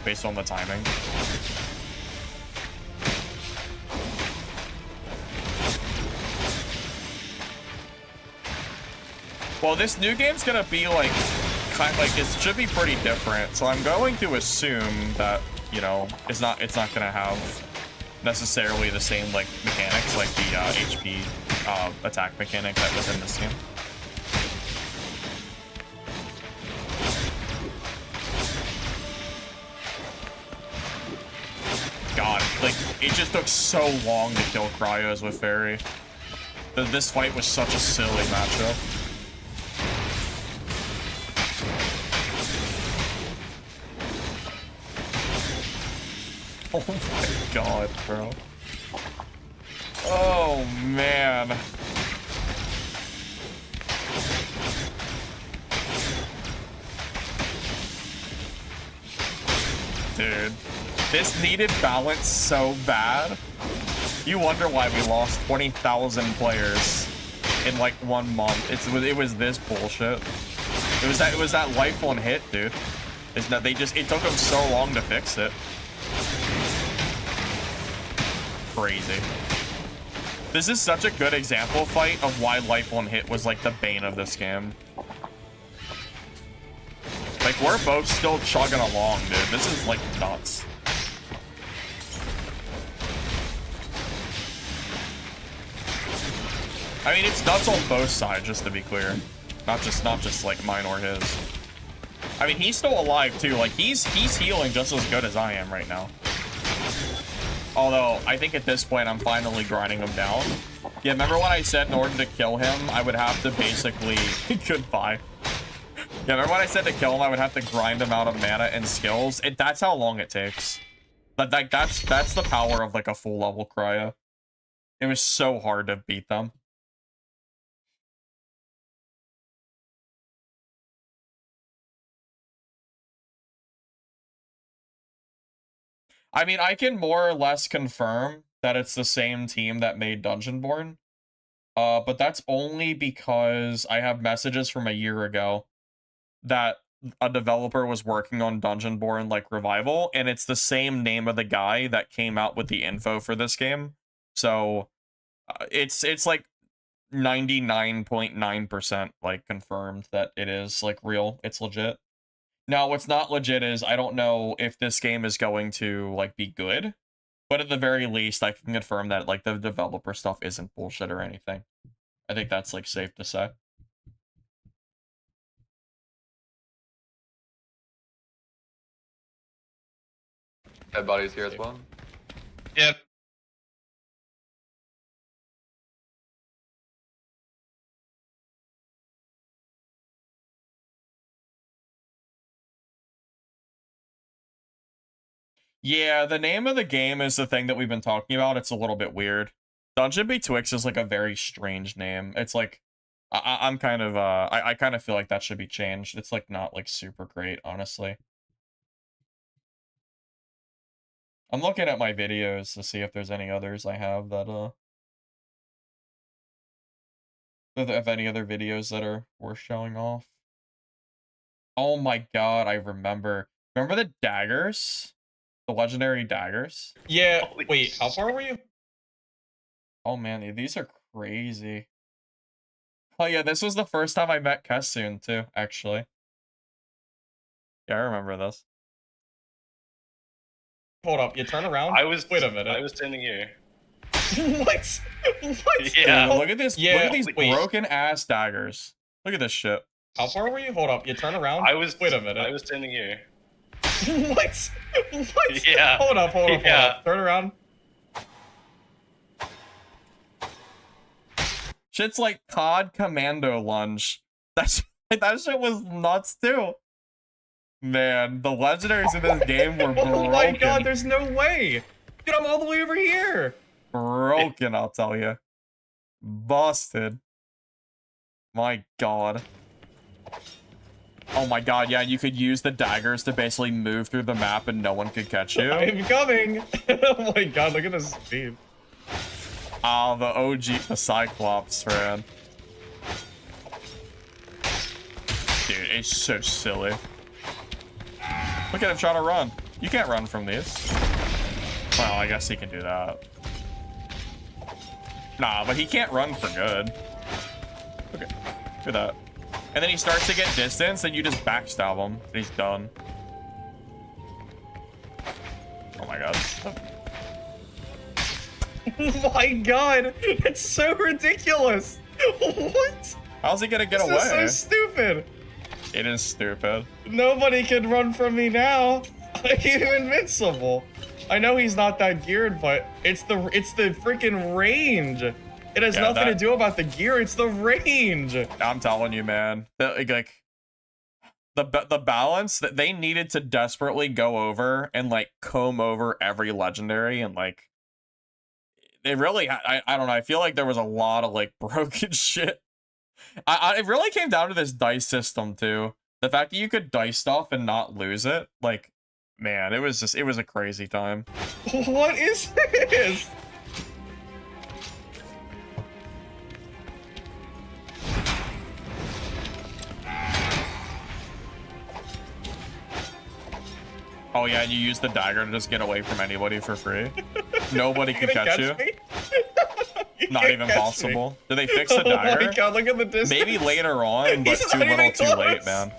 based on the timing. Well, this new game's gonna be like, kind of like, it should be pretty different. So I'm going to assume that, you know, it's not gonna have necessarily the same like mechanics, like the HP attack mechanic that was in this game. God, like, it just took so long to kill Cryos with Fairy. This fight was such a silly matchup. Oh my god, bro. Oh, man. Dude. This needed balance so bad. You wonder why we lost 20,000 players in like 1 month. It was this bullshit. It was that life one hit, dude. It's that it took them so long to fix it. Crazy. This is such a good example fight of why life one hit was like the bane of this game. Like, we're both still chugging along, dude. This is like nuts. I mean, it's nuts on both sides, just to be clear. Not just like mine or his. I mean, he's still alive too. Like he's healing just as good as I am right now. Although I think at this point I'm finally grinding him down. Yeah, remember when I said in order to kill him, I would have to basically goodbye. Yeah, remember when I said to kill him, I would have to grind him out of mana and skills. That's how long it takes. But like that's the power of like a full level cryo. It was so hard to beat them. I mean, I can more or less confirm that it's the same team that made Dungeonborne. But that's only because I have messages from a year ago that a developer was working on Dungeonborne like revival, and it's the same name of the guy that came out with the info for this game. So it's like 99.9% like confirmed that it is like real. It's legit. Now, what's not legit is I don't know if this game is going to like be good, but at the very least, I can confirm that like the developer stuff isn't bullshit or anything. I think that's like safe to say. Dead bodies here as well. Yep. Yeah, the name of the game is the thing that we've been talking about. It's a little bit weird. Dungeon Betwixt is like a very strange name. It's like I'm kind of I kind of feel like that should be changed. It's like not like super great, honestly. I'm looking at my videos to see if there's any others I have that if any other videos that are worth showing off. Oh my god, I remember. Remember the daggers? The legendary daggers? Yeah, Holy wait, how far were you? Oh man, these are crazy. Oh yeah, this was the first time I met Kessun too, actually. Yeah, I remember this. Hold up, you turn around? Wait a minute. I was standing here. What? What? Yeah. Dude, look at this. Yeah, Look at these wait. broken ass daggers. Look at this shit. How far were you? Hold up, you turn around? Wait a minute. I was standing here. What? What? Yeah. Hold up, hold Yeah. up. Turn around. Shit's like COD Commando Lunge. That shit was nuts too. Man, the legendaries in this game were broken. Oh my god, there's no way. Dude, I'm all the way over here. Broken, I'll tell you. Busted. My god. Oh my god, yeah, you could use the daggers to basically move through the map and no one could catch you. I'm coming. Oh my god, look at this speed. Ah, the OG, the Cyclops, man. Dude, it's so silly. Look at him trying to run. You can't run from these. Well, I guess he can do that. Nah, but he can't run for good. Okay, do that. And then he starts to get distance, and you just backstab him, and he's done. Oh my god. Oh my god, it's so ridiculous. What? How's he gonna get This away? is so stupid. It is stupid. Nobody can run from me now. I'm invincible. I know he's not that geared, but it's the freaking range. It has Yeah, nothing to that- do about the gear. It's the range. I'm telling you, man. Like the balance that they needed to desperately go over and like comb over every legendary, and like they really I don't know. I feel like there was a lot of like broken shit. It really came down to this dice system too. The fact that you could dice stuff and not lose it, like, man, it was a crazy time. What is this? Oh yeah, and you use the dagger to just get away from anybody for free. Nobody You can gonna catch you. me? You Not can't even catch me. possible. Did they fix the Oh my dagger? god, look at the distance. Maybe later on, but He's too not little even too late, close. man.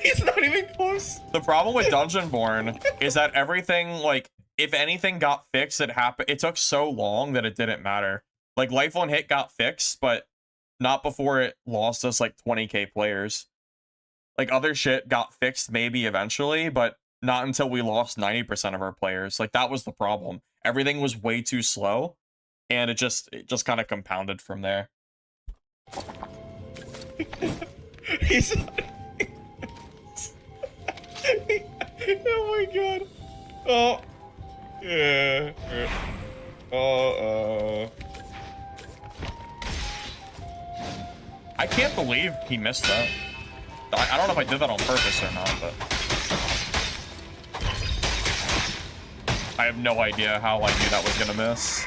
He's not even close. The problem with Dungeonborne is that everything, like, if anything got fixed, it took so long that it didn't matter. Like, Life 1 Hit got fixed, but not before it lost us like 20k players. Like other shit got fixed maybe eventually, but not until we lost 90% of our players. Like that was the problem. Everything was way too slow, and it just kind of compounded from there. He's. Oh my god. Oh. Yeah. Uh-oh. I can't believe he missed that. I don't know if I did that on purpose or not, but I have no idea how I knew that was gonna miss.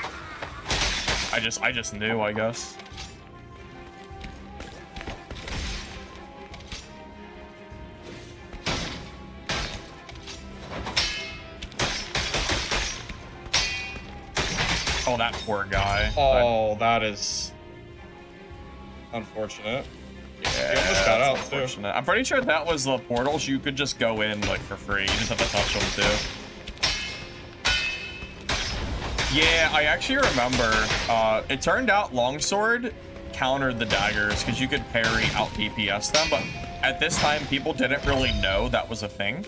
I just knew, I guess. Oh, that poor guy. Oh, that is unfortunate. Yeah, He almost got out, too. I'm pretty sure that was the portals. You could just go in like for free. You just have to touch them too. Yeah, I actually remember. It turned out longsword countered the daggers because you could parry out DPS them, but at this time people didn't really know that was a thing.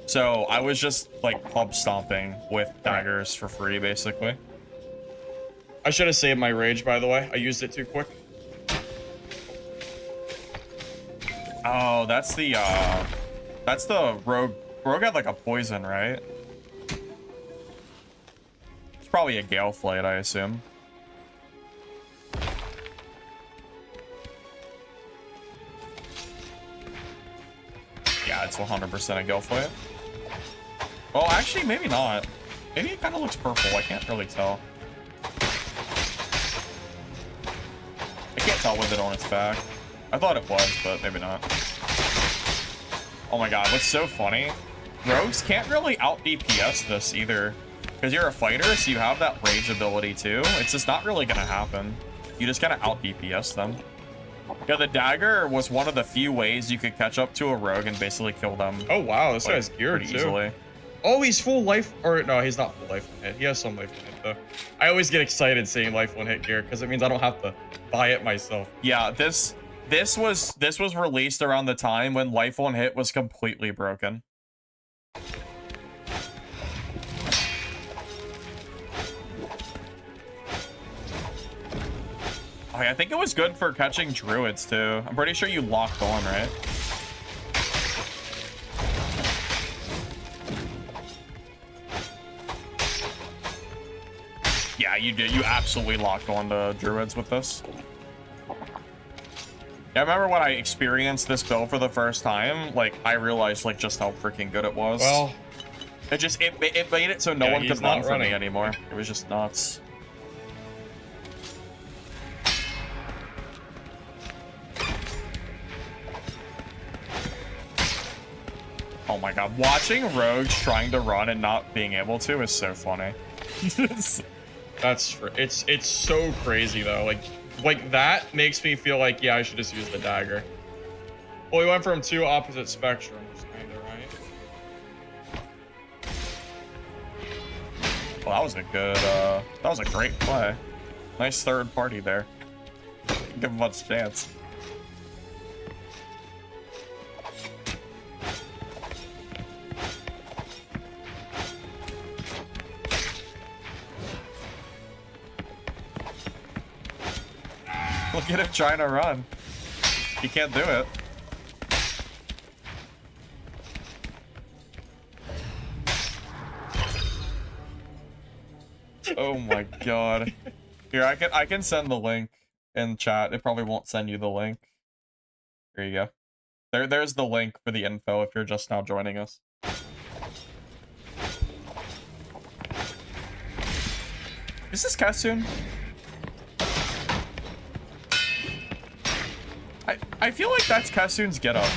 So I was just like pub stomping with daggers for free, basically. I should have saved my rage, by the way. I used it too quick. Oh, that's the rogue. Rogue had like a poison, right? It's probably a Gale Flight, I assume. Yeah, it's 100% a Gale Flight. Well, actually, maybe not. Maybe it kind of looks purple. I can't really tell. I can't tell with it on its back. I thought it was, but maybe not. Oh my god, what's so funny? Rogues can't really out DPS this either. Because you're a fighter, so you have that rage ability too. It's just not really gonna happen. You just gotta out DPS them. Yeah, the dagger was one of the few ways you could catch up to a rogue and basically kill them. Oh wow, this like, guy's geared pretty too. easily. Oh, he's full life, or no, he's not full life one hit. He has some life one hit though. I always get excited seeing life one hit gear because it means I don't have to buy it myself. Yeah, this was released around the time when life on hit was completely broken. Oh, yeah, I think it was good for catching druids too. I'm pretty sure you locked on, right? Yeah, you did. You absolutely locked on to druids with this. Yeah, I remember when I experienced this build for the first time, like, I realized, like, just how freaking good it was. Well, it made it so no one could run from me anymore. It was just nuts. Oh my god, watching rogues trying to run and not being able to is so funny. it's so crazy though. Like that makes me feel like, yeah, I should just use the dagger. Well, we went from two opposite spectrums, kinda, right? Well, that was a good, that was a great play. Nice third party there. Didn't give him much chance. Look at him trying to run. He can't do it. Oh my god. Here, I can send the link in chat. It probably won't send you the link. Here you go. There's the link for the info if you're just now joining us. Is this Kassoon? I feel like that's Kassoon's getup.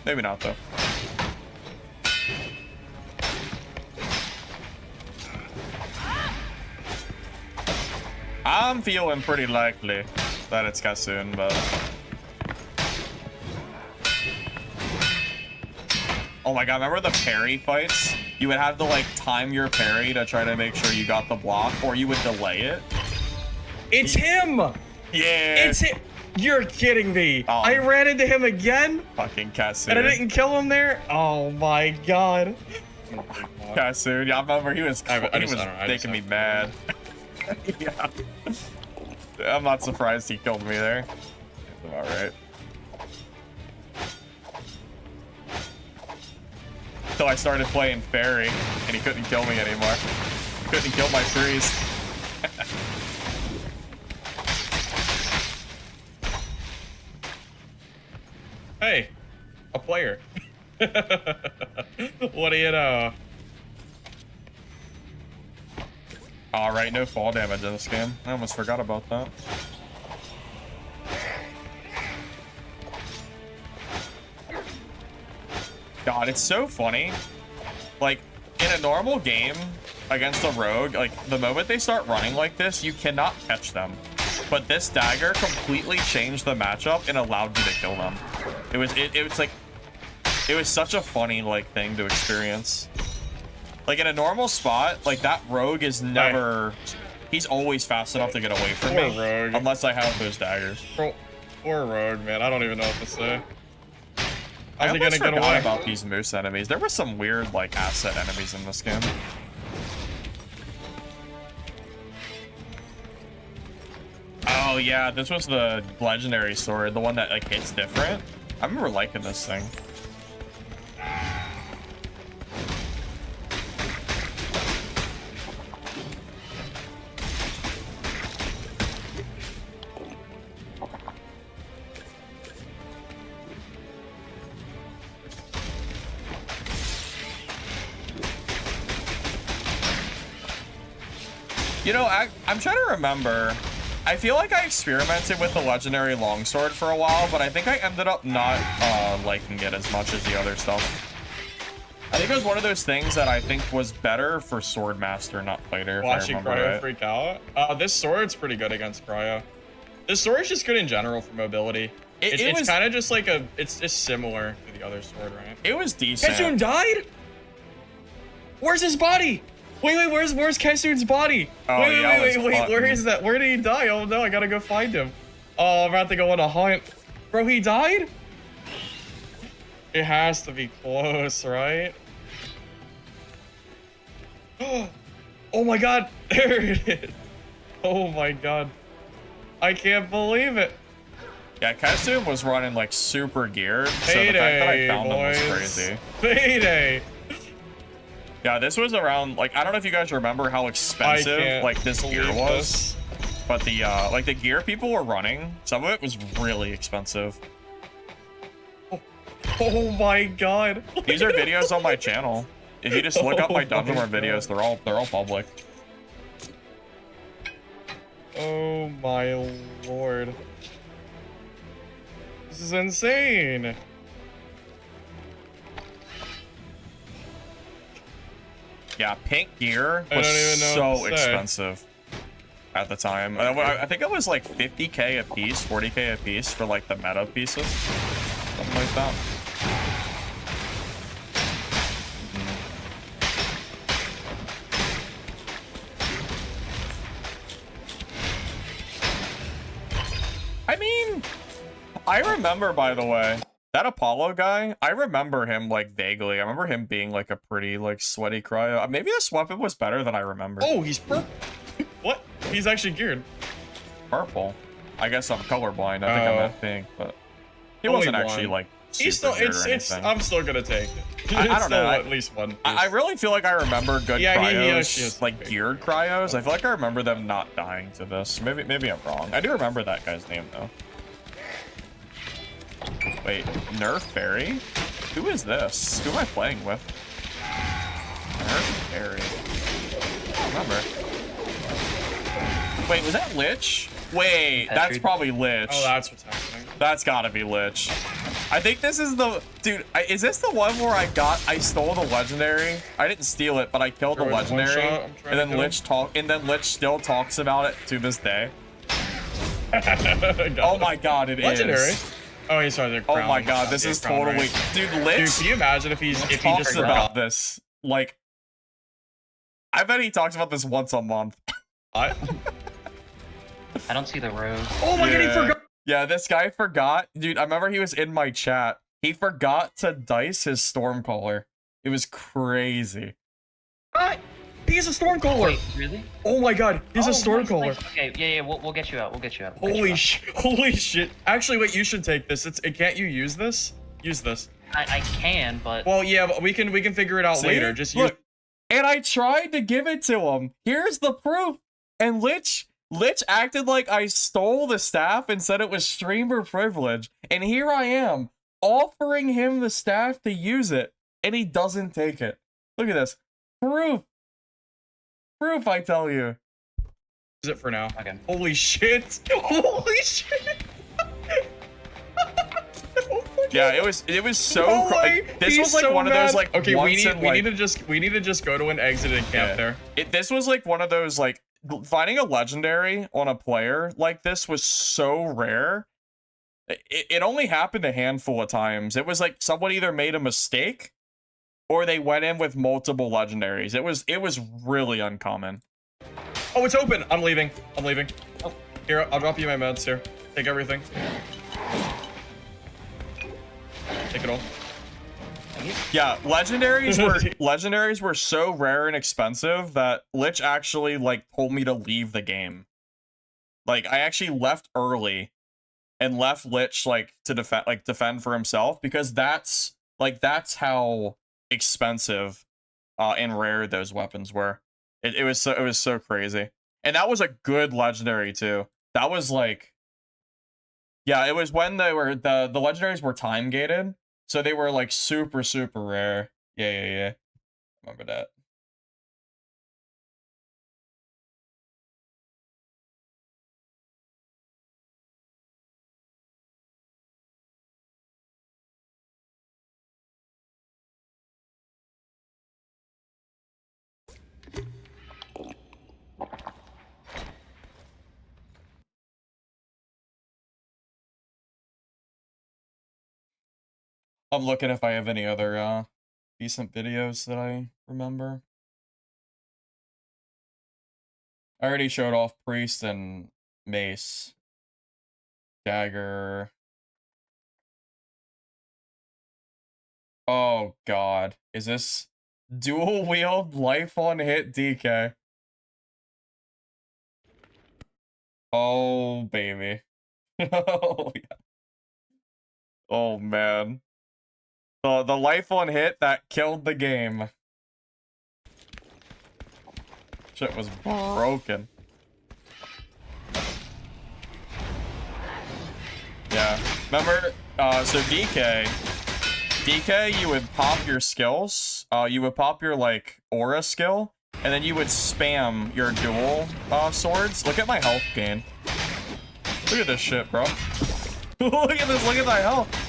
Maybe not though. I'm feeling pretty likely that it's Kassoon, but... Oh my god, remember the parry fights? you would have to like time your parry to try to make sure you got the block, or you would delay it. It's him! Yeah. It's him! You're kidding me. Oh. I ran into him again, Fucking Kasu. and I didn't kill him there? Oh my god. Kasu. Yeah, I remember he was I he just- was I don't know, I making me just- mad. Yeah. I'm not surprised he killed me there. All right. Until I started playing Fairy, and he couldn't kill me anymore. He couldn't kill my trees. Hey, a player. What do you know? All right, no fall damage in this game. I almost forgot about that. God, it's so funny. Like, in a normal game against a rogue, like, the moment they start running like this, you cannot catch them. But this dagger completely changed the matchup and allowed you to kill them. It was such a funny, like, thing to experience. Like, in a normal spot, like, that rogue is never... He's always fast enough to get away from Poor me. rogue. Unless I have those daggers. Poor rogue, man. I don't even know what to say. I How's he almost gonna get forgot away? about these moose enemies. There were some weird, like, asset enemies in this game. Oh, yeah, this was the legendary sword, the one that, like, hits different. I remember liking this thing. You know, I'm trying to remember. I feel like I experimented with the legendary longsword for a while, but I think I ended up not liking it as much as the other stuff. I think it was one of those things that I think was better for Swordmaster, not Fighter. Watching if I remember Cryo right. freak out. This sword's pretty good against Cryo. This sword's just good in general for mobility. It It's was- kind of just like it's just similar to the other sword, right? It was decent. Kessun died? Where's his body? Wait, where's Kessun's body? Oh, wait, yeah, wait, let's wait, fuck where him. is that? Where did he die? Oh no, I gotta go find him. Oh, I'm about to go on a hunt. Bro, he died? It has to be close, right? Oh my god, there it is. Oh my god. I can't believe it. Yeah, Kessun was running like super geared, so the fact that I Payday, found him was boys. crazy. Payday. Yeah, this was around, like, I don't know if you guys remember how I expensive, can't like, this gear believe was. this. But the, like, the gear people were running, some of it was really expensive. Oh my god. These are videos on my channel. If you just look up my Oh my Dungeonborne videos, they're all public. Oh my lord. This is insane. Yeah, pink gear I was don't even know what so to say. expensive at the time. I think it was like 50k a piece, 40k a piece for like the meta pieces, something like that. I mean, I remember, by the way, that Apollo guy, I remember him, like, vaguely. I remember him being, like, a pretty, like, sweaty cryo. Maybe this weapon was better than I remember. Oh, he's purple. What? He's actually geared. Purple. I guess I'm colorblind. I think I Oh. meant pink, but he Only wasn't actually, one. like, He's super still, geared it's, or anything. I'm still gonna take it. I It's don't know, still I- at least one. I really feel like I remember good Yeah, he cryos, actually is like pink. geared cryos. I feel like I remember them not dying to this. Maybe I'm wrong. I do remember that guy's name, though. Wait, Nerf Fairy? Who is this? Who am I playing with? Nerf Fairy. I don't remember. Wait, was that Lich? Wait, that's Petri. probably Lich. Oh, that's what's happening. That's gotta be Lich. I think this is the... Dude, is this the one where I stole the legendary? I didn't steal it, but I killed the Sure, it's one legendary. shot. I'm trying And to then kill him. Lich still talks about it to this day. Got Oh it. my god, it is. Legendary. Oh, he's sorry. Oh my god, this is totally... Dude, Dude, Lich can you imagine if he talks just about this, like, I bet he talks about this once a month. I don't see the road. Oh my god, he forgot. Yeah, this guy forgot. Dude, I remember he was in my chat. He forgot to dice his Stormcaller. It was crazy. He's a Stormcaller. Wait, really? Oh my god, he's a Stormcaller. Nice. Okay, yeah, we'll get you out. We'll get you out. Holy shit. Actually, wait, you should take this. Can't you use this? Use this. I can, but Well, yeah, but we can figure it out See? later. Just use. Look, and I tried to give it to him. Here's the proof. And Lich acted like I stole the staff and said it was streamer privilege. And here I am, offering him the staff to use it, and he doesn't take it. Look at this. Proof. Proof, I tell you. Use it for now. Okay. Holy shit. Holy shit. Yeah, it was so. No way. Like, this He's was like so one of mad. those like. Okay, we need like, to just go to an exited camp there. This was like one of those like finding a legendary on a player like this was so rare. It only happened a handful of times. It was like someone either made a mistake or they went in with multiple legendaries. It was really uncommon. Oh, it's open. I'm leaving. Oh. Here, I'll drop you my meds here. Take everything. Take it all. Yeah, legendaries were so rare and expensive that Lich actually like told me to leave the game. Like I actually left early and left Lich like to defend for himself because that's how expensive and rare those weapons were. It was so crazy. And that was a good legendary too. That was like, yeah, it was when they were the legendaries were time gated. So they were like super rare. Yeah. Remember that. I'm looking if I have any other decent videos that I remember. I already showed off Priest and Mace. Dagger. Oh god. Is this dual wield life on hit DK? Oh baby. Oh yeah. Oh man. The life on hit that killed the game. Shit was broken. Yeah. Remember, so DK, you would pop your skills. You would pop your, like, aura skill, and then you would spam your dual swords. Look at my health gain. Look at this shit, bro. Look at this, look at my health.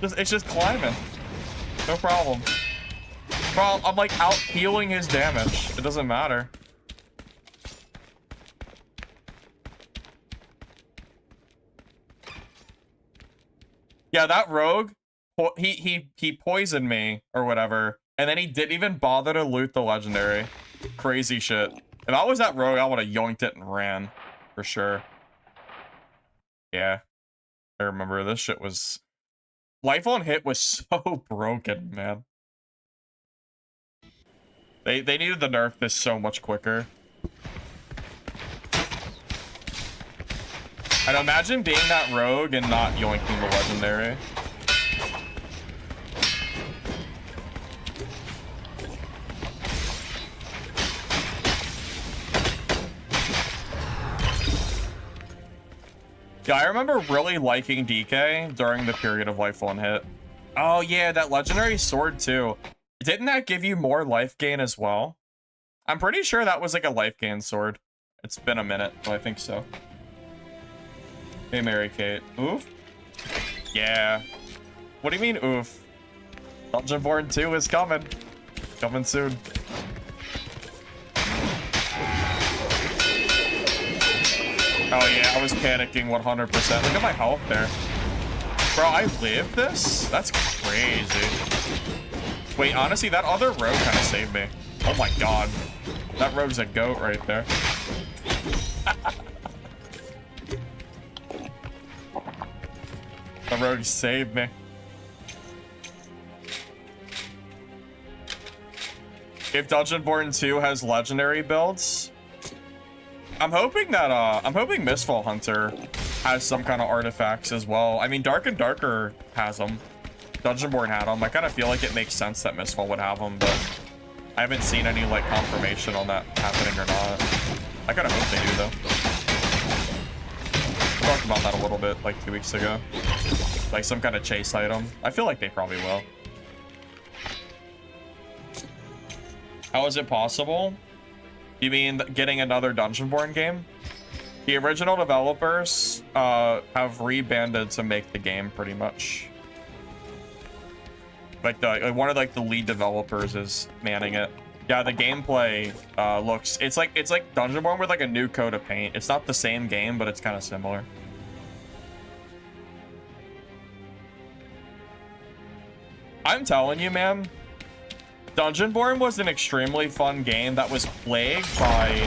It's just climbing. No problem. Bro, I'm like out healing his damage. It doesn't matter. Yeah, that rogue, he poisoned me or whatever, and then he didn't even bother to loot the legendary. Crazy shit. If I was that rogue, I would have yoinked it and ran for sure. Yeah, I remember this shit was. Life on hit was so broken, man. They needed to nerf this so much quicker. I'd imagine being that rogue and not yoinking the legendary. Yeah, I remember really liking DK during the period of life on hit. Oh yeah, that legendary sword too. Didn't that give you more life gain as well? I'm pretty sure that was like a life gain sword. It's been a minute, but I think so. Hey, Mary Kate. Oof? Yeah. What do you mean, oof? Dungeonborne 2 is coming. Coming soon. Oh yeah, I was panicking 100%. Look at my health there. Bro, I lived this? That's crazy. Wait, honestly, that other rogue kind of saved me. Oh my god. That rogue's a goat right there. The rogue saved me. If Dungeonborne 2 has legendary builds, I'm hoping Mistfall Hunter has some kind of artifacts as well. I mean, Dark and Darker has them. Dungeonborne had them. I kind of feel like it makes sense that Mistfall would have them, but I haven't seen any like confirmation on that happening or not. I kind of hope they do though. We talked about that a little bit like 2 weeks ago. Like some kind of chase item. I feel like they probably will. How is it possible? You mean getting another Dungeonborne game? The original developers have rebanded to make the game pretty much. Like one of like the lead developers is manning it. Yeah, the gameplay looks it's like Dungeonborne with like a new coat of paint. It's not the same game, but it's kind of similar. I'm telling you, man, Dungeonborne was an extremely fun game that was plagued by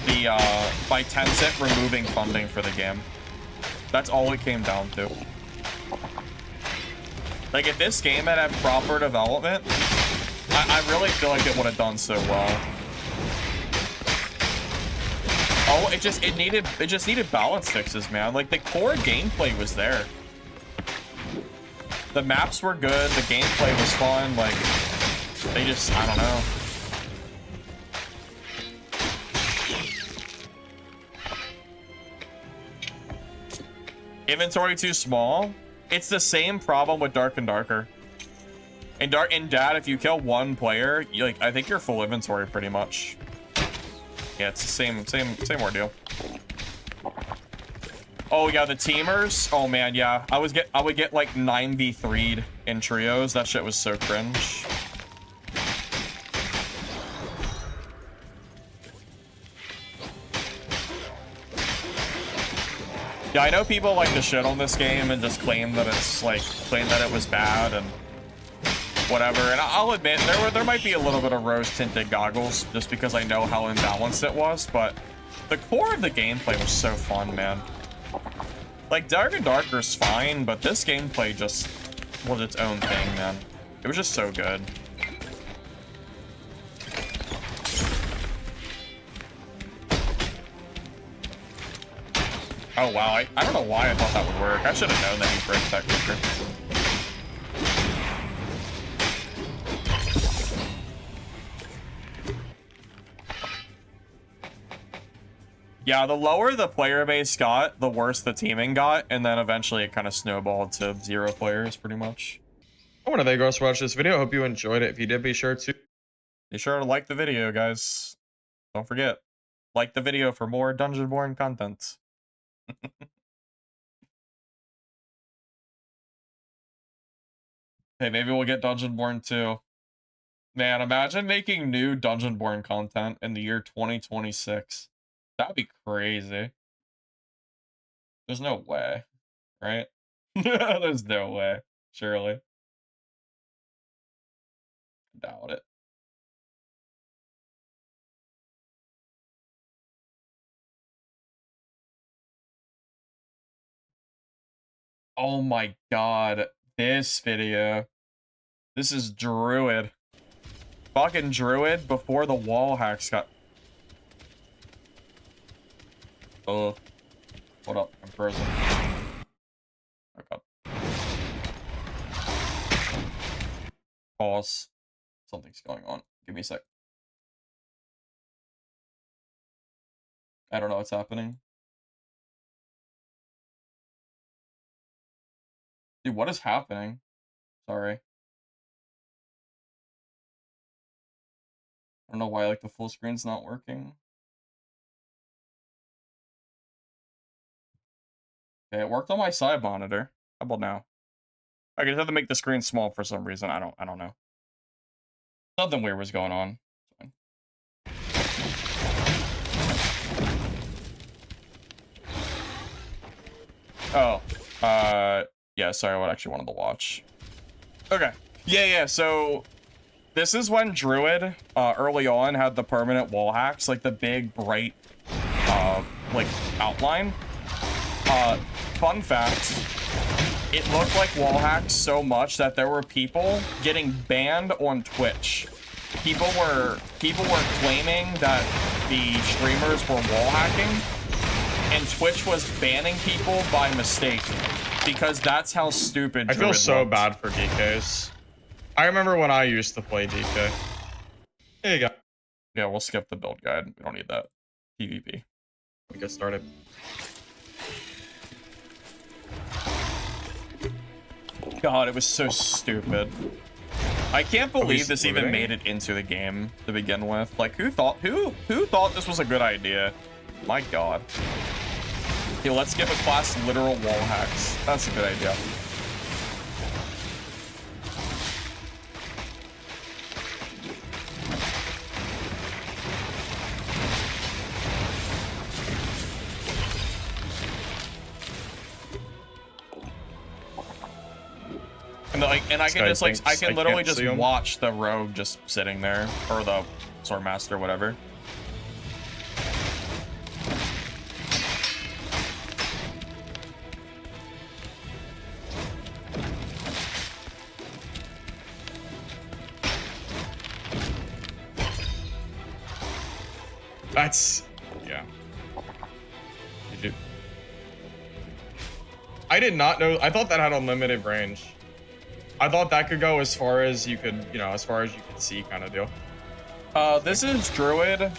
Tencent removing funding for the game. That's all it came down to. Like, if this game had had proper development, I really feel like it would have done so well. Oh, it just needed balance fixes, man. Like, the core gameplay was there. The maps were good, the gameplay was fun, like, they just, I don't know. Inventory too small? It's the same problem with Dark and Darker. In Dad, if you kill one player, I think you're full inventory pretty much. Yeah, it's the same ordeal. Oh yeah, the teamers. Oh man, yeah. I would get like 9v3'd in trios. That shit was so cringe. Yeah, I know people like to shit on this game and just claim that it was bad and whatever. And I'll admit there might be a little bit of rose-tinted goggles just because I know how imbalanced it was, but the core of the gameplay was so fun, man. Like, Dark and Darker's fine, but this gameplay just was its own thing, man. It was just so good. Oh, wow. I don't know why I thought that would work. I should have known that he'd break that quicker. Yeah, the lower the player base got, the worse the teaming got, and then eventually it kind of snowballed to 0 players, pretty much. I want to thank you guys for watching this video. I hope you enjoyed it. If you did, be sure to like the video, guys. Don't forget, like the video for more Dungeonborne content. Hey, maybe we'll get Dungeonborne 2. Man, imagine making new Dungeonborne content in the year 2026. That'd be crazy. There's no way, right? There's no way, surely. Doubt it. Oh my god, this video. This is Druid. Fucking Druid before the wall hacks got... Oh. Hold up, I'm frozen. Oh god. Pause. Something's going on. Give me a sec. I don't know what's happening. Dude, what is happening? Sorry. I don't know why, like, the full screen's not working. Okay, it worked on my side monitor. How about now? I just have to make the screen small for some reason. I don't know. Something weird was going on. Oh, yeah, sorry, what I actually wanted to watch. Okay, Yeah. So this is when Druid early on had the permanent wall hacks, like the big bright like outline. Fun fact, it looked like wall hacks so much that there were people getting banned on Twitch. People were claiming that the streamers were wall hacking, and Twitch was banning people by mistake because that's how stupid I feel Druid so looked. bad for DKs. I remember when I used to play DK. There you go. Yeah, we'll skip the build guide. We don't need that. PvP. We get started. God, it was so stupid. I can't believe this even splitting? made it into the game to begin with. Like, who thought this was a good idea? My God. Okay, let's give a class literal wall hacks. That's a good idea. And I can guy just like I thinks I can literally can't just see him. watch the rogue just sitting there, or the swordmaster, whatever. That's yeah. You do. I did not know. I thought that had unlimited range. I thought that could go as far as you could, as far as you could see, kind of deal. This is Druid,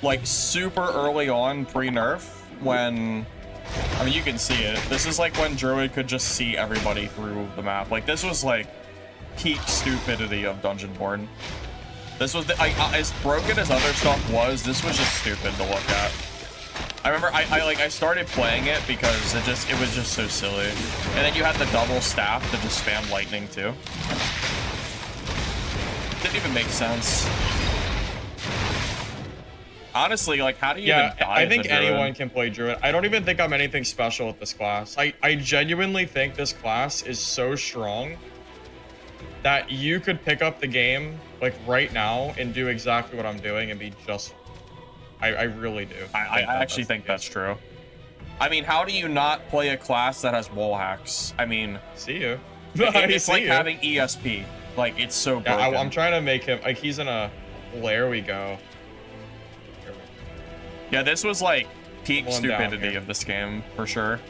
like super early on pre-nerf when, I mean, you can see it. This is like when Druid could just see everybody through the map. Like this was like peak stupidity of Dungeonborne. This was as broken as other stuff was. This was just stupid to look at. I remember I started playing it because it was just so silly. And then you had the double staff to just spam lightning too. Didn't even make sense. Honestly, like, how do you even die I think as a Druid? anyone can play Druid. I don't even think I'm anything special with this class. I genuinely think this class is so strong that you could pick up the game like right now and do exactly what I'm doing and be just. I really do. I actually think that's true. I mean, how do you not play a class that has wall hacks? I mean, See you. it's like having ESP. Like, it's so broken. Yeah, I'm trying to make him like he's in a. There we go. Yeah, this was like peak One down stupidity here. of this game for sure.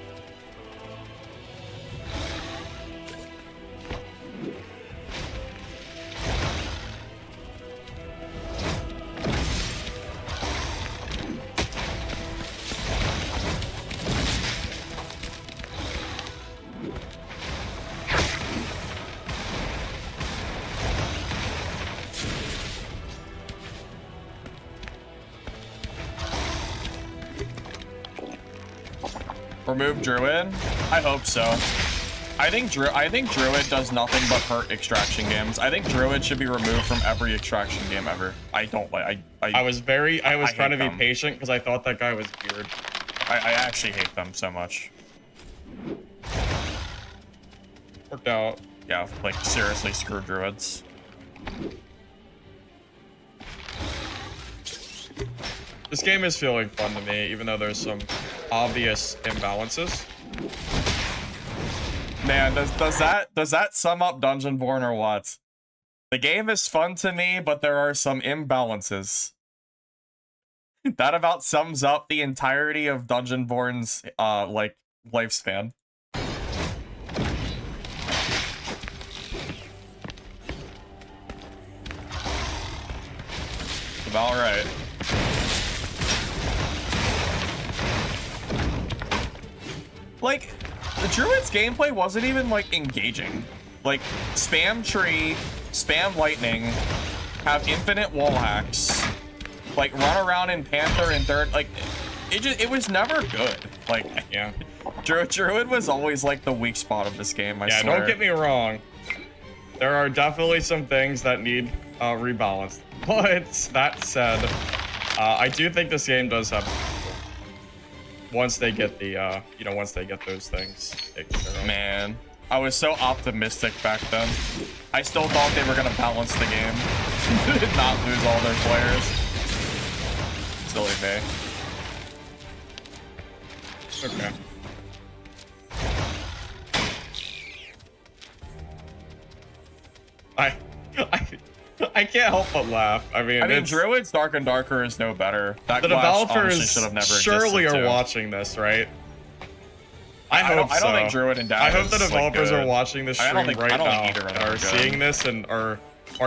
Remove Druid? I hope so. I think Druid does nothing but hurt extraction games. I think Druid should be removed from every extraction game ever. I don't like. I was trying to be hate them. patient because I thought that guy was weird. I actually hate them so much. Worked out. Yeah, like seriously, screw Druids. This game is feeling fun to me, even though there's some obvious imbalances. Man, does that sum up Dungeonborne or what? The game is fun to me, but there are some imbalances. That about sums up the entirety of Dungeonborne's like lifespan. About right. Like, the Druid's gameplay wasn't even, like, engaging. Like, spam tree, spam lightning, have infinite wall hacks, like, run around in Panther and third, like, it was never good. Like, Yeah. Druid was always, like, the weak spot of this game, I Yeah, swear. don't get me wrong. There are definitely some things that need rebalanced. But that said, I do think this game does have once they get the once they get those things taken care of. Man. I was so optimistic back then. I still thought they were gonna balance the game. Not lose all their players. Silly me. Okay. I can't help but laugh. I mean, Druid's Dark and Darker is no better. That the clash honestly developers should have never surely existed, are too. watching this, right? I don't hope so. think Druid and Dad I hope the is, like, developers good. are watching this I stream don't think right now either of them and are are good. seeing this and are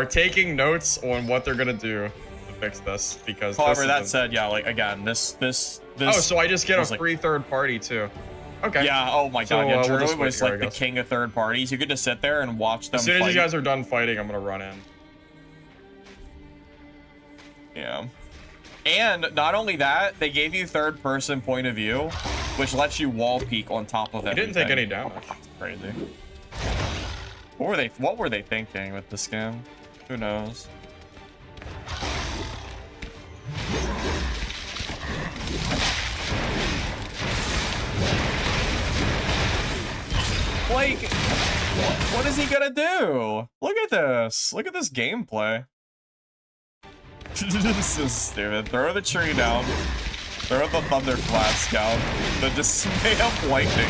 taking notes on what they're gonna do to fix this because. However, this that isn't- said, yeah, like again, this. Oh, so I just get a was, like- free third party too. Okay. Yeah. Oh my So, God. Yeah. we'll Druid just wait was here, I like the guess. king of third parties. You could just sit there and watch them. As soon as fight. you guys are done fighting, I'm gonna run in. Yeah. And not only that, they gave you third person point of view, which lets you wall peek on top of it. I didn't take any damage. Crazy. What were they thinking with this game? Who knows? Like, what is he gonna do? Look at this. Look at this gameplay. This is stupid. Throw the tree down. Throw the thunder flask out. The dismay of lightning.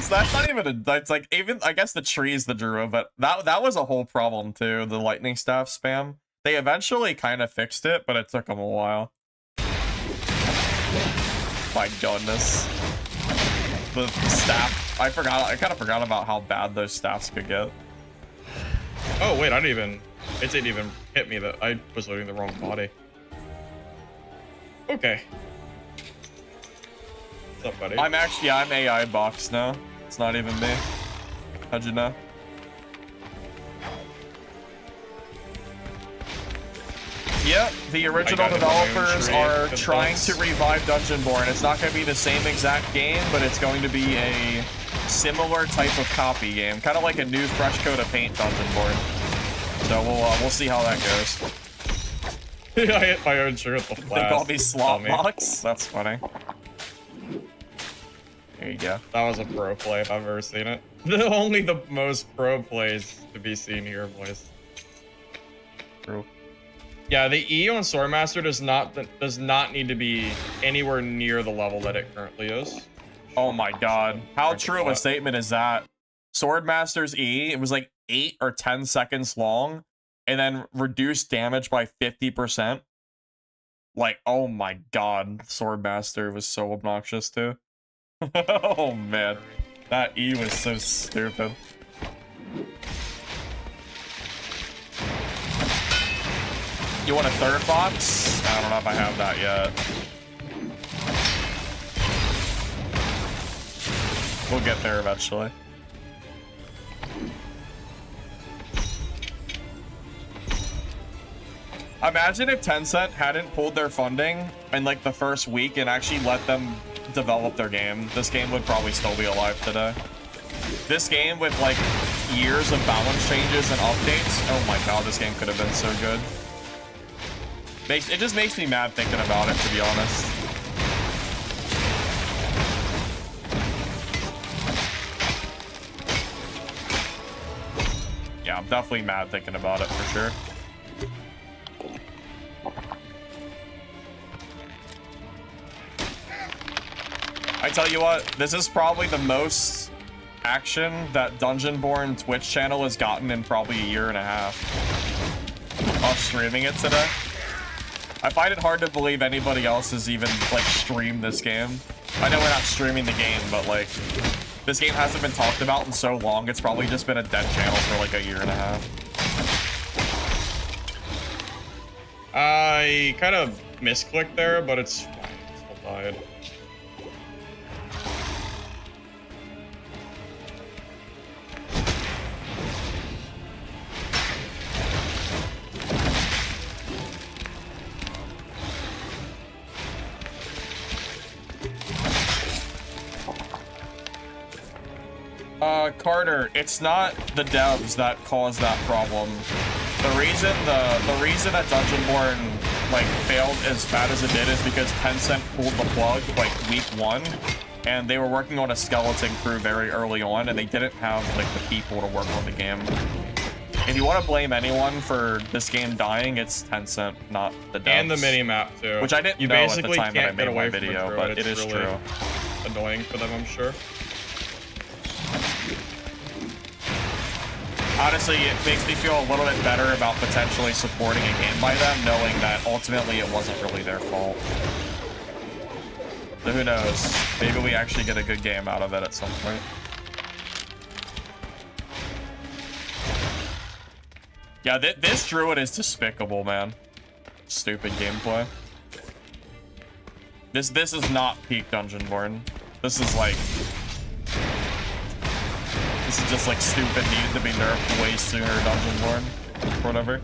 So that's not even a. That's like even. I guess the tree is the druid, but that was a whole problem too. The lightning staff spam. They eventually kind of fixed it, but it took them a while. My goodness. The staff. I kind of forgot about how bad those staffs could get. Oh wait, I didn't even. It didn't even hit me that I was loading the wrong body. Okay. What's up, buddy? I'm AI box now. It's not even me. How'd you know? Yep, the original got it, my own developers tree. are Good trying thoughts. to revive Dungeonborne. It's not going to be the same exact game, but it's going to be a similar type of copy game, kind of like a new fresh coat of paint Dungeonborne. So we'll see how that goes. I hit my own tree with the They flash. call me slot Dummy. box. That's funny. There you go. That was a pro play if I've ever seen it. Only the most pro plays to be seen here, boys. True. Yeah, the E on Swordmaster does not need to be anywhere near the level that it currently is. Oh my God! How Hard to true of a plot. statement is that? Swordmaster's E, it was like 8 or 10 seconds long, and then reduced damage by 50%. Like, oh my God, Swordmaster was so obnoxious too. Oh man, that E was so stupid. You want a third box? I don't know if I have that yet. We'll get there eventually. Imagine if Tencent hadn't pulled their funding in like the first week and actually let them develop their game. This game would probably still be alive today. This game with like years of balance changes and updates. Oh my God, this game could have been so good. It just makes me mad thinking about it, to be honest. Yeah, I'm definitely mad thinking about it for sure. I tell you what, this is probably the most action that Dungeonborne Twitch channel has gotten in probably a year and a half. While streaming it today. I find it hard to believe anybody else has even, like, streamed this game. I know we're not streaming the game, but, like, this game hasn't been talked about in so long, it's probably just been a dead channel for, like, a year and a half. I kind of misclicked there, but it's fine. It still died. Carter, it's not the devs that caused that problem. The reason that Dungeonborne like failed as bad as it did is because Tencent pulled the plug like week 1, and they were working on a skeleton crew very early on, and they didn't have like the people to work on the game. If you want to blame anyone for this game dying, it's Tencent, not the devs. And the mini-map, too. Which I didn't you know at the basically time that I can't get made my away from video, the but druid. it is It's really true. annoying for them, I'm sure. Honestly, it makes me feel a little bit better about potentially supporting a game by them, knowing that ultimately it wasn't really their fault. So who knows? Maybe we actually get a good game out of it at some point. Yeah, this druid is despicable, man. Stupid gameplay. This is not peak Dungeonborne. This is like... This is just like stupid, needed to be nerfed way sooner Dungeonborne. Whatever.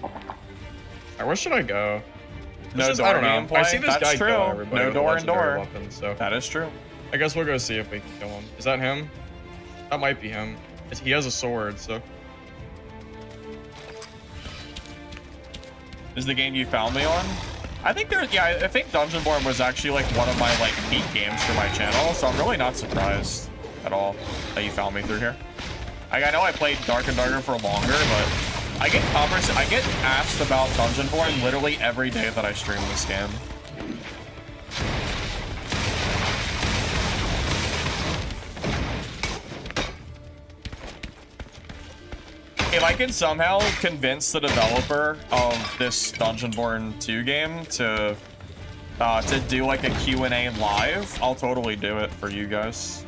Alright, where should I go? No Just, door I don't know. gameplay. I see this That's guy true. kill everybody No with a door and legendary door. weapon, so That is true. I guess we'll go see if we can kill him. Is that him? That might be him. He has a sword, so... This is the game you found me on? I think I think Dungeonborne was actually like one of my like peak games for my channel, so I'm really not surprised at all that you found me through here. I know I played Dark and Darker for longer, but I get asked about Dungeonborne literally every day that I stream this game. If I can somehow convince the developer of this Dungeonborne 2 game to do like a Q&A live, I'll totally do it for you guys.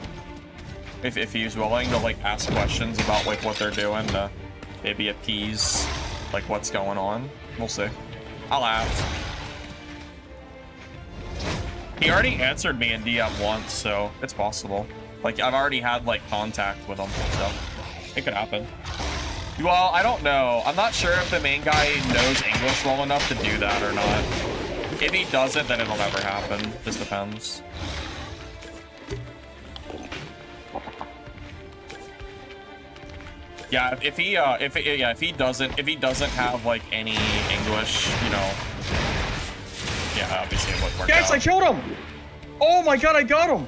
If he's willing to like ask questions about like what they're doing to maybe appease like what's going on. We'll see. I'll ask. He already answered me in DM once, so it's possible. Like I've already had like contact with him, so it could happen. Well, I don't know. I'm not sure if the main guy knows English well enough to do that or not. If he doesn't, then it'll never happen. Just depends. Yeah, if he doesn't have like any English, you know. Yeah, obviously it wouldn't work Yes, out. I killed him! Oh my god, I got him!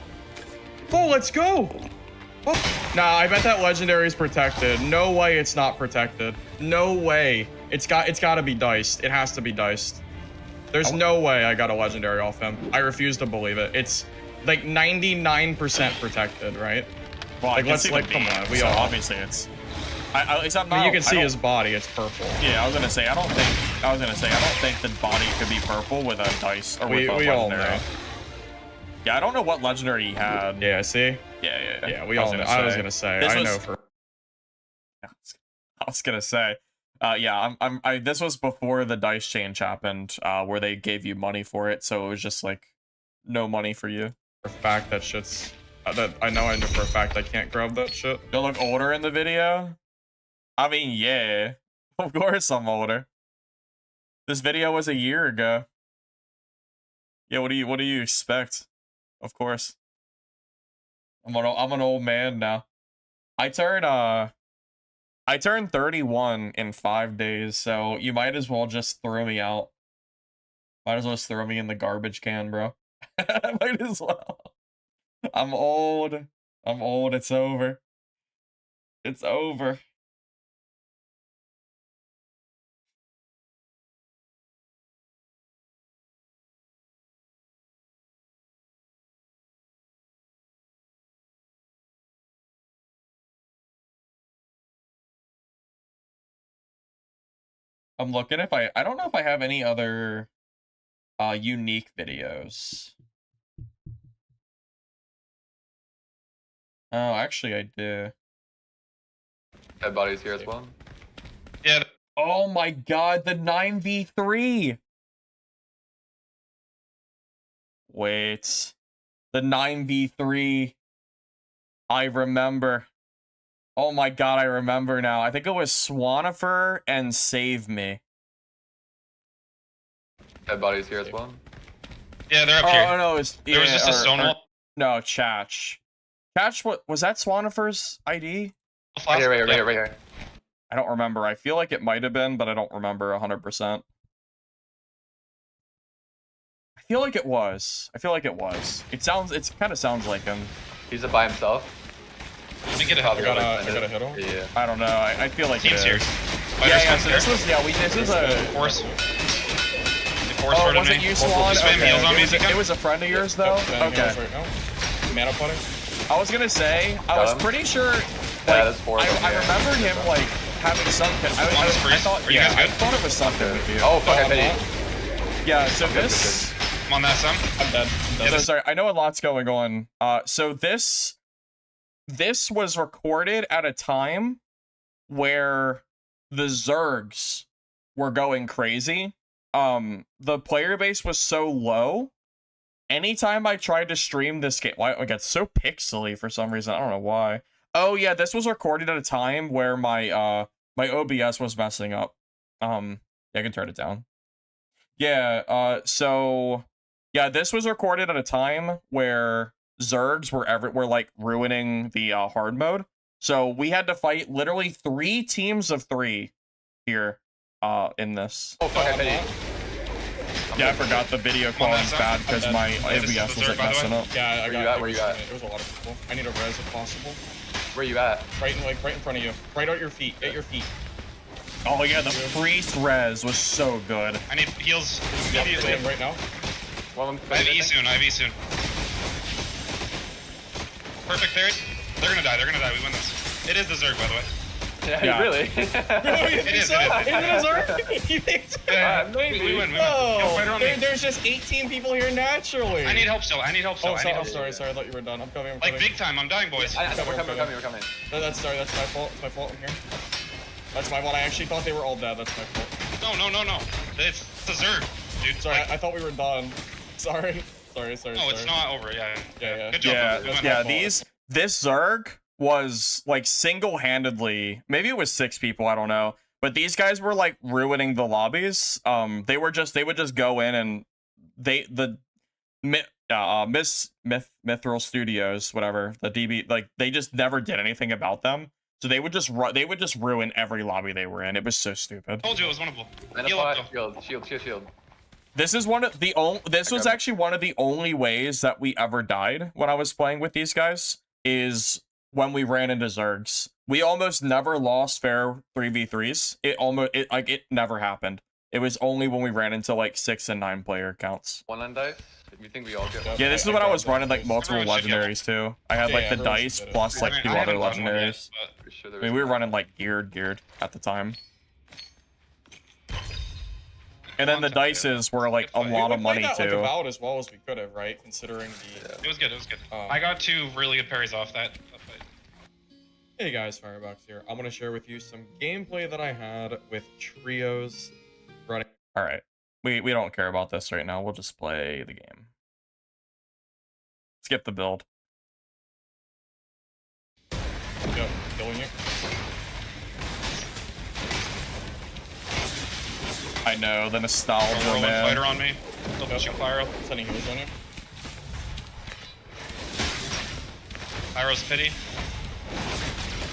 Oh, let's go! Oh. Nah, I bet that legendary is protected. No way it's not protected. No way. It's got to be diced. It has to be diced. There's no way I got a legendary off him. I refuse to believe it. It's like 99% protected, right? Well, like, let's like come on, we so all obviously it's. At least I'm not. I mean, you can see his body. It's purple. Yeah, I was gonna say I don't think the body could be purple with a dice or with a We all legendary. know. Yeah, I don't know what legendary he had. Yeah, see? Yeah. We all know. I was gonna say. This I was- know for. I was gonna say. Yeah, this was before the dice change happened, where they gave you money for it, so it was just like no money for you. a fact that shit's. That I know for a fact I can't grab that shit. You look older in the video? I mean, yeah. Of course I'm older. This video was a year ago. Yeah, what do you expect? Of course. I'm an old man now. I turned 31 in 5 days, so you might as well just throw me out. Might as well just throw me in the garbage can, bro. Might as well. I'm old. It's over. It's over. I'm looking if I don't know if I have any other unique videos. Oh, actually I do. Dead bodies here as well. Yeah. Oh my god, the 9v3! Wait. The 9v3. I remember. Oh my god, I remember now. I think it was Swanifer and Save Me. Dead bodies here as well. Yeah, they're up Oh, here. no, it was, There was just a stone wall. No, Chach. Chach, what was that Swanifer's ID? Right here. I don't remember. I feel like it might have been, but I don't remember 100%. feel like it was. I feel like it was. It kind of sounds like him. He's by himself. Let me get a I help. gotta hit him. Yeah. I don't know. I feel like Team's it here. is. Fighters Yeah, come so here. this was, this is a... Force. They force Oh, hurted was me. it you, Swan? Spam Okay, heals on me. it was a friend of yours, though? Okay. Right now. Mana putting. I was gonna say, I Got was him. pretty sure, like, Yeah, that's four of them, I yeah. remembered him, like, having something. I thought, Are you guys I good? thought it was something with you. Oh, fuck, I I'm hit not. it. Yeah, so this... I'm on that some. I'm dead. So sorry, I know a lot's going on. So this was recorded at a time where the Zergs were going crazy. The player base was so low. Anytime I tried to stream this game, why it got so pixely for some reason. I don't know why. Oh yeah, this was recorded at a time where my my OBS was messing up. Yeah, I can turn it down. Yeah, so yeah, this was recorded at a time where Zergs were like ruining the hard mode. So we had to fight literally 3 teams of 3 here in this. Oh, fuck, I hit it. Yeah, I forgot the video quality's bad because my OBS was like messing up. Yeah, I Where you got at? Where you at? There was a lot of people. I need a res if possible. Where you at? Right in front of you. Right at your feet. At your feet. Oh yeah, the priest res was so good. I need heals. Yep, Immediately. him right now. One I have E soon. I have E soon. Perfect parry. They're gonna die. They're gonna die. We win this. It is the Zerg, by the way. Yeah. Really? It is. You think so? Yeah, Maybe. we win. No, Fighter on me. there's just 18 people here naturally. I need help still. I need help still. Oh, I need sorry, help I'm still. sorry. I thought you were done. I'm coming. Like big time. I'm dying, boys. We're coming. That's my fault. It's my fault. I'm here. That's my fault. I actually thought they were all dead. That's my fault. No. It's the Zerg, dude. Sorry, Like, I thought we were done. Sorry. no, it's not over. Yeah. Yeah. Good job. Yeah, we win. yeah. This Zerg was like single-handedly. Maybe it was 6 people. I don't know. But these guys were like ruining the lobbies. They would just go in and Mithril Studios, whatever, the DB, like they just never did anything about them. So they would just ruin every lobby they were in. It was so stupid. Told you it was winnable. And Heal up, though. Shield. This is one of the only. This was actually one of the only ways that we ever died when I was playing with these guys. Is when we ran into Zergs. We almost never lost fair 3v3s. It never happened. It was only when we ran into like 6 and 9 player accounts. One on dice. You think we all get? Yep. Yeah, this is when I was running like multiple Everyone should get legendaries too. I had Yeah, like the everyone should dice get it. plus like 2 I other haven't done one yet, legendaries. but Pretty sure I mean, we were running like geared at the time. And then the dices were like a lot of money Like, too. about as well as we could have, right? Considering the. It was good. It was good. Um, I got 2 really good parries off that fight. Hey guys, Firebox here. I'm gonna share with you some gameplay that I had with trios running. All right, we don't care about this right now. We'll just play the game. Skip the build. Yep, killing you. I know the nostalgia, Rolling man. fighter on me. Still pushing Pyro. Sending heals on you. Pyro's pity.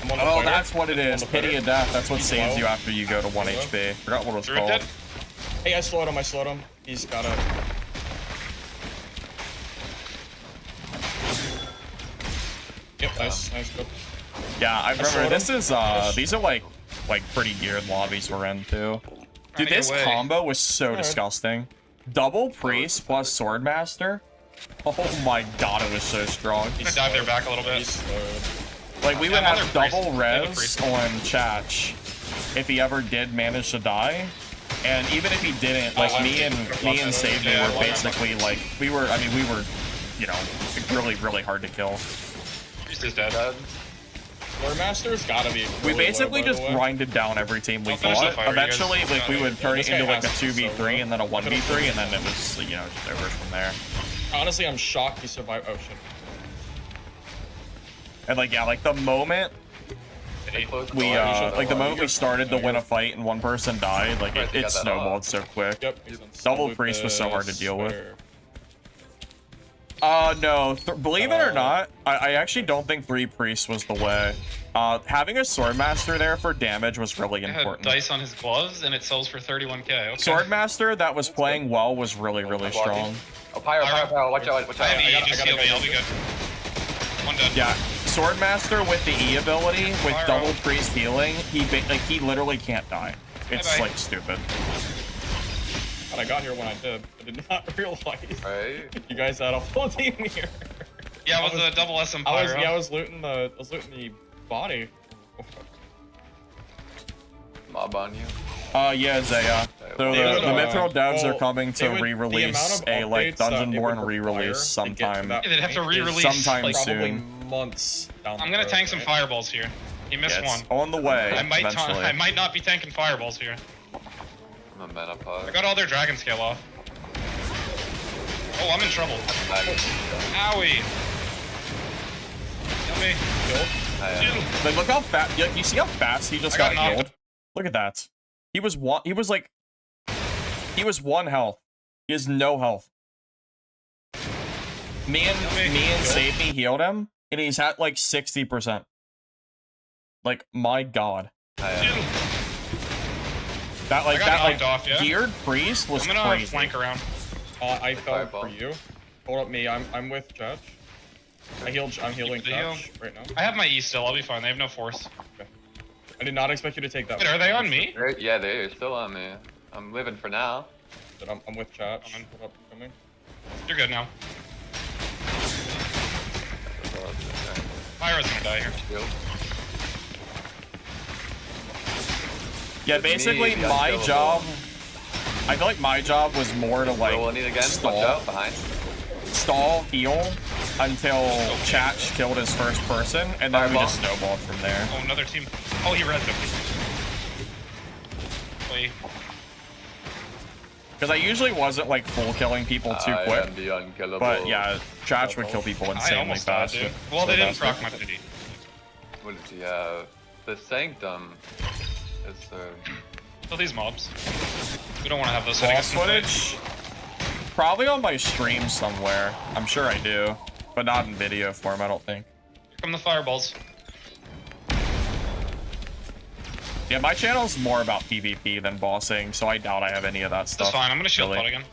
I'm on the Oh, fighter. that's what it I'm on is. the Pity fighter. of death. That's what He's saves low. you after you go to 1 Low. HP. Forgot what it was Druid called. dead? Hey, I slowed him. He's got a. Yep, nice, good. Yeah, I remember slowed this him. is these are like pretty geared lobbies we're in too. Trying to Dude, get this away. combo was so Alright. disgusting. Double priest plus swordmaster. Oh my god, it was so strong. I'm gonna dive their back a little bit. He's slowed. Like we would Yeah, have another double priest. Another res priest. on Chach if he ever did manage to die. And even if he didn't, like me and Save Yeah, were why not? basically like we were, you know, really hard to kill. Priest is dead. Lordmaster's gotta be. We really basically low, by just the way. grinded down every team we I'll finish the fought. fire, you guys. Eventually, like we would turn this it guy into like a has to be so 2v3 low. and then a 1v3, and then it was, you know, just over from there. Honestly, I'm shocked he survived. Oh shit. And like yeah, like the moment Pity. we like the moment we started to win a fight and one person died, like it snowballed so quick. Yep. he's Double with priest was so the hard to deal with. sweater. No. Believe it or not, I actually don't think 3 priests was the way. Having a swordmaster there for damage was really It had important. dice on his gloves, and it sells for 31k. Okay. Swordmaster that was playing well was really, really strong. Oh, pyro, watch out, watch I have out. E, I just gotta heal me, go. I'll be good. One dead. Yeah, Swordmaster with the E ability with Pyro. double priest healing, he literally can't die. It's Bye-bye. like stupid. But I got here when I did. I did not realize Right? you guys had a whole team here. Yeah, it was a double SM I was pyro. I was looting the body. Mob on you. Yeah, Zaya. So They would, the Mithril devs are coming to they would- the re-release amount of a like updates that it would Dungeonborne re-release require to get to sometime. that Yeah, they'd have to point is re-release sometime like, soon. Probably months down I'm the gonna road, tank some right? fireballs here. He missed Yes, one. on the way. I might eventually. I might not be tanking fireballs here. I'm a mana pod. I got all their dragon scale off. Oh, I'm in trouble. Owie. Kill me. Dude. But look how fast. You see how fast he just I got got knocked. healed? Look at that. He was one. He was 1 health. He has no health. Me and Safety healed him, and he's at like 60%. Like my god. Dude. That I got knocked off, yeah? geared priest was I'm gonna crazy. flank around. I fell Fireball. for you. Hold up me. I'm with Judge. I'm healing the heal. Judge right now. I have my E still, I'll be fine. They have no force. I did not expect you to take that. Wait, are they on me? Yeah, they're still on me. I'm living for now. But I'm with Judge. I'm in. Hold up, I'm coming. You're good now. Pyro's gonna die here. Shield. Yeah, It's me, basically the my unkillable. job. I feel like my job was more to like Rolling it again. Watch stall, out behind. heal until Chatch killed his first person, and then we Fireball. just snowballed from there. Oh, another team. Oh, he rezzed him. Wait. Because I usually wasn't like full killing people too I quick, am the unkillable. but yeah, Chatch would kill people I insanely almost died, fast. dude. Well, they So didn't fast. proc my pity. What does he have? The Sanctum. Is Kill these mobs. We don't want to have those Boss against the fight. footage? Probably on my stream somewhere. I'm sure I do, but not in video form, I don't think. Here come the fireballs. Yeah, my channel's more about PvP than bossing, so I doubt I have any of that stuff. That's fine. I'm gonna shield really. pot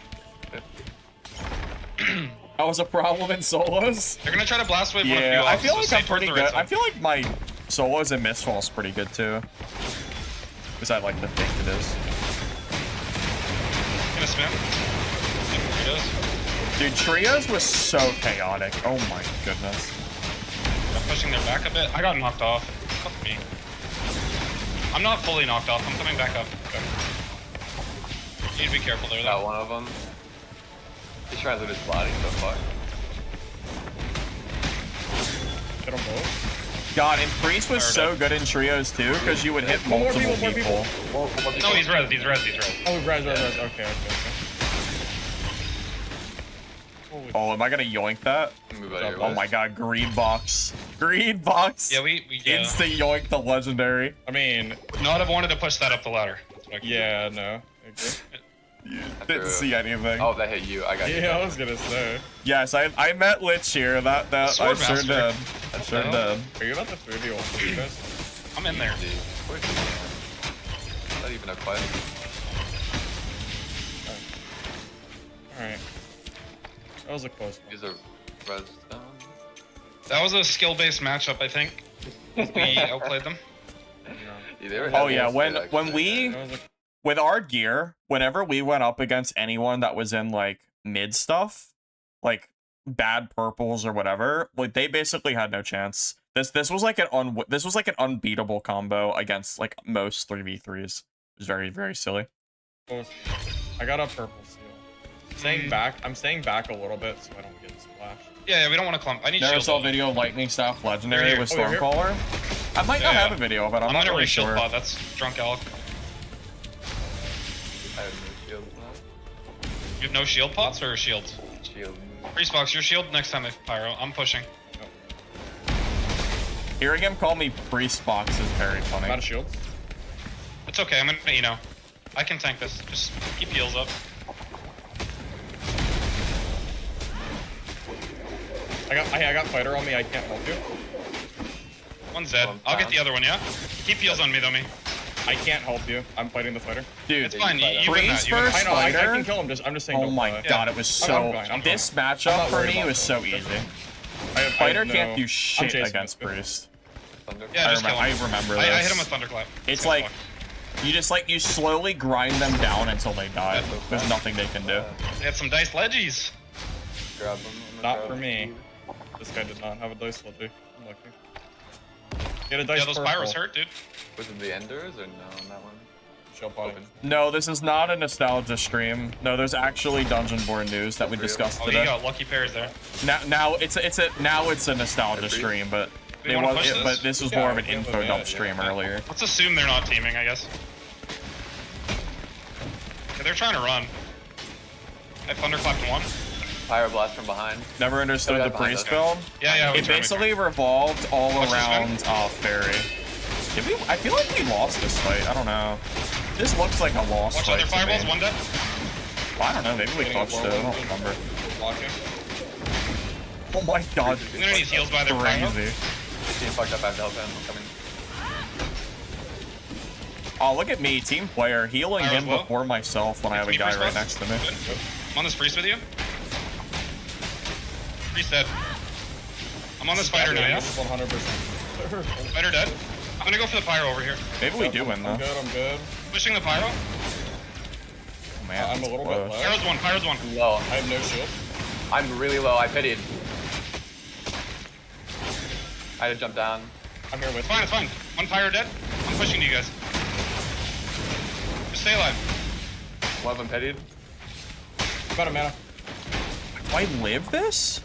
again. That was a problem in solos? They're gonna try to blast wave one of you Yeah, off, I feel so like stay I'm towards pretty the right good. I side. feel like my solos and misfall's pretty good too. Because I like to think it is. Gonna spin. There it is. Dude, trios was so chaotic. Oh my goodness. I'm pushing their back a bit. I got knocked off. Fuck me. I'm not fully knocked off. I'm coming back up. Okay. You need to be careful there, got though. one of them. He's trying to loot his body so far. Get them both. God, and Priest was so good in trios too, because you would hit multiple people. No, he's res. He's res. He's res. Oh, res. Okay. Holy Oh, am I gonna yoink that? Move out of your Oh way. my god, green box. Green box! Yeah, we Instant yoink the legendary. I mean, not have wanted to push that up the ladder. That's what I can yeah, no. I agree. Didn't see anything. Oh, that hit you. I got you. Yeah, I was gonna say. Yes, I met Lich here. That I sure Swordmaster. did. I sure Oh. did. Are you about to 3v1 guys? I'm in there. Easy. Where's he at? Not even a fight. Alright. That was a close one. These are res down. That was a skill-based matchup, I think. We outplayed them. Yeah, they were Oh heavy yeah, as when shit, when actually. we That was a with our gear, whenever we went up against anyone that was in like mid stuff, like bad purples or whatever, like they basically had no chance. This was like an unbeatable combo against like most 3v3s. It was very, very silly. close. I got a purple seal. I'm staying back a little bit so I don't get splashed. Yeah, we don't want to clump. I need Never shield. saw video of Lightning Staff Legendary Here, with here. Oh, you're Stormcaller. I might not Yeah. have a video of it. I'm not gonna really re-shield sure. pot. That's drunk elk. I have no shields now. You have no shield pots or shields? Shield. Priest box, your shield next time if pyro. I'm pushing. Hearing him call me Priest Box is very funny. I'm out of shields. It's okay. I'm gonna, I can tank this. Just keep heals up. I got fighter on me. I can't help you. One's dead. One's I'll get down. the other one, yeah? Keep heals on me, though, me. I can't help you. I'm fighting the fighter. Dude, It's fine. You win Freeze that. You win first. that. I know. I Fighter? can kill him. I'm just saying. oh don't my die. god, it was I'm so. fine, I'm This fine. I'm matchup not for worried me about was so this. easy. I have Fighter no- can't do I'm shit chasing against this. Priest. Thunder. Yeah, just kill him. I remember this. I hit him with Thunderclap. It's like you slowly grind them down until they die. There's nothing they can do. They had some dice leggies. Grab them. Not for me. This guy did not have a dice lucky. I'm lucky. Get a dice Yeah, those purple. pyros hurt, dude. Was it the Enders or no on that one? Shell potting. No, this is not a nostalgia stream. No, there's actually Dungeonborne news that we discussed Oh, you today. got lucky pairs there. Now it's a nostalgia stream, but Do you it wanna was push this? but this was Yeah, more of an we can info look dump at it, stream yeah. earlier. Let's assume they're not teaming, I guess. Yeah, they're trying to run. I thunderclapped one. Fire blast from behind. Never understood Oh, the yeah, priest behind build. Yeah, we It turn, basically revolved all What's this around fairy. I feel like we lost this fight. I don't know. This looks like a lost Watch fight other to fireballs, me. one dead. I don't know. Maybe we Getting a clutched it. I don't whirlwind. remember. Blocking. Oh my god. I'm gonna need heals by their pyro. Crazy. Team fucked up. I have to help him. I'm coming. Oh, look at me, team player, healing Fire him as well. before myself when I have a Me guy first right boss. next to me. Good. I'm on this priest with you. Priest dead. I'm on this fighter now, yeah? 100%. Fighter dead. I'm gonna go for the pyro over here. Maybe we do win though. I'm good. I'm good. Pushing the pyro. Oh, man, I'm a it's little close. bit low. Pyro's one, pyro's one. Low. I have no shield. I'm really low. I pitied. I had to jump down. I'm here with It's fine, it's fine. One pyro dead. I'm pushing to you guys. Just stay alive. One of them pitied. you. About a mana. Do I live this?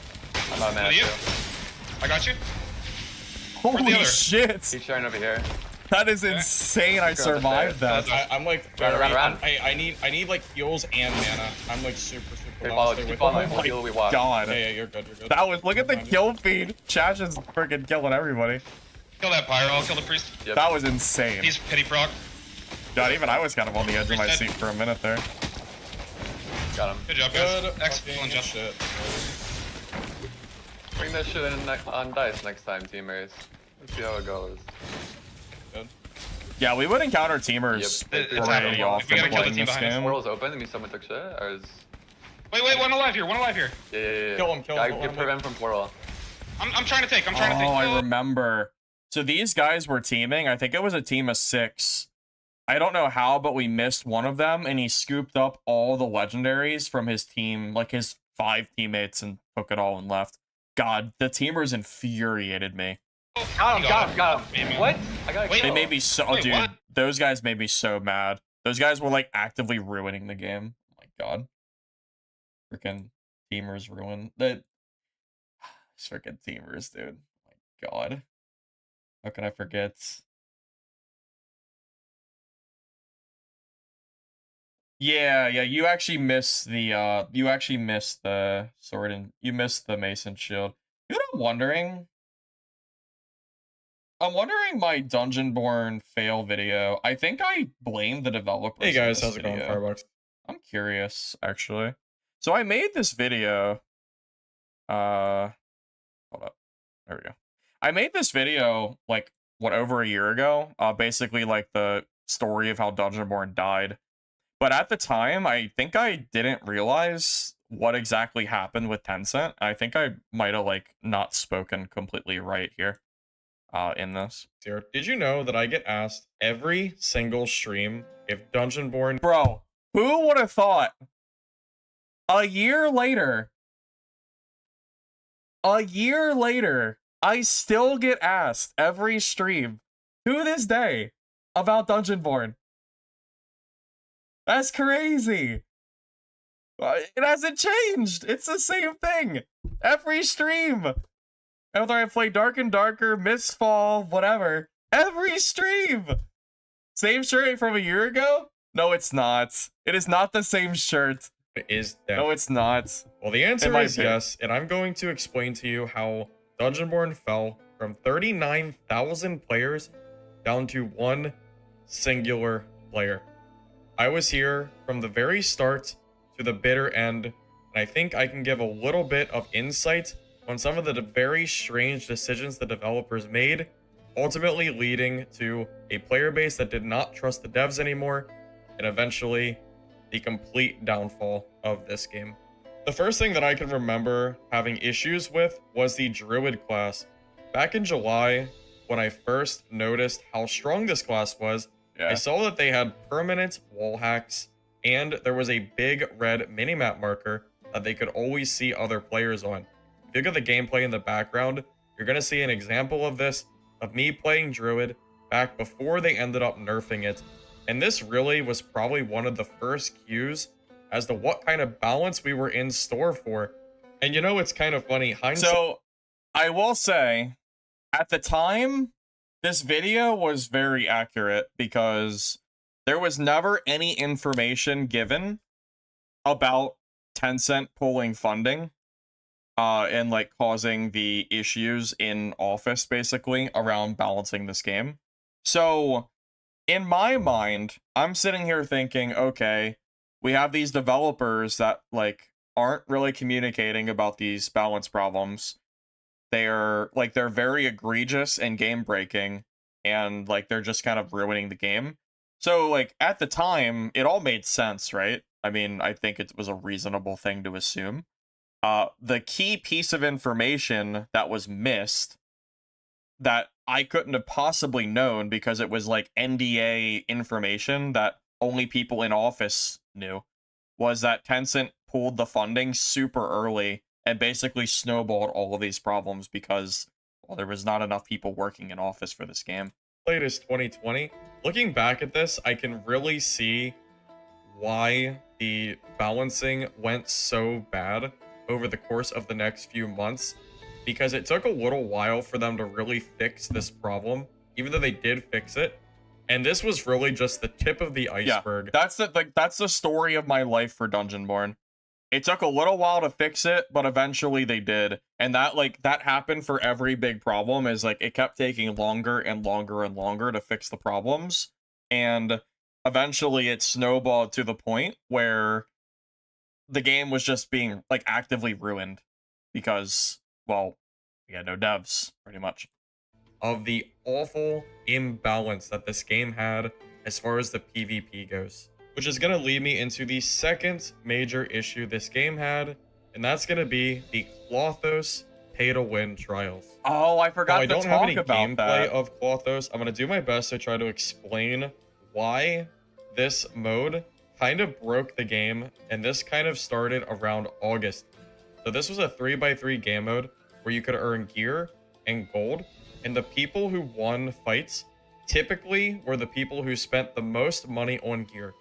I'm out of mana With you? too. I got you. Holy other? shit! Keep sharing over here. That is insane. I Go up the survived stairs. that. I'm like Run, very, run. I need like heals and mana. I'm like super Hey, low. follow. Stay Keep with following. me. We'll heal. We walk. God. Yeah, you're good. You're good. That was, look at the kill feed. Chash is freaking killing everybody. Kill that pyro. I'll kill the priest. Yep. That was insane. He's pity proc. God, even I was kind of on the edge of my Reset. seat for a minute there. Got him. Good job, guys. Good. Excellent fucking job. shit. Bring that shit in on dice next time, teammates. Let's see how it goes. Good. Yeah, we would encounter teamers Yep. It's happening. pretty We often gotta kill the playing team this behind us. game. Portal's open. That means someone took shit. Or is... Wait, one alive here. One alive here. Yeah. Kill him, kill him, I kill get him. prevent from portal. I'm trying to take. I'm trying to take. Oh, I Oh, remember. So these guys were teaming. I think it was a team of 6. I don't know how, but we missed one of them, and he scooped up all the legendaries from his team, like his 5 teammates, and took it all and left. God, the teamers infuriated me. Got him. Maybe. What? I got a Wait. They kill. made me so, Wait, dude. what? Those guys made me so mad. Those guys were like actively ruining the game. Oh my god, freaking teamers ruined that. Freaking teamers, dude. Oh my god, how can I forget? Yeah, you actually missed the sword and you missed the mason shield. You know what I'm wondering? I'm wondering my Dungeonborne fail video. I think I blamed the developers. Hey for guys, this how's it going, video. Firebox? I'm curious, actually. So I made this video. Hold up. There we go. I made this video like over a year ago. Basically like the story of how Dungeonborne died. But at the time, I think I didn't realize what exactly happened with Tencent. I think I might have like not spoken completely right here. In this. Here. Did you know that I get asked every single stream if Dungeonborne? Bro, who would have thought? A year later, I still get asked every stream to this day about Dungeonborne. That's crazy. It hasn't changed. It's the same thing. Every stream. Whether I play Dark and Darker, Mistfall, whatever. Every stream. Same shirt from a year ago? No, it's not. It is not the same shirt. Is that? No, it's not. Well, the answer might is be. yes, and I'm going to explain to you how Dungeonborne fell from 39,000 players down to one singular player. I was here from the very start to the bitter end, and I think I can give a little bit of insight on some of the very strange decisions the developers made, ultimately leading to a player base that did not trust the devs anymore, and eventually the complete downfall of this game. The first thing that I can remember having issues with was the Druid class. Back in July, when I first noticed how strong this class was, I saw that they had permanent wall hacks, and there was a big red minimap marker that they could always see other players on. If you look at the gameplay in the background, you're going to see an example of this, of me playing Druid back before they ended up nerfing it. And this really was probably one of the first cues as to what kind of balance we were in store for. And you know, it's kind of funny. So, I will say, at the time, this video was very accurate because there was never any information given about Tencent pulling funding and like causing the issues in Office basically around balancing this game. So in my mind, I'm sitting here thinking, okay, we have these developers that like aren't really communicating about these balance problems. They're very egregious and game breaking, and like they're just kind of ruining the game. So like at the time, it all made sense, right? I mean, I think it was a reasonable thing to assume. The key piece of information that was missed that I couldn't have possibly known because it was like NDA information that only people in Office knew was that Tencent pulled the funding super early and basically snowballed all of these problems because, well, there was not enough people working in Office for this game. Latest 2020. Looking back at this, I can really see why the balancing went so bad over the course of the next few months, because it took a little while for them to really fix this problem, even though they did fix it. And this was really just the tip of the iceberg. Yeah, that's the story of my life for Dungeonborne. It took a little while to fix it, but eventually they did. And that happened for every big problem, is like it kept taking longer and longer and longer to fix the problems. And eventually it snowballed to the point where the game was just being like actively ruined because, well, we had no devs pretty much. Of the awful imbalance that this game had as far as the PvP goes. Which is going to lead me into the second major issue this game had, and that's going to be the Klothos pay-to-win trials. Oh, I forgot to talk about that. I don't have any gameplay of Klothos. I'm going to do my best to try to explain why this mode kind of broke the game, and this kind of started around August. So this was a 3x3 game mode where you could earn gear and gold, and the people who won fights typically were the people who spent the most money on gear.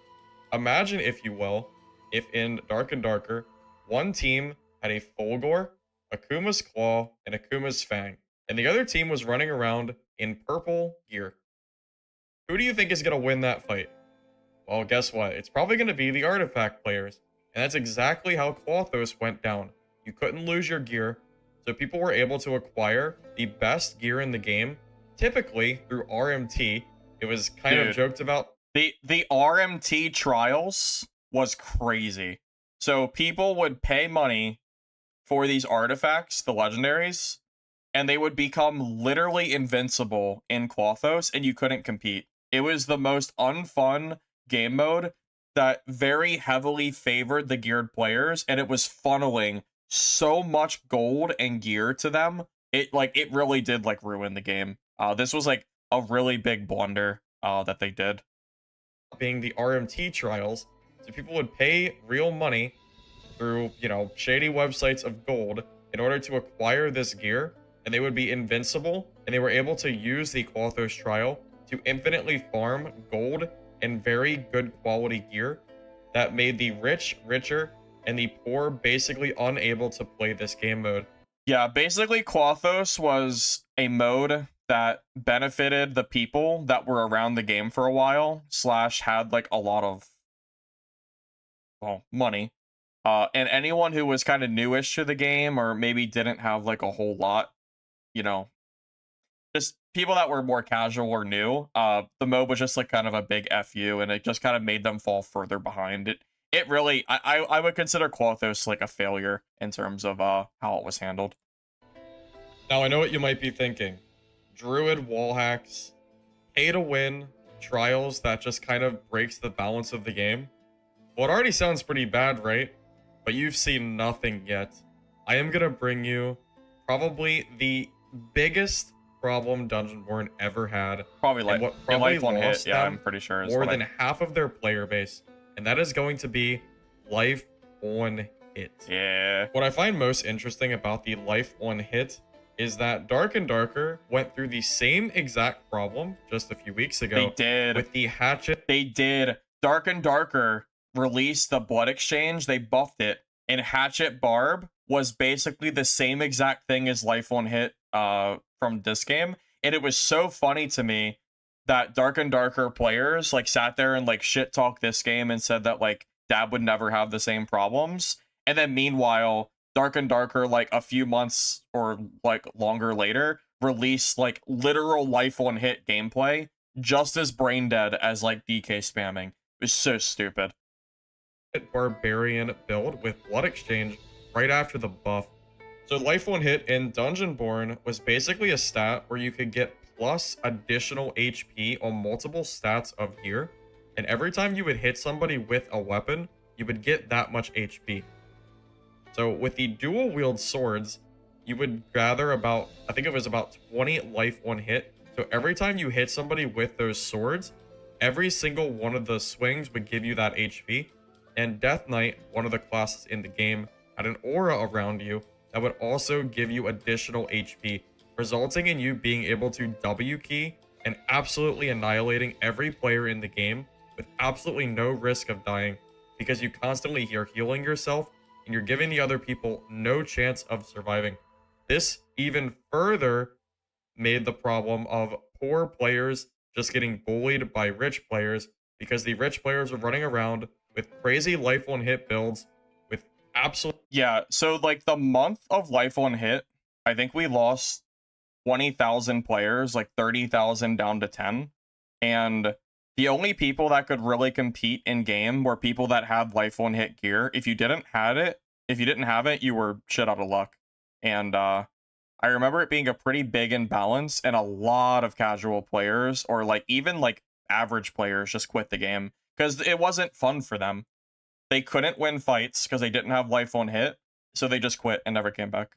Imagine, if you will, if in Dark and Darker, one team had a Fulgor, Akuma's Claw, and Akuma's Fang, and the other team was running around in purple gear. Who do you think is going to win that fight? Well, guess what? It's probably going to be the artifact players, and that's exactly how Klothos went down. You couldn't lose your gear, so people were able to acquire the best gear in the game, typically through RMT. It was kind of joked about. The RMT trials was crazy. So people would pay money for these artifacts, the legendaries, and they would become literally invincible in Klothos, and you couldn't compete. It was the most unfun game mode that very heavily favored the geared players, and it was funneling so much gold and gear to them. It really did like ruin the game. This was like a really big blunder that they did. Being the RMT trials, so people would pay real money through, shady websites of gold in order to acquire this gear, and they would be invincible, and they were able to use the Klothos trial to infinitely farm gold and very good quality gear that made the rich richer and the poor basically unable to play this game mode. Yeah, basically Klothos was a mode that benefited the people that were around the game for a while, / had like a lot of, well, money. And anyone who was kind of newish to the game or maybe didn't have like a whole lot, just people that were more casual or new, the mode was just like kind of a big FU, and it just kind of made them fall further behind. It really, I would consider Klothos like a failure in terms of how it was handled. Now, I know what you might be thinking. Druid wall hacks, pay to win, trials that just kind of breaks the balance of the game. Well, it already sounds pretty bad, right? But you've seen nothing yet. I am gonna bring you probably the biggest problem Dungeonborne ever had. Probably and like what in probably life on hit. lost Yeah, them I'm pretty sure. Is more what than I- half of their player base. And that is going to be life on hit. Yeah. What I find most interesting about the life on hit is that Dark and Darker went through the same exact problem just a few weeks ago. They did. With the hatchet. They did. Dark and Darker released the Blood Exchange. They buffed it. And Hatchet Barb was basically the same exact thing as Life on Hit from this game. And it was so funny to me that Dark and Darker players like sat there and like shit talk this game and said that like Dab would never have the same problems. And then meanwhile, Dark and Darker, like a few months or like longer later, released like literal Life on Hit gameplay just as brain dead as like DK spamming. It was so stupid. Barbarian build with Blood Exchange right after the buff. So Life on Hit in Dungeonborne was basically a stat where you could get plus additional HP on multiple stats of here. And every time you would hit somebody with a weapon, you would get that much HP. So with the dual wield swords, you would gather about, I think it was about 20 life on hit. So every time you hit somebody with those swords, every single one of the swings would give you that HP. And Death Knight, one of the classes in the game, had an aura around you that would also give you additional HP, resulting in you being able to W key and absolutely annihilating every player in the game with absolutely no risk of dying, because you constantly hear healing yourself and you're giving the other people no chance of surviving. This even further made the problem of poor players just getting bullied by rich players, because the rich players were running around with crazy life on hit builds with absolute. Yeah, so like the month of Life on Hit, I think we lost 20,000 players, like 30,000 down to 10. And the only people that could really compete in game were people that had Life on Hit gear. If you didn't have it, you were shit out of luck. And I remember it being a pretty big imbalance, and a lot of casual players or like even like average players just quit the game because it wasn't fun for them. They couldn't win fights because they didn't have Life on Hit, so they just quit and never came back.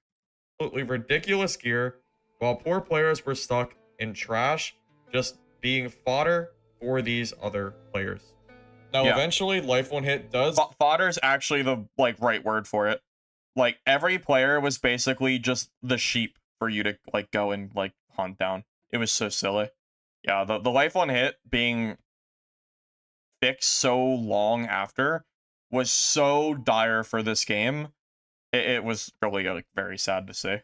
Absolutely ridiculous gear, while poor players were stuck in trash, just being fodder for these other players. Now, Yeah. eventually, Life on Hit does. Fodder's actually the like right word for it. Like every player was basically just the sheep for you to like go and like hunt down. It was so silly. Yeah, the Life on Hit being fixed so long after was so dire for this game. It was really like very sad to see.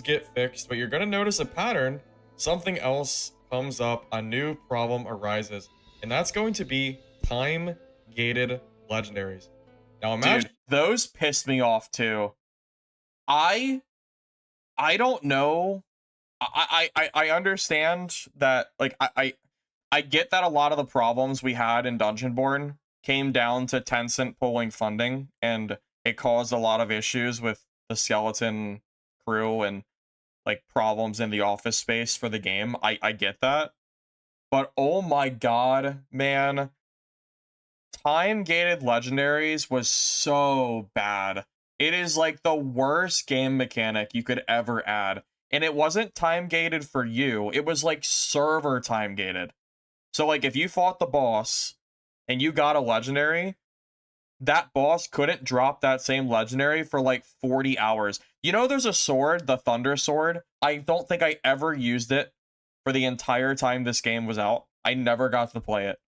Get fixed, but you're going to notice a pattern. Something else comes up, a new problem arises, and that's going to be time gated legendaries. Now imagine. Dude, those pissed me off too. I don't know. I understand that like I get that a lot of the problems we had in Dungeonborne came down to Tencent pulling funding, and it caused a lot of issues with the skeleton crew and like problems in the office space for the game. I get that. But oh my god, man. Time-gated legendaries was so bad. It is like the worst game mechanic you could ever add. And it wasn't time-gated for you. It was like server time-gated. So like if you fought the boss and you got a legendary, that boss couldn't drop that same legendary for like 40 hours. You know there's a sword, the Thunder Sword? I don't think I ever used it for the entire time this game was out. I never got to play it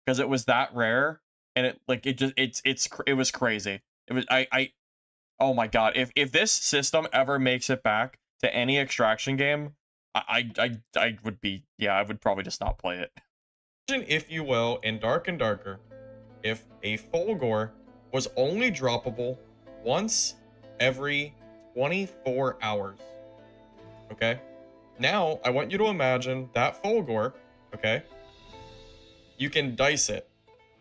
because it was that rare, and it like it was crazy. It was oh my god, if this system ever makes it back to any extraction game, I would be, yeah, I would probably just not play it. Imagine, if you will, in Dark and Darker, if a Fulgore was only droppable once every 24 hours. Okay? Now, I want you to imagine that Fulgore, okay? You can dice it,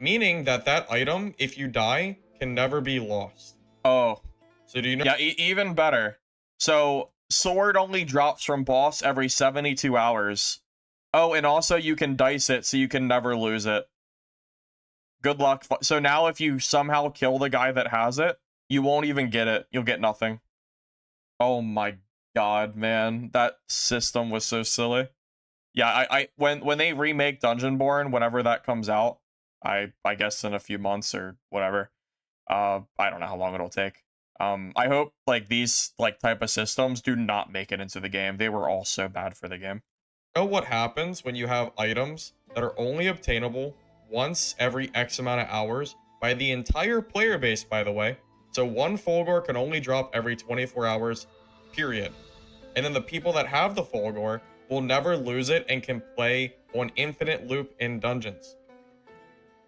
meaning that that item, if you die, can never be lost. Oh, So do you know? yeah, even better. So sword only drops from boss every 72 hours. Oh, and also you can dice it, so you can never lose it. Good luck. So now if you somehow kill the guy that has it, you won't even get it. You'll get nothing. Oh my god, man. That system was so silly. Yeah, when they remake Dungeonborne, whenever that comes out, I guess in a few months or whatever. I don't know how long it'll take. I hope like these like type of systems do not make it into the game. They were all so bad for the game. You know what happens when you have items that are only obtainable once every X amount of hours by the entire player base, by the way. So one Fulgore can only drop every 24 hours, period. And then the people that have the Fulgore will never lose it and can play on infinite loop in dungeons.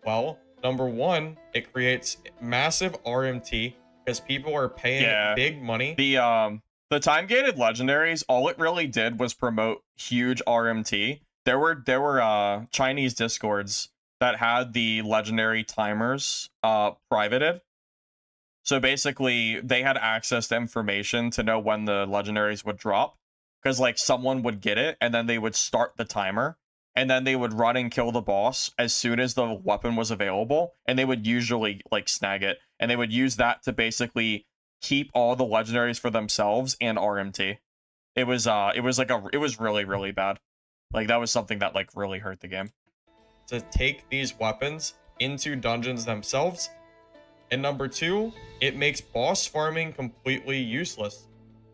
Well, number one, it creates massive RMT because people are paying big money. The time-gated legendaries, all it really did was promote huge RMT. There were Chinese discords that had the legendary timers privated. So basically, they had access to information to know when the legendaries would drop. Because like someone would get it, and then they would start the timer, and then they would run and kill the boss as soon as the weapon was available, and they would usually like snag it, and they would use that to basically keep all the legendaries for themselves and RMT. It was really, really bad. Like that was something that like really hurt the game. To take these weapons into dungeons themselves. And number two, it makes boss farming completely useless.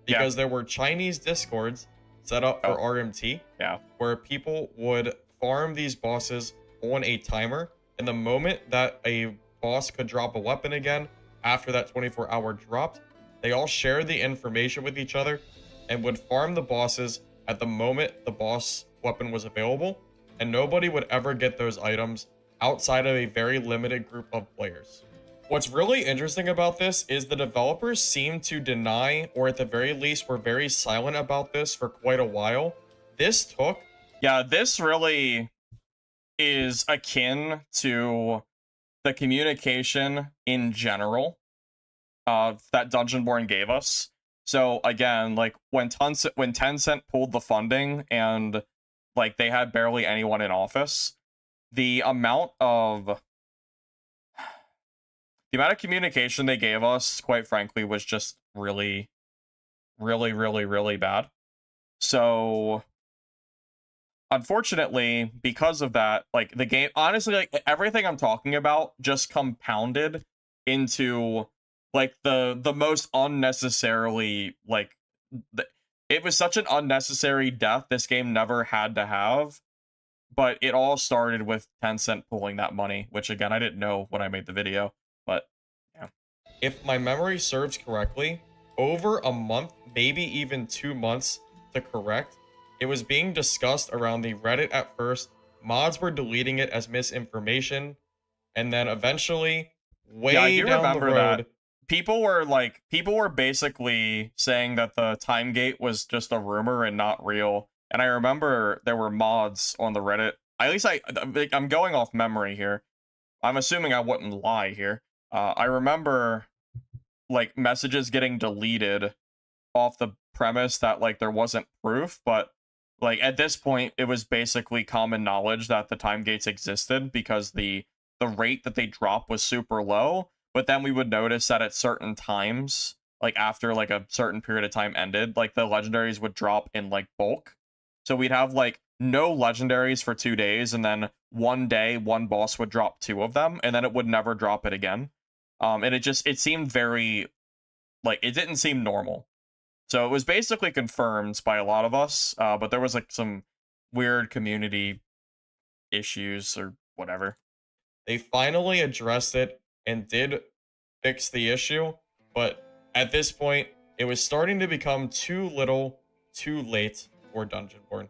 Because there were Chinese discords set up for RMT. Yeah. Where people would farm these bosses on a timer. And the moment that a boss could drop a weapon again, after that 24-hour dropped, they all shared the information with each other and would farm the bosses at the moment the boss weapon was available, and nobody would ever get those items outside of a very limited group of players. What's really interesting about this is the developers seem to deny, or at the very least were very silent about this for quite a while. This really is akin to the communication in general that Dungeonborne gave us. So again, like when Tencent pulled the funding and like they had barely anyone in office, the amount of communication they gave us, quite frankly, was just really, really, really, really bad. So unfortunately, because of that, like the game, honestly, like everything I'm talking about just compounded into like the most unnecessarily like it was such an unnecessary death this game never had to have. But it all started with Tencent pulling that money, which again I didn't know when I made the video. But yeah. If my memory serves correctly, over a month, maybe even 2 months to correct, it was being discussed around the Reddit at first. Mods were deleting it as misinformation, and then eventually, way down the road, people were basically saying that the time gate was just a rumor and not real. And I remember there were mods on the Reddit. At least I'm going off memory here. I'm assuming I wouldn't lie here. I remember like messages getting deleted off the premise that like there wasn't proof, but like at this point it was basically common knowledge that the time gates existed because the rate that they dropped was super low. But then we would notice that at certain times, like after like a certain period of time ended, like the legendaries would drop in like bulk. So we'd have like no legendaries for 2 days, and then one day one boss would drop 2 of them, and then it would never drop it again. And it seemed very like it didn't seem normal. So it was basically confirmed by a lot of us, but there was like some weird community issues or whatever. They finally addressed it and did fix the issue, but at this point, it was starting to become too little, too late for Dungeonborne.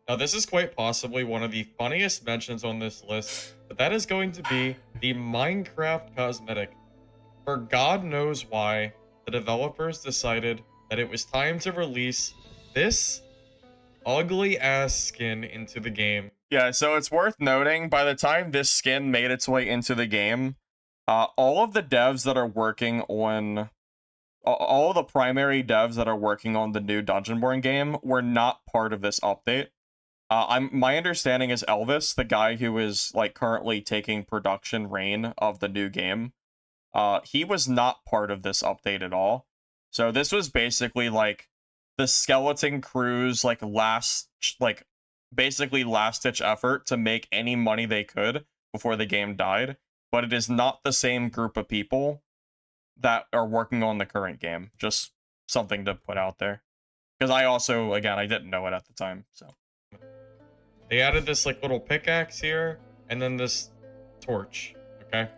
Now, this is quite possibly one of the funniest mentions on this list, but that is going to be the Minecraft cosmetic. For God knows why, the developers decided that it was time to release this ugly-ass skin into the game. Yeah, so it's worth noting, by the time this skin made its way into the game, all of the devs that are working on all the primary devs that are working on the new Dungeonborne game were not part of this update. My understanding is Elvis, the guy who is like currently taking production reign of the new game, he was not part of this update at all. So this was basically like the Skeleton Crew's like basically last ditch effort to make any money they could before the game died. But it is not the same group of people that are working on the current game. Just something to put out there. Because I also, again, I didn't know it at the time, so. They added this like little pickaxe here, and then this torch, okay?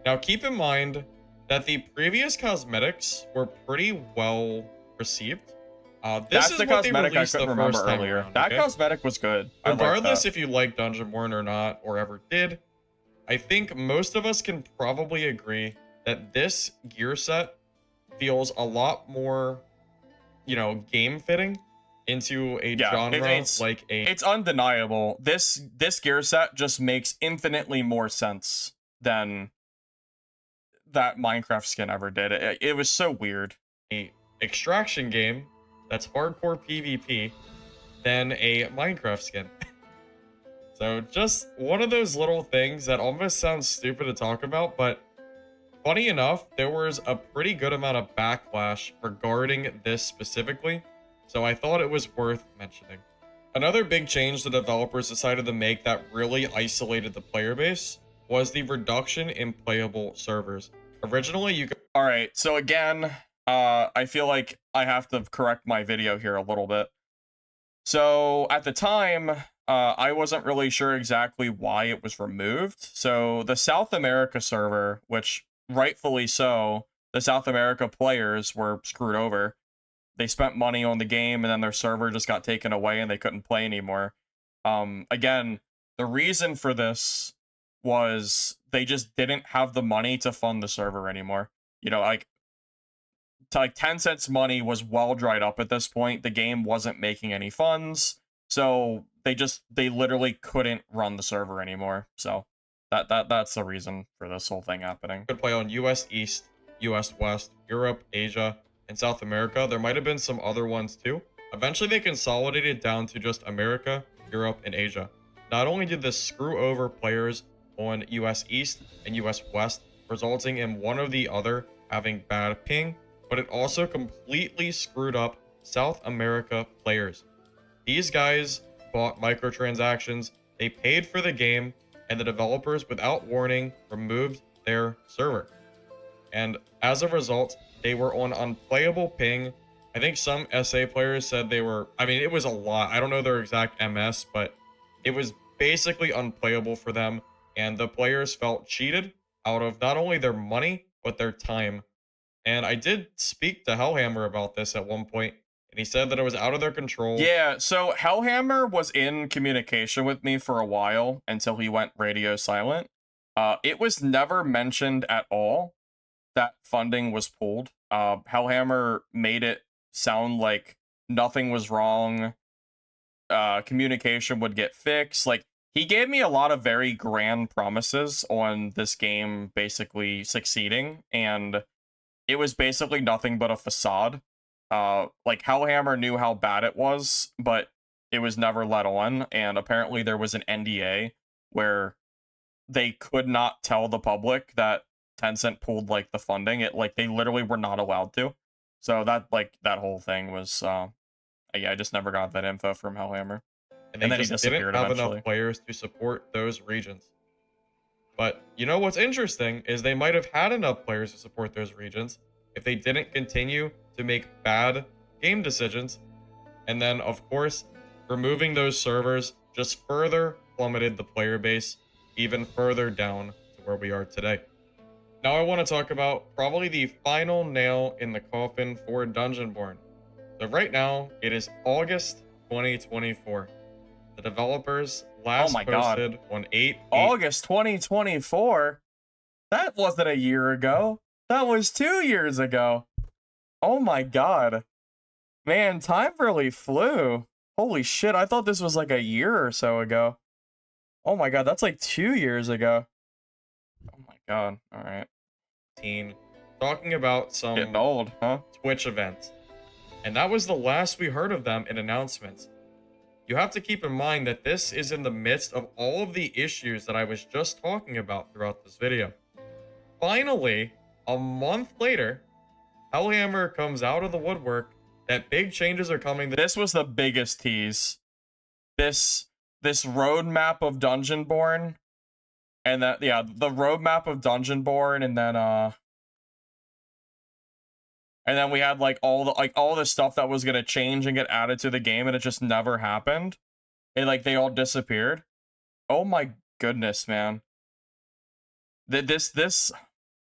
Now keep in mind that the previous cosmetics were pretty well received. This That's is the what they cosmetic I released the couldn't remember first time earlier. around, That okay? cosmetic was good. I liked Regardless that. if you like Dungeonborne or not, or ever did, I think most of us can probably agree that this gear set feels a lot more, you know, game fitting into a genre like a. It's undeniable. This gear set just makes infinitely more sense than that Minecraft skin ever did. It was so weird. A extraction game that's hardcore PvP than a Minecraft skin. So just one of those little things that almost sounds stupid to talk about, but funny enough, there was a pretty good amount of backlash regarding this specifically, so I thought it was worth mentioning. Another big change the developers decided to make that really isolated the player base was the reduction in playable servers. Originally, you could... All right, so again, I feel like I have to correct my video here a little bit. So at the time, I wasn't really sure exactly why it was removed. So the South America server, which rightfully so, the South America players were screwed over. They spent money on the game and then their server just got taken away and they couldn't play anymore. Again, the reason for this was they just didn't have the money to fund the server anymore. You know, like Tencent's money was well dried up at this point. The game wasn't making any funds, so they literally couldn't run the server anymore. So that's the reason for this whole thing happening. Could play on US East, US West, Europe, Asia, and South America. There might have been some other ones too. Eventually they consolidated down to just America, Europe, and Asia. Not only did this screw over players on US East and US West, resulting in one or the other having bad ping, but it also completely screwed up South America players. These guys bought microtransactions, they paid for the game, and the developers, without warning, removed their server. And as a result, they were on unplayable ping. I think some SA players said they were, I mean, it was a lot. I don't know their exact MS, but it was basically unplayable for them. And the players felt cheated out of not only their money, but their time. And I did speak to Hellhammer about this at one point, and he said that it was out of their control. Yeah, so Hellhammer was in communication with me for a while until he went radio silent. It was never mentioned at all that funding was pulled. Hellhammer made it sound like nothing was wrong. Communication would get fixed. Like, he gave me a lot of very grand promises on this game basically succeeding, and it was basically nothing but a facade. Like, Hellhammer knew how bad it was, but it was never let on, and apparently there was an NDA where they could not tell the public that Tencent pulled, like, the funding. They literally were not allowed to. So that whole thing was, yeah, I just never got that info from Hellhammer. And they then he just didn't disappeared have eventually. enough players to support those regions. But you know what's interesting is they might have had enough players to support those regions if they didn't continue to make bad game decisions. And then, of course, removing those servers just further plummeted the player base even further down to where we are today. Now I want to talk about probably the final nail in the coffin for Dungeonborne. So right now, it is August 2024. The developers last posted on 8/8. August 2024? That wasn't a year ago. That was 2 years ago. Oh my god. Man, time really flew. Holy shit, I thought this was like a year or so ago. Oh my god, that's like 2 years ago. Oh my god, alright. talking about some Getting old, huh? Twitch events. And that was the last we heard of them in announcements. You have to keep in mind that this is in the midst of all of the issues that I was just talking about throughout this video. Finally, a month later, Hellhammer comes out of the woodwork that big changes are coming. This was the biggest tease. This roadmap of Dungeonborne, and that the roadmap of Dungeonborne, and then we had like all the stuff that was gonna change and get added to the game, and it just never happened. They all disappeared. Oh my goodness, man. This The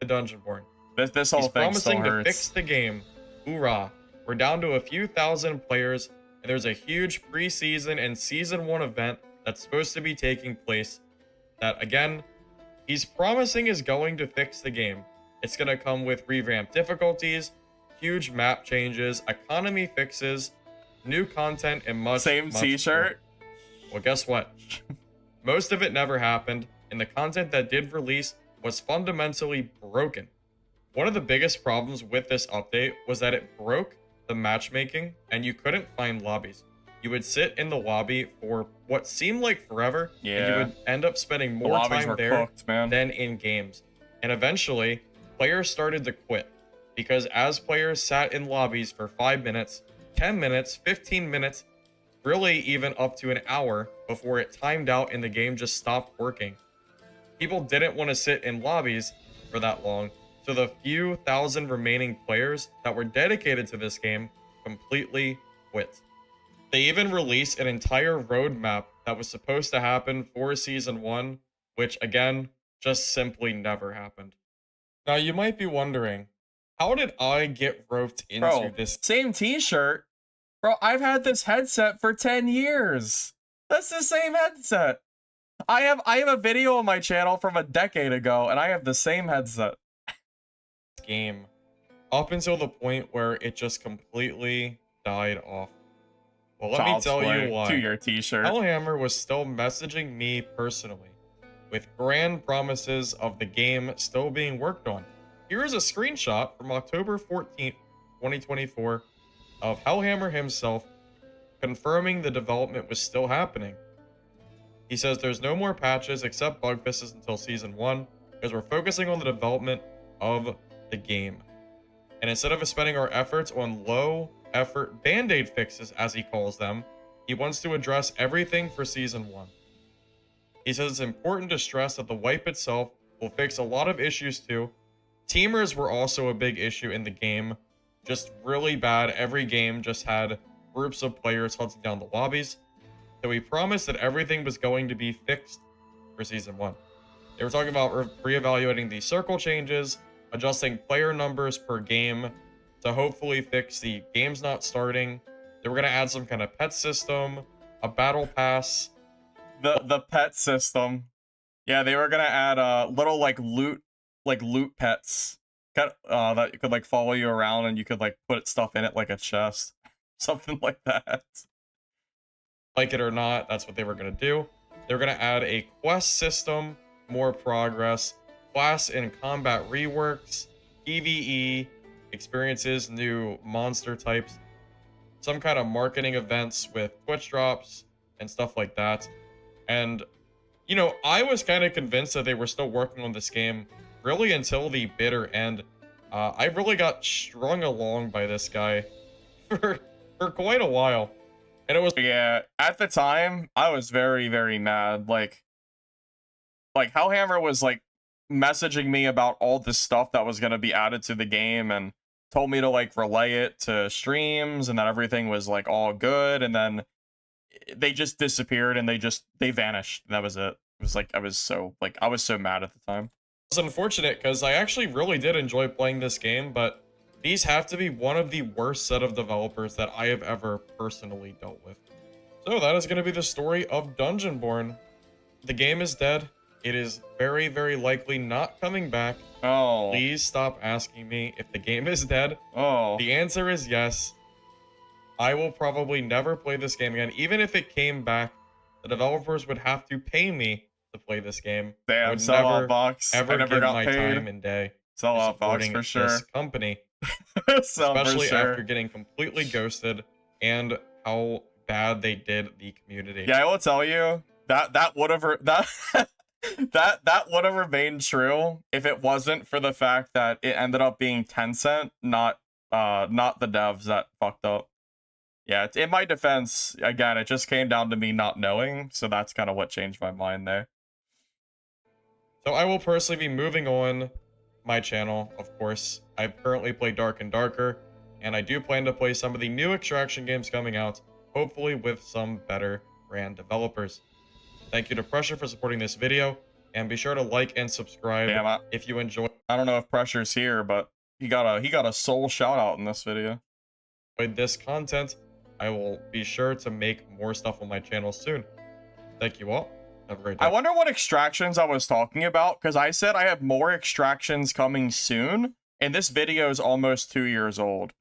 Dungeonborne. This whole He's thing promising still to hurts. fix the game. Hoorah. We're down to a few thousand players, and there's a huge preseason and season 1 event that's supposed to be taking place that, again, he's promising is going to fix the game. It's going to come with revamped difficulties, huge map changes, economy fixes, new content, and much Same much t-shirt. more. Well, guess what? Most of it never happened, and the content that did release was fundamentally broken. One of the biggest problems with this update was that it broke the matchmaking, and you couldn't find lobbies. You would sit in the lobby for what seemed like forever, and you Yeah. would end up spending The more lobbies time were there cooked, man. than in games. And eventually, players started to quit, because as players sat in lobbies for 5 minutes, 10 minutes, 15 minutes, really even up to an hour before it timed out and the game just stopped working. People didn't want to sit in lobbies for that long, so the few thousand remaining players that were dedicated to this game completely quit. They even released an entire roadmap that was supposed to happen for Season 1, which again, just simply never happened. Now you might be wondering, how did I get roped into Bro, this? same t-shirt. Bro, I've had this headset for 10 years. That's the same headset. I have a video on my channel from a decade ago, and I have the same headset. Game up until the point where it just completely died off. Well, let me Child's tell Play, you why. 2-year t-shirt. Hellhammer was still messaging me personally with grand promises of the game still being worked on. Here is a screenshot from October 14th, 2024 of Hellhammer himself confirming the development was still happening. He says there's no more patches except bug fixes until Season 1 because we're focusing on the development of the game. And instead of spending our efforts on low effort band-aid fixes, as he calls them, he wants to address everything for Season 1. He says it's important to stress that the wipe itself will fix a lot of issues too. Teamers were also a big issue in the game. Just really bad. Every game just had groups of players hunting down the lobbies. So he promised that everything was going to be fixed for Season 1. They were talking about reevaluating the circle changes, adjusting player numbers per game to hopefully fix the games not starting. They were going to add some kind of pet system, a battle pass. The pet system. Yeah, they were gonna add little loot pets. That could like follow you around, and you could like put stuff in it like a chest. Something like that. Like it or not, that's what they were going to do. They were going to add a quest system, more progress, class and combat reworks, PvE, experiences, new monster types, some kind of marketing events with Twitch drops and stuff like that. And, you know, I was kind of convinced that they were still working on this game really until the bitter end. I really got strung along by this guy for quite a while. And it was, Yeah, at the time, I was very, very mad. Like Hellhammer was like messaging me about all this stuff that was gonna be added to the game, and told me to like relay it to streams, and that everything was like all good, and then they just disappeared, and they vanished. That was it. It was like I was so mad at the time. It's unfortunate because I actually really did enjoy playing this game, but these have to be one of the worst set of developers that I have ever personally dealt with. So that is going to be the story of Dungeonborne. The game is dead. It is very, very likely not coming back. Oh. Please stop asking me if the game is dead. Oh. The answer is yes. I will probably never play this game again. Even if it came back, the developers would have to pay me to play this game. I Damn, would sell never, box. ever I never give got my paid. time and day Sell to out Fox supporting for sure. this company, Sell for especially sure. after getting completely ghosted and how bad they did the community. Yeah, I will tell you that would have that that would have remained true if it wasn't for the fact that it ended up being Tencent, not the devs that fucked up. Yeah, in my defense, again, it just came down to me not knowing, so that's kind of what changed my mind there. So I will personally be moving on my channel, of course. I currently play Dark and Darker, and I do plan to play some of the new Extraction games coming out, hopefully with some better brand developers. Thank you to Pressure for supporting this video, and be sure to like and subscribe Damn, if you enjoyed I don't know if Pressure's here, but he got a soul shout out in this video. this content. I will be sure to make more stuff on my channel soon. Thank you all. Have a great day. I wonder what extractions I was talking about, because I said I have more extractions coming soon, and this video is almost 2 years old.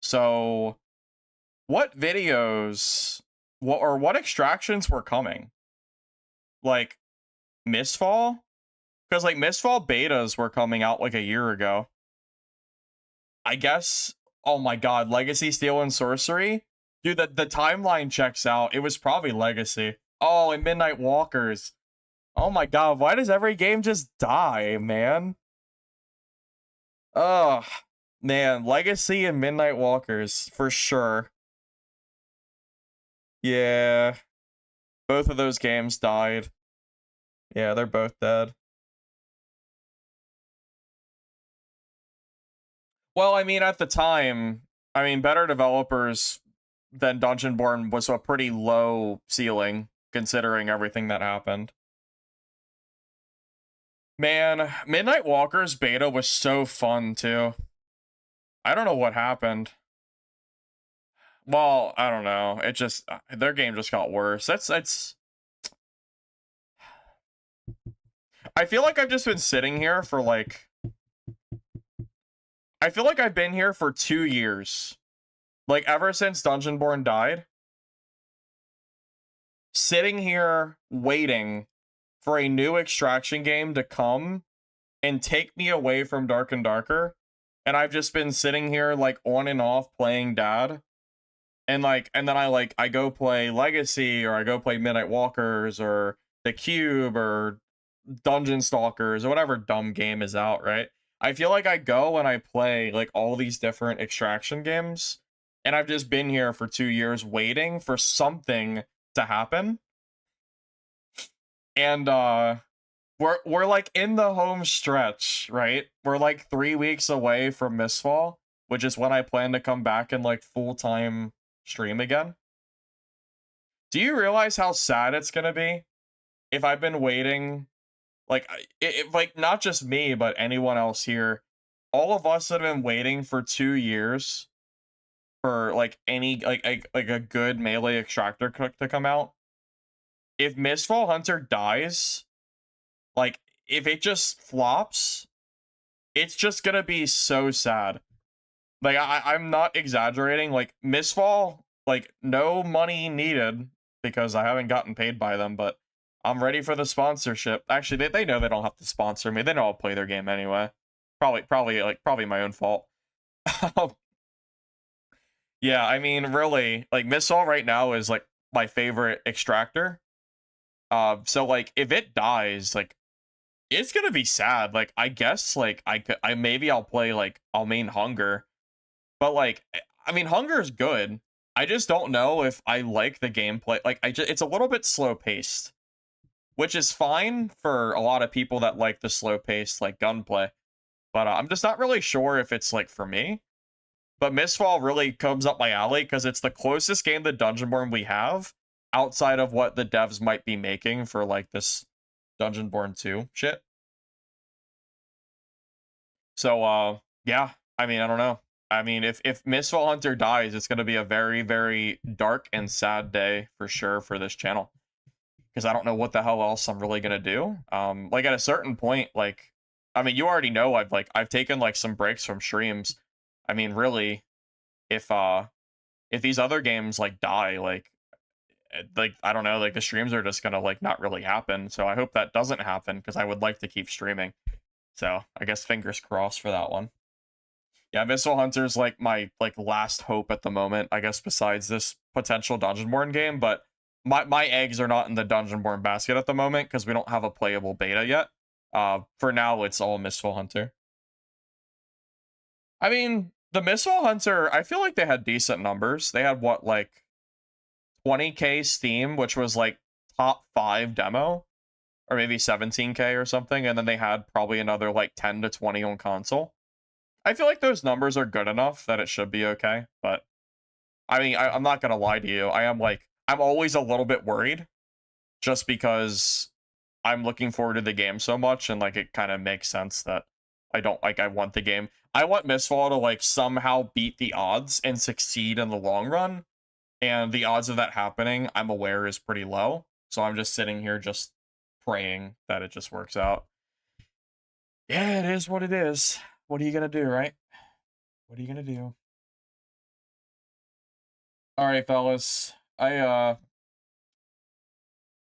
So, what videos, what extractions were coming? Like, Mistfall? Because, like, Mistfall betas were coming out, like, a year ago. I guess, oh my god, Legacy, Steel, and Sorcery? Dude, the timeline checks out. It was probably Legacy. Oh, and Midnight Walkers. Oh my god, why does every game just die, man? Ugh. Man, Legacy and Midnight Walkers, for sure. Yeah. Both of those games died. Yeah, they're both dead. Well, I mean, at the time, I mean, better developers than Dungeonborne was a pretty low ceiling, considering everything that happened. Man, Midnight Walkers beta was so fun, too. I don't know what happened. Well, I don't know. It just, their game just got worse. That's... I feel like I've just been sitting here for, like... I feel like I've been here for 2 years. Like, ever since Dungeonborne died. Sitting here, waiting for a new Extraction game to come and take me away from Dark and Darker. And I've just been sitting here, like, on and off playing Dad. And, like, and then I go play Legacy, or I go play Midnight Walkers, or The Cube, or Dungeon Stalkers, or whatever dumb game is out, right? I feel like I go and I play, like, all these different Extraction games, and I've just been here for 2 years waiting for something to happen. And, we're like in the home stretch, right? We're like 3 weeks away from Mistfall, which is when I plan to come back and, like, full-time stream again. Do you realize how sad it's gonna be if I've been waiting, like, like, not just me, but anyone else here, all of us that have been waiting for 2 years for, like, any, like a good melee extractor cook to come out? If Mistfall Hunter dies, like, if it just flops, it's just gonna be so sad. Like, I'm not exaggerating. Like, Mistfall, like, no money needed, because I haven't gotten paid by them, but I'm ready for the sponsorship. Actually, they know they don't have to sponsor me. They know I'll play their game anyway. Probably my own fault. Yeah, I mean, really, like, Mistfall right now is, like, my favorite extractor. So, like, if it dies, like, it's gonna be sad. Like, I guess, like, maybe I'll play, like, I'll main Hunger. But, like, I mean, Hunger is good. I just don't know if I like the gameplay. Like, it's a little bit slow-paced, which is fine for a lot of people that like the slow-paced, like, gunplay. But I'm just not really sure if it's, like, for me. But Mistfall really comes up my alley, because it's the closest game to Dungeonborne we have, outside of what the devs might be making for, like, this Dungeonborne 2 shit. So, yeah, I mean, I don't know. I mean, if Mistfall Hunter dies, it's going to be a very, very dark and sad day for sure for this channel. Because I don't know what the hell else I'm really going to do. Like, at a certain point, like, I mean, you already know I've taken, like, some breaks from streams. I mean, really, if these other games, like, die, like, I don't know, like, the streams are just going to, like, not really happen. So I hope that doesn't happen, because I would like to keep streaming. So I guess fingers crossed for that one. Yeah, Missile Hunter's like my last hope at the moment, I guess, besides this potential Dungeonborne game, but my eggs are not in the Dungeonborne basket at the moment because we don't have a playable beta yet. For now, it's all Missile Hunter. I mean, the Missile Hunter, I feel like they had decent numbers. They had what, like 20k Steam, which was like top 5 demo, or maybe 17k or something, and then they had probably another like 10 to 20 on console. I feel like those numbers are good enough that it should be okay, but I mean, I'm not gonna lie to you. I'm always a little bit worried, just because I'm looking forward to the game so much, and like it kind of makes sense that I want the game. I want Mistfall to like somehow beat the odds and succeed in the long run, and the odds of that happening, I'm aware, is pretty low. So I'm just sitting here just praying that it just works out. Yeah, it is what it is. What are you gonna do, right? What are you gonna do? All right, fellas. I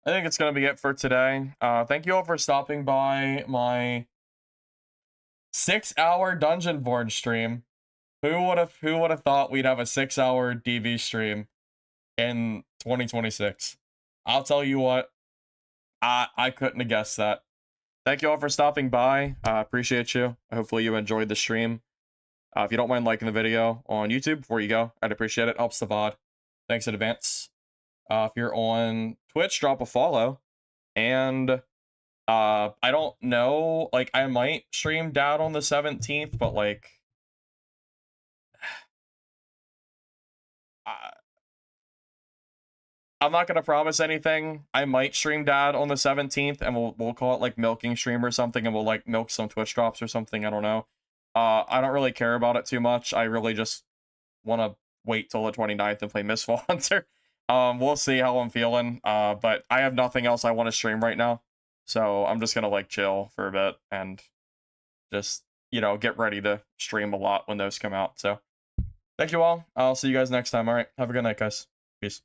think it's gonna be it for today. Thank you all for stopping by my 6-hour Dungeonborne stream. Who would have thought we'd have a 6-hour DV stream in 2026? I'll tell you what, I couldn't have guessed that. Thank you all for stopping by. Appreciate you. Hopefully you enjoyed the stream. If you don't mind liking the video on YouTube before you go, I'd appreciate it. Helps the VOD. Thanks in advance. If you're on Twitch, drop a follow. And I don't know, like I might stream Dad on the 17th, but like I'm not gonna promise anything. I might stream Dad on the 17th, and we'll call it like milking stream or something, and we'll like milk some Twitch drops or something. I don't know. I don't really care about it too much. I really just want to wait till the 29th and play Mistfall Hunter. We'll see how I'm feeling. But I have nothing else I want to stream right now, so I'm just gonna like chill for a bit and just, you know, get ready to stream a lot when those come out. So thank you all. I'll see you guys next time. All right, have a good night, guys. Peace.